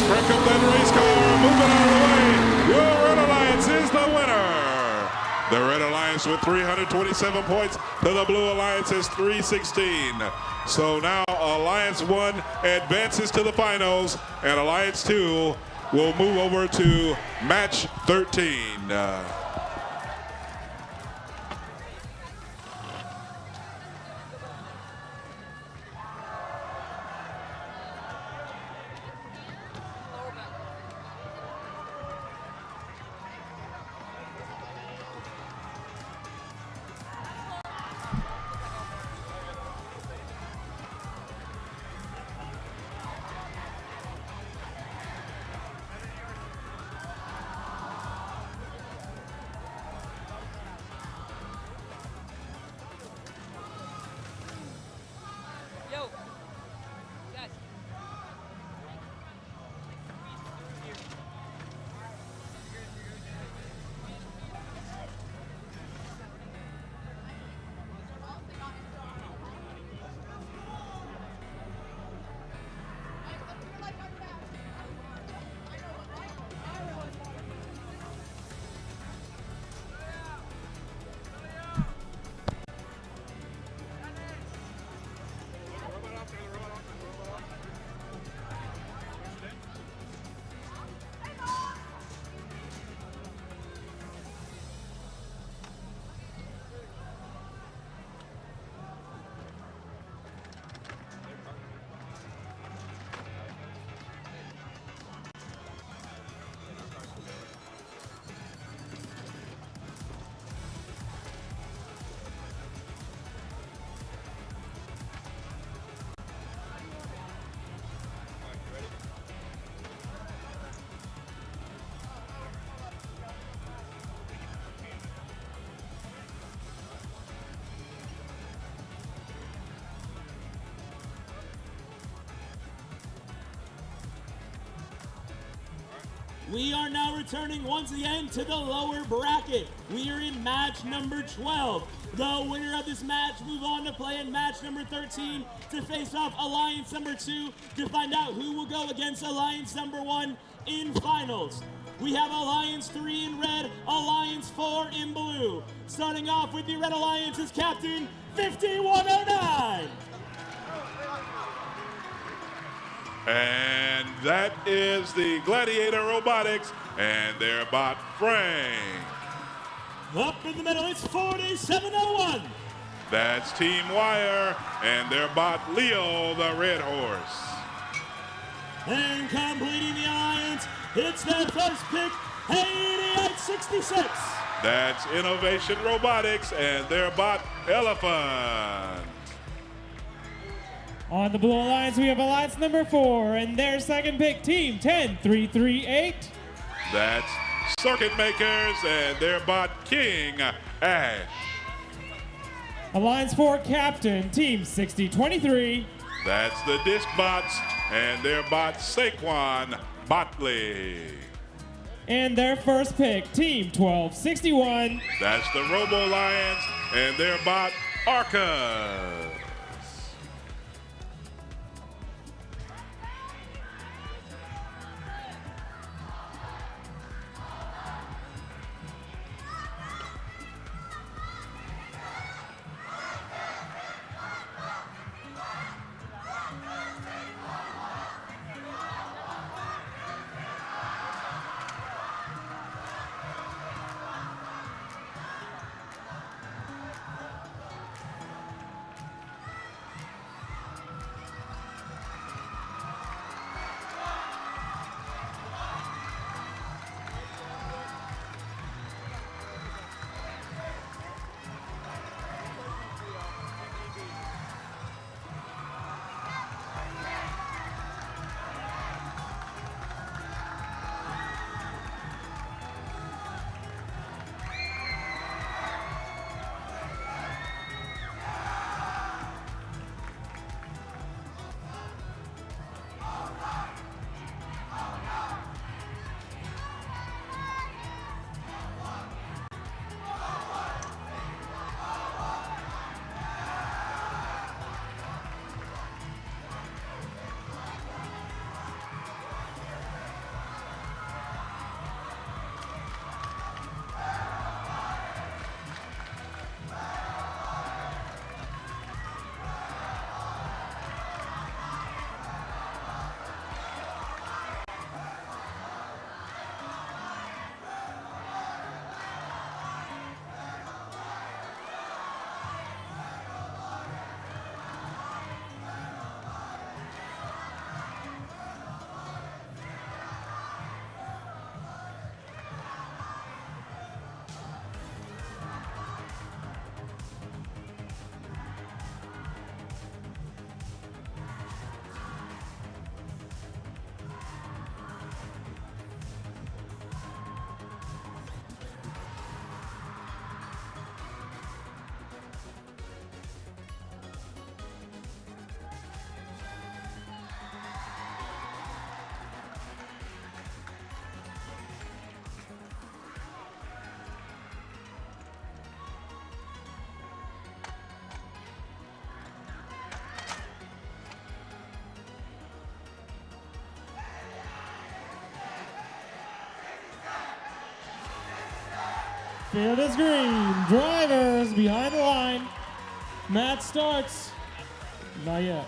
Crank up that race car, moving out of the way. Your Red Alliance is the winner. The Red Alliance with 327 points to the Blue Alliance's 316. So now Alliance 1 advances to the finals, and Alliance 2 will move over to match 13. We are now returning once again to the lower bracket. We are in match number 12. The winner of this match move on to play in match number 13 to face off Alliance number 2 to find out who will go against Alliance number 1 in finals. We have Alliance 3 in red, Alliance 4 in blue. Starting off with the Red Alliance's captain, 5109. And that is the Gladiator Robotics and their bot Frank. Up in the middle, it's 4701. That's Team Wire and their bot Leo the Red Horse. And completing the alliance, it's their first pick, 8866. That's Innovation Robotics and their bot Elephant. On the Blue Alliance, we have Alliance number 4 and their second pick, Team 10338. That's Circuit Makers and their bot King Ash. Alliance 4 Captain, Team 6023. That's the Disc Bots and their bot Saquon Botley. And their first pick, Team 1261. That's the Robo Alliance and their bot Arca. Field is green. Drivers behind the line. Match starts. Not yet.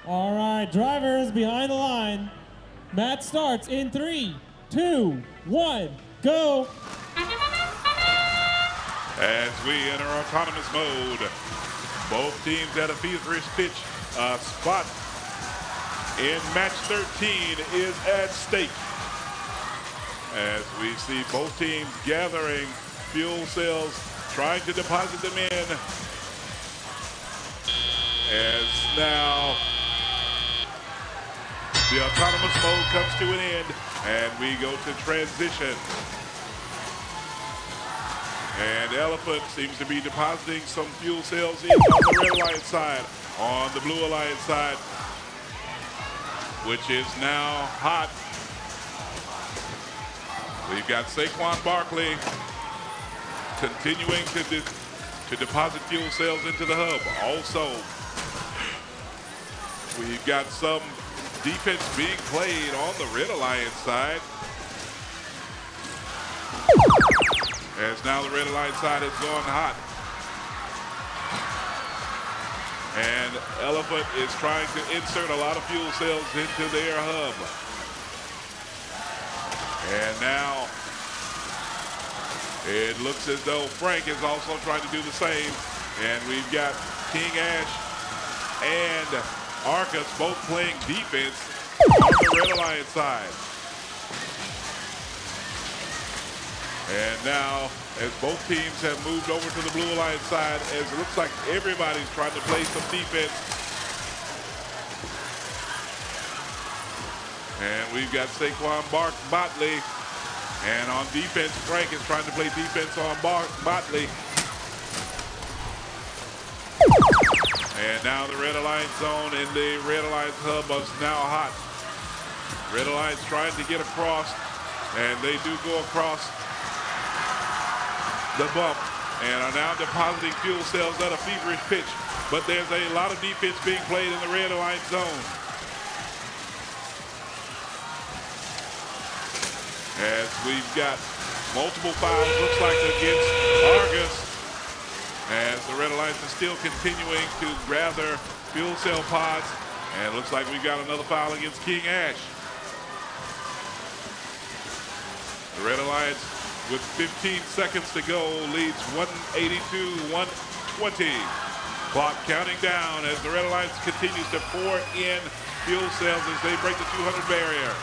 All right, drivers behind the line. Match starts in 3, 2, 1, go. As we enter autonomous mode, both teams at a feverish pitch. Spot in match 13 is at stake. As we see both teams gathering fuel cells, trying to deposit them in. As now the autonomous mode comes to an end, and we go to transition. And Elephant seems to be depositing some fuel cells in on the Red Alliance side. On the Blue Alliance side, which is now hot. We've got Saquon Barkley continuing to deposit fuel cells into the hub. Also, we've got some defense being played on the Red Alliance side. As now the Red Alliance side has gone hot. And Elephant is trying to insert a lot of fuel cells into their hub. And now it looks as though Frank is also trying to do the same. And we've got King Ash and Arcus both playing defense on the Red Alliance side. And now, as both teams have moved over to the Blue Alliance side, as it looks like everybody's trying to play some defense. And we've got Saquon Botley. And on defense, Frank is trying to play defense on Botley. And now the Red Alliance zone in the Red Alliance hub is now hot. Red Alliance trying to get across, and they do go across the bump and are now depositing fuel cells at a feverish pitch. But there's a lot of defense being played in the Red Alliance zone. As we've got multiple fouls, looks like against Argus, as the Red Alliance is still continuing to gather fuel cell pods, and it looks like we've got another foul against King Ash. The Red Alliance, with 15 seconds to go, leads 182-120. Clock counting down as the Red Alliance continues to pour in fuel cells as they break the 200 barrier.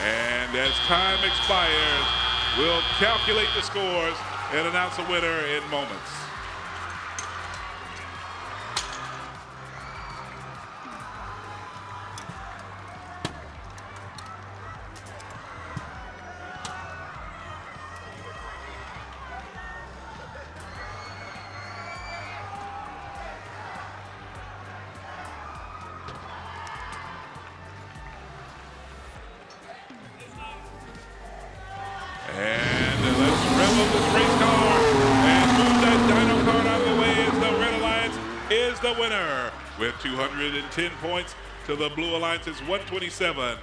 And as time expires, we'll calculate the scores and announce a winner in moments. And let's rev up this race car and move that dyno car out of the way as the Red Alliance is the winner with 210 points to the Blue Alliance's 127.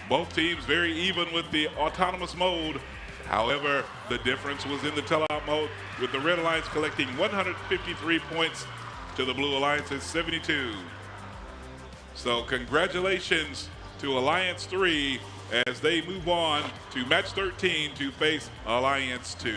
Both teams very even with the autonomous mode. However, the difference was in the teleop mode, with the Red Alliance collecting 153 points to the Blue Alliance's 72. So congratulations to Alliance 3 as they move on to match 13 to face Alliance 2.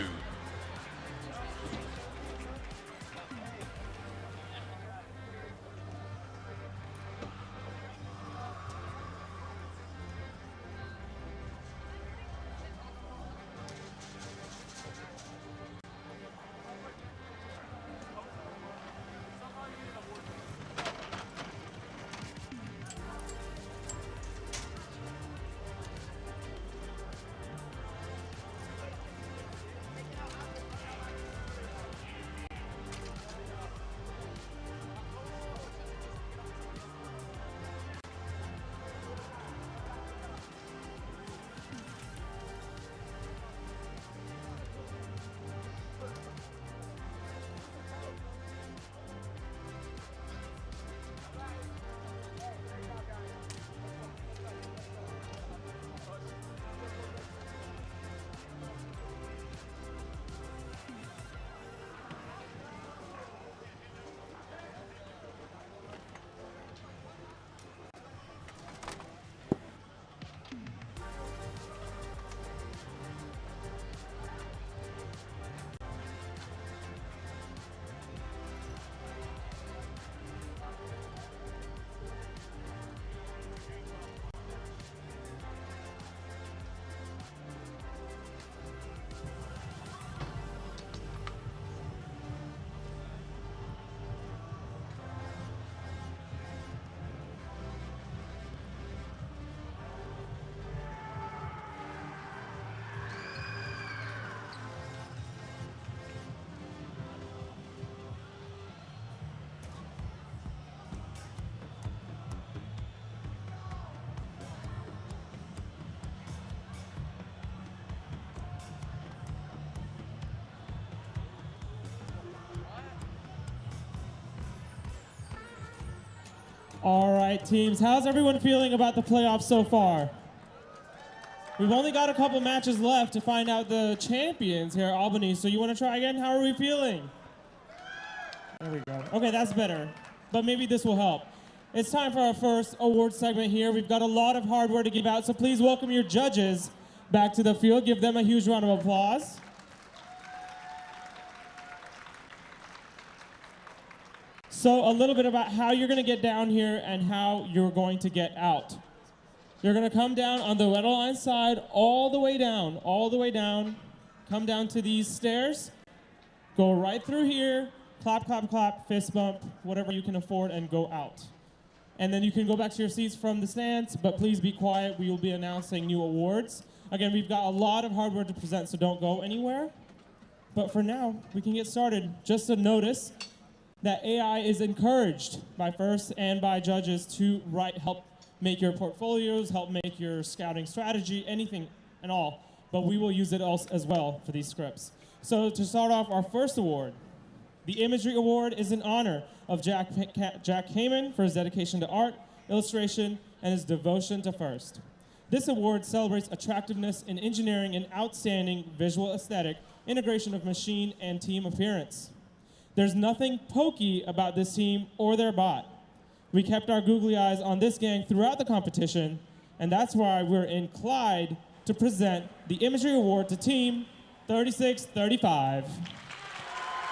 All right, teams, how's everyone feeling about the playoffs so far? We've only got a couple matches left to find out the champions here at Albany, so you want to try again? How are we feeling? There we go. Okay, that's better, but maybe this will help. It's time for our first award segment here. We've got a lot of hardware to give out, so please welcome your judges back to the field. Give them a huge round of applause. So a little bit about how you're going to get down here and how you're going to get out. You're going to come down on the Red Alliance side all the way down, come down to these stairs, go right through here, clap, clap, clap, fist bump, whatever you can afford, and go out. And then you can go back to your seats from the stands, but please be quiet. We will be announcing new awards. Again, we've got a lot of hardware to present, so don't go anywhere. But for now, we can get started. Just a notice that AI is encouraged by FIRST and by judges to help make your portfolios, help make your scouting strategy, anything and all. But we will use it as well for these scripts. So to start off, our first award, the Imagery Award, is in honor of Jack Heyman for his dedication to art, illustration, and his devotion to FIRST. This award celebrates attractiveness in engineering and outstanding visual aesthetic, integration of machine and team appearance. There's nothing pokey about this team or their bot. We kept our googly eyes on this gang throughout the competition, and that's why we're inclined to present the Imagery Award to Team 3635.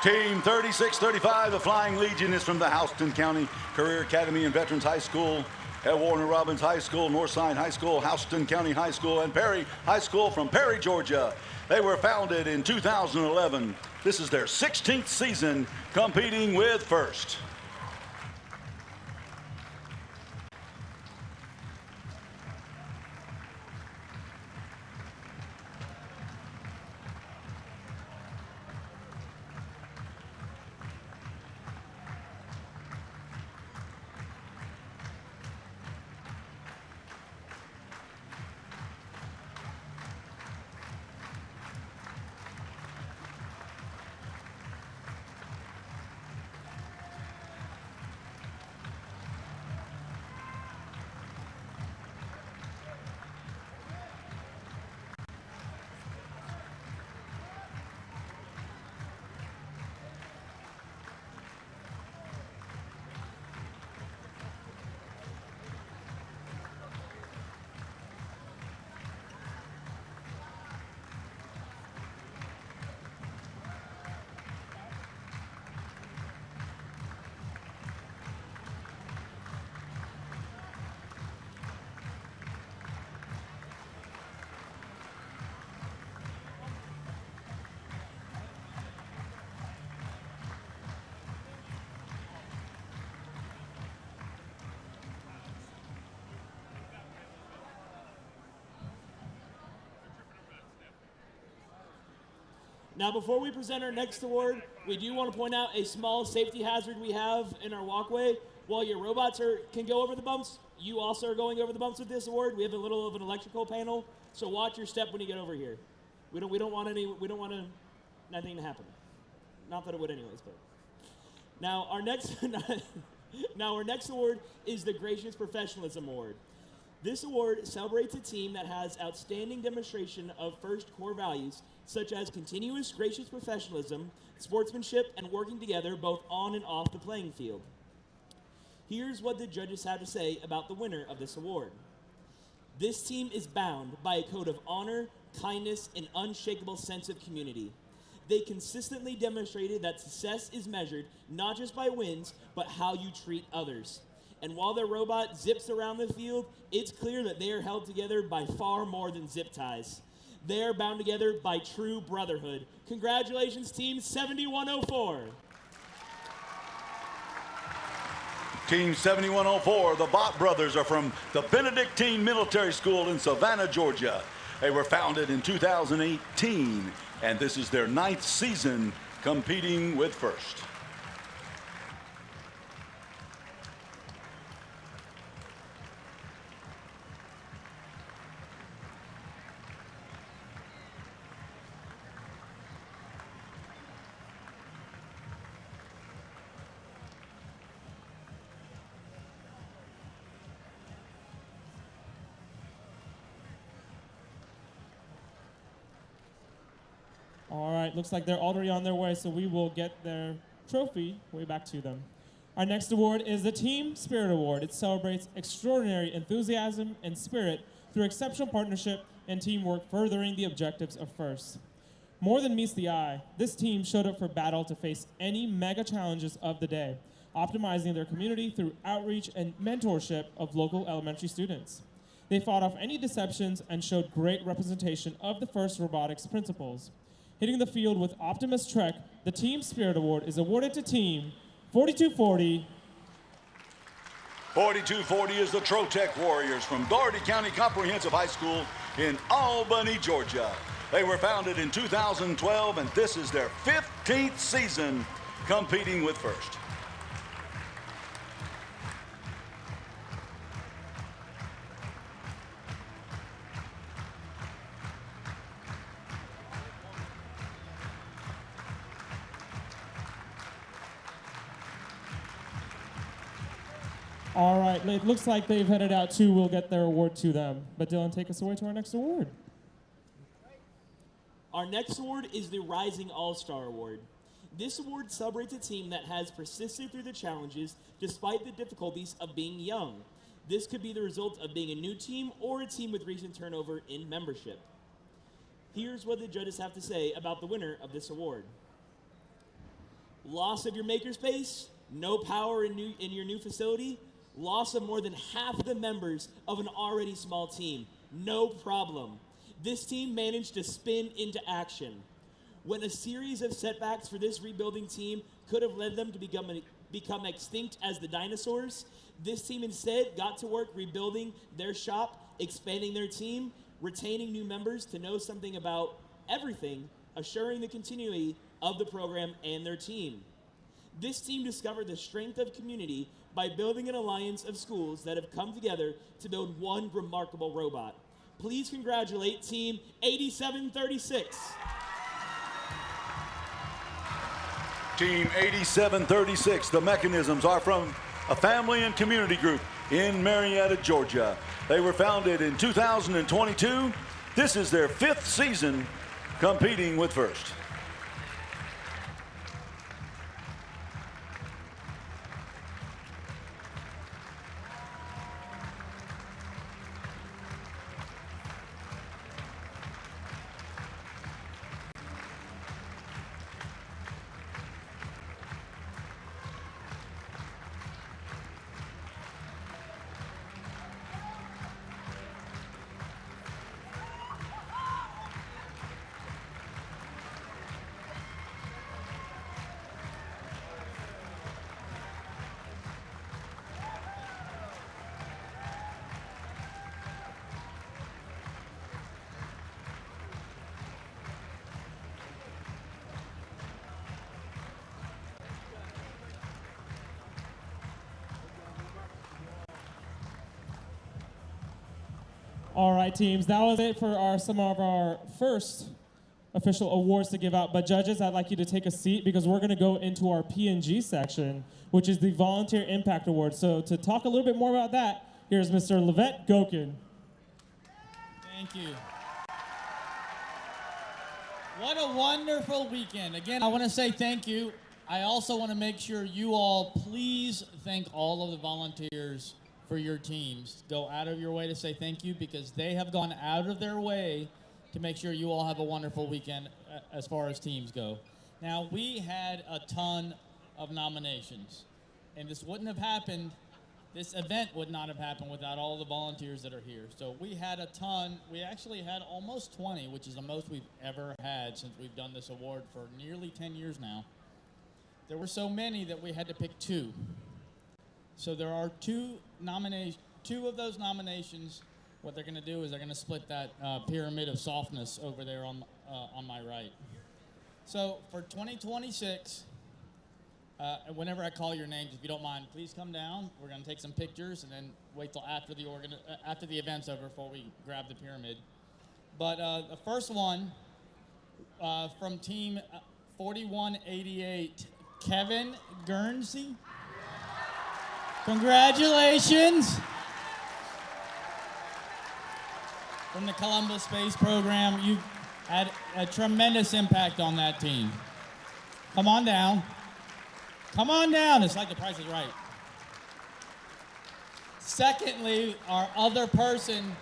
Team 3635, the Flying Legion, is from the Houston County Career Academy and Veterans High School, at Warner Robins High School, Northside High School, Houston County High School, and Perry High School from Perry, Georgia. They were founded in 2011. This is their 16th season competing with First. Now, before we present our next award, we do want to point out a small safety hazard we have in our walkway. While your robots can go over the bumps, you also are going over the bumps with this award. We have a little of an electrical panel, so watch your step when you get over here. We don't want nothing to happen. Not that it would anyways, but. Now, our next award is the Gracious Professionalism Award. This award celebrates a team that has outstanding demonstration of First core values, such as continuous gracious professionalism, sportsmanship, and working together both on and off the playing field. Here's what the judges have to say about the winner of this award. This team is bound by a code of honor, kindness, and unshakable sense of community. They consistently demonstrated that success is measured not just by wins, but how you treat others. And while their robot zips around the field, it's clear that they are held together by far more than zip ties. They are bound together by true brotherhood. Congratulations, Team 7104. Team 7104, the Bott brothers, are from the Benedictine Military School in Savannah, Georgia. They were founded in 2018, and this is their 9th season competing with First. All right, looks like they're already on their way, so we will get their trophy way back to them. Our next award is the Team Spirit Award. It celebrates extraordinary enthusiasm and spirit through exceptional partnership and teamwork, furthering the objectives of First. More than meets the eye, this team showed up for battle to face any mega challenges of the day, optimizing their community through outreach and mentorship of local elementary students. They fought off any deceptions and showed great representation of the First robotics principles. Hitting the field with Optimus Trek, the Team Spirit Award is awarded to Team 4240. 4240 is the Trotec Warriors from Doherty County Comprehensive High School in Albany, Georgia. They were founded in 2012, and this is their 15th season competing with First. All right, it looks like they've headed out too. We'll get their award to them. But Dylan, take us away to our next award. Our next award is the Rising All-Star Award. This award celebrates a team that has persisted through the challenges despite the difficulties of being young. This could be the result of being a new team or a team with recent turnover in membership. Here's what the judges have to say about the winner of this award. Loss of your makerspace, no power in your new facility, loss of more than half the members of an already small team. No problem. This team managed to spin into action. When a series of setbacks for this rebuilding team could have led them to become extinct as the dinosaurs, this team instead got to work rebuilding their shop, expanding their team, retaining new members to know something about everything, assuring the continuity of the program and their team. This team discovered the strength of community by building an alliance of schools that have come together to build one remarkable robot. Please congratulate Team 8736. Team 8736, the mechanisms are from a family and community group in Marietta, Georgia. They were founded in 2022. This is their 5th season competing with First. All right, teams, that was it for some of our first official awards to give out. But judges, I'd like you to take a seat because we're going to go into our P&G section, which is the Volunteer Impact Award. So to talk a little bit more about that, here's Mr. Levet Gokin. Thank you. What a wonderful weekend. Again, I want to say thank you. I also want to make sure you all please thank all of the volunteers for your teams. Go out of your way to say thank you because they have gone out of their way to make sure you all have a wonderful weekend as far as teams go. Now, we had a ton of nominations, and this wouldn't have happened, this event would not have happened without all the volunteers that are here. So we had a ton. We actually had almost 20, which is the most we've ever had since we've done this award for nearly 10 years now. There were so many that we had to pick 2. So there are 2 of those nominations. What they're going to do is they're going to split that pyramid of softness over there on my right. So for 2026, whenever I call your names, if you don't mind, please come down. We're going to take some pictures and then wait till after the event's over before we grab the pyramid. But the first one from Team 4188, Kevin Guernsey. Congratulations. From the Columbus Space Program, you've had a tremendous impact on that team. Come on down. Come on down. It's like the Price is Right. Secondly, our other person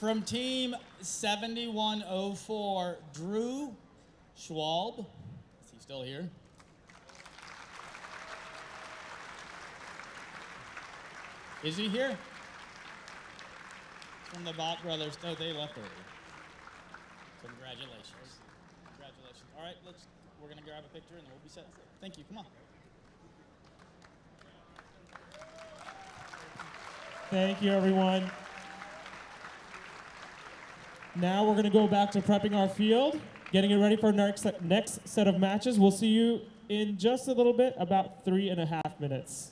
from Team 7104, Drew Schwalb. Is he still here? Is he here? From the Bott brothers. No, they left early. Congratulations. Congratulations. All right, we're going to grab a picture and then we'll be set. Thank you. Come on. Thank you, everyone. Now we're going to go back to prepping our field, getting it ready for our next set of matches. We'll see you in just a little bit, about 3.5 minutes.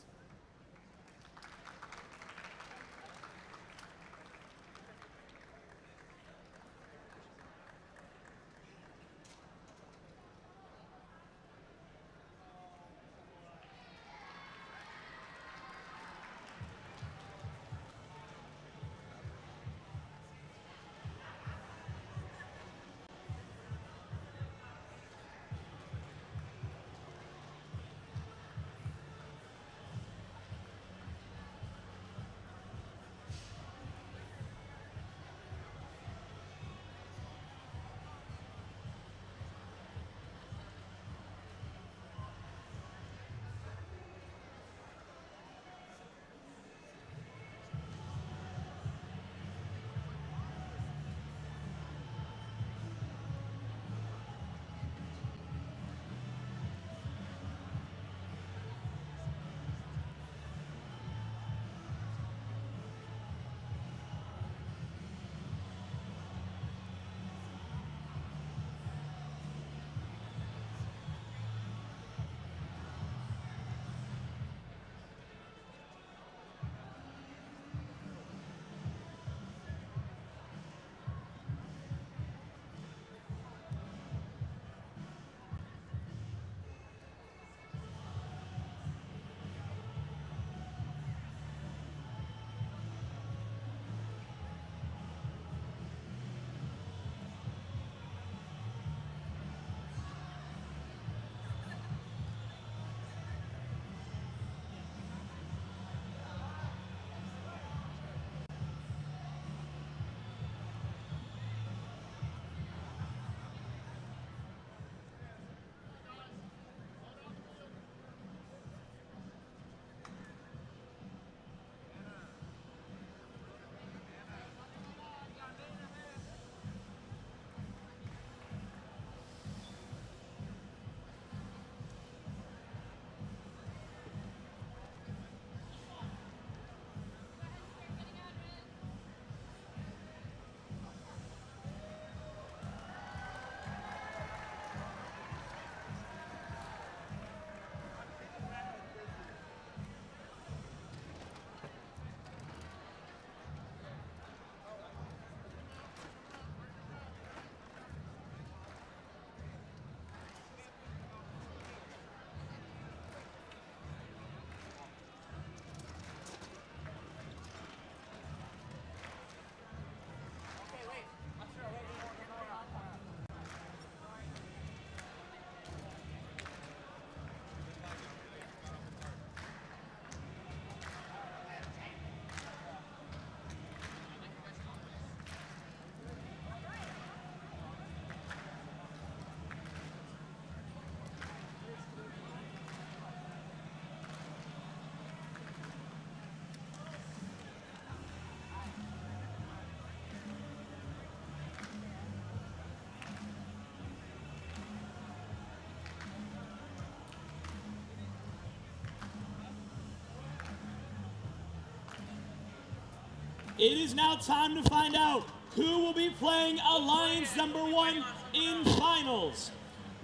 it is now time to find out who will be playing Alliance number 1 in finals.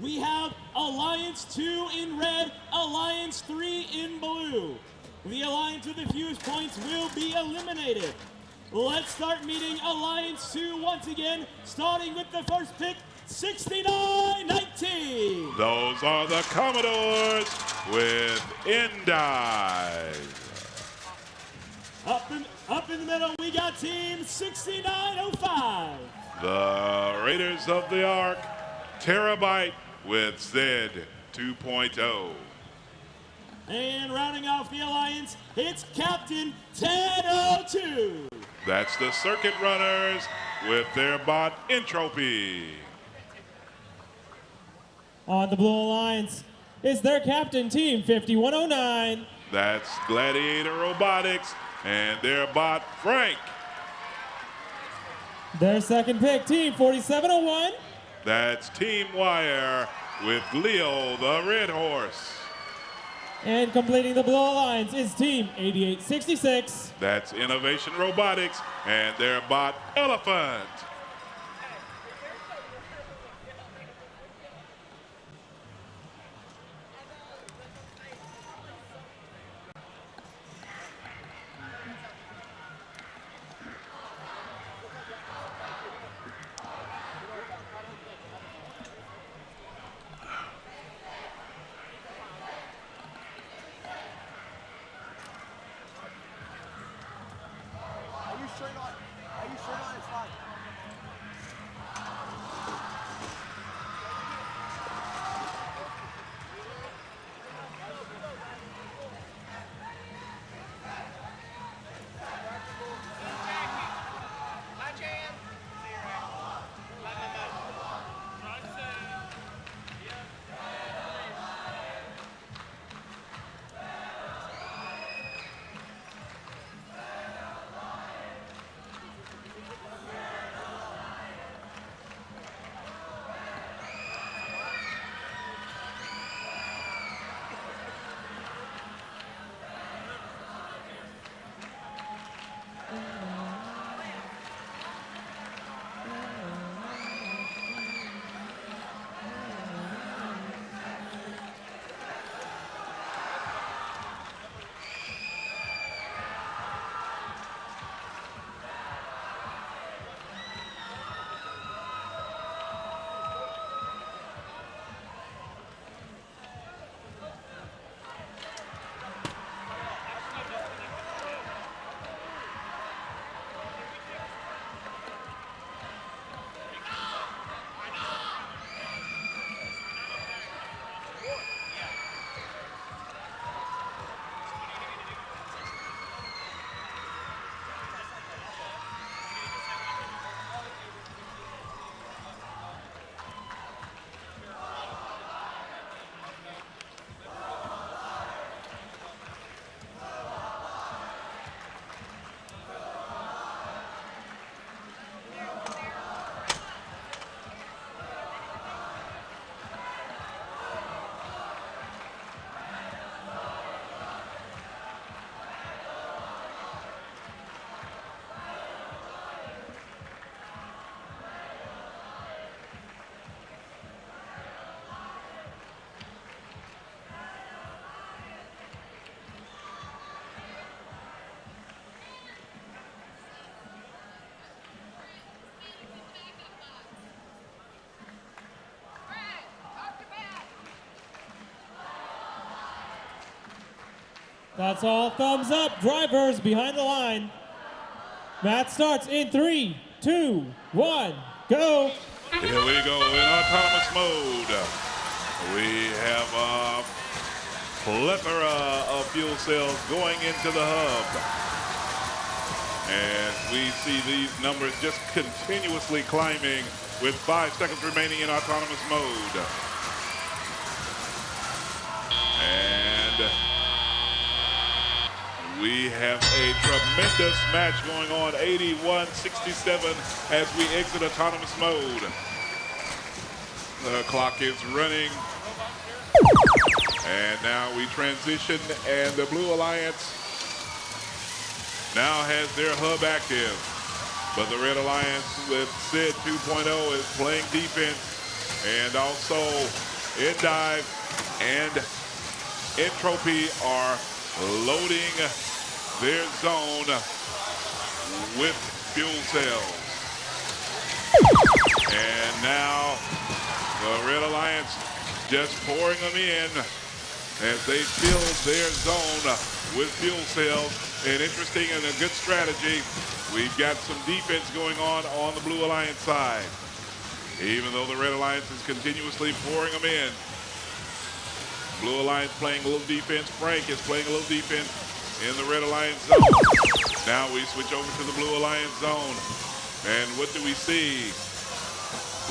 We have Alliance 2 in red, Alliance 3 in blue. The Alliance with the fewest points will be eliminated. Let's start meeting Alliance 2 once again, starting with the first pick, 69-19. Those are the Commodores with Endive. Up in the middle, we got team 6905. The Raiders of the Ark, Terabyte with Z 2.0. And rounding off the Alliance, it's Captain 1002. That's the Circuit Runners with their bot Entropy. On the Blue Alliance is their captain, Team 5109. That's Gladiator Robotics and their bot Frank. Their second pick, Team 4701. That's Team Wire with Leo the Red Horse. And completing the Blue Alliance is Team 8866. That's Innovation Robotics and their bot Elephant. That's all thumbs up. Drivers behind the line. Match starts in 3, 2, 1, go. Here we go in autonomous mode. We have a plethora of fuel cells going into the hub. And we see these numbers just continuously climbing with 5 seconds remaining in autonomous mode. And we have a tremendous match going on, 81-67 as we exit autonomous mode. The clock is running. And now we transition, and the Blue Alliance now has their hub active. But the Red Alliance with Sid 2.0 is playing defense, and also Endive and Entropy are loading their zone with fuel cells. And now the Red Alliance just pouring them in as they fill their zone with fuel cells. An interesting and a good strategy. We've got some defense going on the Blue Alliance side. Even though the Red Alliance is continuously pouring them in. Blue Alliance playing a little defense. Frank is playing a little defense in the Red Alliance zone. Now we switch over to the Blue Alliance zone. And what do we see?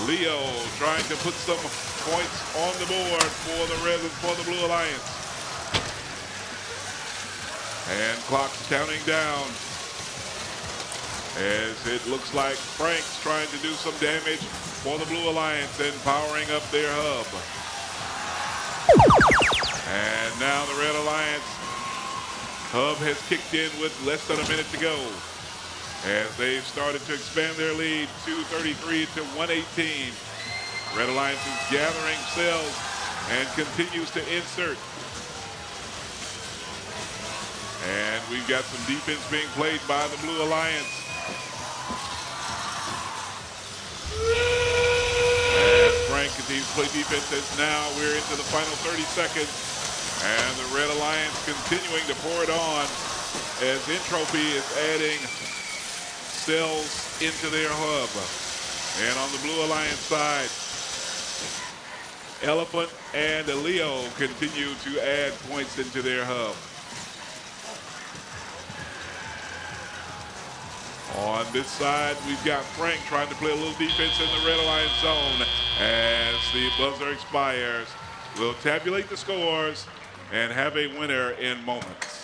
Leo trying to put some points on the board for the Blue Alliance. And clock's counting down as it looks like Frank's trying to do some damage for the Blue Alliance and powering up their hub. And now the Red Alliance hub has kicked in with less than a minute to go as they've started to expand their lead 233 to 118. Red Alliance is gathering cells and continues to insert. And we've got some defense being played by the Blue Alliance. And Frank continues to play defense as now we're into the final 30 seconds. And the Red Alliance continuing to pour it on as Entropy is adding cells into their hub. And on the Blue Alliance side, Elephant and Leo continue to add points into their hub. On this side, we've got Frank trying to play a little defense in the Red Alliance zone. As the buzzer expires, we'll tabulate the scores and have a winner in moments.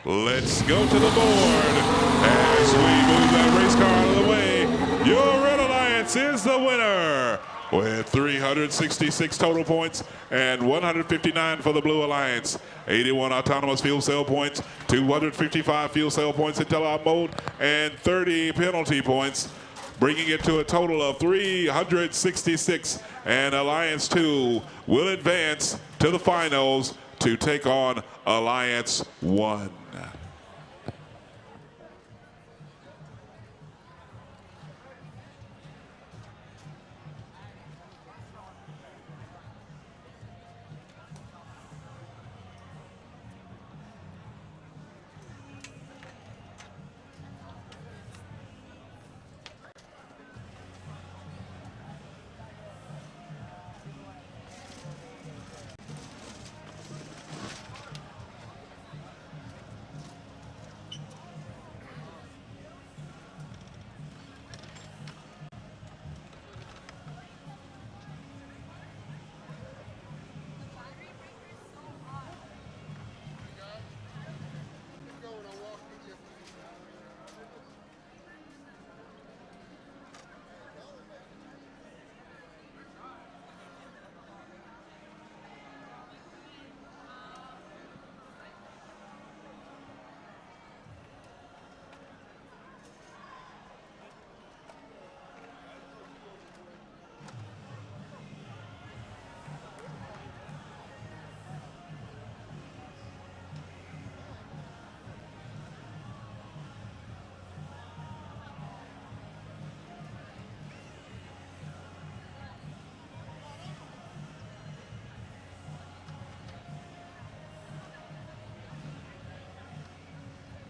Let's go to the board as we move that race car out of the way. Your Red Alliance is the winner with 366 total points and 159 for the Blue Alliance. 81 autonomous fuel cell points, 255 fuel cell points in teleop mode, and 30 penalty points, bringing it to a total of 366. And Alliance 2 will advance to the finals to take on Alliance 1.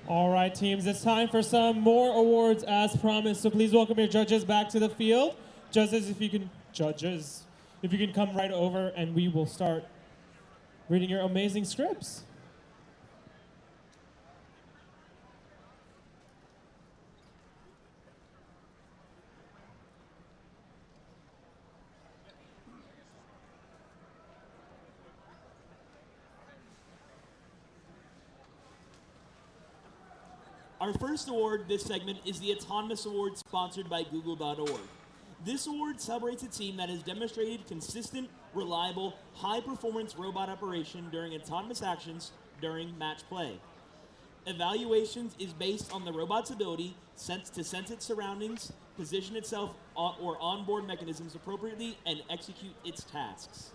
All right, teams, it's time for some more awards as promised. So please welcome your judges back to the field. Judges, if you can come right over, and we will start reading your amazing scripts. Our first award this segment is the Autonomous Award sponsored by Google.org. This award celebrates a team that has demonstrated consistent, reliable, high-performance robot operation during autonomous actions during match play. Evaluations is based on the robot's ability to sense its surroundings, position itself or onboard mechanisms appropriately, and execute its tasks.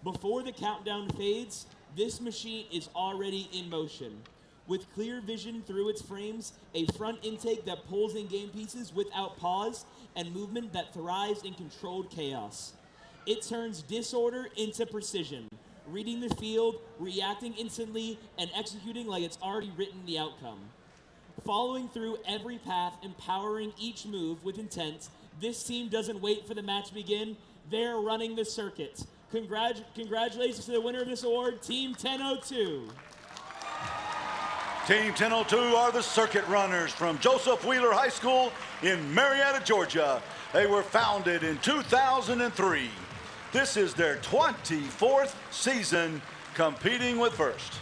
Before the countdown fades, this machine is already in motion. With clear vision through its frames, a front intake that pulls in game pieces without pause, and movement that thrives in controlled chaos. It turns disorder into precision, reading the field, reacting instantly, and executing like it's already written the outcome. Following through every path, empowering each move with intent, this team doesn't wait for the match to begin, they're running the circuit. Congratulations to the winner of this award, Team 1002. Team 1002 are the circuit runners from Joseph Wheeler High School in Marietta, Georgia. They were founded in 2003. This is their 24th season competing with First.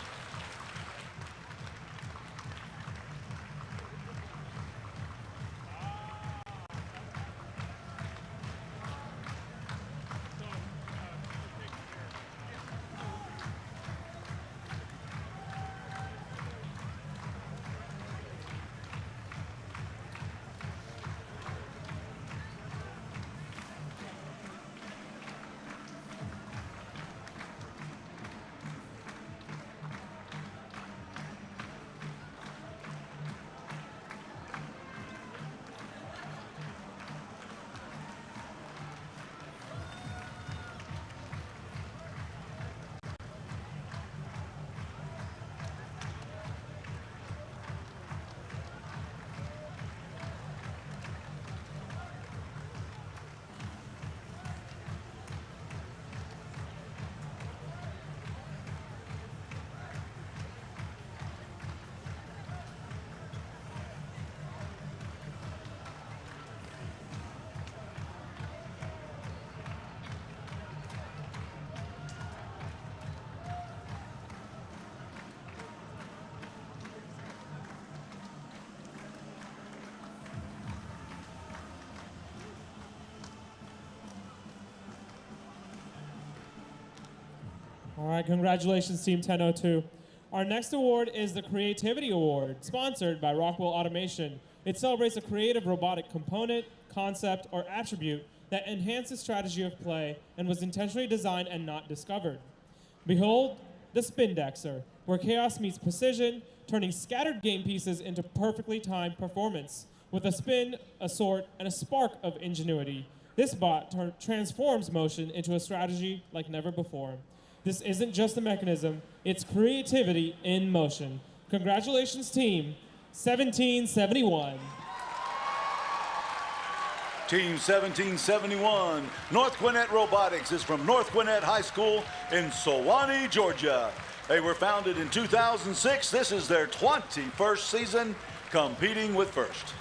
All right, congratulations, Team 1002. Our next award is the Creativity Award, sponsored by Rockwell Automation. It celebrates a creative robotic component, concept, or attribute that enhances strategy of play and was intentionally designed and not discovered. Behold, the Spindexer, where chaos meets precision, turning scattered game pieces into perfectly timed performance. With a spin, a sort, and a spark of ingenuity, this bot transforms motion into a strategy like never before. This isn't just a mechanism, it's creativity in motion. Congratulations, team 1771. Team 1771, North Gwinnett Robotics is from North Gwinnett High School in Sewanee, Georgia. They were founded in 2006. This is their 21st season competing with First.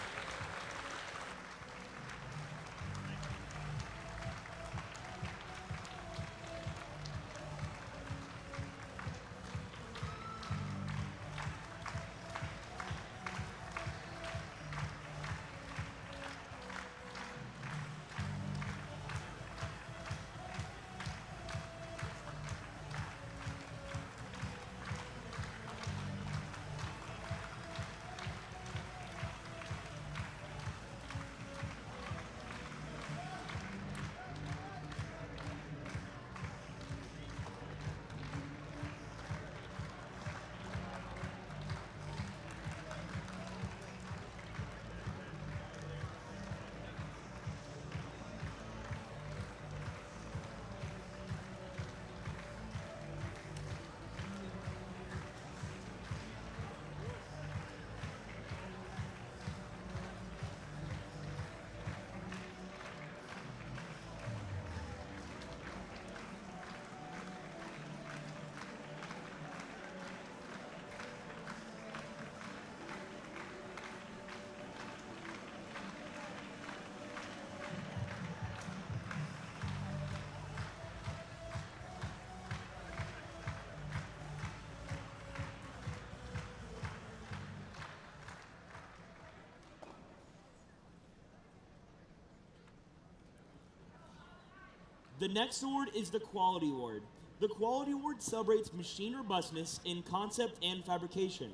The next award is the Quality Award. The Quality Award celebrates machine robustness in concept and fabrication.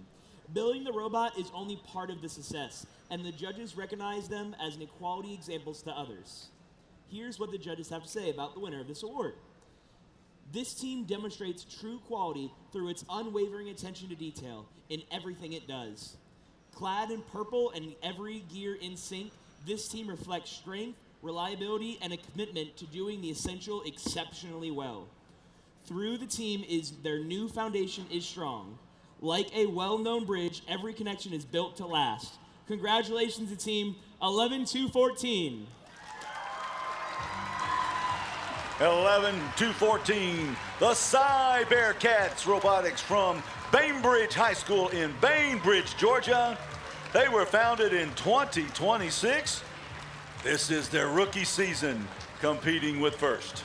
Building the robot is only part of the success, and the judges recognize them as an equality examples to others. Here's what the judges have to say about the winner of this award. This team demonstrates true quality through its unwavering attention to detail in everything it does. Clad in purple and every gear in sync, this team reflects strength, reliability, and a commitment to doing the essential exceptionally well. Through the team their new foundation is strong. Like a well-known bridge, every connection is built to last. Congratulations to team 11-2-14. 11-2-14, the Cy Bearcats Robotics from Bainbridge High School in Bainbridge, Georgia. They were founded in 2026. This is their rookie season competing with First.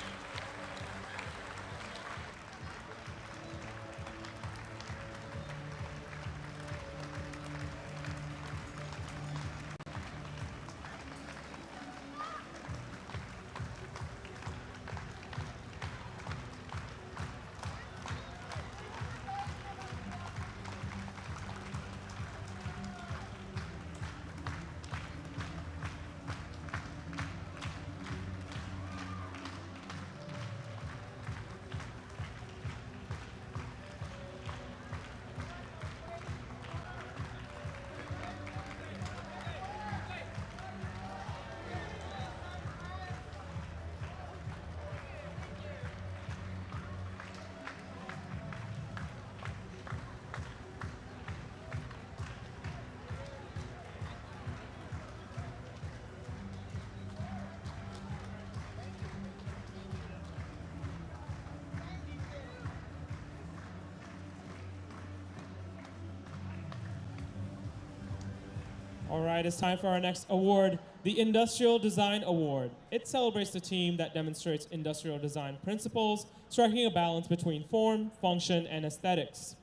All right, it's time for our next award, the Industrial Design Award. It celebrates the team that demonstrates industrial design principles, striking a balance between form, function, and aesthetics.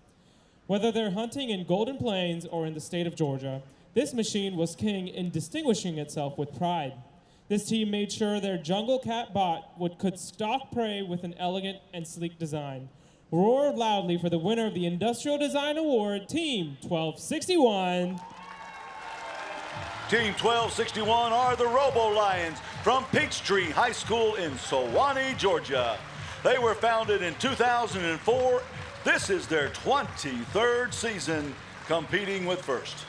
Whether they're hunting in Golden Plains or in the state of Georgia, this machine was king in distinguishing itself with pride. This team made sure their Jungle Cat bot could stalk prey with an elegant and sleek design. Roar loudly for the winner of the Industrial Design Award, Team 1261. Team 1261 are the Robo Lions from Peachtree High School in Sewanee, Georgia. They were founded in 2004. This is their 23rd season competing with First.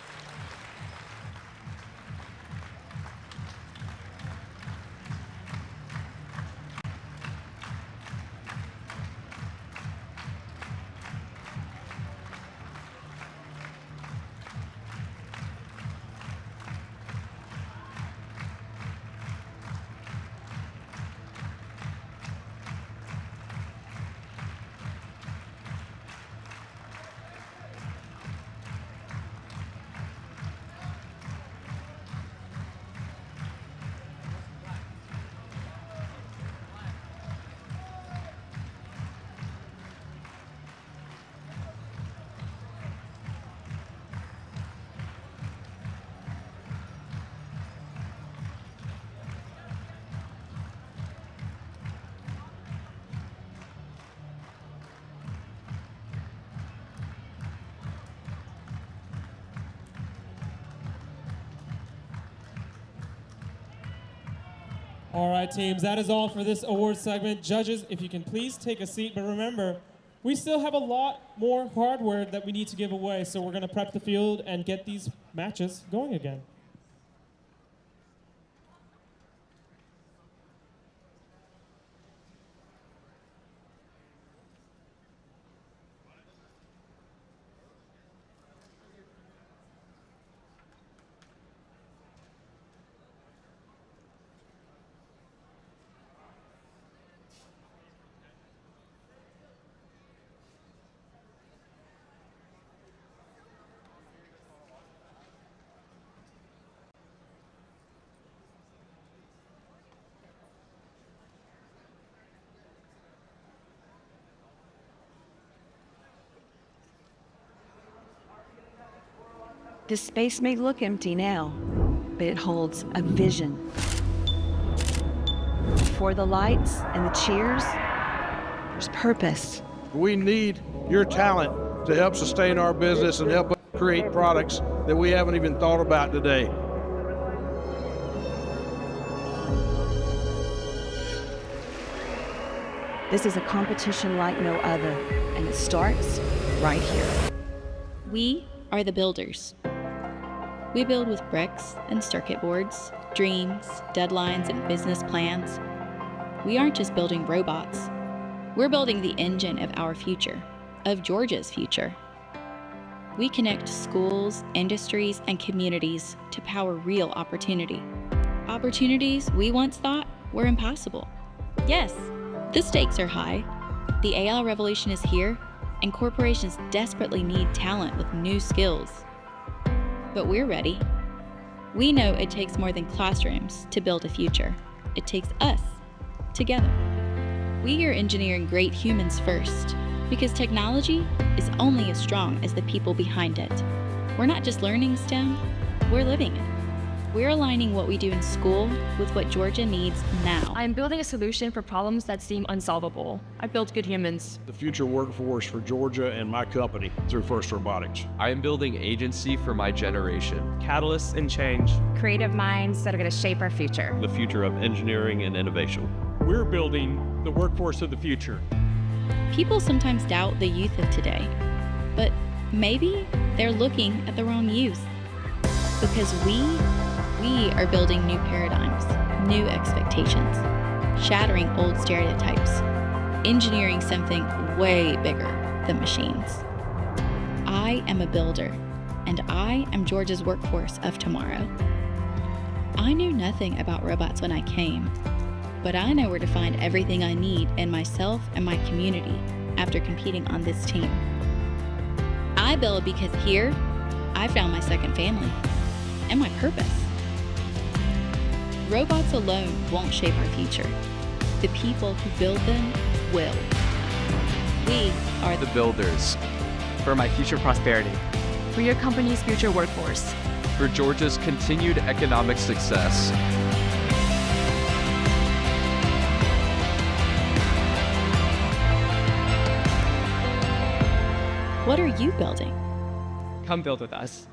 All right, teams, that is all for this award segment. Judges, if you can please take a seat, but remember, we still have a lot more hardware that we need to give away, so we're gonna prep the field and get these matches going again. This space may look empty now, but it holds a vision, before the lights and the cheers, there's purpose. We need your talent to help sustain our business and help us create products that we haven't even thought about today. This is a competition like no other, and it starts right here. We are the builders. We build with bricks and circuit boards, dreams, deadlines, and business plans. We aren't just building robots. We're building the engine of our future, of Georgia's future. We connect schools, industries, and communities to power real opportunity. Opportunities we once thought were impossible. Yes, the stakes are high. The AI revolution is here, and corporations desperately need talent with new skills. But we're ready. We know it takes more than classrooms to build a future. It takes us together. We are engineering great humans first, because technology is only as strong as the people behind it. We're not just learning STEM, we're living it. We're aligning what we do in school with what Georgia needs now. I'm building a solution for problems that seem unsolvable. I build good humans. The future workforce for Georgia and my company through First Robotics. I am building agency for my generation. Catalysts and change. Creative minds that are going to shape our future. The future of engineering and innovation. We're building the workforce of the future. People sometimes doubt the youth of today, but maybe they're looking at the wrong youth. Because we are building new paradigms, new expectations, shattering old stereotypes, engineering something way bigger than machines. I am a builder, and I am Georgia's workforce of tomorrow. I knew nothing about robots when I came, but I know where to find everything I need in myself and my community after competing on this team. I build because here, I found my second family and my purpose. Robots alone won't shape our future. The people who build them will. We are The builders. For my future prosperity. For your company's future workforce. For Georgia's continued economic success. What are you building? Come build with us.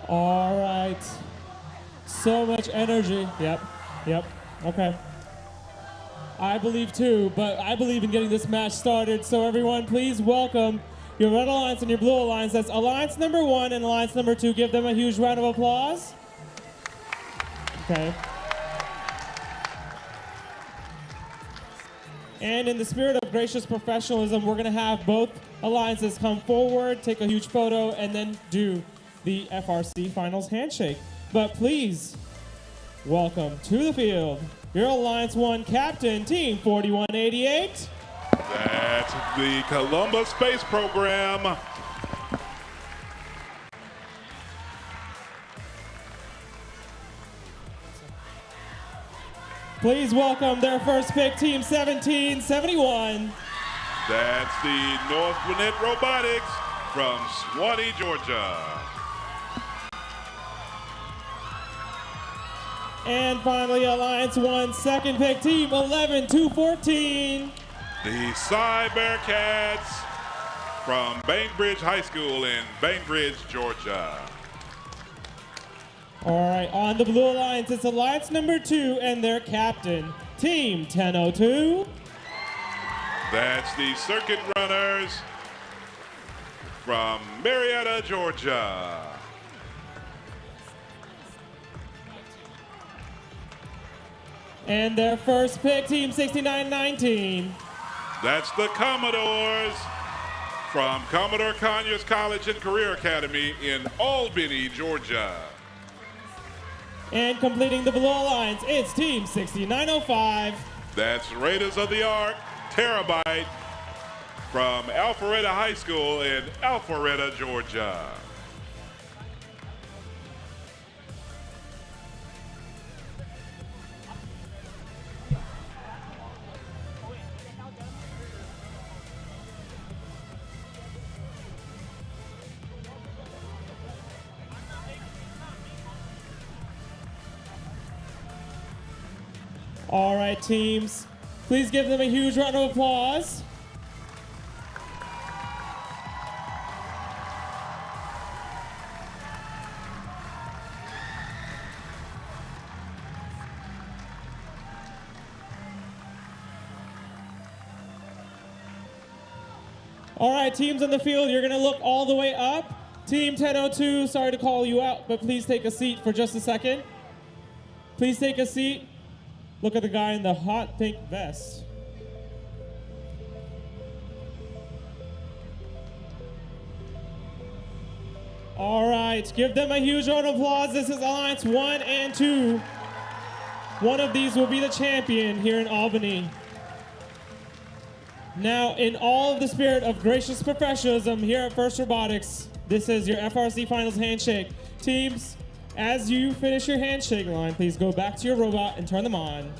All right. So much energy. Yep. Okay. I believe too, but I believe in getting this match started. So everyone, please welcome your Red Alliance and your Blue Alliance. That's Alliance number 1 and Alliance number 2. Give them a huge round of applause. Okay. And in the spirit of gracious professionalism, we're going to have both alliances come forward, take a huge photo, and then do the FRC Finals handshake. But please welcome to the field your Alliance 1 captain, Team 4188. That's the Columbus Space Program. Please welcome their first pick, Team 1771. That's the North Gwinnett Robotics from Swanee, Georgia. And finally, Alliance 1 second pick, Team 11214. The Cybercats from Bainbridge High School in Bainbridge, Georgia. All right, on the Blue Alliance, it's Alliance number 2 and their captain, Team 1002. That's the Circuit Runners from Marietta, Georgia. And their first pick, Team 6919. That's the Commodores from Commodore Conyers College and Career Academy in Albany, Georgia. And completing the Blue Alliance, it's Team 6905. That's Raiders of the Ark, Terabyte from Alpharetta High School in Alpharetta, Georgia. All right, teams, please give them a huge round of applause. All right, teams on the field, you're gonna look all the way up. Team 1002, sorry to call you out, but please take a seat for just a second. Please take a seat. Look at the guy in the hot pink vest. All right, give them a huge round of applause. This is Alliance 1 and 2. One of these will be the champion here in Albany. Now, in all of the spirit of gracious professionalism here at First Robotics, this is your FRC Finals handshake. Teams, as you finish your handshake line, please go back to your robot and turn them on.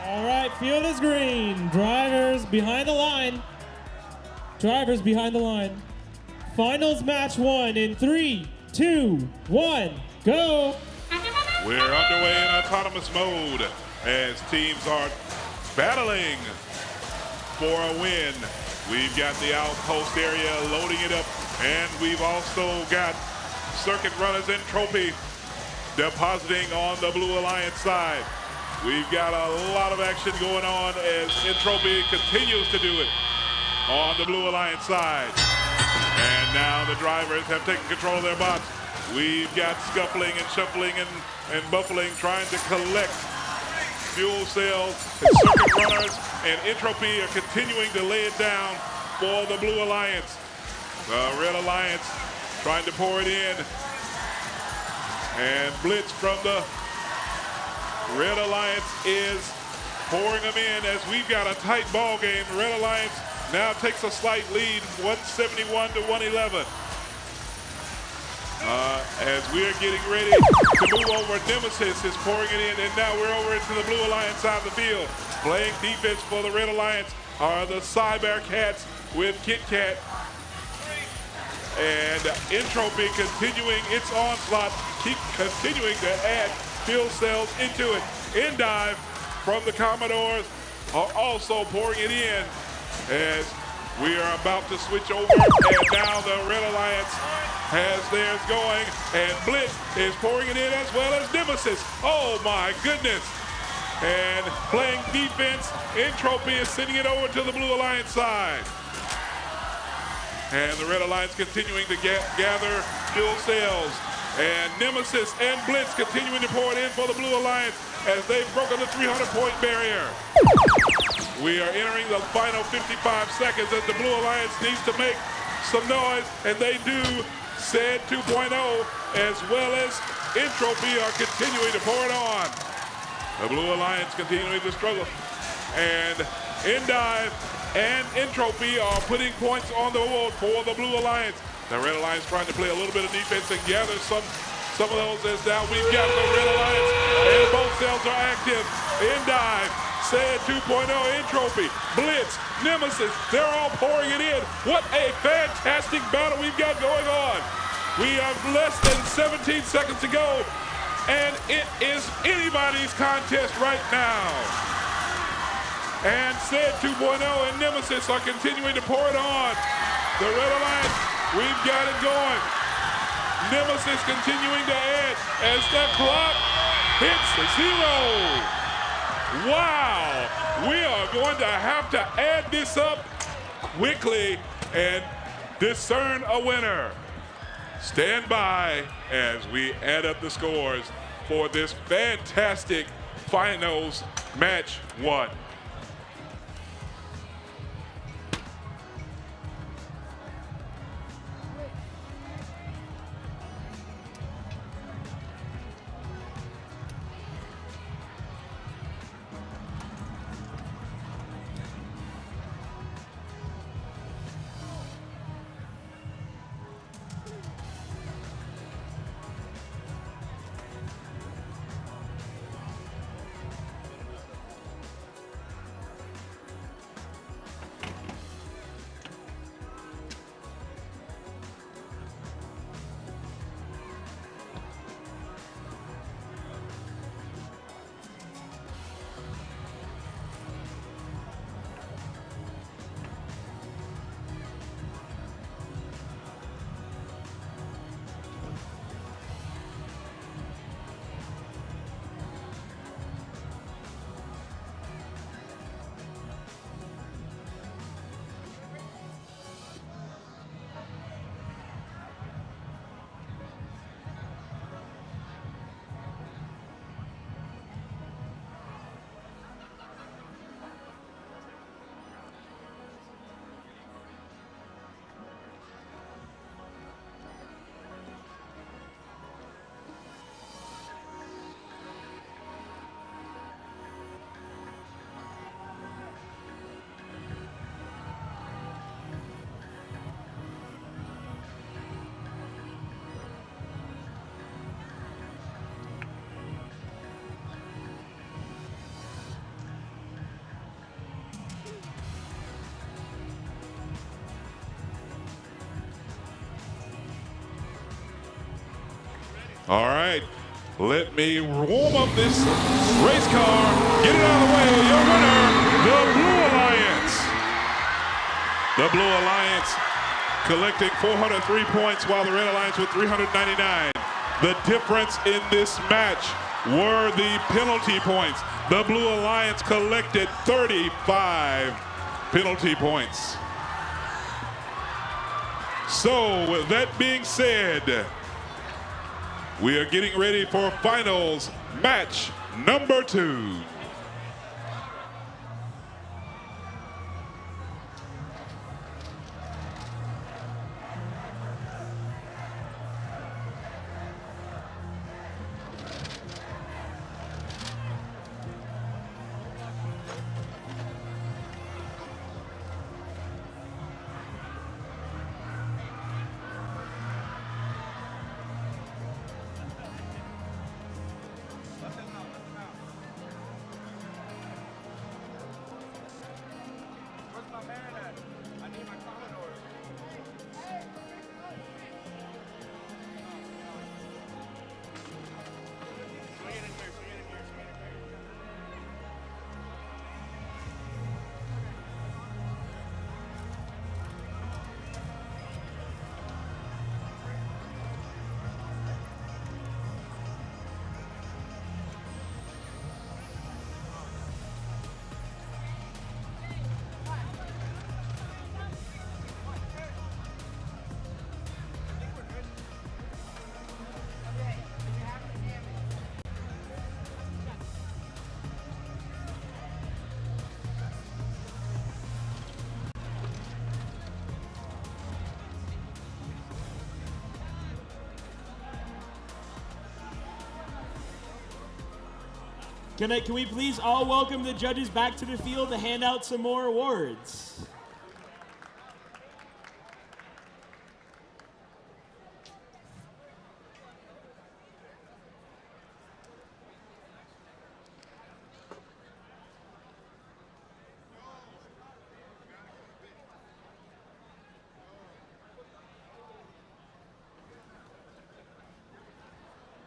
All right, field is green. Drivers behind the line. Drivers behind the line. Finals match 1 in 3, 2, 1, go. We're underway in autonomous mode as teams are battling for a win. We've got the outpost area loading it up, and we've also got circuit runners and trophy depositing on the Blue Alliance side. We've got a lot of action going on as Entropy continues to do it on the Blue Alliance side. And now the drivers have taken control of their bots. We've got scuffling and shuffling and buffling, trying to collect fuel cells and circuit runners, and Entropy are continuing to lay it down for the Blue Alliance. The Red Alliance trying to pour it in, and Blitz from the Red Alliance is pouring them in as we've got a tight ball game. The Red Alliance now takes a slight lead, 171 to 111. As we are getting ready to move over, Nemesis is pouring it in, and now we're over into the Blue Alliance side of the field. Playing defense for the Red Alliance are the Cyber Cats with Kit Kat. And Entropy continuing its onslaught, keep continuing to add fuel cells into it. Endive from the Commodores are also pouring it in as we are about to switch over, and now the Red Alliance has theirs going, and Blitz is pouring it in as well as Nemesis. Oh my goodness. And playing defense, Entropy is sending it over to the Blue Alliance side. And the Red Alliance continuing to gather fuel cells. And Nemesis and Blitz continuing to pour it in for the Blue Alliance as they've broken the 300-point barrier. We are entering the final 55 seconds as the Blue Alliance needs to make some noise, and they do. Said 2.0 as well as Entropy are continuing to pour it on. The Blue Alliance continuing to struggle. And Endive and Entropy are putting points on the board for the Blue Alliance. The Red Alliance trying to play a little bit of defense and gather some of those as now we've got the Red Alliance, and both cells are active. Endive, Said 2.0, Entropy, Blitz, Nemesis, they're all pouring it in. What a fantastic battle we've got going on. We have less than 17 seconds to go, and it is anybody's contest right now. And Said 2.0 and Nemesis are continuing to pour it on. The Red Alliance, we've got it going. Nemesis continuing to add as the clock hits 0. Wow, we are going to have to add this up quickly and discern a winner. Stand by as we add up the scores for this fantastic finals match 1. All right, let me warm up this race car. Get it out of the way. Your winner, the Blue Alliance. The Blue Alliance collecting 403 points while the Red Alliance with 399. The difference in this match were the penalty points. The Blue Alliance collected 35 penalty points. So with that being said, we are getting ready for finals match number 2. Can we please all welcome the judges back to the field to hand out some more awards?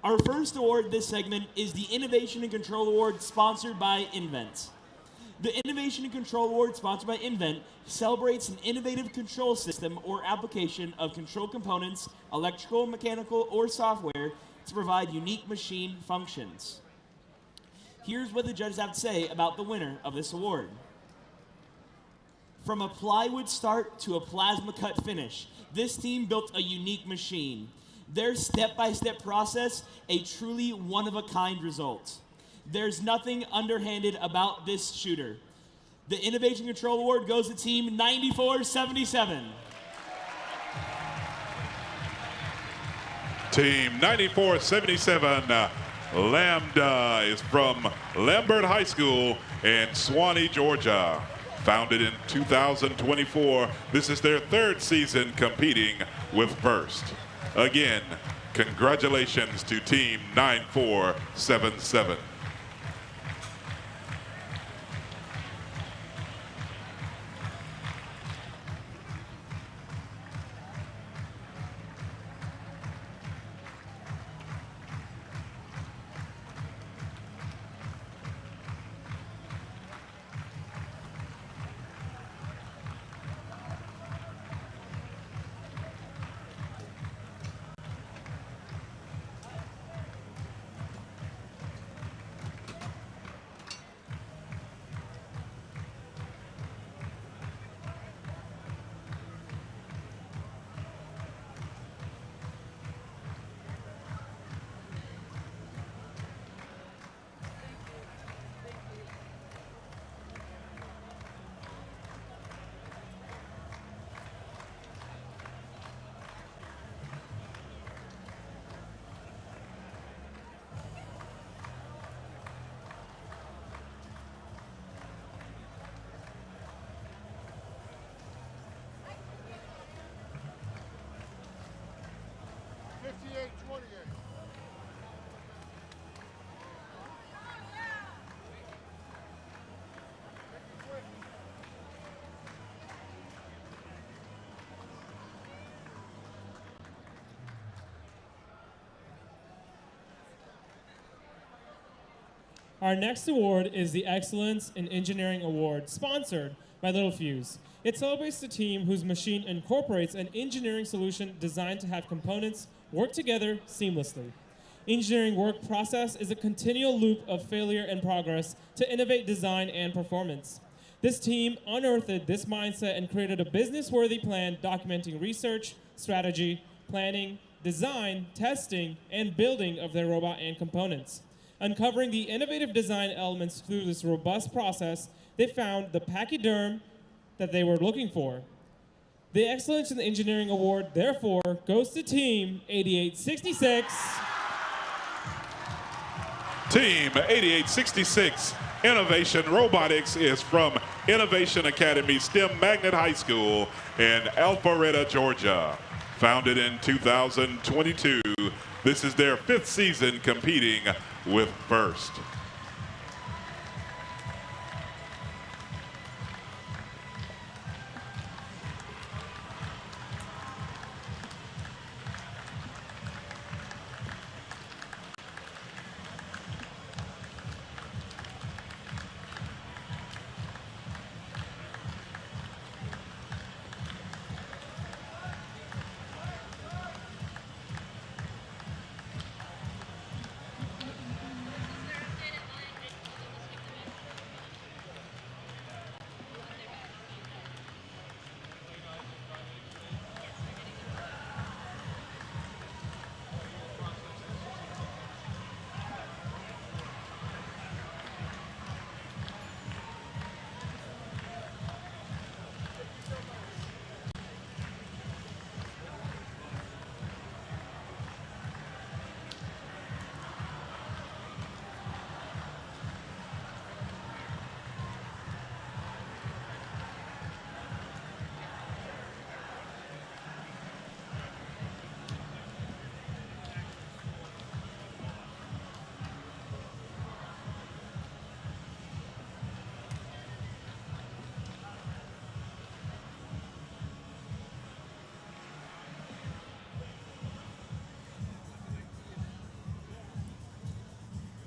Our first award this segment is the Innovation and Control Award sponsored by Invent. The Innovation and Control Award sponsored by Invent celebrates an innovative control system or application of control components, electrical, mechanical, or software to provide unique machine functions. Here's what the judges have to say about the winner of this award. From a plywood start to a plasma cut finish, this team built a unique machine. Their step-by-step process, a truly one-of-a-kind result. There's nothing underhanded about this shooter. The Innovation Control Award goes to Team 9477. Team 9477, Lambda is from Lambert High School in Swanee, Georgia. Founded in 2024, this is their 3rd season competing with First. Again, congratulations to Team 9477. Our next award is the Excellence in Engineering Award, sponsored by Littelfuse. It celebrates the team whose machine incorporates an engineering solution designed to have components work together seamlessly. Engineering work process is a continual loop of failure and progress to innovate design and performance. This team unearthed this mindset and created a business-worthy plan documenting research, strategy, planning, design, testing, and building of their robot and components. Uncovering the innovative design elements through this robust process, they found the pachyderm that they were looking for. The Excellence in the Engineering Award, therefore, goes to Team 8866. Team 8866 Innovation Robotics is from Innovation Academy STEM Magnet High School in Alpharetta, Georgia. Founded in 2022, this is their 5th season competing with FIRST.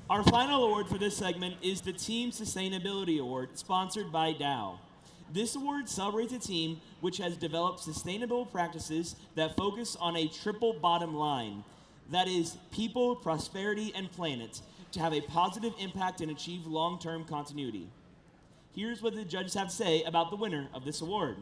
Our final award for this segment is the Team Sustainability Award, sponsored by Dow. This award celebrates a team which has developed sustainable practices that focus on a triple bottom line. That is, people, prosperity, and planet, to have a positive impact and achieve long-term continuity. Here's what the judges have to say about the winner of this award.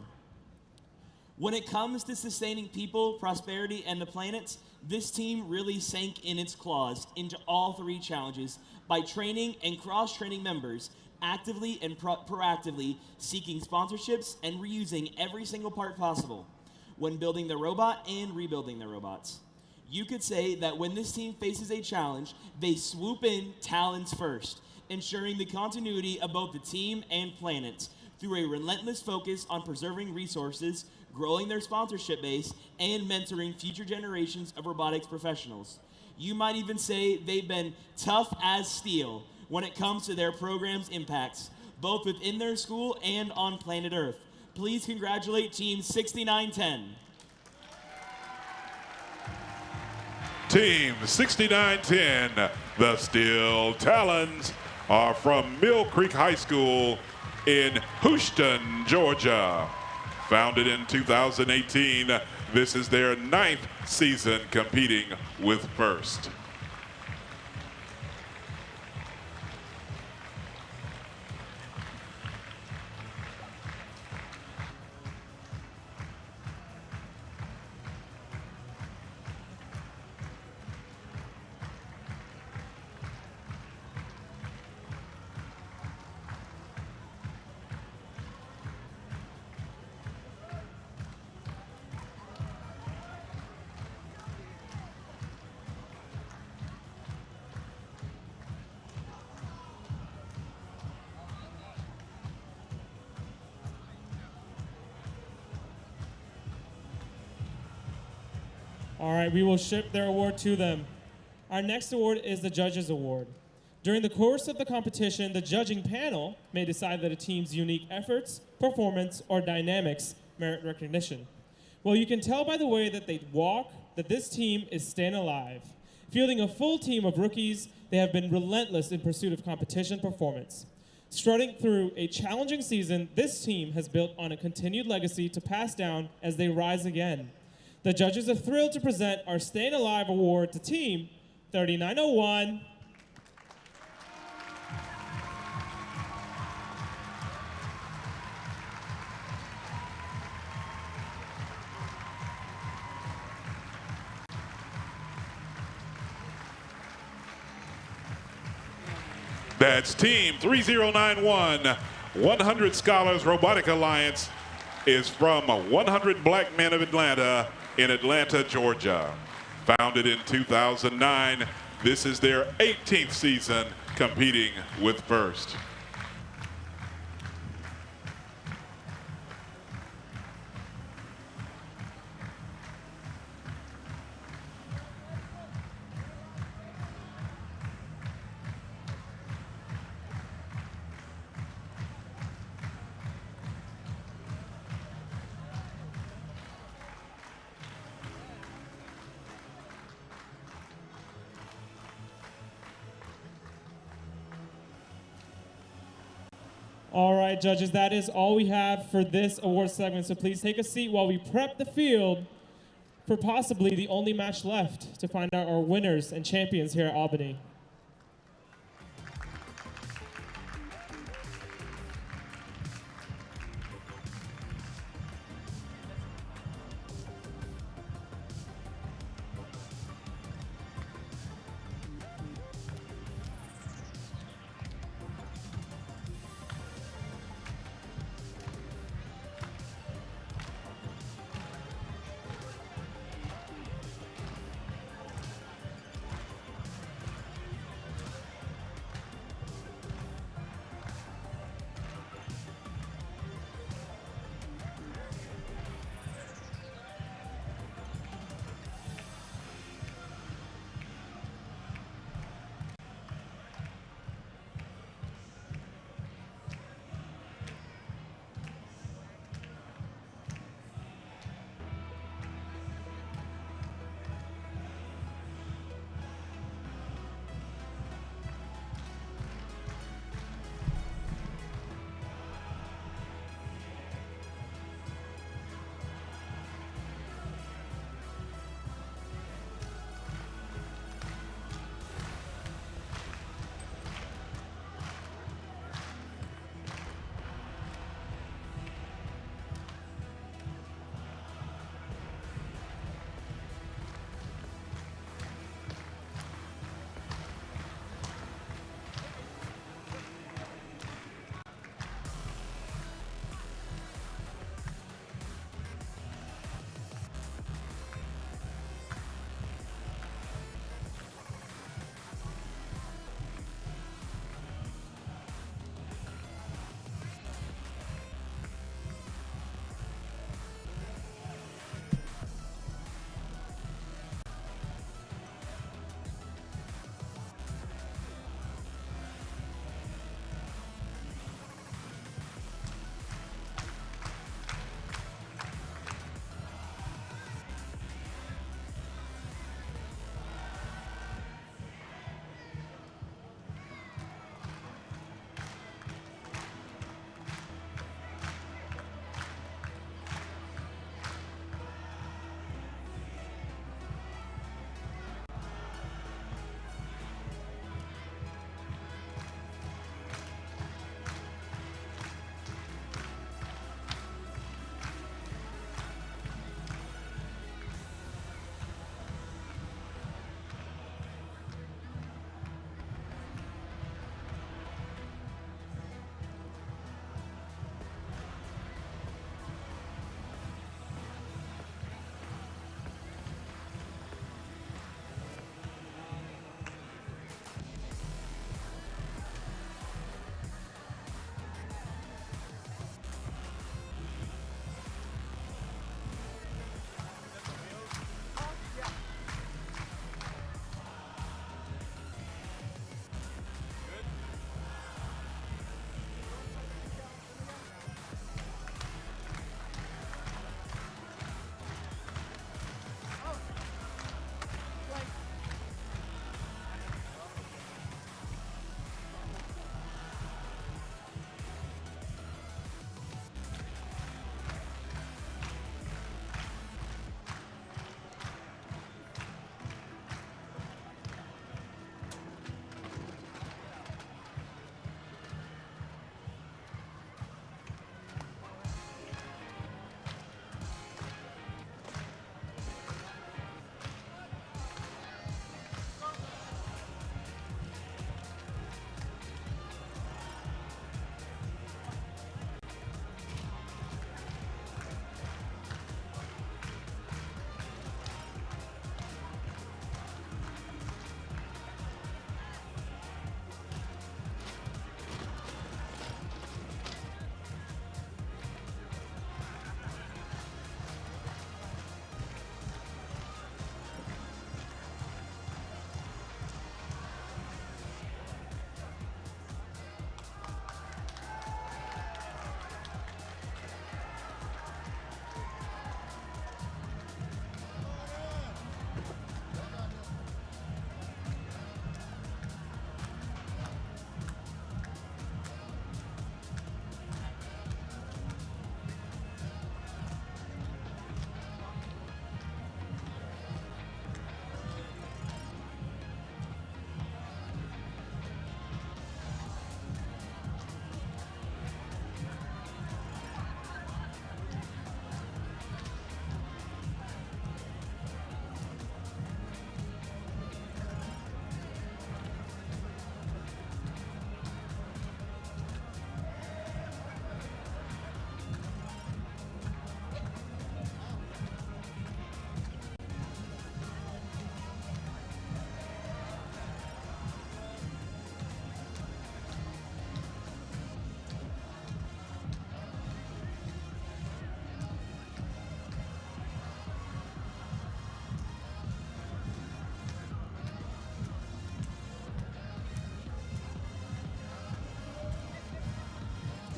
When it comes to sustaining people, prosperity, and the planet, this team really sank in its claws into all 3 challenges by training and cross-training members, actively and proactively seeking sponsorships and reusing every single part possible when building the robot and rebuilding the robots. You could say that when this team faces a challenge, they swoop in talents first, ensuring the continuity of both the team and planet through a relentless focus on preserving resources, growing their sponsorship base, and mentoring future generations of robotics professionals. You might even say they've been tough as steel when it comes to their program's impacts, both within their school and on planet Earth. Please congratulate Team 6910. Team 6910, the Steel Talons, are from Mill Creek High School in Houston, Georgia. Founded in 2018, this is their 9th season competing with FIRST. All right, we will ship their award to them. Our next award is the Judges Award. During the course of the competition, the judging panel may decide that a team's unique efforts, performance, or dynamics merit recognition. Well, you can tell by the way that they walk that this team is staying alive. Fielding a full team of rookies, they have been relentless in pursuit of competition performance. Strutting through a challenging season, this team has built on a continued legacy to pass down as they rise again. The judges are thrilled to present our Staying Alive Award to Team 3901. That's Team 3091. 100 Scholars Robotic Alliance is from 100 Black Men of Atlanta in Atlanta, Georgia. Founded in 2009, this is their 18th season competing with FIRST. All right, judges, that is all we have for this award segment, so please take a seat while we prep the field for possibly the only match left to find out our winners and champions here at Albany.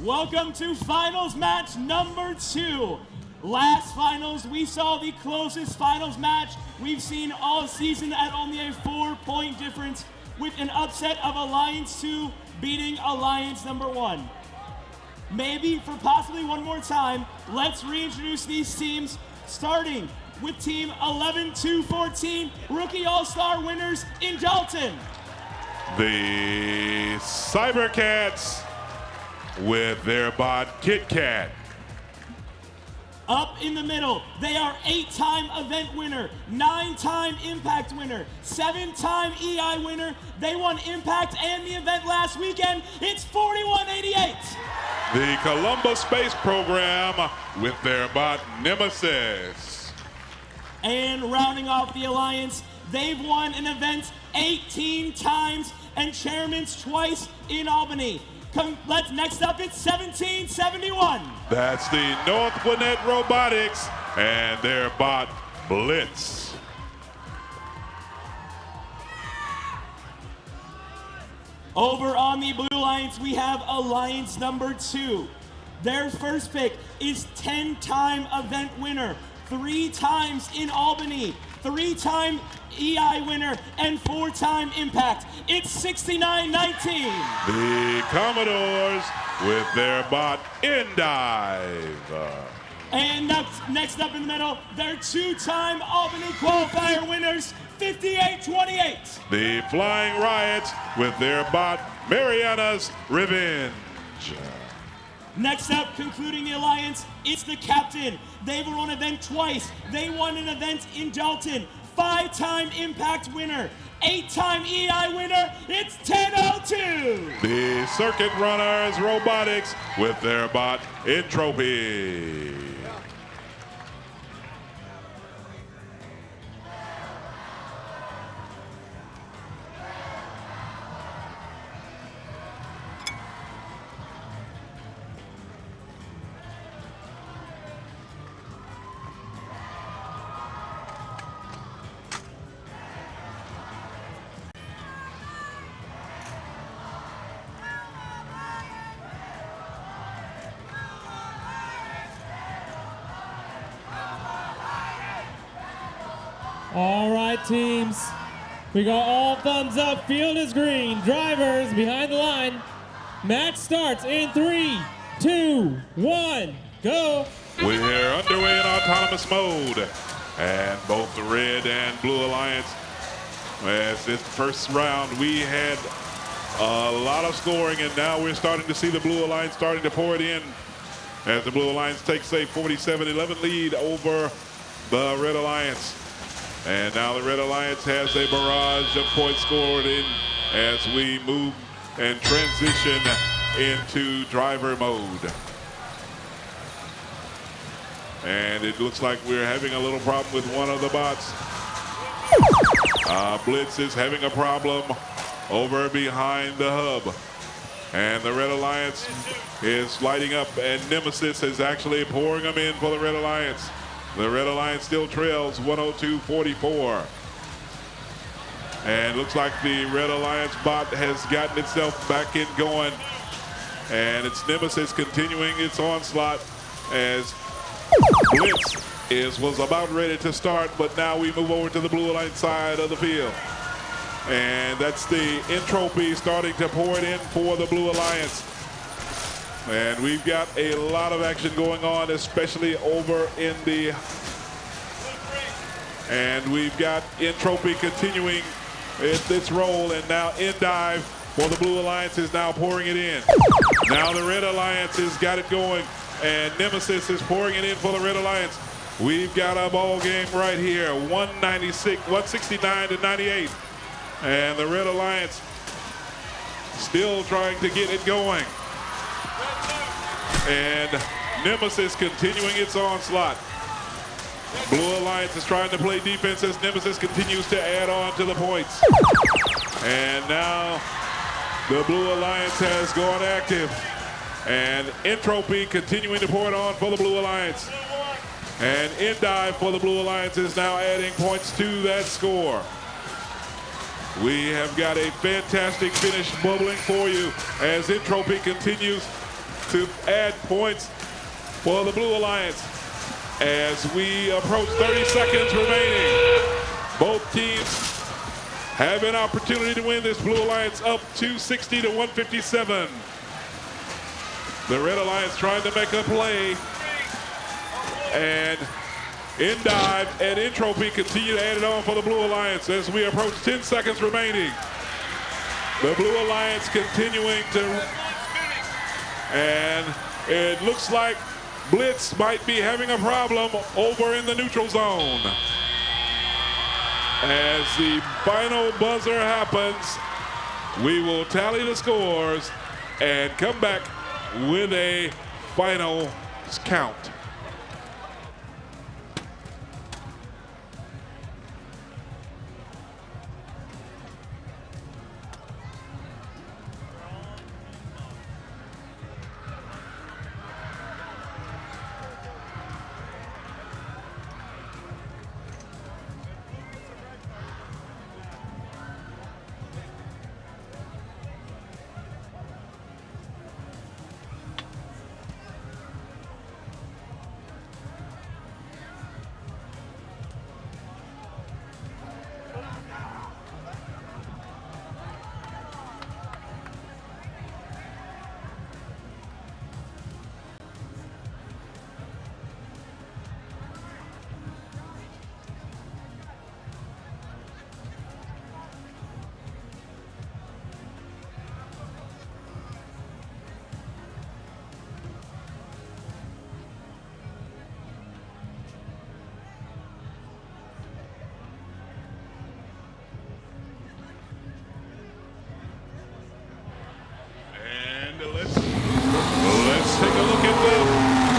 Welcome to finals match number 2. Last finals, we saw the closest finals match we've seen all season at only a 4-point difference, with an upset of Alliance 2 beating Alliance number 1. Maybe for possibly one more time, let's reintroduce these teams, starting with Team 11-2-14, Rookie All-Star winners in Dalton. The Cybercats with their bot Kit Kat. Up in the middle, they are 8-time event winner, 9-time Impact winner, 7-time EI winner. They won Impact and the event last weekend. It's 4188. The Columbus Space Program with their bot Nemesis. And rounding off the Alliance, they've won an event 18 times and chairman's twice in Albany. Next up, it's 1771. That's the North Gwinnett Robotics and their bot Blitz. Over on the Blue Alliance, we have Alliance number 2. Their first pick is 10-time event winner, 3 times in Albany, 3-time EI winner, and 4-time Impact. It's 6919. The Commodores with their bot Endive. And next up in the middle, they're 2-time Albany qualifier winners, 5828. The Flying Riots with their bot Mariana's Revenge. Next up, concluding the Alliance, it's the Captain. They've won an event twice. They won an event in Dalton. 5-time Impact winner, 8-time EI winner. It's 1002. The Circuit Runners Robotics with their bot Entropy. All right, teams. We got all thumbs up. Field is green. Drivers behind the line. Match starts in 3, 2, 1, go. We're underway in autonomous mode. And both the Red and Blue Alliance, as this first round, we had a lot of scoring, and now we're starting to see the Blue Alliance starting to pour it in as the Blue Alliance takes a 47-11 lead over the Red Alliance. And now the Red Alliance has a barrage of points scored in as we move and transition into driver mode. And it looks like we're having a little problem with one of the bots. Blitz is having a problem over behind the hub. And the Red Alliance is lighting up, and Nemesis is actually pouring them in for the Red Alliance. The Red Alliance still trails 102-44. And looks like the Red Alliance bot has gotten itself back in going. And it's Nemesis continuing its onslaught as Blitz was about ready to start, but now we move over to the Blue Alliance side of the field. And that's the Entropy starting to pour it in for the Blue Alliance. And we've got a lot of action going on, especially over in the... And we've got Entropy continuing its role, and now Endive for the Blue Alliance is now pouring it in. Now the Red Alliance has got it going, and Nemesis is pouring it in for the Red Alliance. We've got a ball game right here, 169-98. And the Red Alliance still trying to get it going. And Nemesis continuing its onslaught. Blue Alliance is trying to play defense as Nemesis continues to add on to the points. And now the Blue Alliance has gone active. And Entropy continuing to pour it on for the Blue Alliance. And Endive for the Blue Alliance is now adding points to that score. We have got a fantastic finish bubbling for you as Entropy continues to add points for the Blue Alliance. As we approach 30 seconds remaining, both teams have an opportunity to win this. Blue Alliance up 260 to 157. The Red Alliance trying to make a play. And in dive and in trophy continue to add it on for the Blue Alliance as we approach 10 seconds remaining. The Blue Alliance continuing to, and it looks like Blitz might be having a problem over in the neutral zone. As the final buzzer happens, we will tally the scores and come back with a final count. Let's take a look at the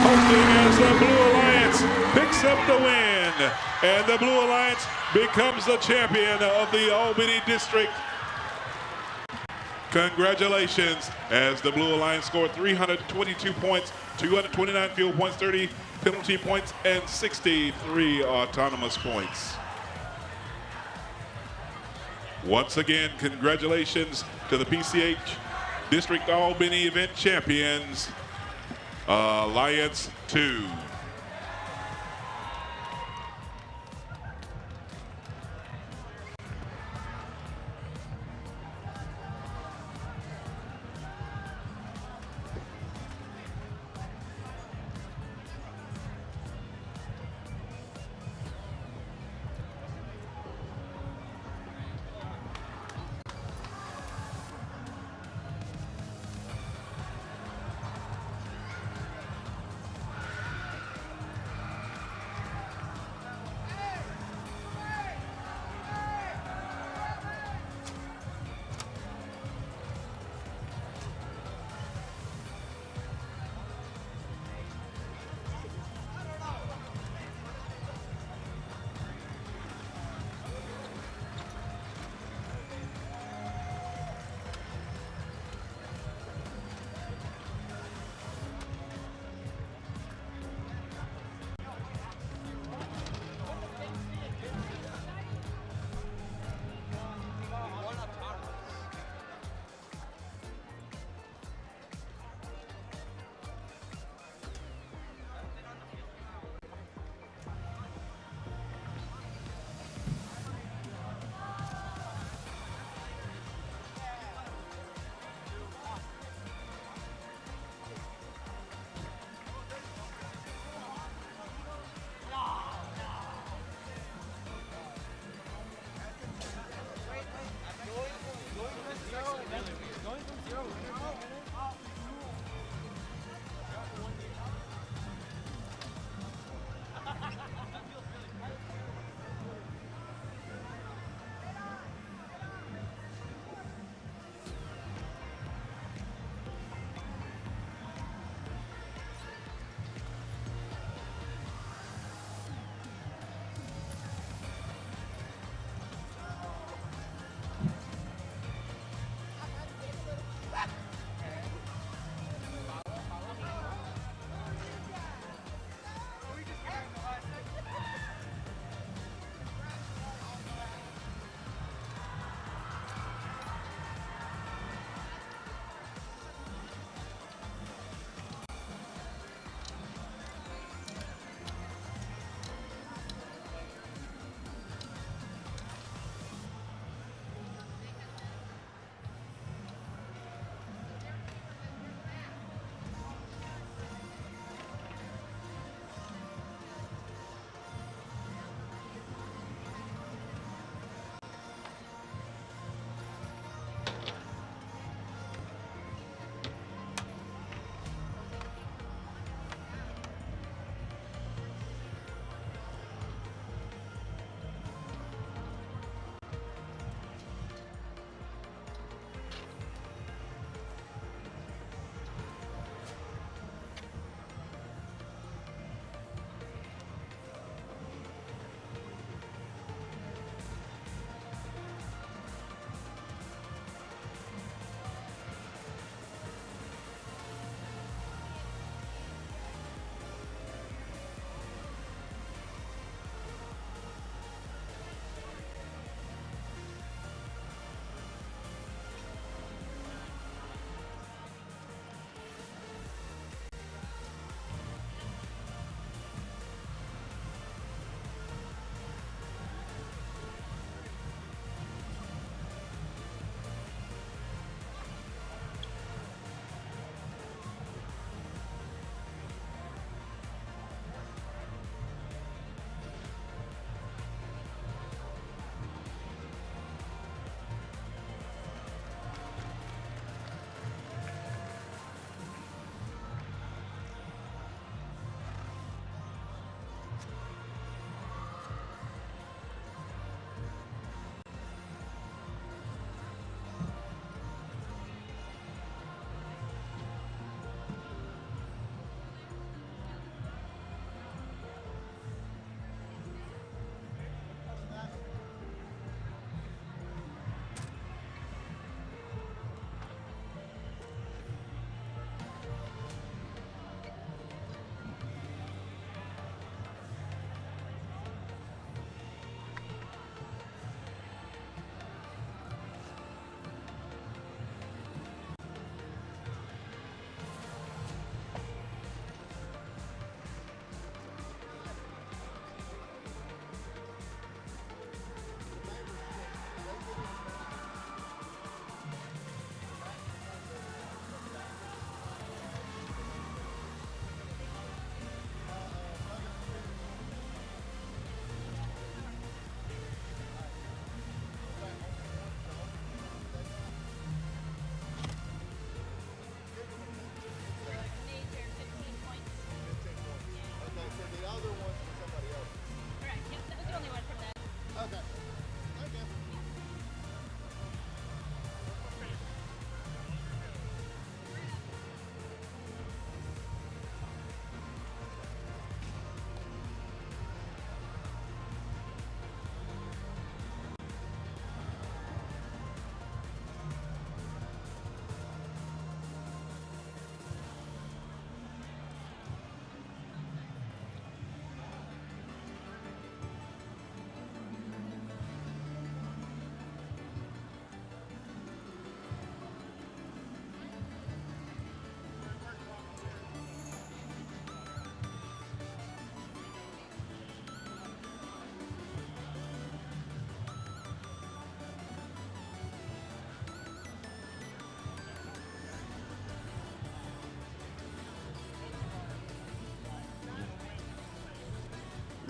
posting as the Blue Alliance picks up the win. And the Blue Alliance becomes the champion of the Albany District. Congratulations, as the Blue Alliance scored 322 points, 229 field points, 30 penalty points, and 63 autonomous points. Once again, congratulations to the PCH District Albany event champions, Alliance 2.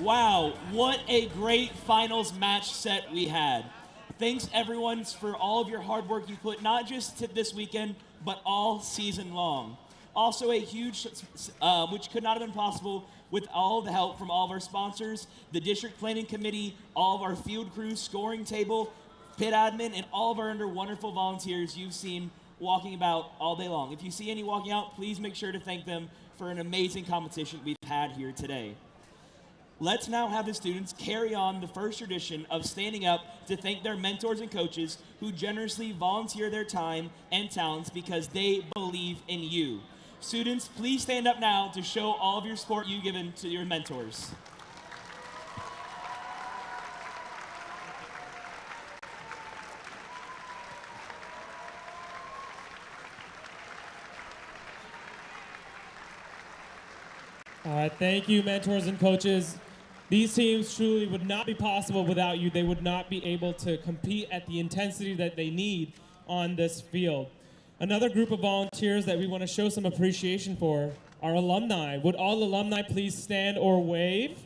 Wow, what a great finals match set we had. Thanks everyone for all of your hard work you put, not just to this weekend, but all season long. Also a huge, which could not have been possible with all the help from all of our sponsors, the district planning committee, all of our field crew, scoring table, pit admin, and all of our other wonderful volunteers you've seen walking about all day long. If you see any walking out, please make sure to thank them for an amazing competition we've had here today. Let's now have the students carry on the first tradition of standing up to thank their mentors and coaches who generously volunteer their time and talents because they believe in you. Students, please stand up now to show all of your support you've given to your mentors. All right, thank you, mentors and coaches. These teams truly would not be possible without you. They would not be able to compete at the intensity that they need on this field. Another group of volunteers that we want to show some appreciation for are alumni. Would all alumni please stand or wave?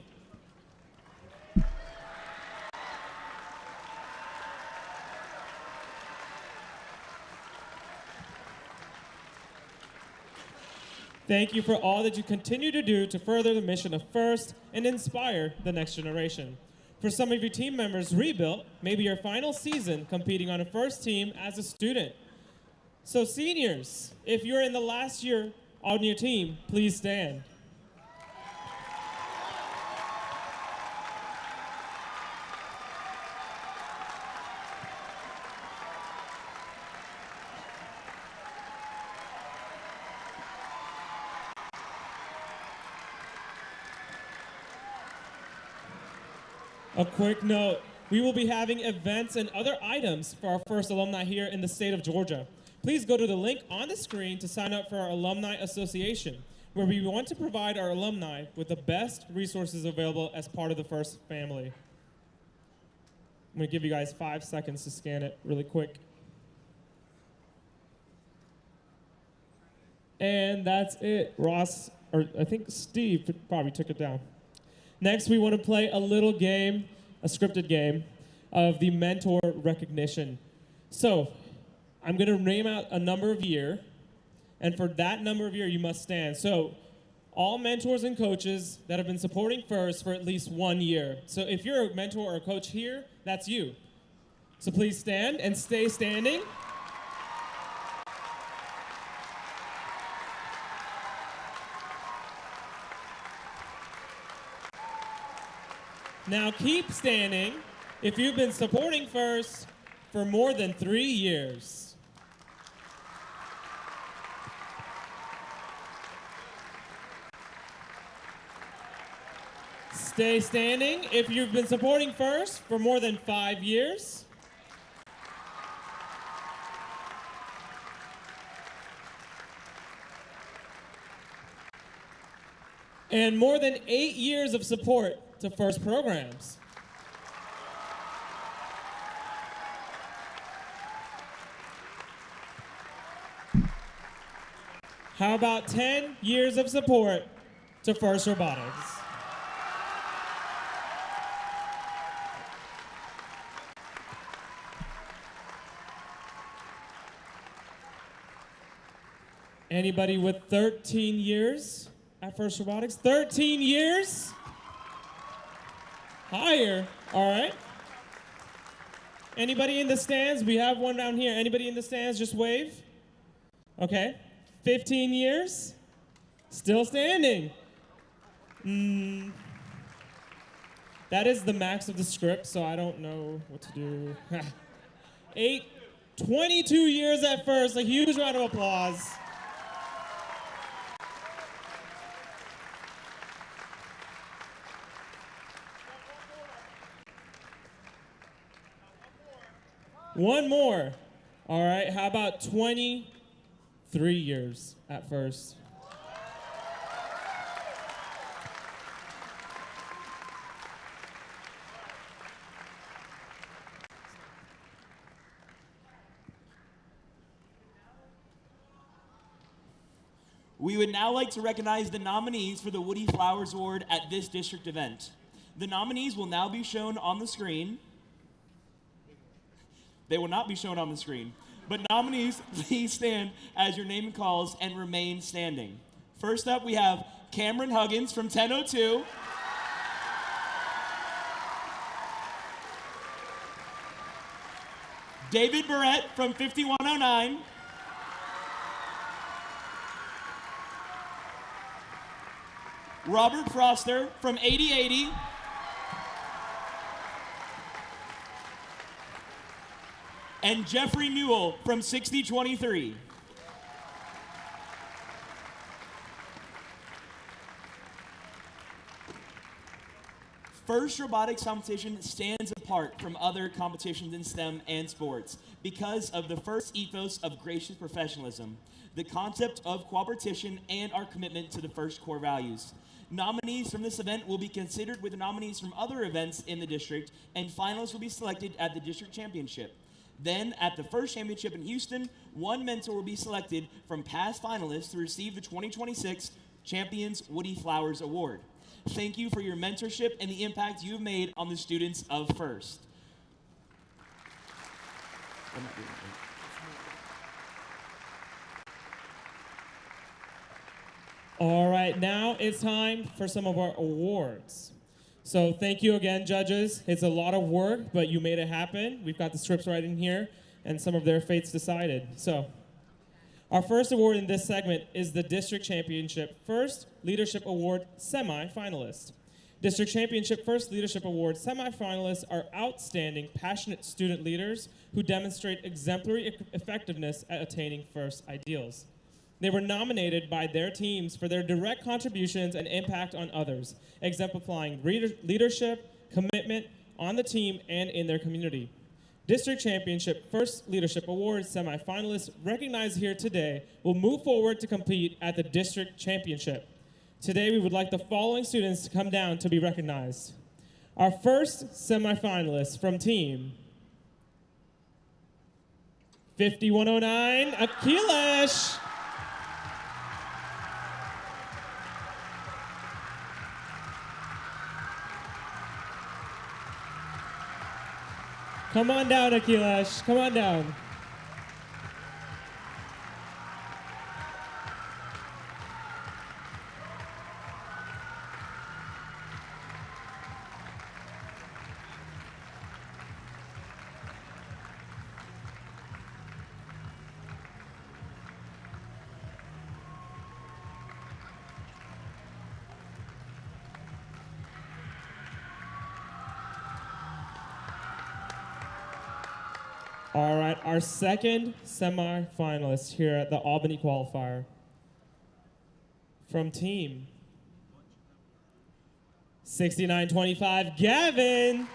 Thank you for all that you continue to do to further the mission of FIRST and inspire the next generation. For some of your team members, Rebuilt may be your final season competing on a FIRST team as a student. So seniors, if you're in the last year on your team, please stand. A quick note, we will be having events and other items for our FIRST alumni here in the state of Georgia. Please go to the link on the screen to sign up for our Alumni Association, where we want to provide our alumni with the best resources available as part of the FIRST family. I'm going to give you guys 5 seconds to scan it really quick. And that's it. Ross, or I think Steve probably took it down. Next, we want to play a little game, a scripted game, of the mentor recognition. So, I'm going to name out a number of year, and for that number of year, you must stand. So, all mentors and coaches that have been supporting FIRST for at least 1 year. So, if you're a mentor or a coach here, that's you. So please stand and stay standing. Now keep standing if you've been supporting FIRST for more than 3 years. Stay standing if you've been supporting FIRST for more than 5 years. And more than 8 years of support to FIRST programs. How about 10 years of support to FIRST Robotics? Anybody with 13 years at FIRST Robotics? 13 years? Higher, all right. Anybody in the stands? We have one down here. Anybody in the stands, just wave. Okay, 15 years? Still standing. That is the max of the script, so I don't know what to do. 22 years at FIRST, a huge round of applause. One more. All right, how about 23 years at FIRST? We would now like to recognize the nominees for the Woody Flowers Award at this district event. The nominees will now be shown on the screen. They will not be shown on the screen. But nominees, please stand as your name calls and remain standing. First up, we have Cameron Huggins from 1002. David Barrett from 5109. Robert Froster from 8080. And Jeffrey Newell from 6023. First robotics competition stands apart from other competitions in STEM and sports because of the first ethos of gracious professionalism, the concept of cooperation, and our commitment to the first core values. Nominees from this event will be considered with nominees from other events in the district, and finalists will be selected at the district championship. Then, at the first championship in Houston, one mentor will be selected from past finalists to receive the 2026 Champions Woody Flowers Award. Thank you for your mentorship and the impact you have made on the students of First. All right, now it's time for some of our awards. So thank you again, judges. It's a lot of work, but you made it happen. We've got the scripts right in here, and some of their fates decided. So our first award in this segment is the District Championship First Leadership Award semi-finalist. District Championship First Leadership Award semi-finalists are outstanding, passionate student leaders who demonstrate exemplary effectiveness at attaining FIRST ideals. They were nominated by their teams for their direct contributions and impact on others, exemplifying leadership, commitment on the team and in their community. District Championship First Leadership Awards semifinalists recognized here today will move forward to compete at the District Championship. Today, we would like the following students to come down to be recognized. Our first semifinalist from team 5109, Akilish. Come on down, Akilish. Come on down. All right, our second semifinalist here at the Albany qualifier from team 6925, Gavin.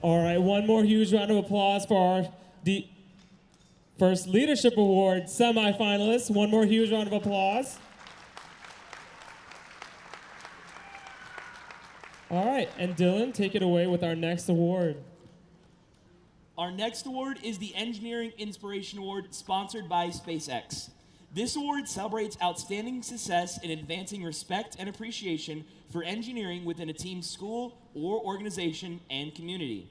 All right, one more huge round of applause for our First Leadership Award semifinalists. One more huge round of applause. All right, and Dylan, take it away with our next award. Our next award is the Engineering Inspiration Award, sponsored by SpaceX. This award celebrates outstanding success in advancing respect and appreciation for engineering within a team's school or organization and community.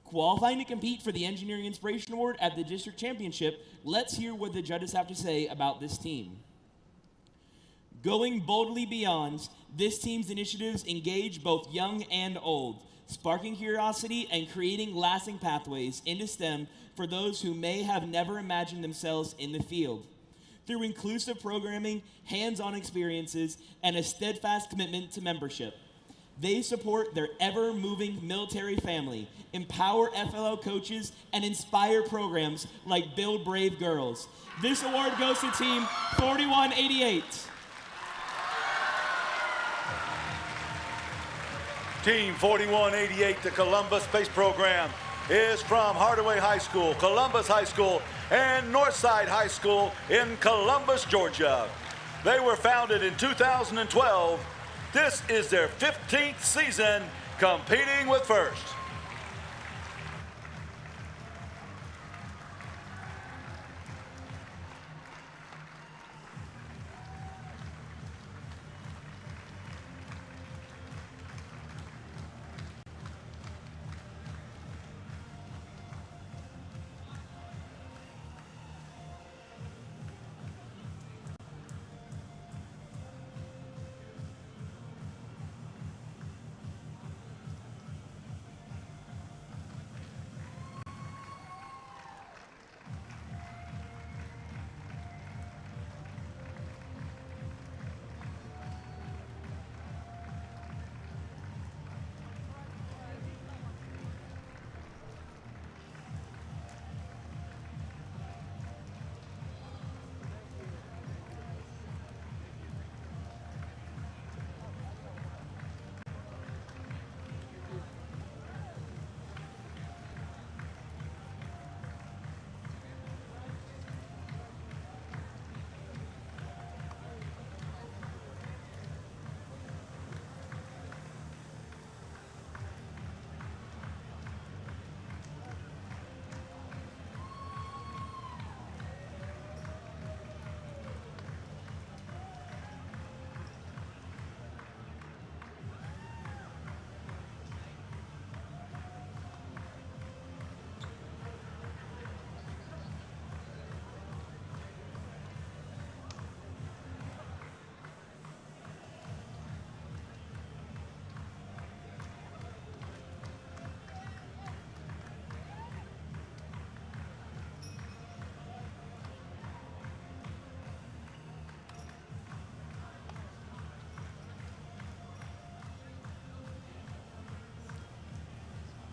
Qualifying to compete for the Engineering Inspiration Award at the District Championship, let's hear what the judges have to say about this team. Going boldly beyond, this team's initiatives engage both young and old, sparking curiosity and creating lasting pathways into STEM for those who may have never imagined themselves in the field. Through inclusive programming, hands-on experiences, and a steadfast commitment to membership. They support their ever-moving military family, empower FLL coaches, and inspire programs like Build Brave Girls. This award goes to Team 4188. Team 4188, the Columbus Space Program, is from Hardaway High School, Columbus High School, and Northside High School in Columbus, Georgia. They were founded in 2012. This is their 15th season competing with First.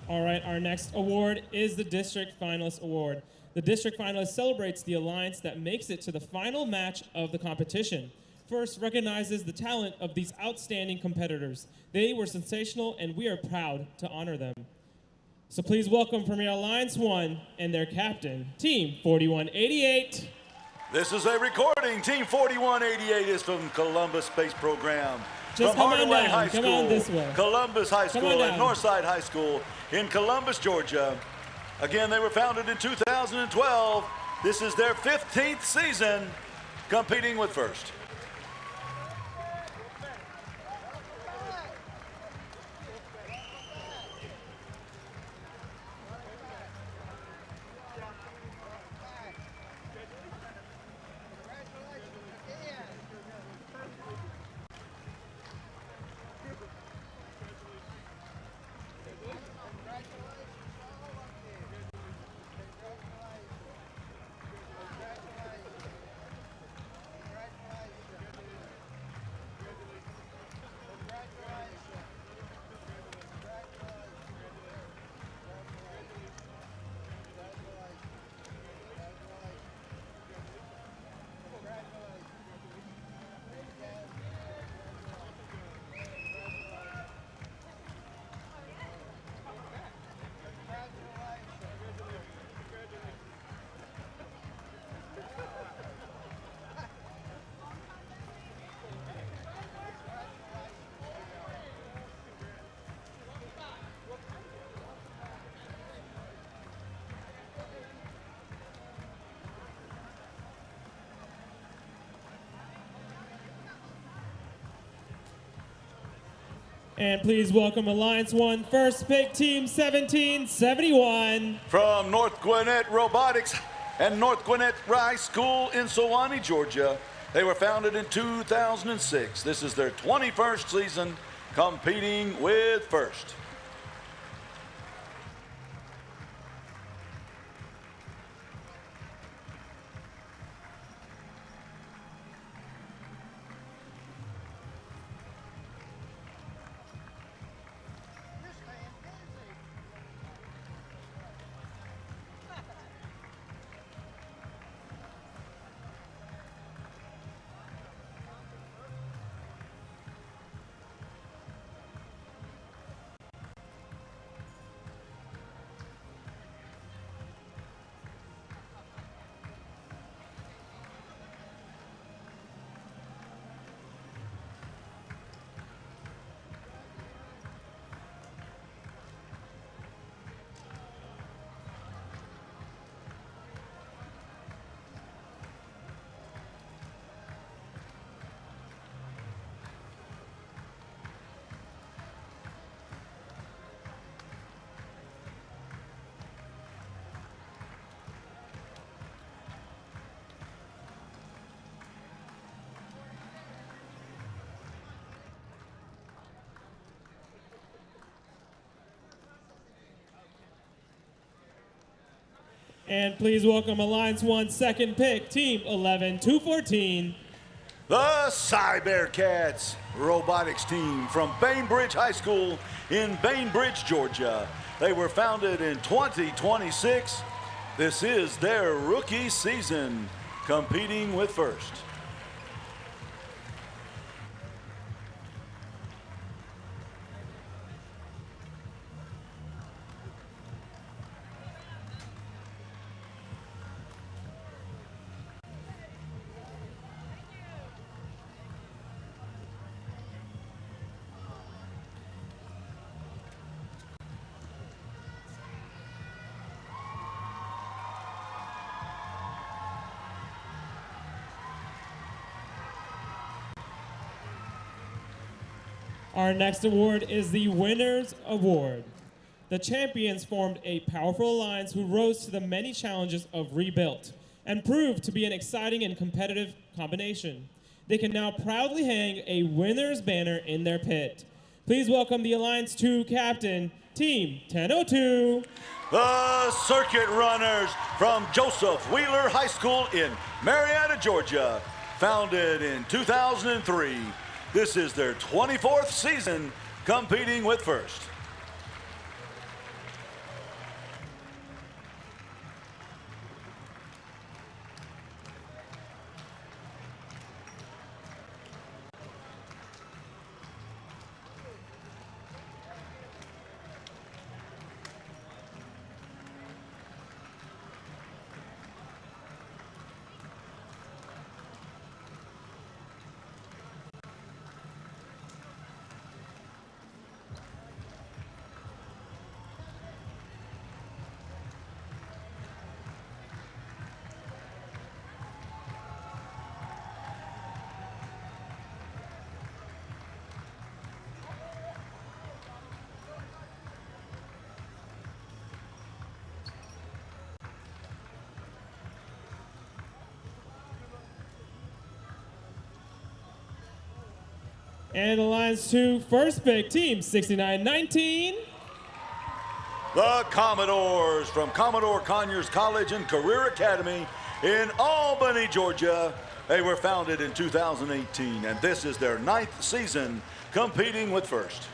All right, our next award is the District Finalist Award. The District Finalist celebrates the alliance that makes it to the final match of the competition. First recognizes the talent of these outstanding competitors. They were sensational, and we are proud to honor them. So please welcome from your Alliance 1 and their captain, Team 4188. This is a recording. Team 4188 is from Columbus Space Program. Just from come on Hardaway down. High Come School, on this way. Columbus High Come on School, and down. Northside High School in Columbus, Georgia. Again, they were founded in 2012. This is their 15th season competing with First. And please welcome Alliance 1 first pick, Team 1771. From North Gwinnett Robotics and North Gwinnett High School in Sewanee, Georgia. They were founded in 2006. This is their 21st season competing with First. And please welcome Alliance 1 second pick, Team 11-214. The Cybercats robotics team from Bainbridge High School in Bainbridge, Georgia. They were founded in 2026. This is their rookie season, competing with first. Our next award is the Winners Award. The champions formed a powerful alliance who rose to the many challenges of Rebuilt and proved to be an exciting and competitive combination. They can now proudly hang a winner's banner in their pit. Please welcome the Alliance 2 captain, Team 1002. The Circuit Runners from Joseph Wheeler High School in Marietta, Georgia, founded in 2003. This is their 24th season competing with first. And Alliance 2 first pick, Team 6919. The Commodores from Commodore Conyers College and Career Academy in Albany, Georgia. They were founded in 2018, and this is their 9th season competing with first.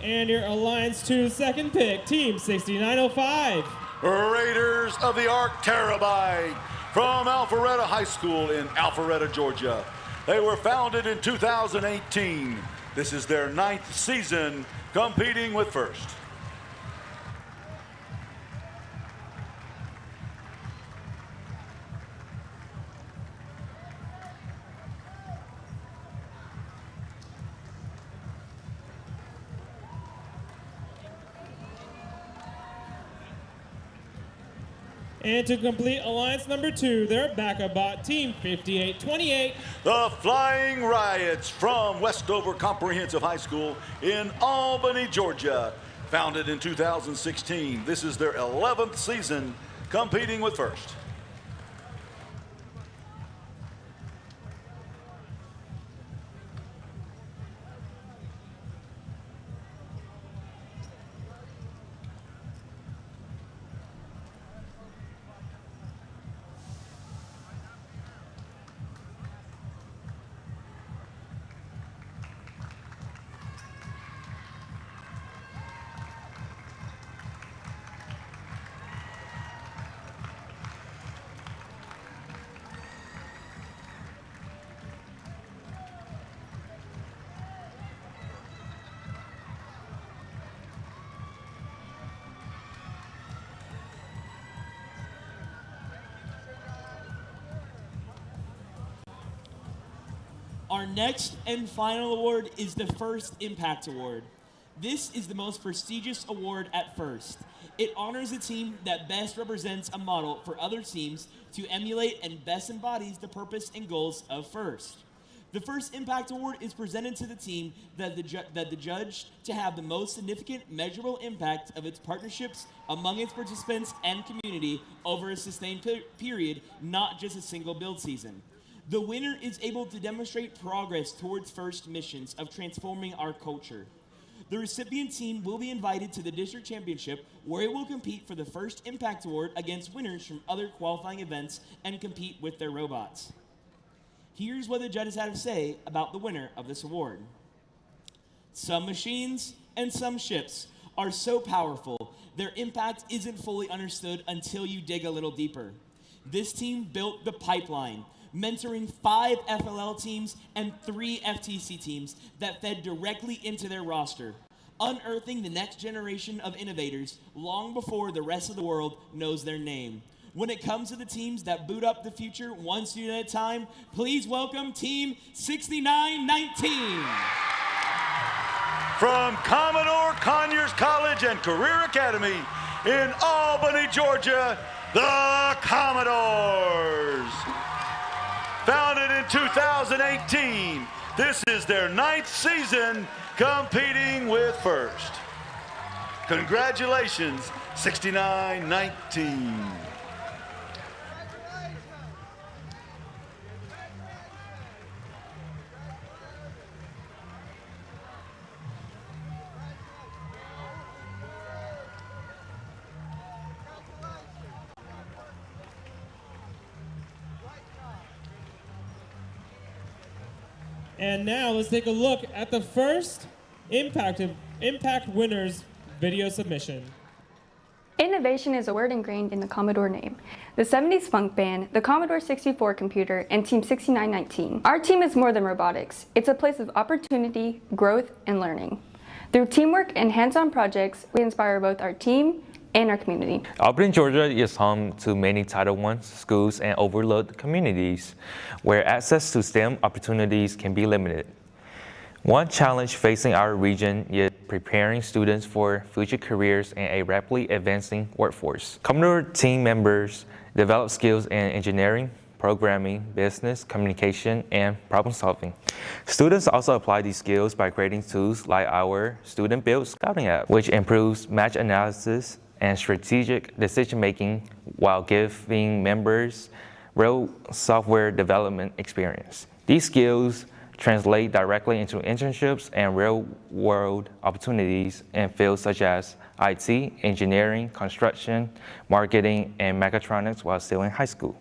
And your Alliance 2 second pick, Team 6905. Raiders of the Ark Terabyte from Alpharetta High School in Alpharetta, Georgia. They were founded in 2018. This is their 9th season competing with first. And to complete alliance number 2, their backup bot, Team 5828. The Flying Riots from Westover Comprehensive High School in Albany, Georgia. Founded in 2016, this is their 11th season competing with First. Our next and final award is the First Impact Award. This is the most prestigious award at First. It honors a team that best represents a model for other teams to emulate and best embodies the purpose and goals of First. The First Impact Award is presented to the team that the judge to have the most significant measurable impact of its partnerships among its participants and community over a sustained period, not just a single build season. The winner is able to demonstrate progress towards First missions of transforming our culture. The recipient team will be invited to the district championship, where it will compete for the First Impact Award against winners from other qualifying events and compete with their robots. Here's what the judges had to say about the winner of this award. Some machines and some ships are so powerful, their impact isn't fully understood until you dig a little deeper. This team built the pipeline, mentoring 5 FLL teams and 3 FTC teams that fed directly into their roster, unearthing the next generation of innovators long before the rest of the world knows their name. When it comes to the teams that boot up the future one student at a time, please welcome Team 6919. From Commodore Conyers College and Career Academy in Albany, Georgia, the Commodores. Founded in 2018, this is their 9th season competing with First. Congratulations, 6919. And now let's take a look at the first Impact winners video submission. Innovation is a word ingrained in the Commodore name. The 70s funk band, the Commodore 64 computer, and Team 6919. Our team is more than robotics. It's a place of opportunity, growth, and learning. Through teamwork and hands-on projects, we inspire both our team and our community. Albany, Georgia is home to many Title I schools and overlooked communities where access to STEM opportunities can be limited. One challenge facing our region is preparing students for future careers in a rapidly advancing workforce. Commodore team members develop skills in engineering, programming, business, communication, and problem solving. Students also apply these skills by creating tools like our student-built scouting app, which improves match analysis and strategic decision-making while giving members real software development experience. These skills translate directly into internships and real-world opportunities in fields such as IT, engineering, construction, marketing, and mechatronics while still in high school.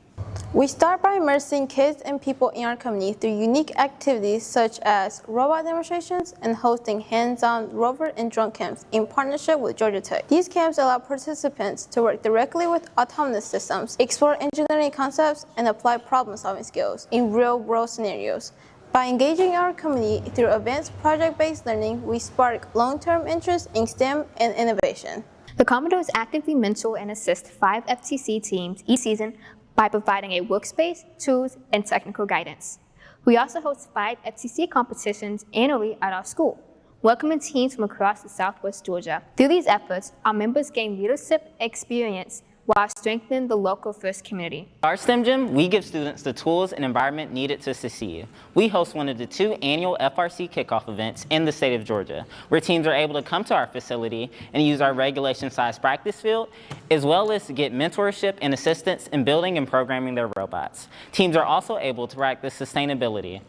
We start by immersing kids and people in our community through unique activities such as robot demonstrations and hosting hands-on rover and drone camps in partnership with Georgia Tech. These camps allow participants to work directly with autonomous systems, explore engineering concepts, and apply problem-solving skills in real-world scenarios. By engaging our community through advanced project-based learning, we spark long-term interest in STEM and innovation. The Commodores actively mentor and assist 5 FTC teams each season by providing a workspace, tools, and technical guidance. We also host 5 FTC competitions annually at our school, welcoming teams from across the Southwest Georgia. Through these efforts, our members gain leadership experience while strengthening the local first community. Our STEM Gym, we give students the tools and environment needed to succeed. We host one of the 2 annual FRC kickoff events in the state of Georgia, where teams are able to come to our facility and use our regulation-sized practice field, as well as get mentorship and assistance in building and programming their robots. Teams are also able to practice sustainability.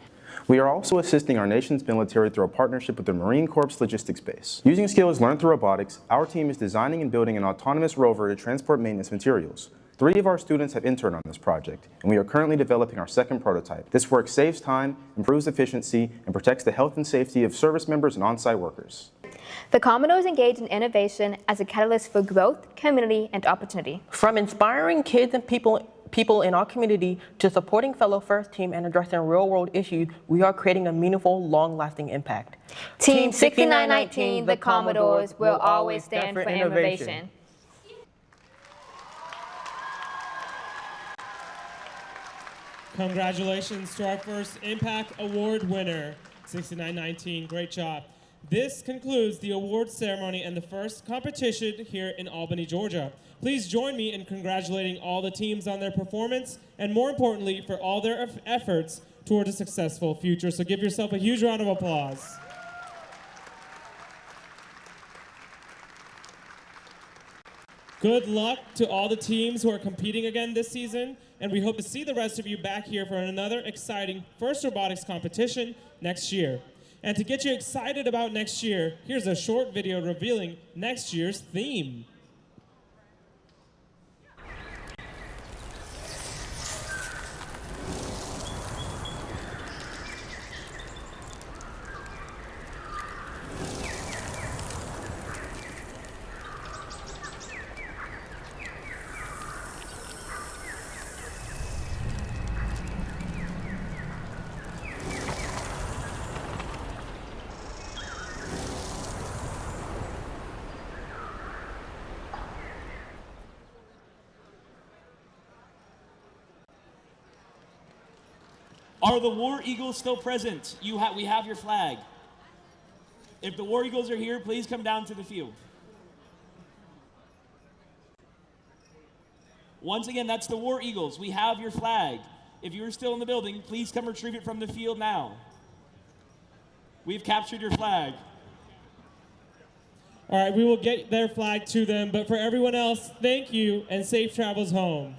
We are also assisting our nation's military through a partnership with the Marine Corps Logistics Base. Using skills learned through robotics, our team is designing and building an autonomous rover to transport maintenance materials. 3 of our students have interned on this project, and we are currently developing our 2nd prototype. This work saves time, improves efficiency, and protects the health and safety of service members and on-site workers. The Commodores engage in innovation as a catalyst for growth, community, and opportunity. From inspiring kids and people in our community to supporting fellow first team and addressing real-world issues, we are creating a meaningful, long-lasting impact. Team 6919, the Commodores, will always stand for innovation. Congratulations to our first Impact Award winner, 6919. Great job. This concludes the awards ceremony and the first competition here in Albany, Georgia. Please join me in congratulating all the teams on their performance and, more importantly, for all their efforts toward a successful future. So give yourself a huge round of applause. Good luck to all the teams who are competing again this season, and we hope to see the rest of you back here for another exciting first robotics competition next year. And to get you excited about next year, here's a short video revealing next year's theme. Are the War Eagles still present? We have your flag. If the War Eagles are here, please come down to the field. Once again, that's the War Eagles. We have your flag. If you're still in the building, please come retrieve it from the field now. We've captured your flag. All right, we will get their flag to them, but for everyone else, thank you and safe travels home.